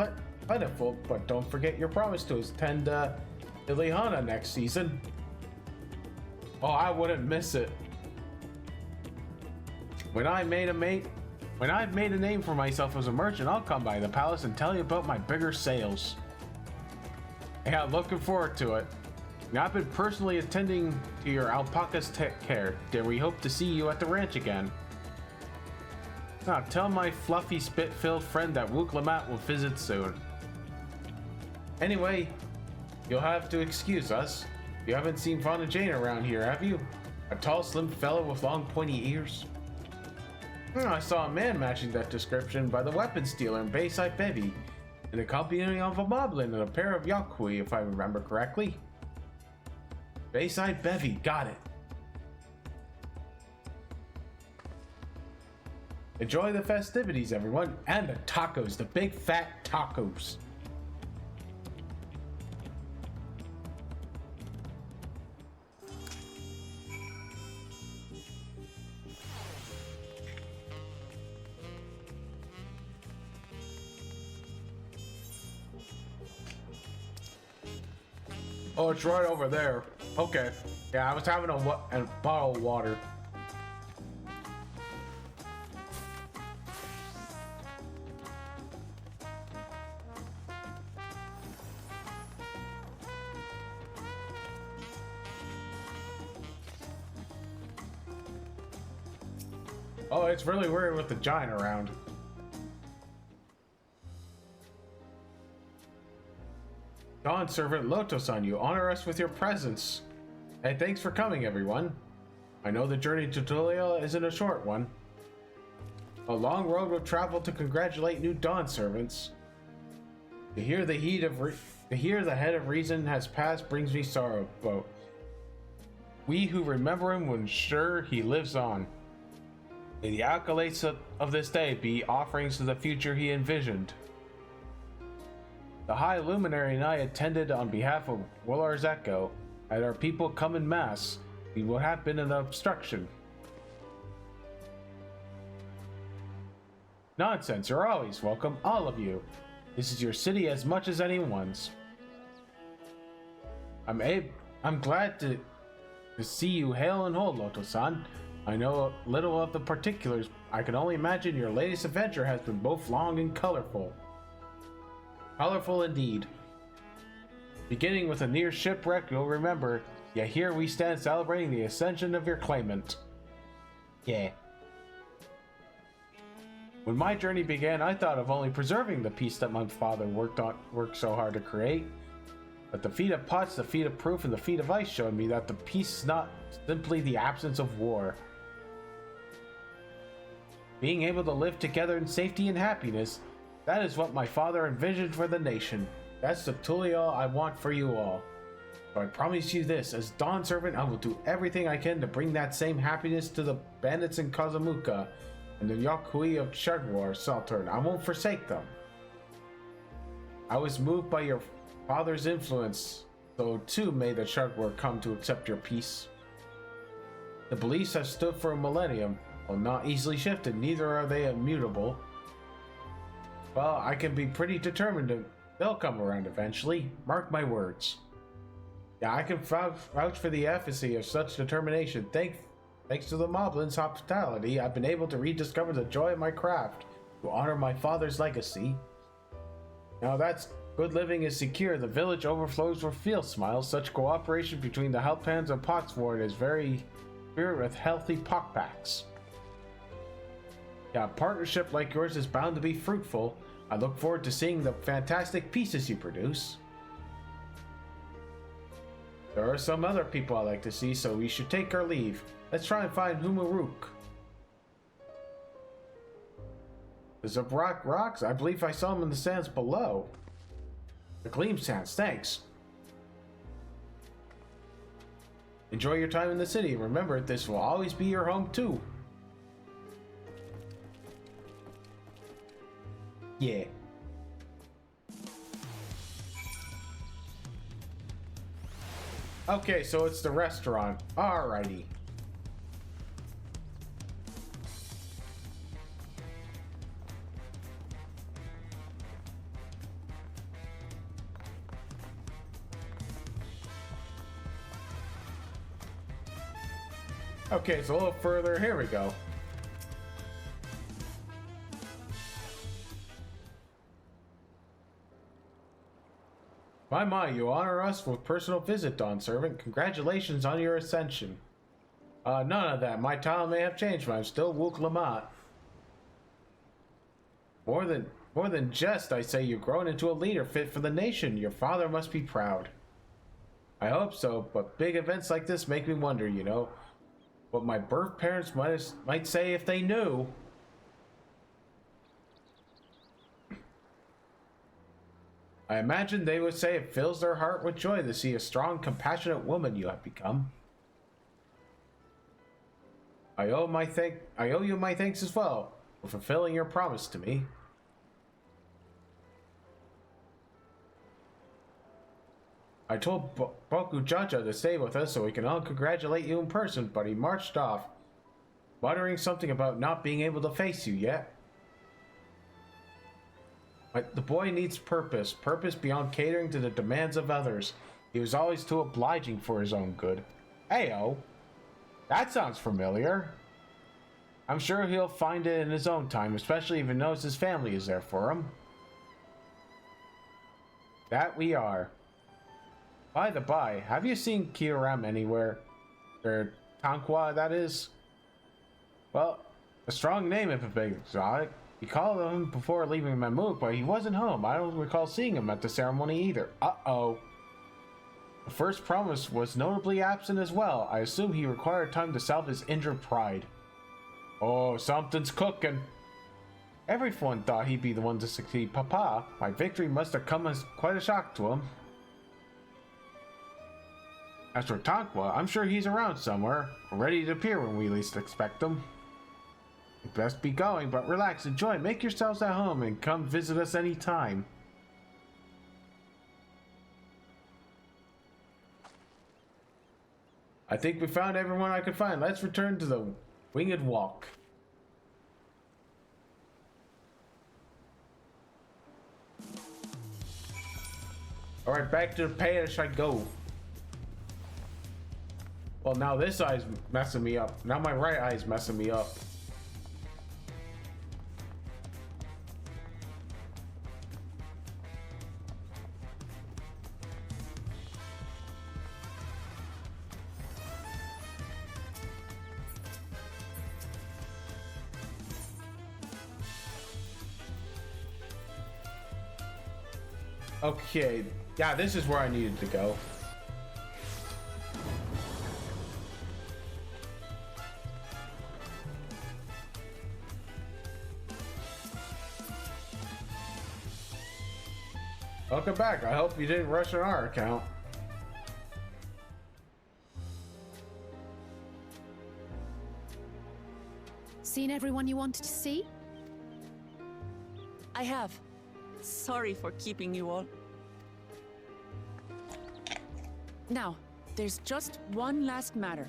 plentiful, but don't forget your promise to attend Ilihana next season. Oh, I wouldn't miss it. When I've made a name for myself as a merchant, I'll come by the palace and tell you about my bigger sales. Yeah, looking forward to it. Now, I've been personally attending to your alpaca's care. Dare we hope to see you at the ranch again. Now, tell my fluffy spit-filled friend that Wook Lamont will visit soon. Anyway, you'll have to excuse us. You haven't seen Fauna Jane around here, have you? A tall, slim fellow with long, pointy ears? I saw a man matching that description by the weapons dealer in Bayside Bevy, and accompanying of a moblin and a pair of yakui, if I remember correctly. Bayside Bevy, got it. Enjoy the festivities, everyone, and the tacos, the big fat tacos. Oh, it's right over there. Okay. Yeah, I was having a bottle of water. Oh, it's really weird with the giant around. Dawn Servant Loto-san, you honor us with your presence. Hey, thanks for coming, everyone. I know the journey to Tulia isn't a short one. A long road we've traveled to congratulate new Dawn Servants. To hear the head of reason has passed brings me sorrow, but we who remember him will ensure he lives on. May the accolades of this day be offerings to the future he envisioned. The High Luminary and I attended on behalf of Willar's Echo. Had our people come in mass, we would have been an obstruction. Nonsense, you're always welcome, all of you. This is your city as much as anyone's. I'm glad to see you hail and whole, Loto-san. I know a little of the particulars. I can only imagine your latest adventure has been both long and colorful. Colorful indeed. Beginning with a near shipwreck, you'll remember, yet here we stand celebrating the ascension of your claimant. Yeah. When my journey began, I thought of only preserving the peace that my father worked so hard to create. But the feat of Potts, the feat of Proof, and the feat of Ice showed me that the peace is not simply the absence of war. Being able to live together in safety and happiness, that is what my father envisioned for the nation. That's the Tulia I want for you all. So I promise you this, as Dawn Servant, I will do everything I can to bring that same happiness to the bandits in Kazamuka and the Yokui of Shadwar Saltern. I won't forsake them. I was moved by your father's influence, so too may the Shadwar come to accept your peace. The beliefs have stood for a millennium, while not easily shifted, neither are they immutable. Well, I can be pretty determined they'll come around eventually. Mark my words. Yeah, I can vouch for the efficacy of such determination. Thanks to the Moblin's hospitality, I've been able to rediscover the joy of my craft to honor my father's legacy. Now that's good living is secure. The village overflows with field smiles. Such cooperation between the Helphands and Potsword is very spirit with healthy pockbacks. Yeah, a partnership like yours is bound to be fruitful. I look forward to seeing the fantastic pieces you produce. There are some other people I like to see, so we should take our leave. Let's try and find Humaruk. The Zabrak rocks? I believe I saw him in the sands below. The Gleam Sands, thanks. Enjoy your time in the city. Remember, this will always be your home too. Yeah. Okay, so it's the restaurant. Alrighty. Okay, it's a little further. Here we go. My, you honor us with personal visit, Dawn Servant. Congratulations on your ascension. None of that. My title may have changed, but I'm still Wook Lamont. More than jest, I say you've grown into a leader fit for the nation. Your father must be proud. I hope so, but big events like this make me wonder, you know, what my birth parents might say if they knew. I imagine they would say it fills their heart with joy to see a strong, compassionate woman you have become. I owe you my thanks as well for fulfilling your promise to me. I told Boku Jaja to stay with us so we can all congratulate you in person, but he marched off, muttering something about not being able to face you yet. But the boy needs purpose beyond catering to the demands of others. He was always too obliging for his own good. Ayo, that sounds familiar. I'm sure he'll find it in his own time, especially if he knows his family is there for him. That we are. By the by, have you seen Kiram anywhere? Or Tankwa, that is? Well, a strong name if a bit exotic. We called him before leaving Mamuk, but he wasn't home. I don't recall seeing him at the ceremony either. Uh-oh. The first promise was notably absent as well. I assume he required time to salve his injured pride. Oh, something's cooking. Everyone thought he'd be the one to succeed Papa. My victory must have come as quite a shock to him. As for Tankwa, I'm sure he's around somewhere, ready to appear when we least expect him. You best be going, but relax, enjoy, make yourselves at home, and come visit us anytime. I think we found everyone I could find. Let's return to the winged walk. Alright, back to the palace I go. Well, now this eye's messing me up. Now my right eye's messing me up. Okay, yeah, this is where I needed to go. Welcome back. I hope you didn't rush on our account. Seen everyone you wanted to see? I have. Sorry for keeping you all. Now, there's just one last matter.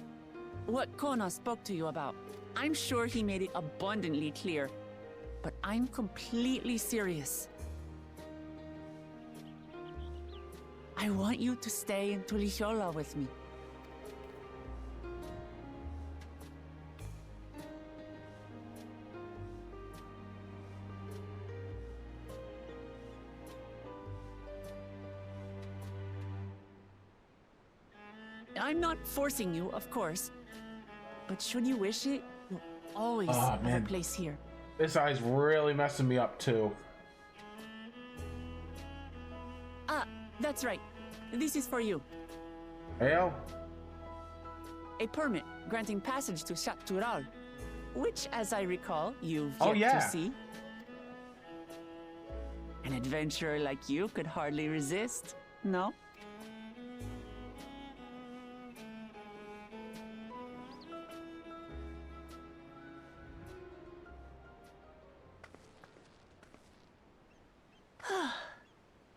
What Kona spoke to you about. I'm sure he made it abundantly clear, but I'm completely serious. I want you to stay in Tulichola with me. I'm not forcing you, of course, but should you wish it, you'll always have a place here. This eye's really messing me up too. Ah, that's right. This is for you. Hail? A permit granting passage to Shatural, which, as I recall, you've yet yeah. to see. An adventurer like you could hardly resist, no?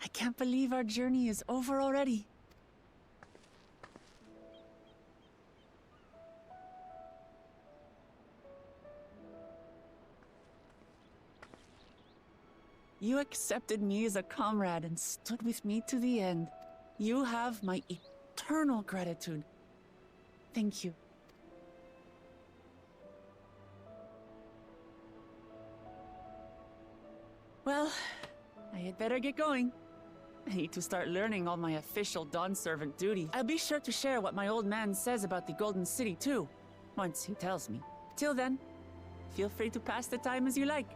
I can't believe our journey is over already. You accepted me as a comrade and stood with me to the end. You have my eternal gratitude. Thank you. Well, I had better get going. I need to start learning all my official Dawn servant duty. I'll be sure to share what my old man says about the Golden City too, once he tells me. Till then, feel free to pass the time as you like.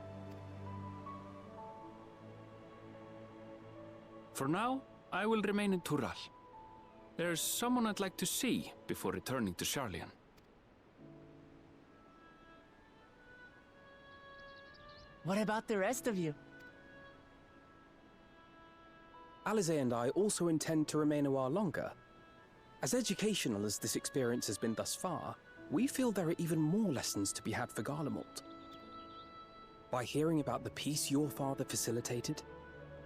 For now, I will remain in Tural. There's someone I'd like to see before returning to Sharlayan. What about the rest of you? Alize and I also intend to remain a while longer. As educational as this experience has been thus far, we feel there are even more lessons to be had for Garlemald. By hearing about the peace your father facilitated,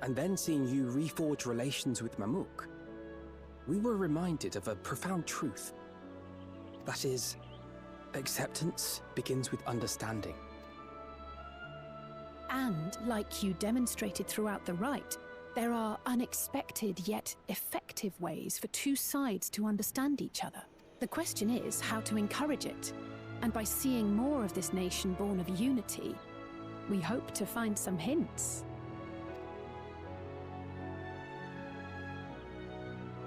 and then seeing you reforge relations with Mamuk, we were reminded of a profound truth. That is, acceptance begins with understanding. And, like you demonstrated throughout the rite, there are unexpected yet effective ways for two sides to understand each other. The question is how to encourage it. And by seeing more of this nation born of unity, we hope to find some hints.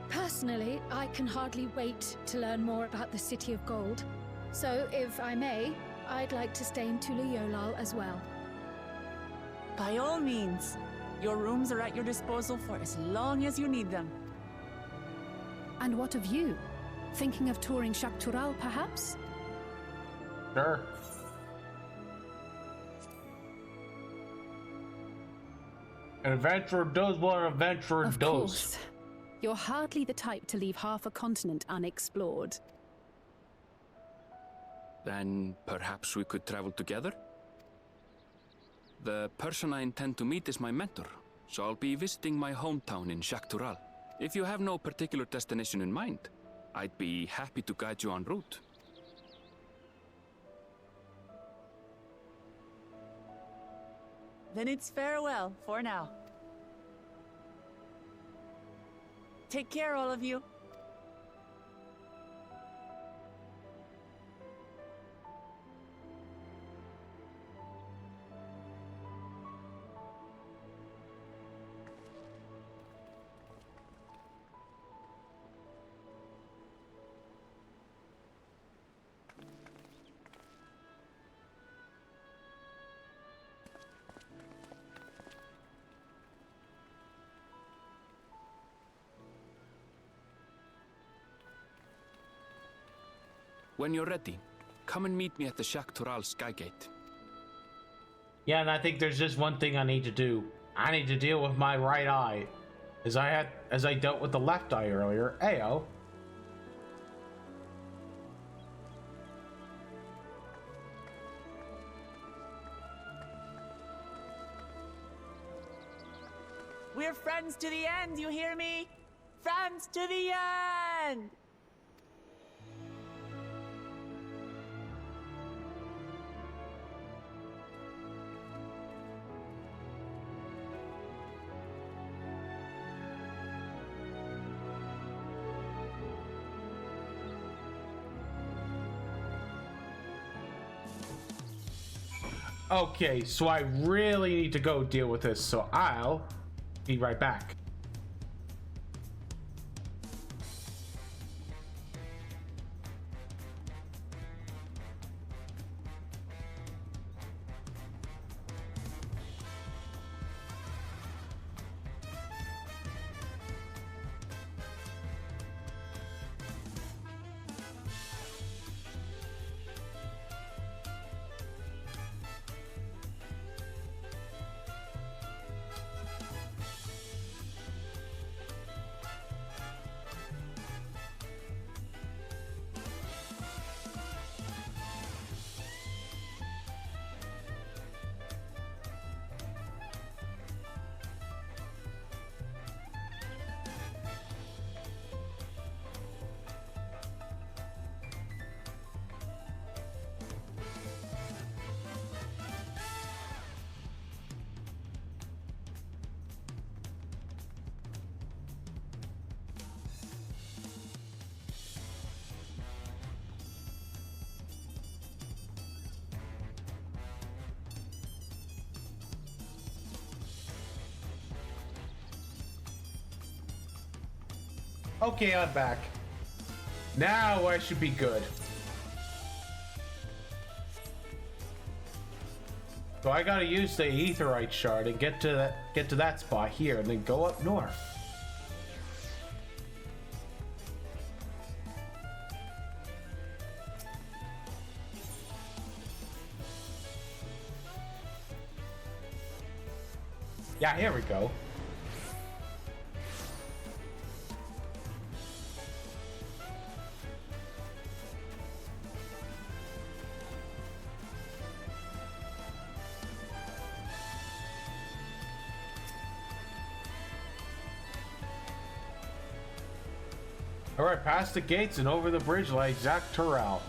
Personally, I can hardly wait to learn more about the City of Gold. So, if I may, I'd like to stay in Tula Yolal as well. By all means. Your rooms are at your disposal for as long as you need them. And what of you? Thinking of touring Shaktural, perhaps? Sure. An adventurer does what an adventurer does. Of course. You're hardly the type to leave half a continent unexplored. Then perhaps we could travel together? The person I intend to meet is my mentor, so I'll be visiting my hometown in Shaktural. If you have no particular destination in mind, I'd be happy to guide you en route. Then it's farewell for now. Take care, all of you. When you're ready, come and meet me at the Shaktural Skygate. Yeah, and I think there's just one thing I need to do. I need to deal with my right eye, as I dealt with the left eye earlier. Ayo. We're friends to the end, you hear me? Friends to the end! Okay, so I really need to go deal with this, so I'll be right back. Okay, I'm back. Now I should be good. So I gotta use the aetherite shard and get to that spot here, and then go up north. Yeah, here we go. Alright, past the gates and over the bridge like Zach Terrell.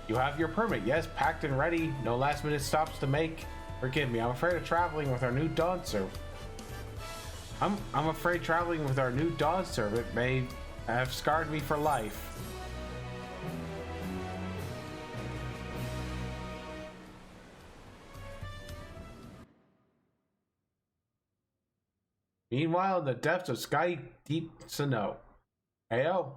You have your permit, yes, packed and ready. No last minute stops to make. Forgive me, I'm afraid of traveling with our new Dawn servant. I'm afraid traveling with our new Dawn servant may have scarred me for life. Meanwhile, in the depths of sky deep snow. Heyo.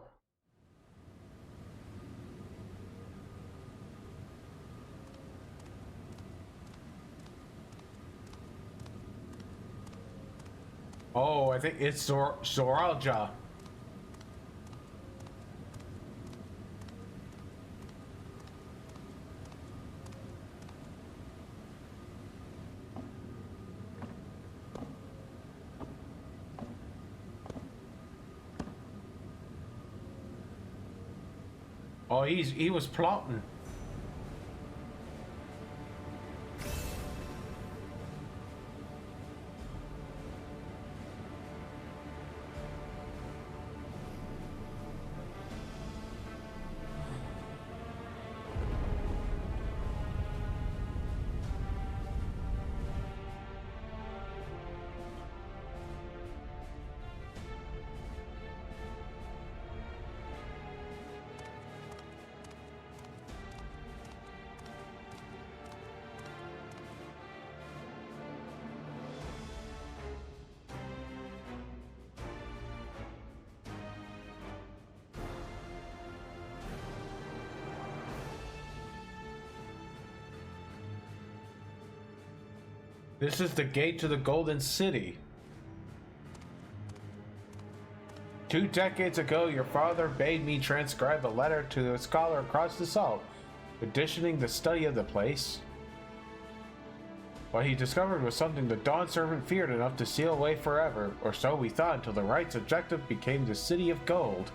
Oh, I think it's Soralja. Oh, he was plotting. This is the gate to the Golden City. 2 decades ago, your father bade me transcribe a letter to a scholar across the salt, petitioning the study of the place. What he discovered was something the Dawn Servant feared enough to seal away forever, or so we thought until the right's objective became the City of Gold.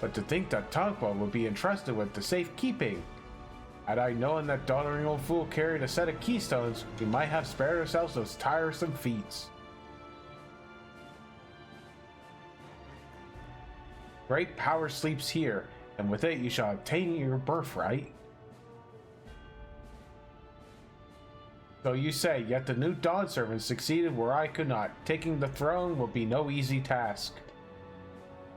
But to think that Tonqua would be entrusted with the safekeeping! Had I known that doddering old fool carried a set of keystones, we might have spared ourselves those tiresome feats. Great power sleeps here, and with it you shall obtain your birthright. So you say, yet the new Dawn Servant succeeded where I could not. Taking the throne will be no easy task.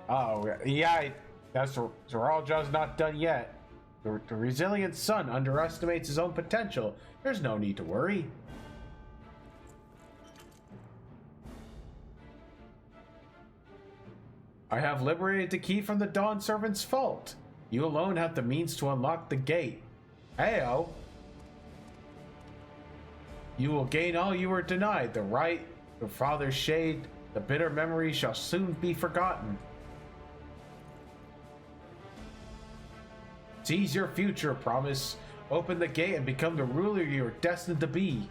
Oh, yeah, that's Zoralja's not done yet. The resilient son underestimates his own potential. There's no need to worry. I have liberated the key from the Dawn Servant's vault. You alone have the means to unlock the gate. Heyo! You will gain all you were denied. The right, your father's shade, the bitter memories shall soon be forgotten. Seize your future, promise. Open the gate and become the ruler you are destined to be.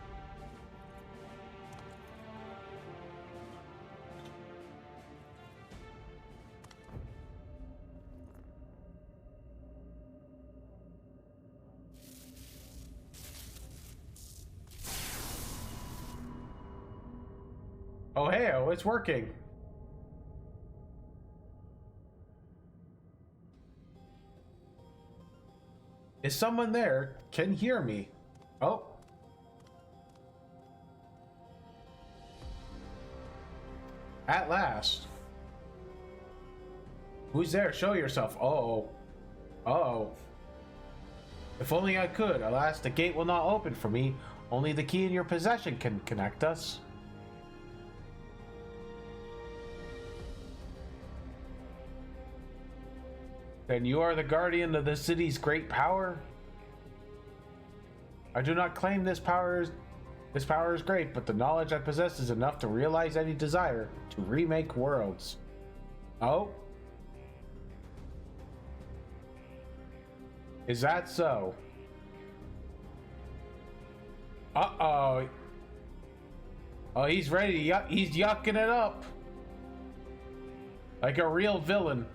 Oh, hey, it's working. Is someone there? Can hear me? Oh. At last. Who's there? Show yourself. Uh-oh. Uh-oh. If only I could. Alas, the gate will not open for me. Only the key in your possession can connect us. Then you are the guardian of the city's great power? I do not claim this power is great, but the knowledge I possess is enough to realize any desire to remake worlds. Oh? Is that so? Uh-oh. Oh, he's ready. He's yucking it up. Like a real villain.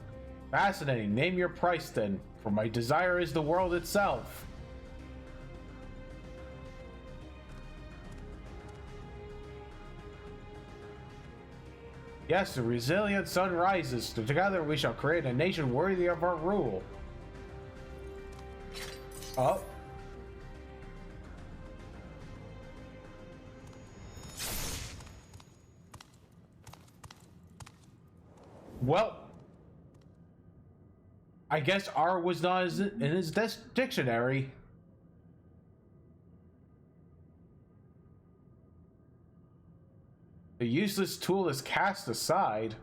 Fascinating. Name your price then, for my desire is the world itself. Yes, the resilient sun rises. Together we shall create a nation worthy of our rule. Oh. Well, I guess R was not in his dictionary. The useless tool is cast aside.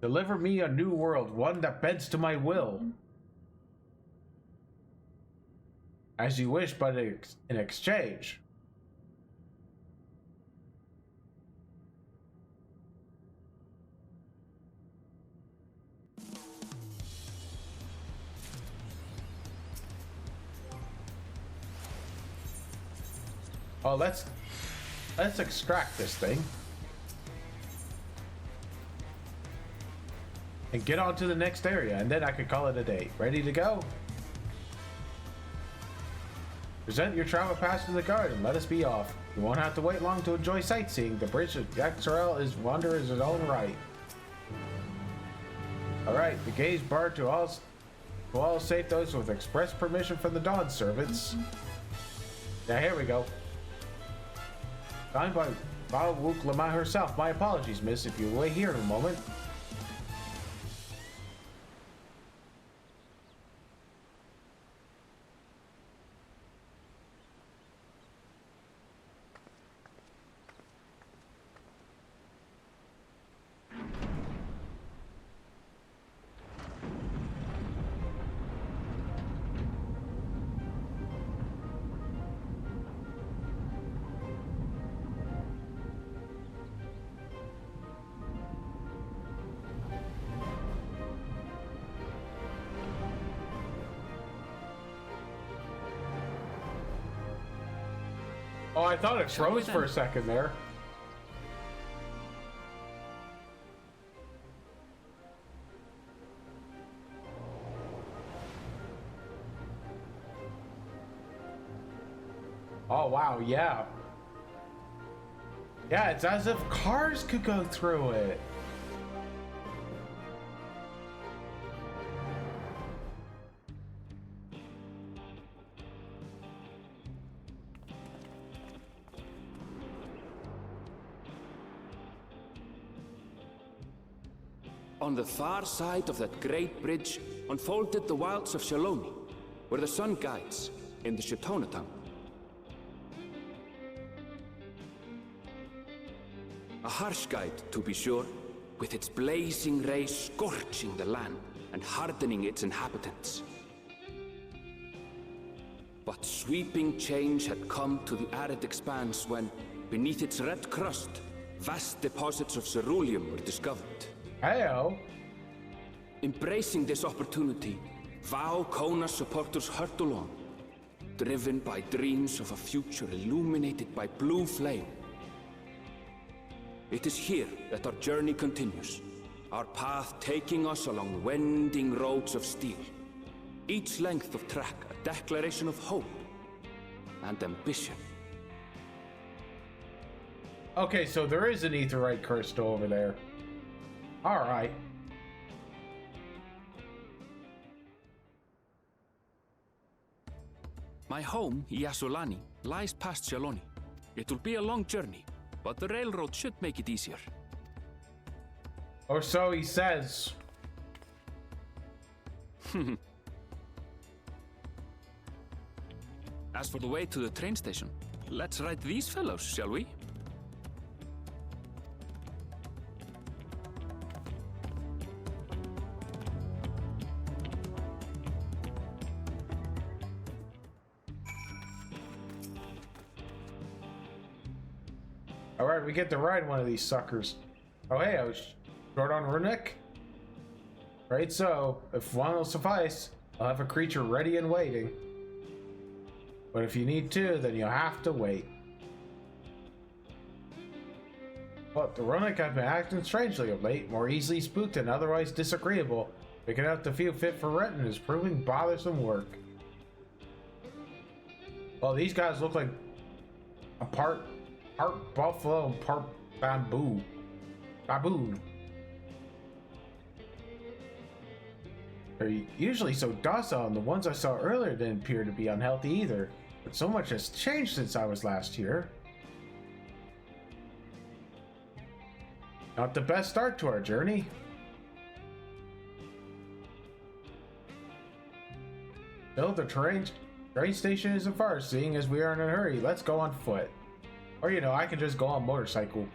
Deliver me a new world, one that bends to my will. As you wish, but in exchange. Oh, let's extract this thing. And get on to the next area, and then I could call it a day. Ready to go? Present your travel pass to the guard and let us be off. You won't have to wait long to enjoy sightseeing. The bridge of Dawntrail is wonder in its own right. Alright, the gate's barred to all save those with express permission from the Dawn servants. Now here we go. Signed by Woklama herself. My apologies, miss, if you wait here in a moment. Oh, I thought it froze for a second there. Oh, wow, yeah. Yeah, it's as if cars could go through it. On the far side of that great bridge unfolded the wilds of Shaloni, where the sun guides in the Shitona tongue. A harsh guide, to be sure, with its blazing rays scorching the land and hardening its inhabitants. But sweeping change had come to the arid expanse when, beneath its red crust, vast deposits of ceruleum were discovered. Heyo. Embracing this opportunity, Vau Kona supporters hurtle on, driven by dreams of a future illuminated by blue flame. It is here that our journey continues, our path taking us along winding roads of steel. Each length of track a declaration of hope and ambition. Okay, so there is an aetheryte crystal over there. Alright. My home, Yasolani, lies past Shaloni. It will be a long journey, but the railroad should make it easier. Or so he says. As for the way to the train station, let's ride these fellows, shall we? Alright, we get to ride one of these suckers. Oh hey, I was short on runic? Right, so, if one will suffice, I'll have a creature ready and waiting. But if you need two, then you'll have to wait. But the runic have been acting strangely of late, more easily spooked and otherwise disagreeable. Picking out to feel fit for renting is proving bothersome work. Well, these guys look like a part buffalo and part Bamboo. Baboon. They're usually so docile, and the ones I saw earlier didn't appear to be unhealthy either. But so much has changed since I was last here. Not the best start to our journey. Still, the train station isn't far, seeing as we are in a hurry. Let's go on foot. Or, you know, I can just go on motorcycle.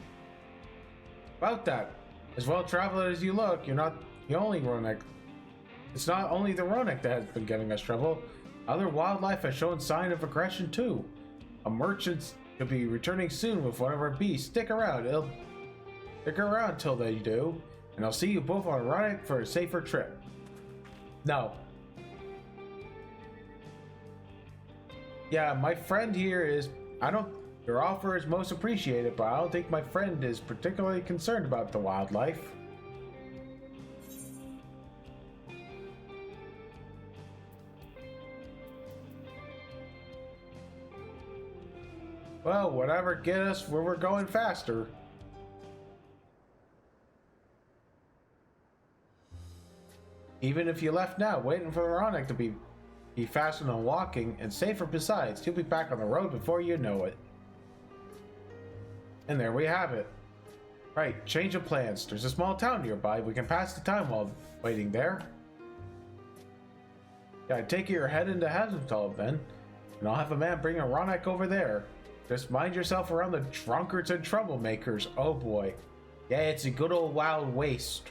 About that, as well traveled as you look, you're not the only Ronek. It's not only the Ronek that has been giving us trouble. Other wildlife has shown sign of aggression too. A merchant could be returning soon with one of our beasts. Stick around till they do, and I'll see you both on Ronek for a safer trip. No. Yeah, my friend here is... Your offer is most appreciated, but I don't think my friend is particularly concerned about the wildlife. Well, whatever get us where we're going faster. Even if you left now, waiting for Ronek to be faster than walking and safer besides, he'll be back on the road before you know it. And there we have it. Right, change of plans. There's a small town nearby. We can pass the time while waiting there. Yeah, I take it you're heading to Hazental then, and I'll have a man bring a Ronek over there. Just mind yourself around the drunkards and troublemakers. Oh boy. Yeah, it's a good old wild waste.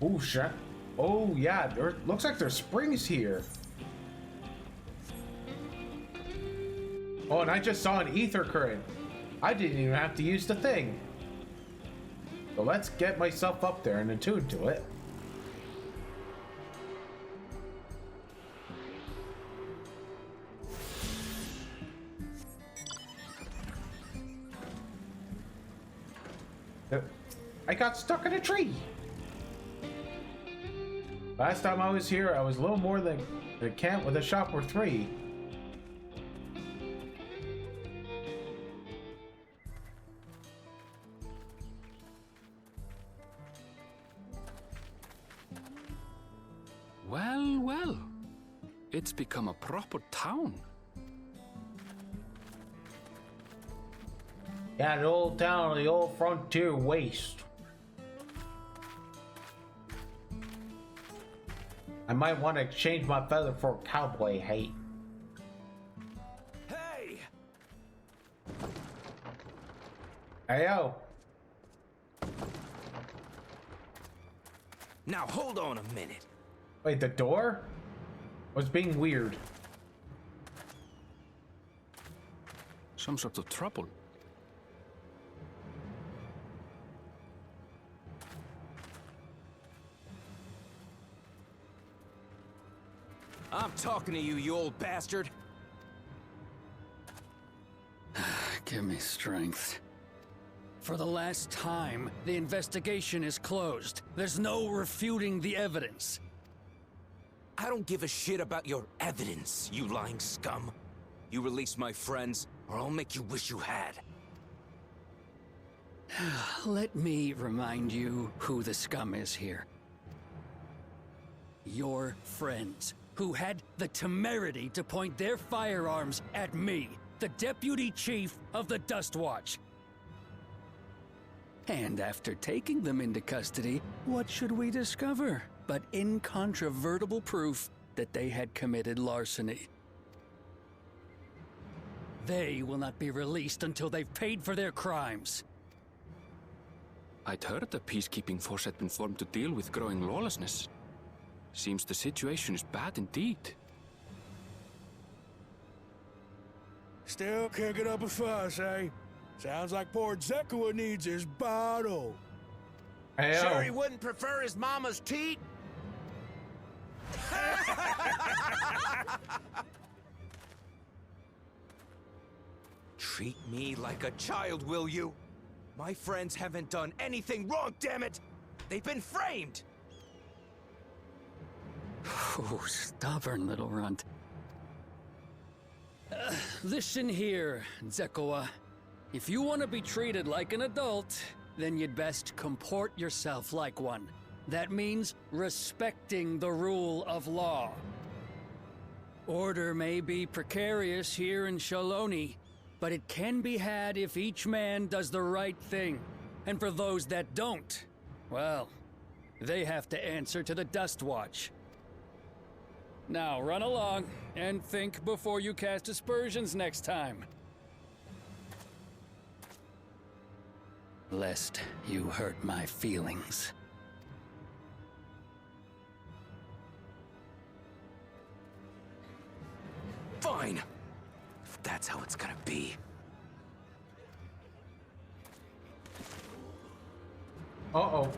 Ooh, shit. Oh, yeah, there looks like there's springs here. Oh, and I just saw an ether current. I didn't even have to use the thing. So let's get myself up there and attune to it. I got stuck in a tree. Last time I was here, I was a little more than a camp with a shop or three. Well, well. It's become a proper town. Yeah, the old town, the old frontier waste. I might want to exchange my feather for a cowboy hat. Hey! Heyo. Now hold on a minute. Wait, the door was being weird. Some sort of trouble. I'm talking to you, you old bastard. Give me strength. For the last time, the investigation is closed. There's no refuting the evidence. I don't give a shit about your evidence, you lying scum. You release my friends, or I'll make you wish you had. Let me remind you who the scum is here. Your friends, who had the temerity to point their firearms at me, the deputy chief of the Dust Watch. And after taking them into custody, what should we discover but incontrovertible proof that they had committed larceny? They will not be released until they've paid for their crimes. I'd heard the peacekeeping force had been formed to deal with growing lawlessness. Seems the situation is bad indeed. Still kicking up a fuss, eh? Sounds like poor Zekua needs his bottle. Sure he wouldn't prefer his mama's teat? Treat me like a child, will you? My friends haven't done anything wrong, damn it! They've been framed! Oh, stubborn little runt. Listen here, Zekoa. If you want to be treated like an adult, then you'd best comport yourself like one. That means respecting the rule of law. Order may be precarious here in Shaloni, but it can be had if each man does the right thing. And for those that don't, well, they have to answer to the Dust Watch. Now run along and think before you cast aspersions next time. Lest you hurt my feelings. Fine. If that's how it's gonna be. Uh-oh.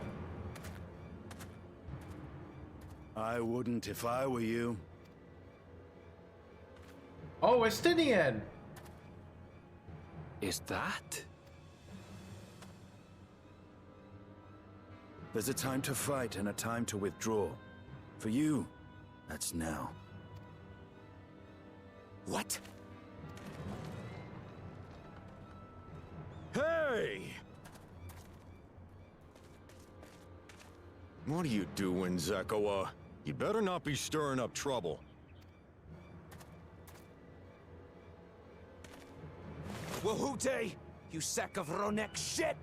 I wouldn't if I were you. Oh, Estinian! Is that? There's a time to fight and a time to withdraw. For you, that's now. What? Hey! What are you doing, Zekoa? You better not be stirring up trouble. Wahute! You sack of Ronek shit!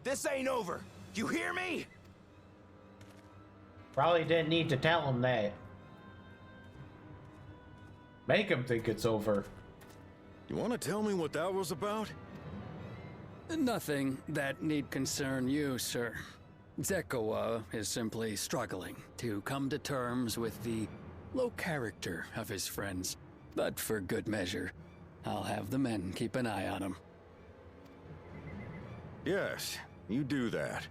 This ain't over! You hear me? Probably didn't need to tell him that. Make him think it's over. You want to tell me what that was about? Nothing that need concern you, sir. Zekoa is simply struggling to come to terms with the low character of his friends. But for good measure, I'll have the men keep an eye on him. Yes, you do that.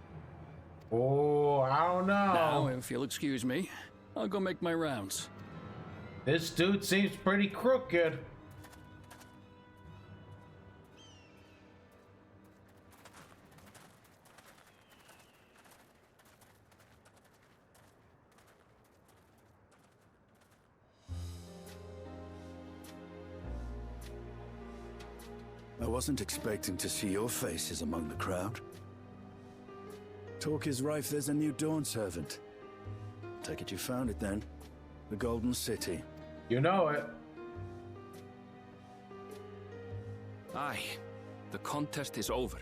Oh, I don't know. Now, if you'll excuse me, I'll go make my rounds. This dude seems pretty crooked. I wasn't expecting to see your faces among the crowd. Talk is rife, there's a new Dawn servant. Take it you found it then. The Golden City. You know it. Aye, the contest is over.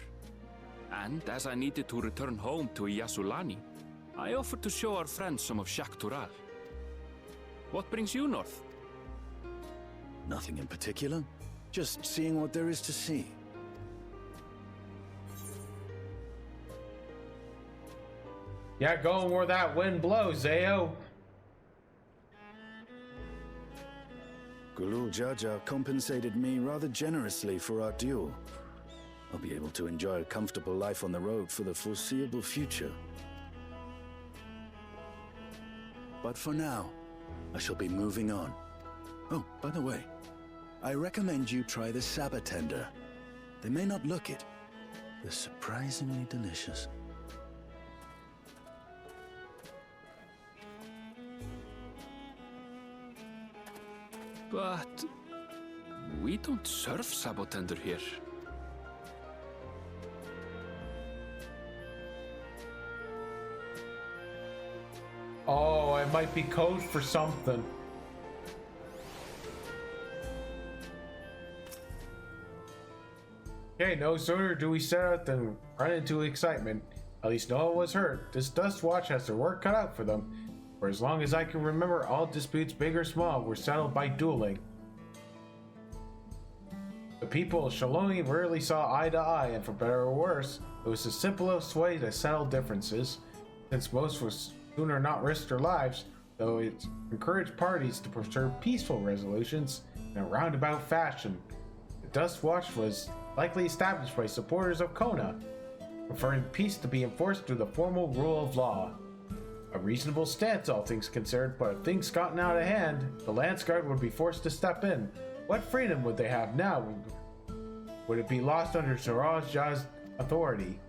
And as I needed to return home to Yasulani, I offered to show our friends some of Shaktural. What brings you north? Nothing in particular. Just seeing what there is to see. Yeah, going where that wind blows, Zayo. Gulul Jaja compensated me rather generously for our duel. I'll be able to enjoy a comfortable life on the road for the foreseeable future. But for now, I shall be moving on. Oh, by the way, I recommend you try the Sabatender. They may not look it. They're surprisingly delicious. But we don't serve Sabotender here. Oh, it might be code for something. Okay, no sooner do we set out than run into excitement. At least no one was hurt. This Dust Watch has their work cut out for them. For as long as I can remember, all disputes, big or small, were settled by dueling. The people of Shaloni rarely saw eye to eye, and for better or worse, it was the simplest way to settle differences, since most would sooner not risk their lives, though it encouraged parties to preserve peaceful resolutions in a roundabout fashion. The Dust Watch was likely established by supporters of Kona, preferring peace to be enforced through the formal rule of law. A reasonable stance, all things considered, but if things gotten out of hand, the Lance Guard would be forced to step in. What freedom would they have now? Would it be lost under Saraj's authority?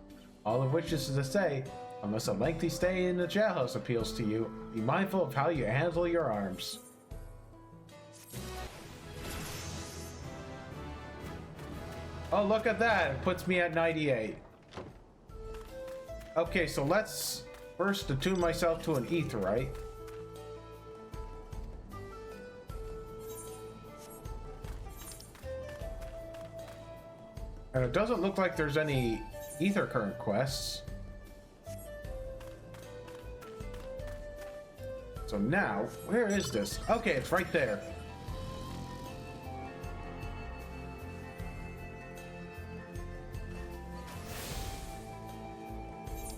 All of which is to say, unless a lengthy stay in the jailhouse appeals to you, be mindful of how you handle your arms. Oh, look at that! It puts me at 98. Okay, so let's first attune myself to an aetheryte. And it doesn't look like there's any ether current quests. So now, where is this? Okay, it's right there.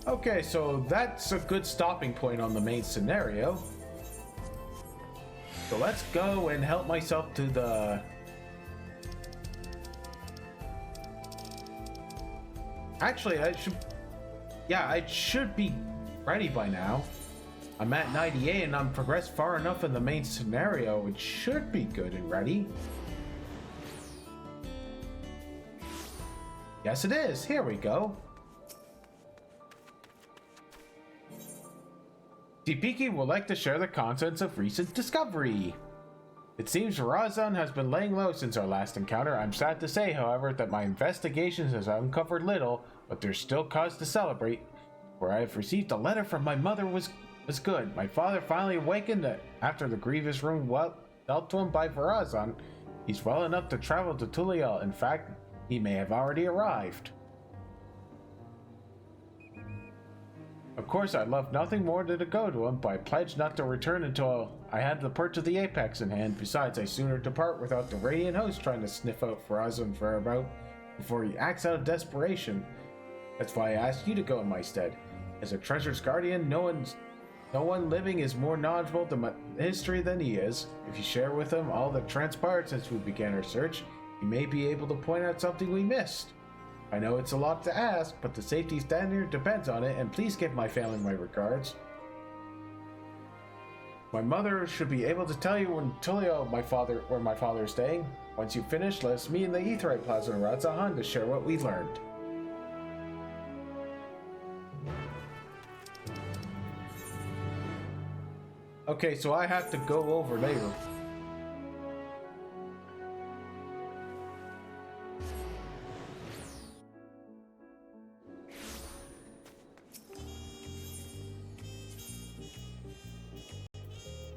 Okay, so that's a good stopping point on the main scenario. So let's go and help myself to the... Actually, I should be ready by now. I'm at 98 and I'm progressed far enough in the main scenario. It should be good and ready. Yes, it is. Here we go. Tipiki would like to share the contents of recent discovery. It seems Razan has been laying low since our last encounter. I'm sad to say, however, that my investigations has uncovered little, but there's still cause to celebrate. For I have received a letter from my mother was good. My father finally awakened after the grievous wound dealt to him by Razan. He's well enough to travel to Tulial. In fact, he may have already arrived. Of course, I'd love nothing more than to go to him, but I pledged not to return until I had the perch of the Apex in hand. Besides, I sooner depart without the Radiant Host trying to sniff out Farazan whereabouts before he acts out of desperation. That's why I asked you to go in my stead. As a treasure's guardian, no one living is more knowledgeable to my history than he is. If you share with him all that transpired since we began our search, he may be able to point out something we missed. I know it's a lot to ask, but the safety standard depends on it, and please give my family my regards. My mother should be able to tell you when Tulio, where my father is staying. Once you've finished, let us meet in the Aetheryte Plaza in Radzahan to share what we learned. Okay, so I have to go over later.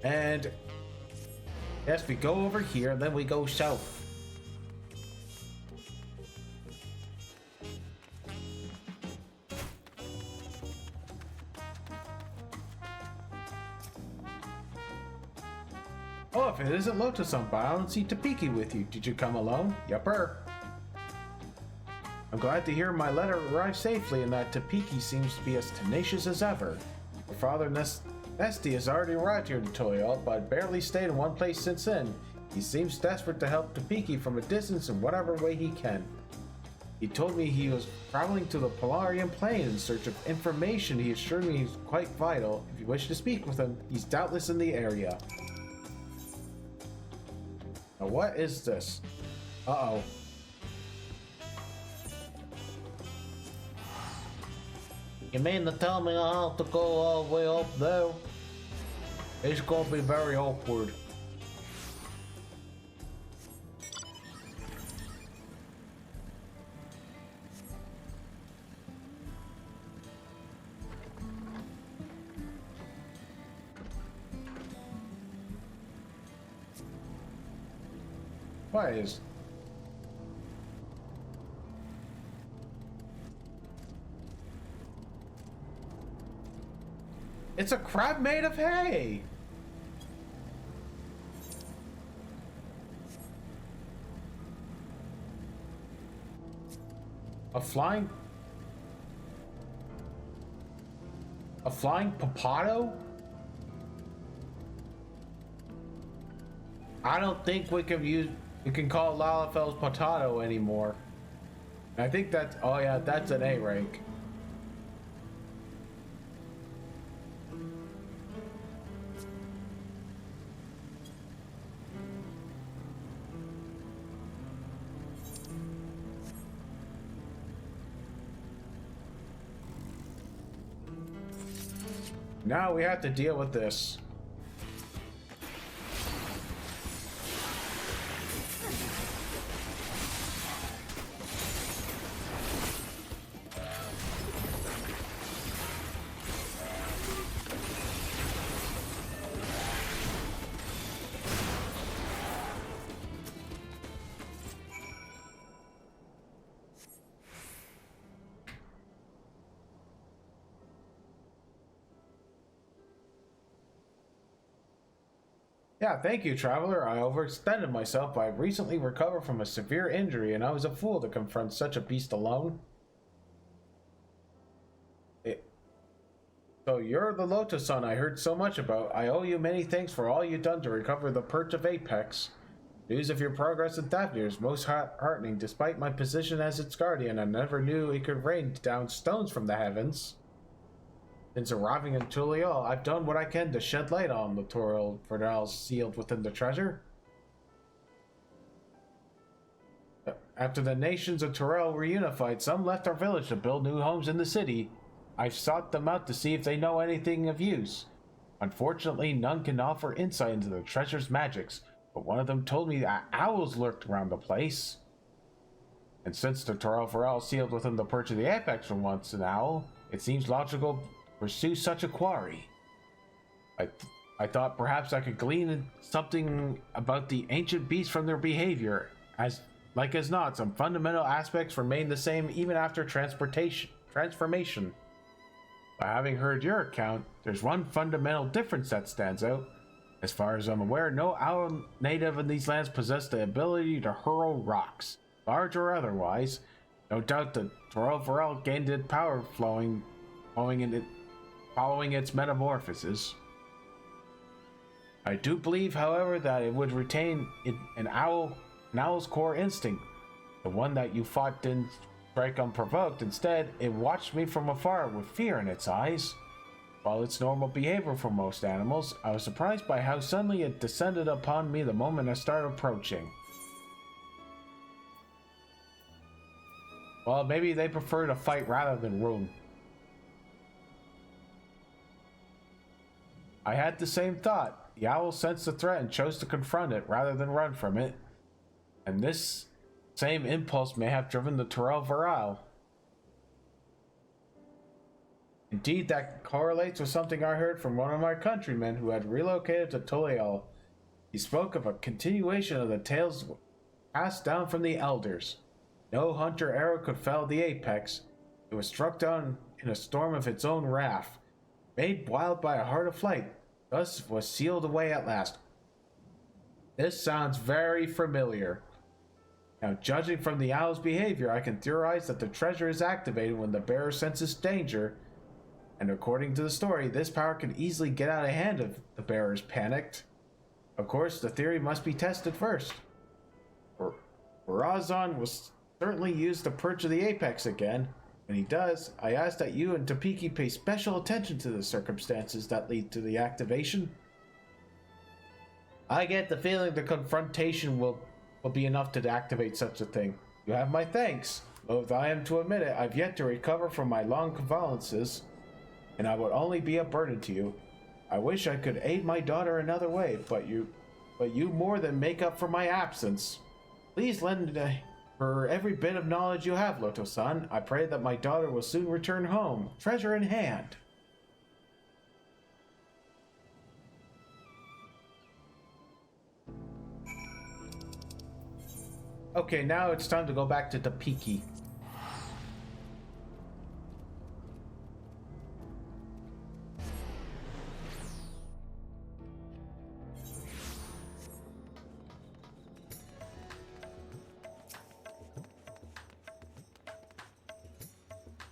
And yes, we go over here and then we go south. Oh, if it isn't Lotus-san, I don't see Tipiki with you. Did you come alone? Yupper. I'm glad to hear my letter arrived safely and that Tipiki seems to be as tenacious as ever. Your father Nesty has already arrived here to Toyol, but barely stayed in one place since then. He seems desperate to help Tipiki from a distance in whatever way he can. He told me he was traveling to the Polarian Plain in search of information he assured me is quite vital. If you wish to speak with him, he's doubtless in the area. Now what is this? Uh-oh. You mean to tell me I have to go all the way up there? It's gonna be very awkward. Why is... It's a crab made of hay! A flying potato? I don't think we can call Lalafel's potato anymore. I think that's, oh yeah, that's an A rank. Now we have to deal with this. Yeah, thank you, Traveler. I overextended myself. I recently recovered from a severe injury, and I was a fool to confront such a beast alone. So you're the Lotus-san I heard so much about. I owe you many thanks for all you've done to recover the Perch of Apex. News of your progress in Daphne is most heartening. Despite my position as its guardian, I never knew it could rain down stones from the heavens. Since arriving in Tulial, I've done what I can to shed light on the Dawntrail Documentary sealed within the treasure. After the nations of Torel were unified, some left our village to build new homes in the city. I've sought them out to see if they know anything of use. Unfortunately, none can offer insight into the treasure's magics, but one of them told me that owls lurked around the place. And since the Dawntrail sealed within the Perch of the Apex for once an owl, it seems logical pursue such a quarry. I thought perhaps I could glean something about the ancient beasts from their behavior. As not, some fundamental aspects remain the same even after transformation. By having heard your account, there's one fundamental difference that stands out. As far as I'm aware, no owl native in these lands possess the ability to hurl rocks, large or otherwise. No doubt the Dawntrail gained its power following its metamorphosis. I do believe, however, that it would retain an owl's core instinct. The one that you fought didn't strike unprovoked. Instead, it watched me from afar with fear in its eyes. While it's normal behavior for most animals, I was surprised by how suddenly it descended upon me the moment I started approaching. Well, maybe they prefer to fight rather than roam. I had the same thought. The owl sensed the threat and chose to confront it rather than run from it. And this same impulse may have driven the Dawntrail. Indeed, that correlates with something I heard from one of my countrymen who had relocated to Tulial. He spoke of a continuation of the tales passed down from the elders. No hunter arrow could fell the apex. It was struck down in a storm of its own wrath. Made wild by a heart of flight, thus was sealed away at last. This sounds very familiar. Now, judging from the owl's behavior, I can theorize that the treasure is activated when the bearer senses danger, and according to the story, this power can easily get out of hand if the bearer is panicked. Of course, the theory must be tested first. Razan will certainly use the Perch of the Apex again. When he does, I ask that you and Topeki pay special attention to the circumstances that lead to the activation. I get the feeling the confrontation will be enough to activate such a thing. You have my thanks. Though I am to admit it, I've yet to recover from my long convalescences, and I would only be a burden to you. I wish I could aid my daughter another way, but you more than make up for my absence. Please lend her every bit of knowledge you have, Loto-san. I pray that my daughter will soon return home, treasure in hand. Okay, now it's time to go back to Topeki.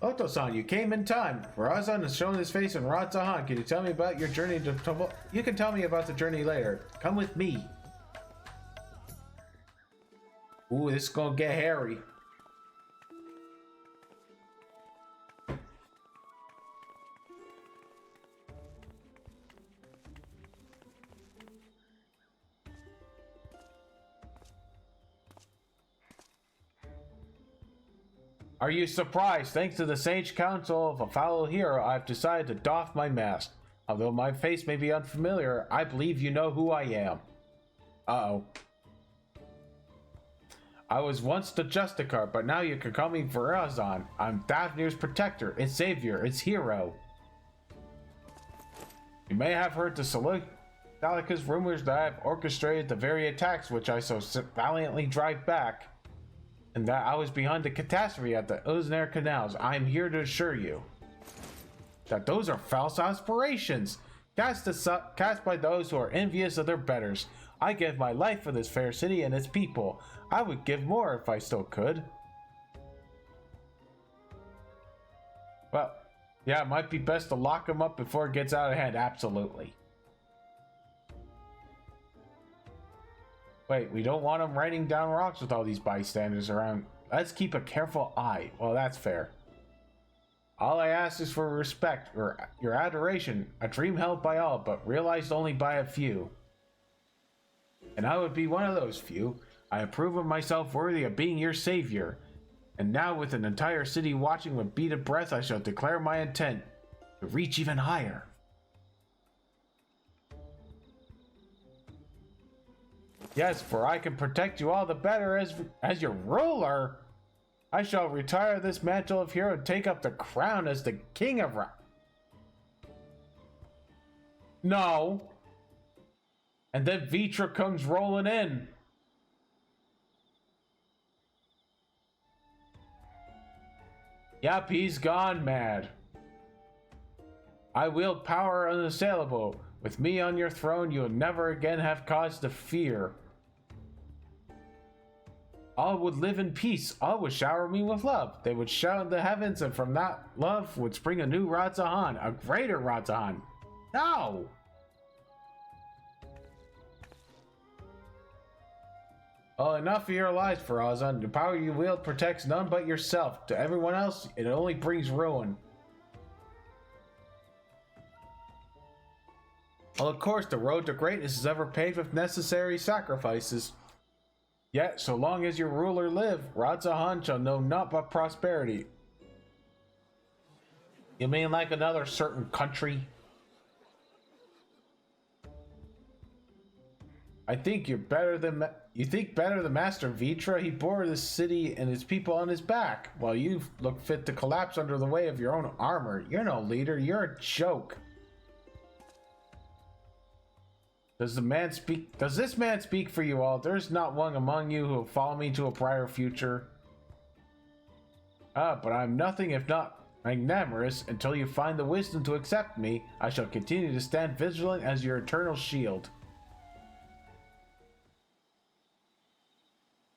Oto-san, you came in time. Razan has shown his face in Radzahan. Can you tell me about your journey to Tobo? You can tell me about the journey later. Come with me. Ooh, this is gonna get hairy. Are you surprised? Thanks to the sage counsel of a fallow hero, I've decided to doff my mask. Although my face may be unfamiliar, I believe you know who I am. Uh-oh. I was once the Justicar, but now you can call me Verazon. I'm Daphne's protector, its savior, its hero. You may have heard the Salika's rumors that I have orchestrated the very attacks which I so valiantly drive back, and that I was behind the catastrophe at the Uznair canals. I am here to assure you that those are false aspirations, cast by those who are envious of their betters. I give my life for this fair city and its people. I would give more if I still could. Well, yeah, it might be best to lock him up before it gets out of hand. Absolutely. Wait, we don't want him raining down rocks with all these bystanders around. Let's keep a careful eye. Well, that's fair. All I ask is for respect, or your adoration, a dream held by all, but realized only by a few. And I would be one of those few. I approve of myself worthy of being your savior. And now, with an entire city watching with bated breath, I shall declare my intent to reach even higher. Yes, for I can protect you all the better as your ruler. I shall retire this mantle of hero and take up the crown as the king of No. And then Vitra comes rolling in. Yep, he's gone mad. I wield power unassailable. With me on your throne, you'll never again have cause to fear. All would live in peace. All would shower me with love. They would shout in the heavens, and from that love would spring a new Radzahan, a greater Radzahan. No! Well, enough of your lies, Farazan. The power you wield protects none but yourself. To everyone else, it only brings ruin. Well, of course, the road to greatness is ever paved with necessary sacrifices. Yet, so long as your ruler live, Radzahan shall know naught but prosperity. You mean like another certain country? I think you think better than Master Vitra. He bore this city and its people on his back, while you look fit to collapse under the weight of your own armor. You're no leader, you're a joke. Does this man speak for you all? There's not one among you who will follow me to a prior future. But I'm nothing if not magnanimous. Until you find the wisdom to accept me, I shall continue to stand vigilant as your eternal shield.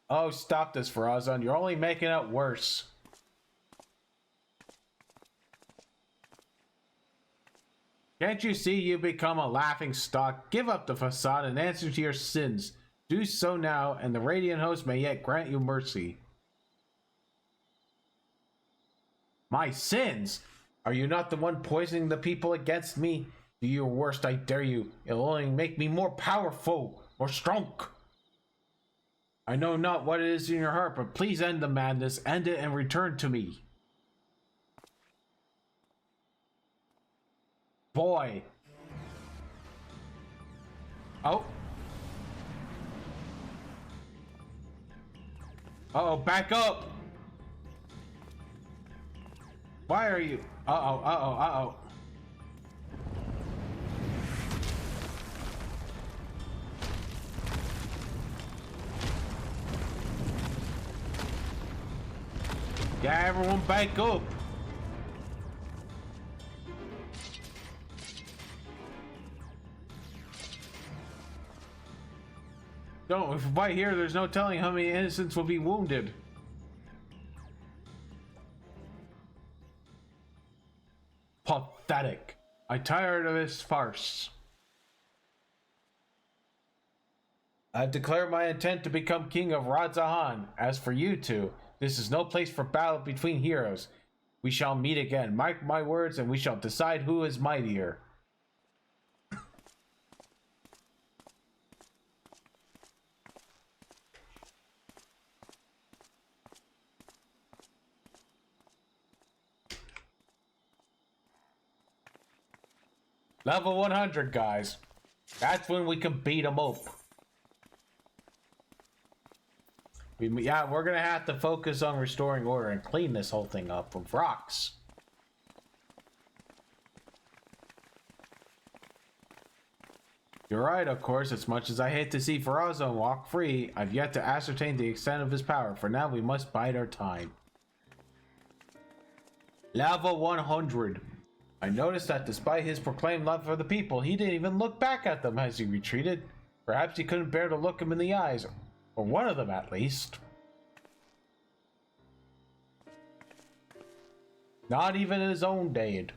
Oh, stop this, Farazan. You're only making it worse. Can't you see you become a laughing stock? Give up the facade and answer to your sins. Do so now, and the Radiant Host may yet grant you mercy. My sins? Are you not the one poisoning the people against me? Do your worst, I dare you. It'll only make me more powerful, more strong. I know not what it is in your heart, but please end the madness, end it, and return to me. Boy. Oh. Uh-oh, back up. Why are you? Uh-oh, uh-oh, uh-oh. Yeah, everyone back up. No, if we fight here, there's no telling how many innocents will be wounded. Pathetic. I'm tired of this farce. I declare my intent to become king of Radzahan. As for you two, this is no place for battle between heroes. We shall meet again. Mark my words, and we shall decide who is mightier. Level 100, guys. That's when we can beat them up. Yeah, we're gonna have to focus on restoring order and clean this whole thing up with rocks. You're right, of course. As much as I hate to see Farazan walk free, I've yet to ascertain the extent of his power. For now, we must bide our time. Level 100. I noticed that despite his proclaimed love for the people, he didn't even look back at them as he retreated. Perhaps he couldn't bear to look him in the eyes. Or one of them, at least. Not even his own dad.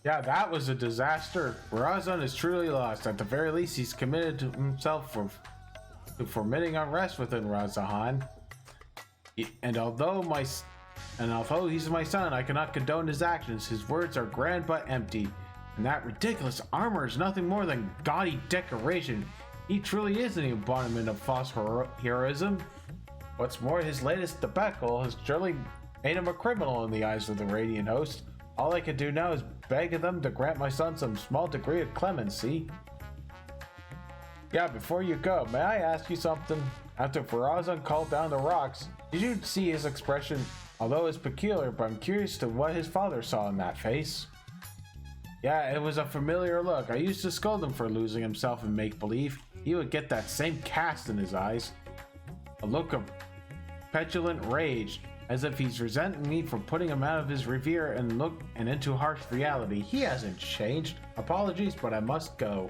Yeah, that was a disaster. Farazan is truly lost. At the very least, he's committed to himself to fomenting unrest within Razahan. And although he's my son, I cannot condone his actions. His words are grand but empty. And that ridiculous armor is nothing more than gaudy decoration. He truly is an embodiment of false heroism. What's more, his latest debacle has surely made him a criminal in the eyes of the Radiant Host. All I can do now is beg of them to grant my son some small degree of clemency. Yeah, before you go, may I ask you something? After Farazan called down the rocks, did you see his expression? Although it's peculiar, but I'm curious to what his father saw in that face. Yeah, it was a familiar look. I used to scold him for losing himself in make-believe. He would get that same cast in his eyes. A look of petulant rage, as if he's resenting me for putting him out of his reverie and into harsh reality. He hasn't changed. Apologies, but I must go.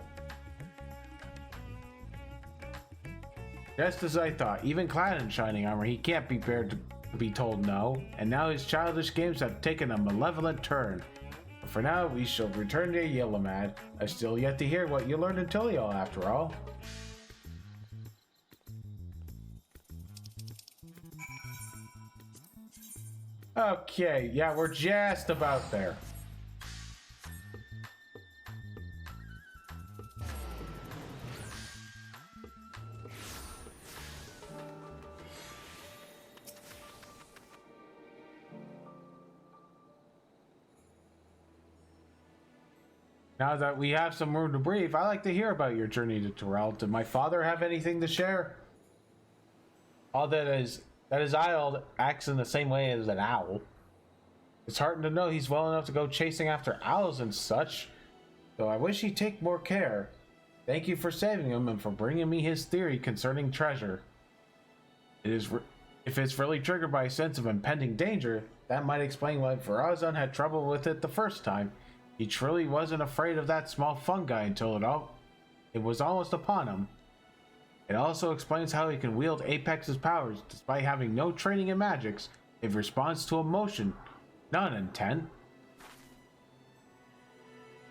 Just as I thought, even clad in shining armor, he can't be bared to be told no, and now his childish games have taken a malevolent turn. But for now, we shall return to Yilamad. I've still yet to hear what you learned in Tilial, after all. Okay, yeah, we're just about there. Now that we have some room to breathe, I'd like to hear about your journey to Torel. Did my father have anything to share? All that his owl acts in the same way as an owl. It's heartening to know he's well enough to go chasing after owls and such, though I wish he'd take more care. Thank you for saving him and for bringing me his theory concerning treasure. If it's really triggered by a sense of impending danger, that might explain why Farazan had trouble with it the first time. He truly wasn't afraid of that small fungi until it was almost upon him. It also explains how he can wield Apex's powers despite having no training in magics. It responds to emotion, not intent.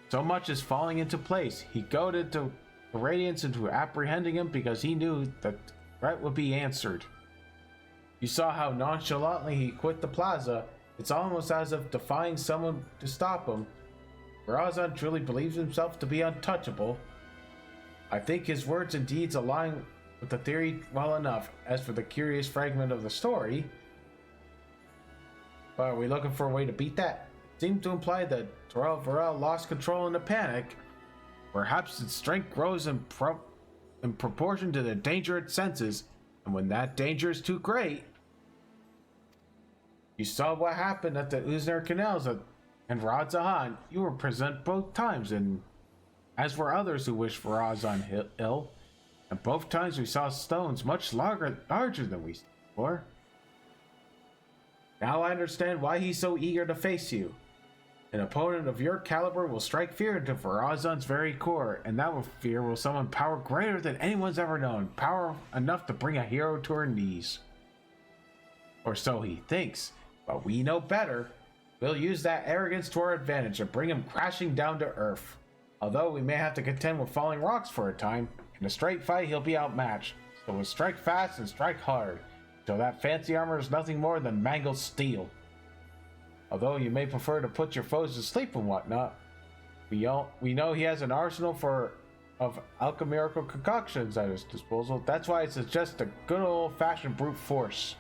So much is falling into place. He goaded the Radiance into apprehending him because he knew that the threat would be answered. You saw how nonchalantly he quit the plaza. It's almost as if defying someone to stop him. Farazan truly believes himself to be untouchable. I think his words and deeds align with the theory well enough. As for the curious fragment of the story, well, are we looking for a way to beat that? It seemed to imply that Varel lost control in a panic. Perhaps its strength grows in proportion to the danger it senses, and when that danger is too great... You saw what happened at the Uzner Canals and Radzahan. You were present both times, and as were others who wished Farazan ill, and both times we saw stones much larger than we saw before. Now I understand why he's so eager to face you. An opponent of your caliber will strike fear into Farazan's very core, and that fear will summon power greater than anyone's ever known, power enough to bring a hero to her knees. Or so he thinks, but we know better. We'll use that arrogance to our advantage and bring him crashing down to earth. Although we may have to contend with falling rocks for a time, it In a straight fight, he'll be outmatched. So we'll strike fast and strike hard. So that fancy armor is nothing more than mangled steel. Although you may prefer to put your foes to sleep and whatnot, we know he has an arsenal of alchemical concoctions at his disposal. That's why it's just a good old-fashioned brute force.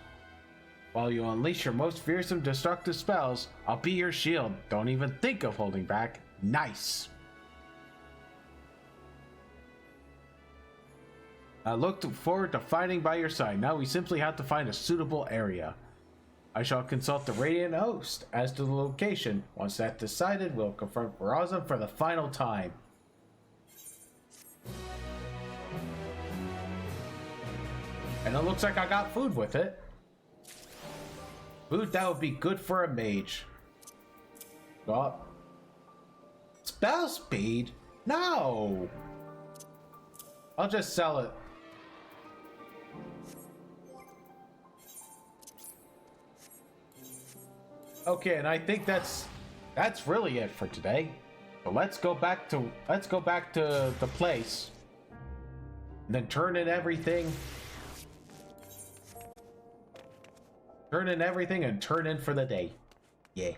While you unleash your most fearsome destructive spells, I'll be your shield. Don't even think of holding back. Nice! I look forward to fighting by your side. Now we simply have to find a suitable area. I shall consult the Radiant Host as to the location. Once that's decided, we'll confront Verazim for the final time. And it looks like I got food with it. Food that would be good for a mage. Got spell speed? No! I'll just sell it. Okay, and I think that's really it for today. So let's go back to the place. And then turn in everything. Turn in everything and turn in for the day. Yeah.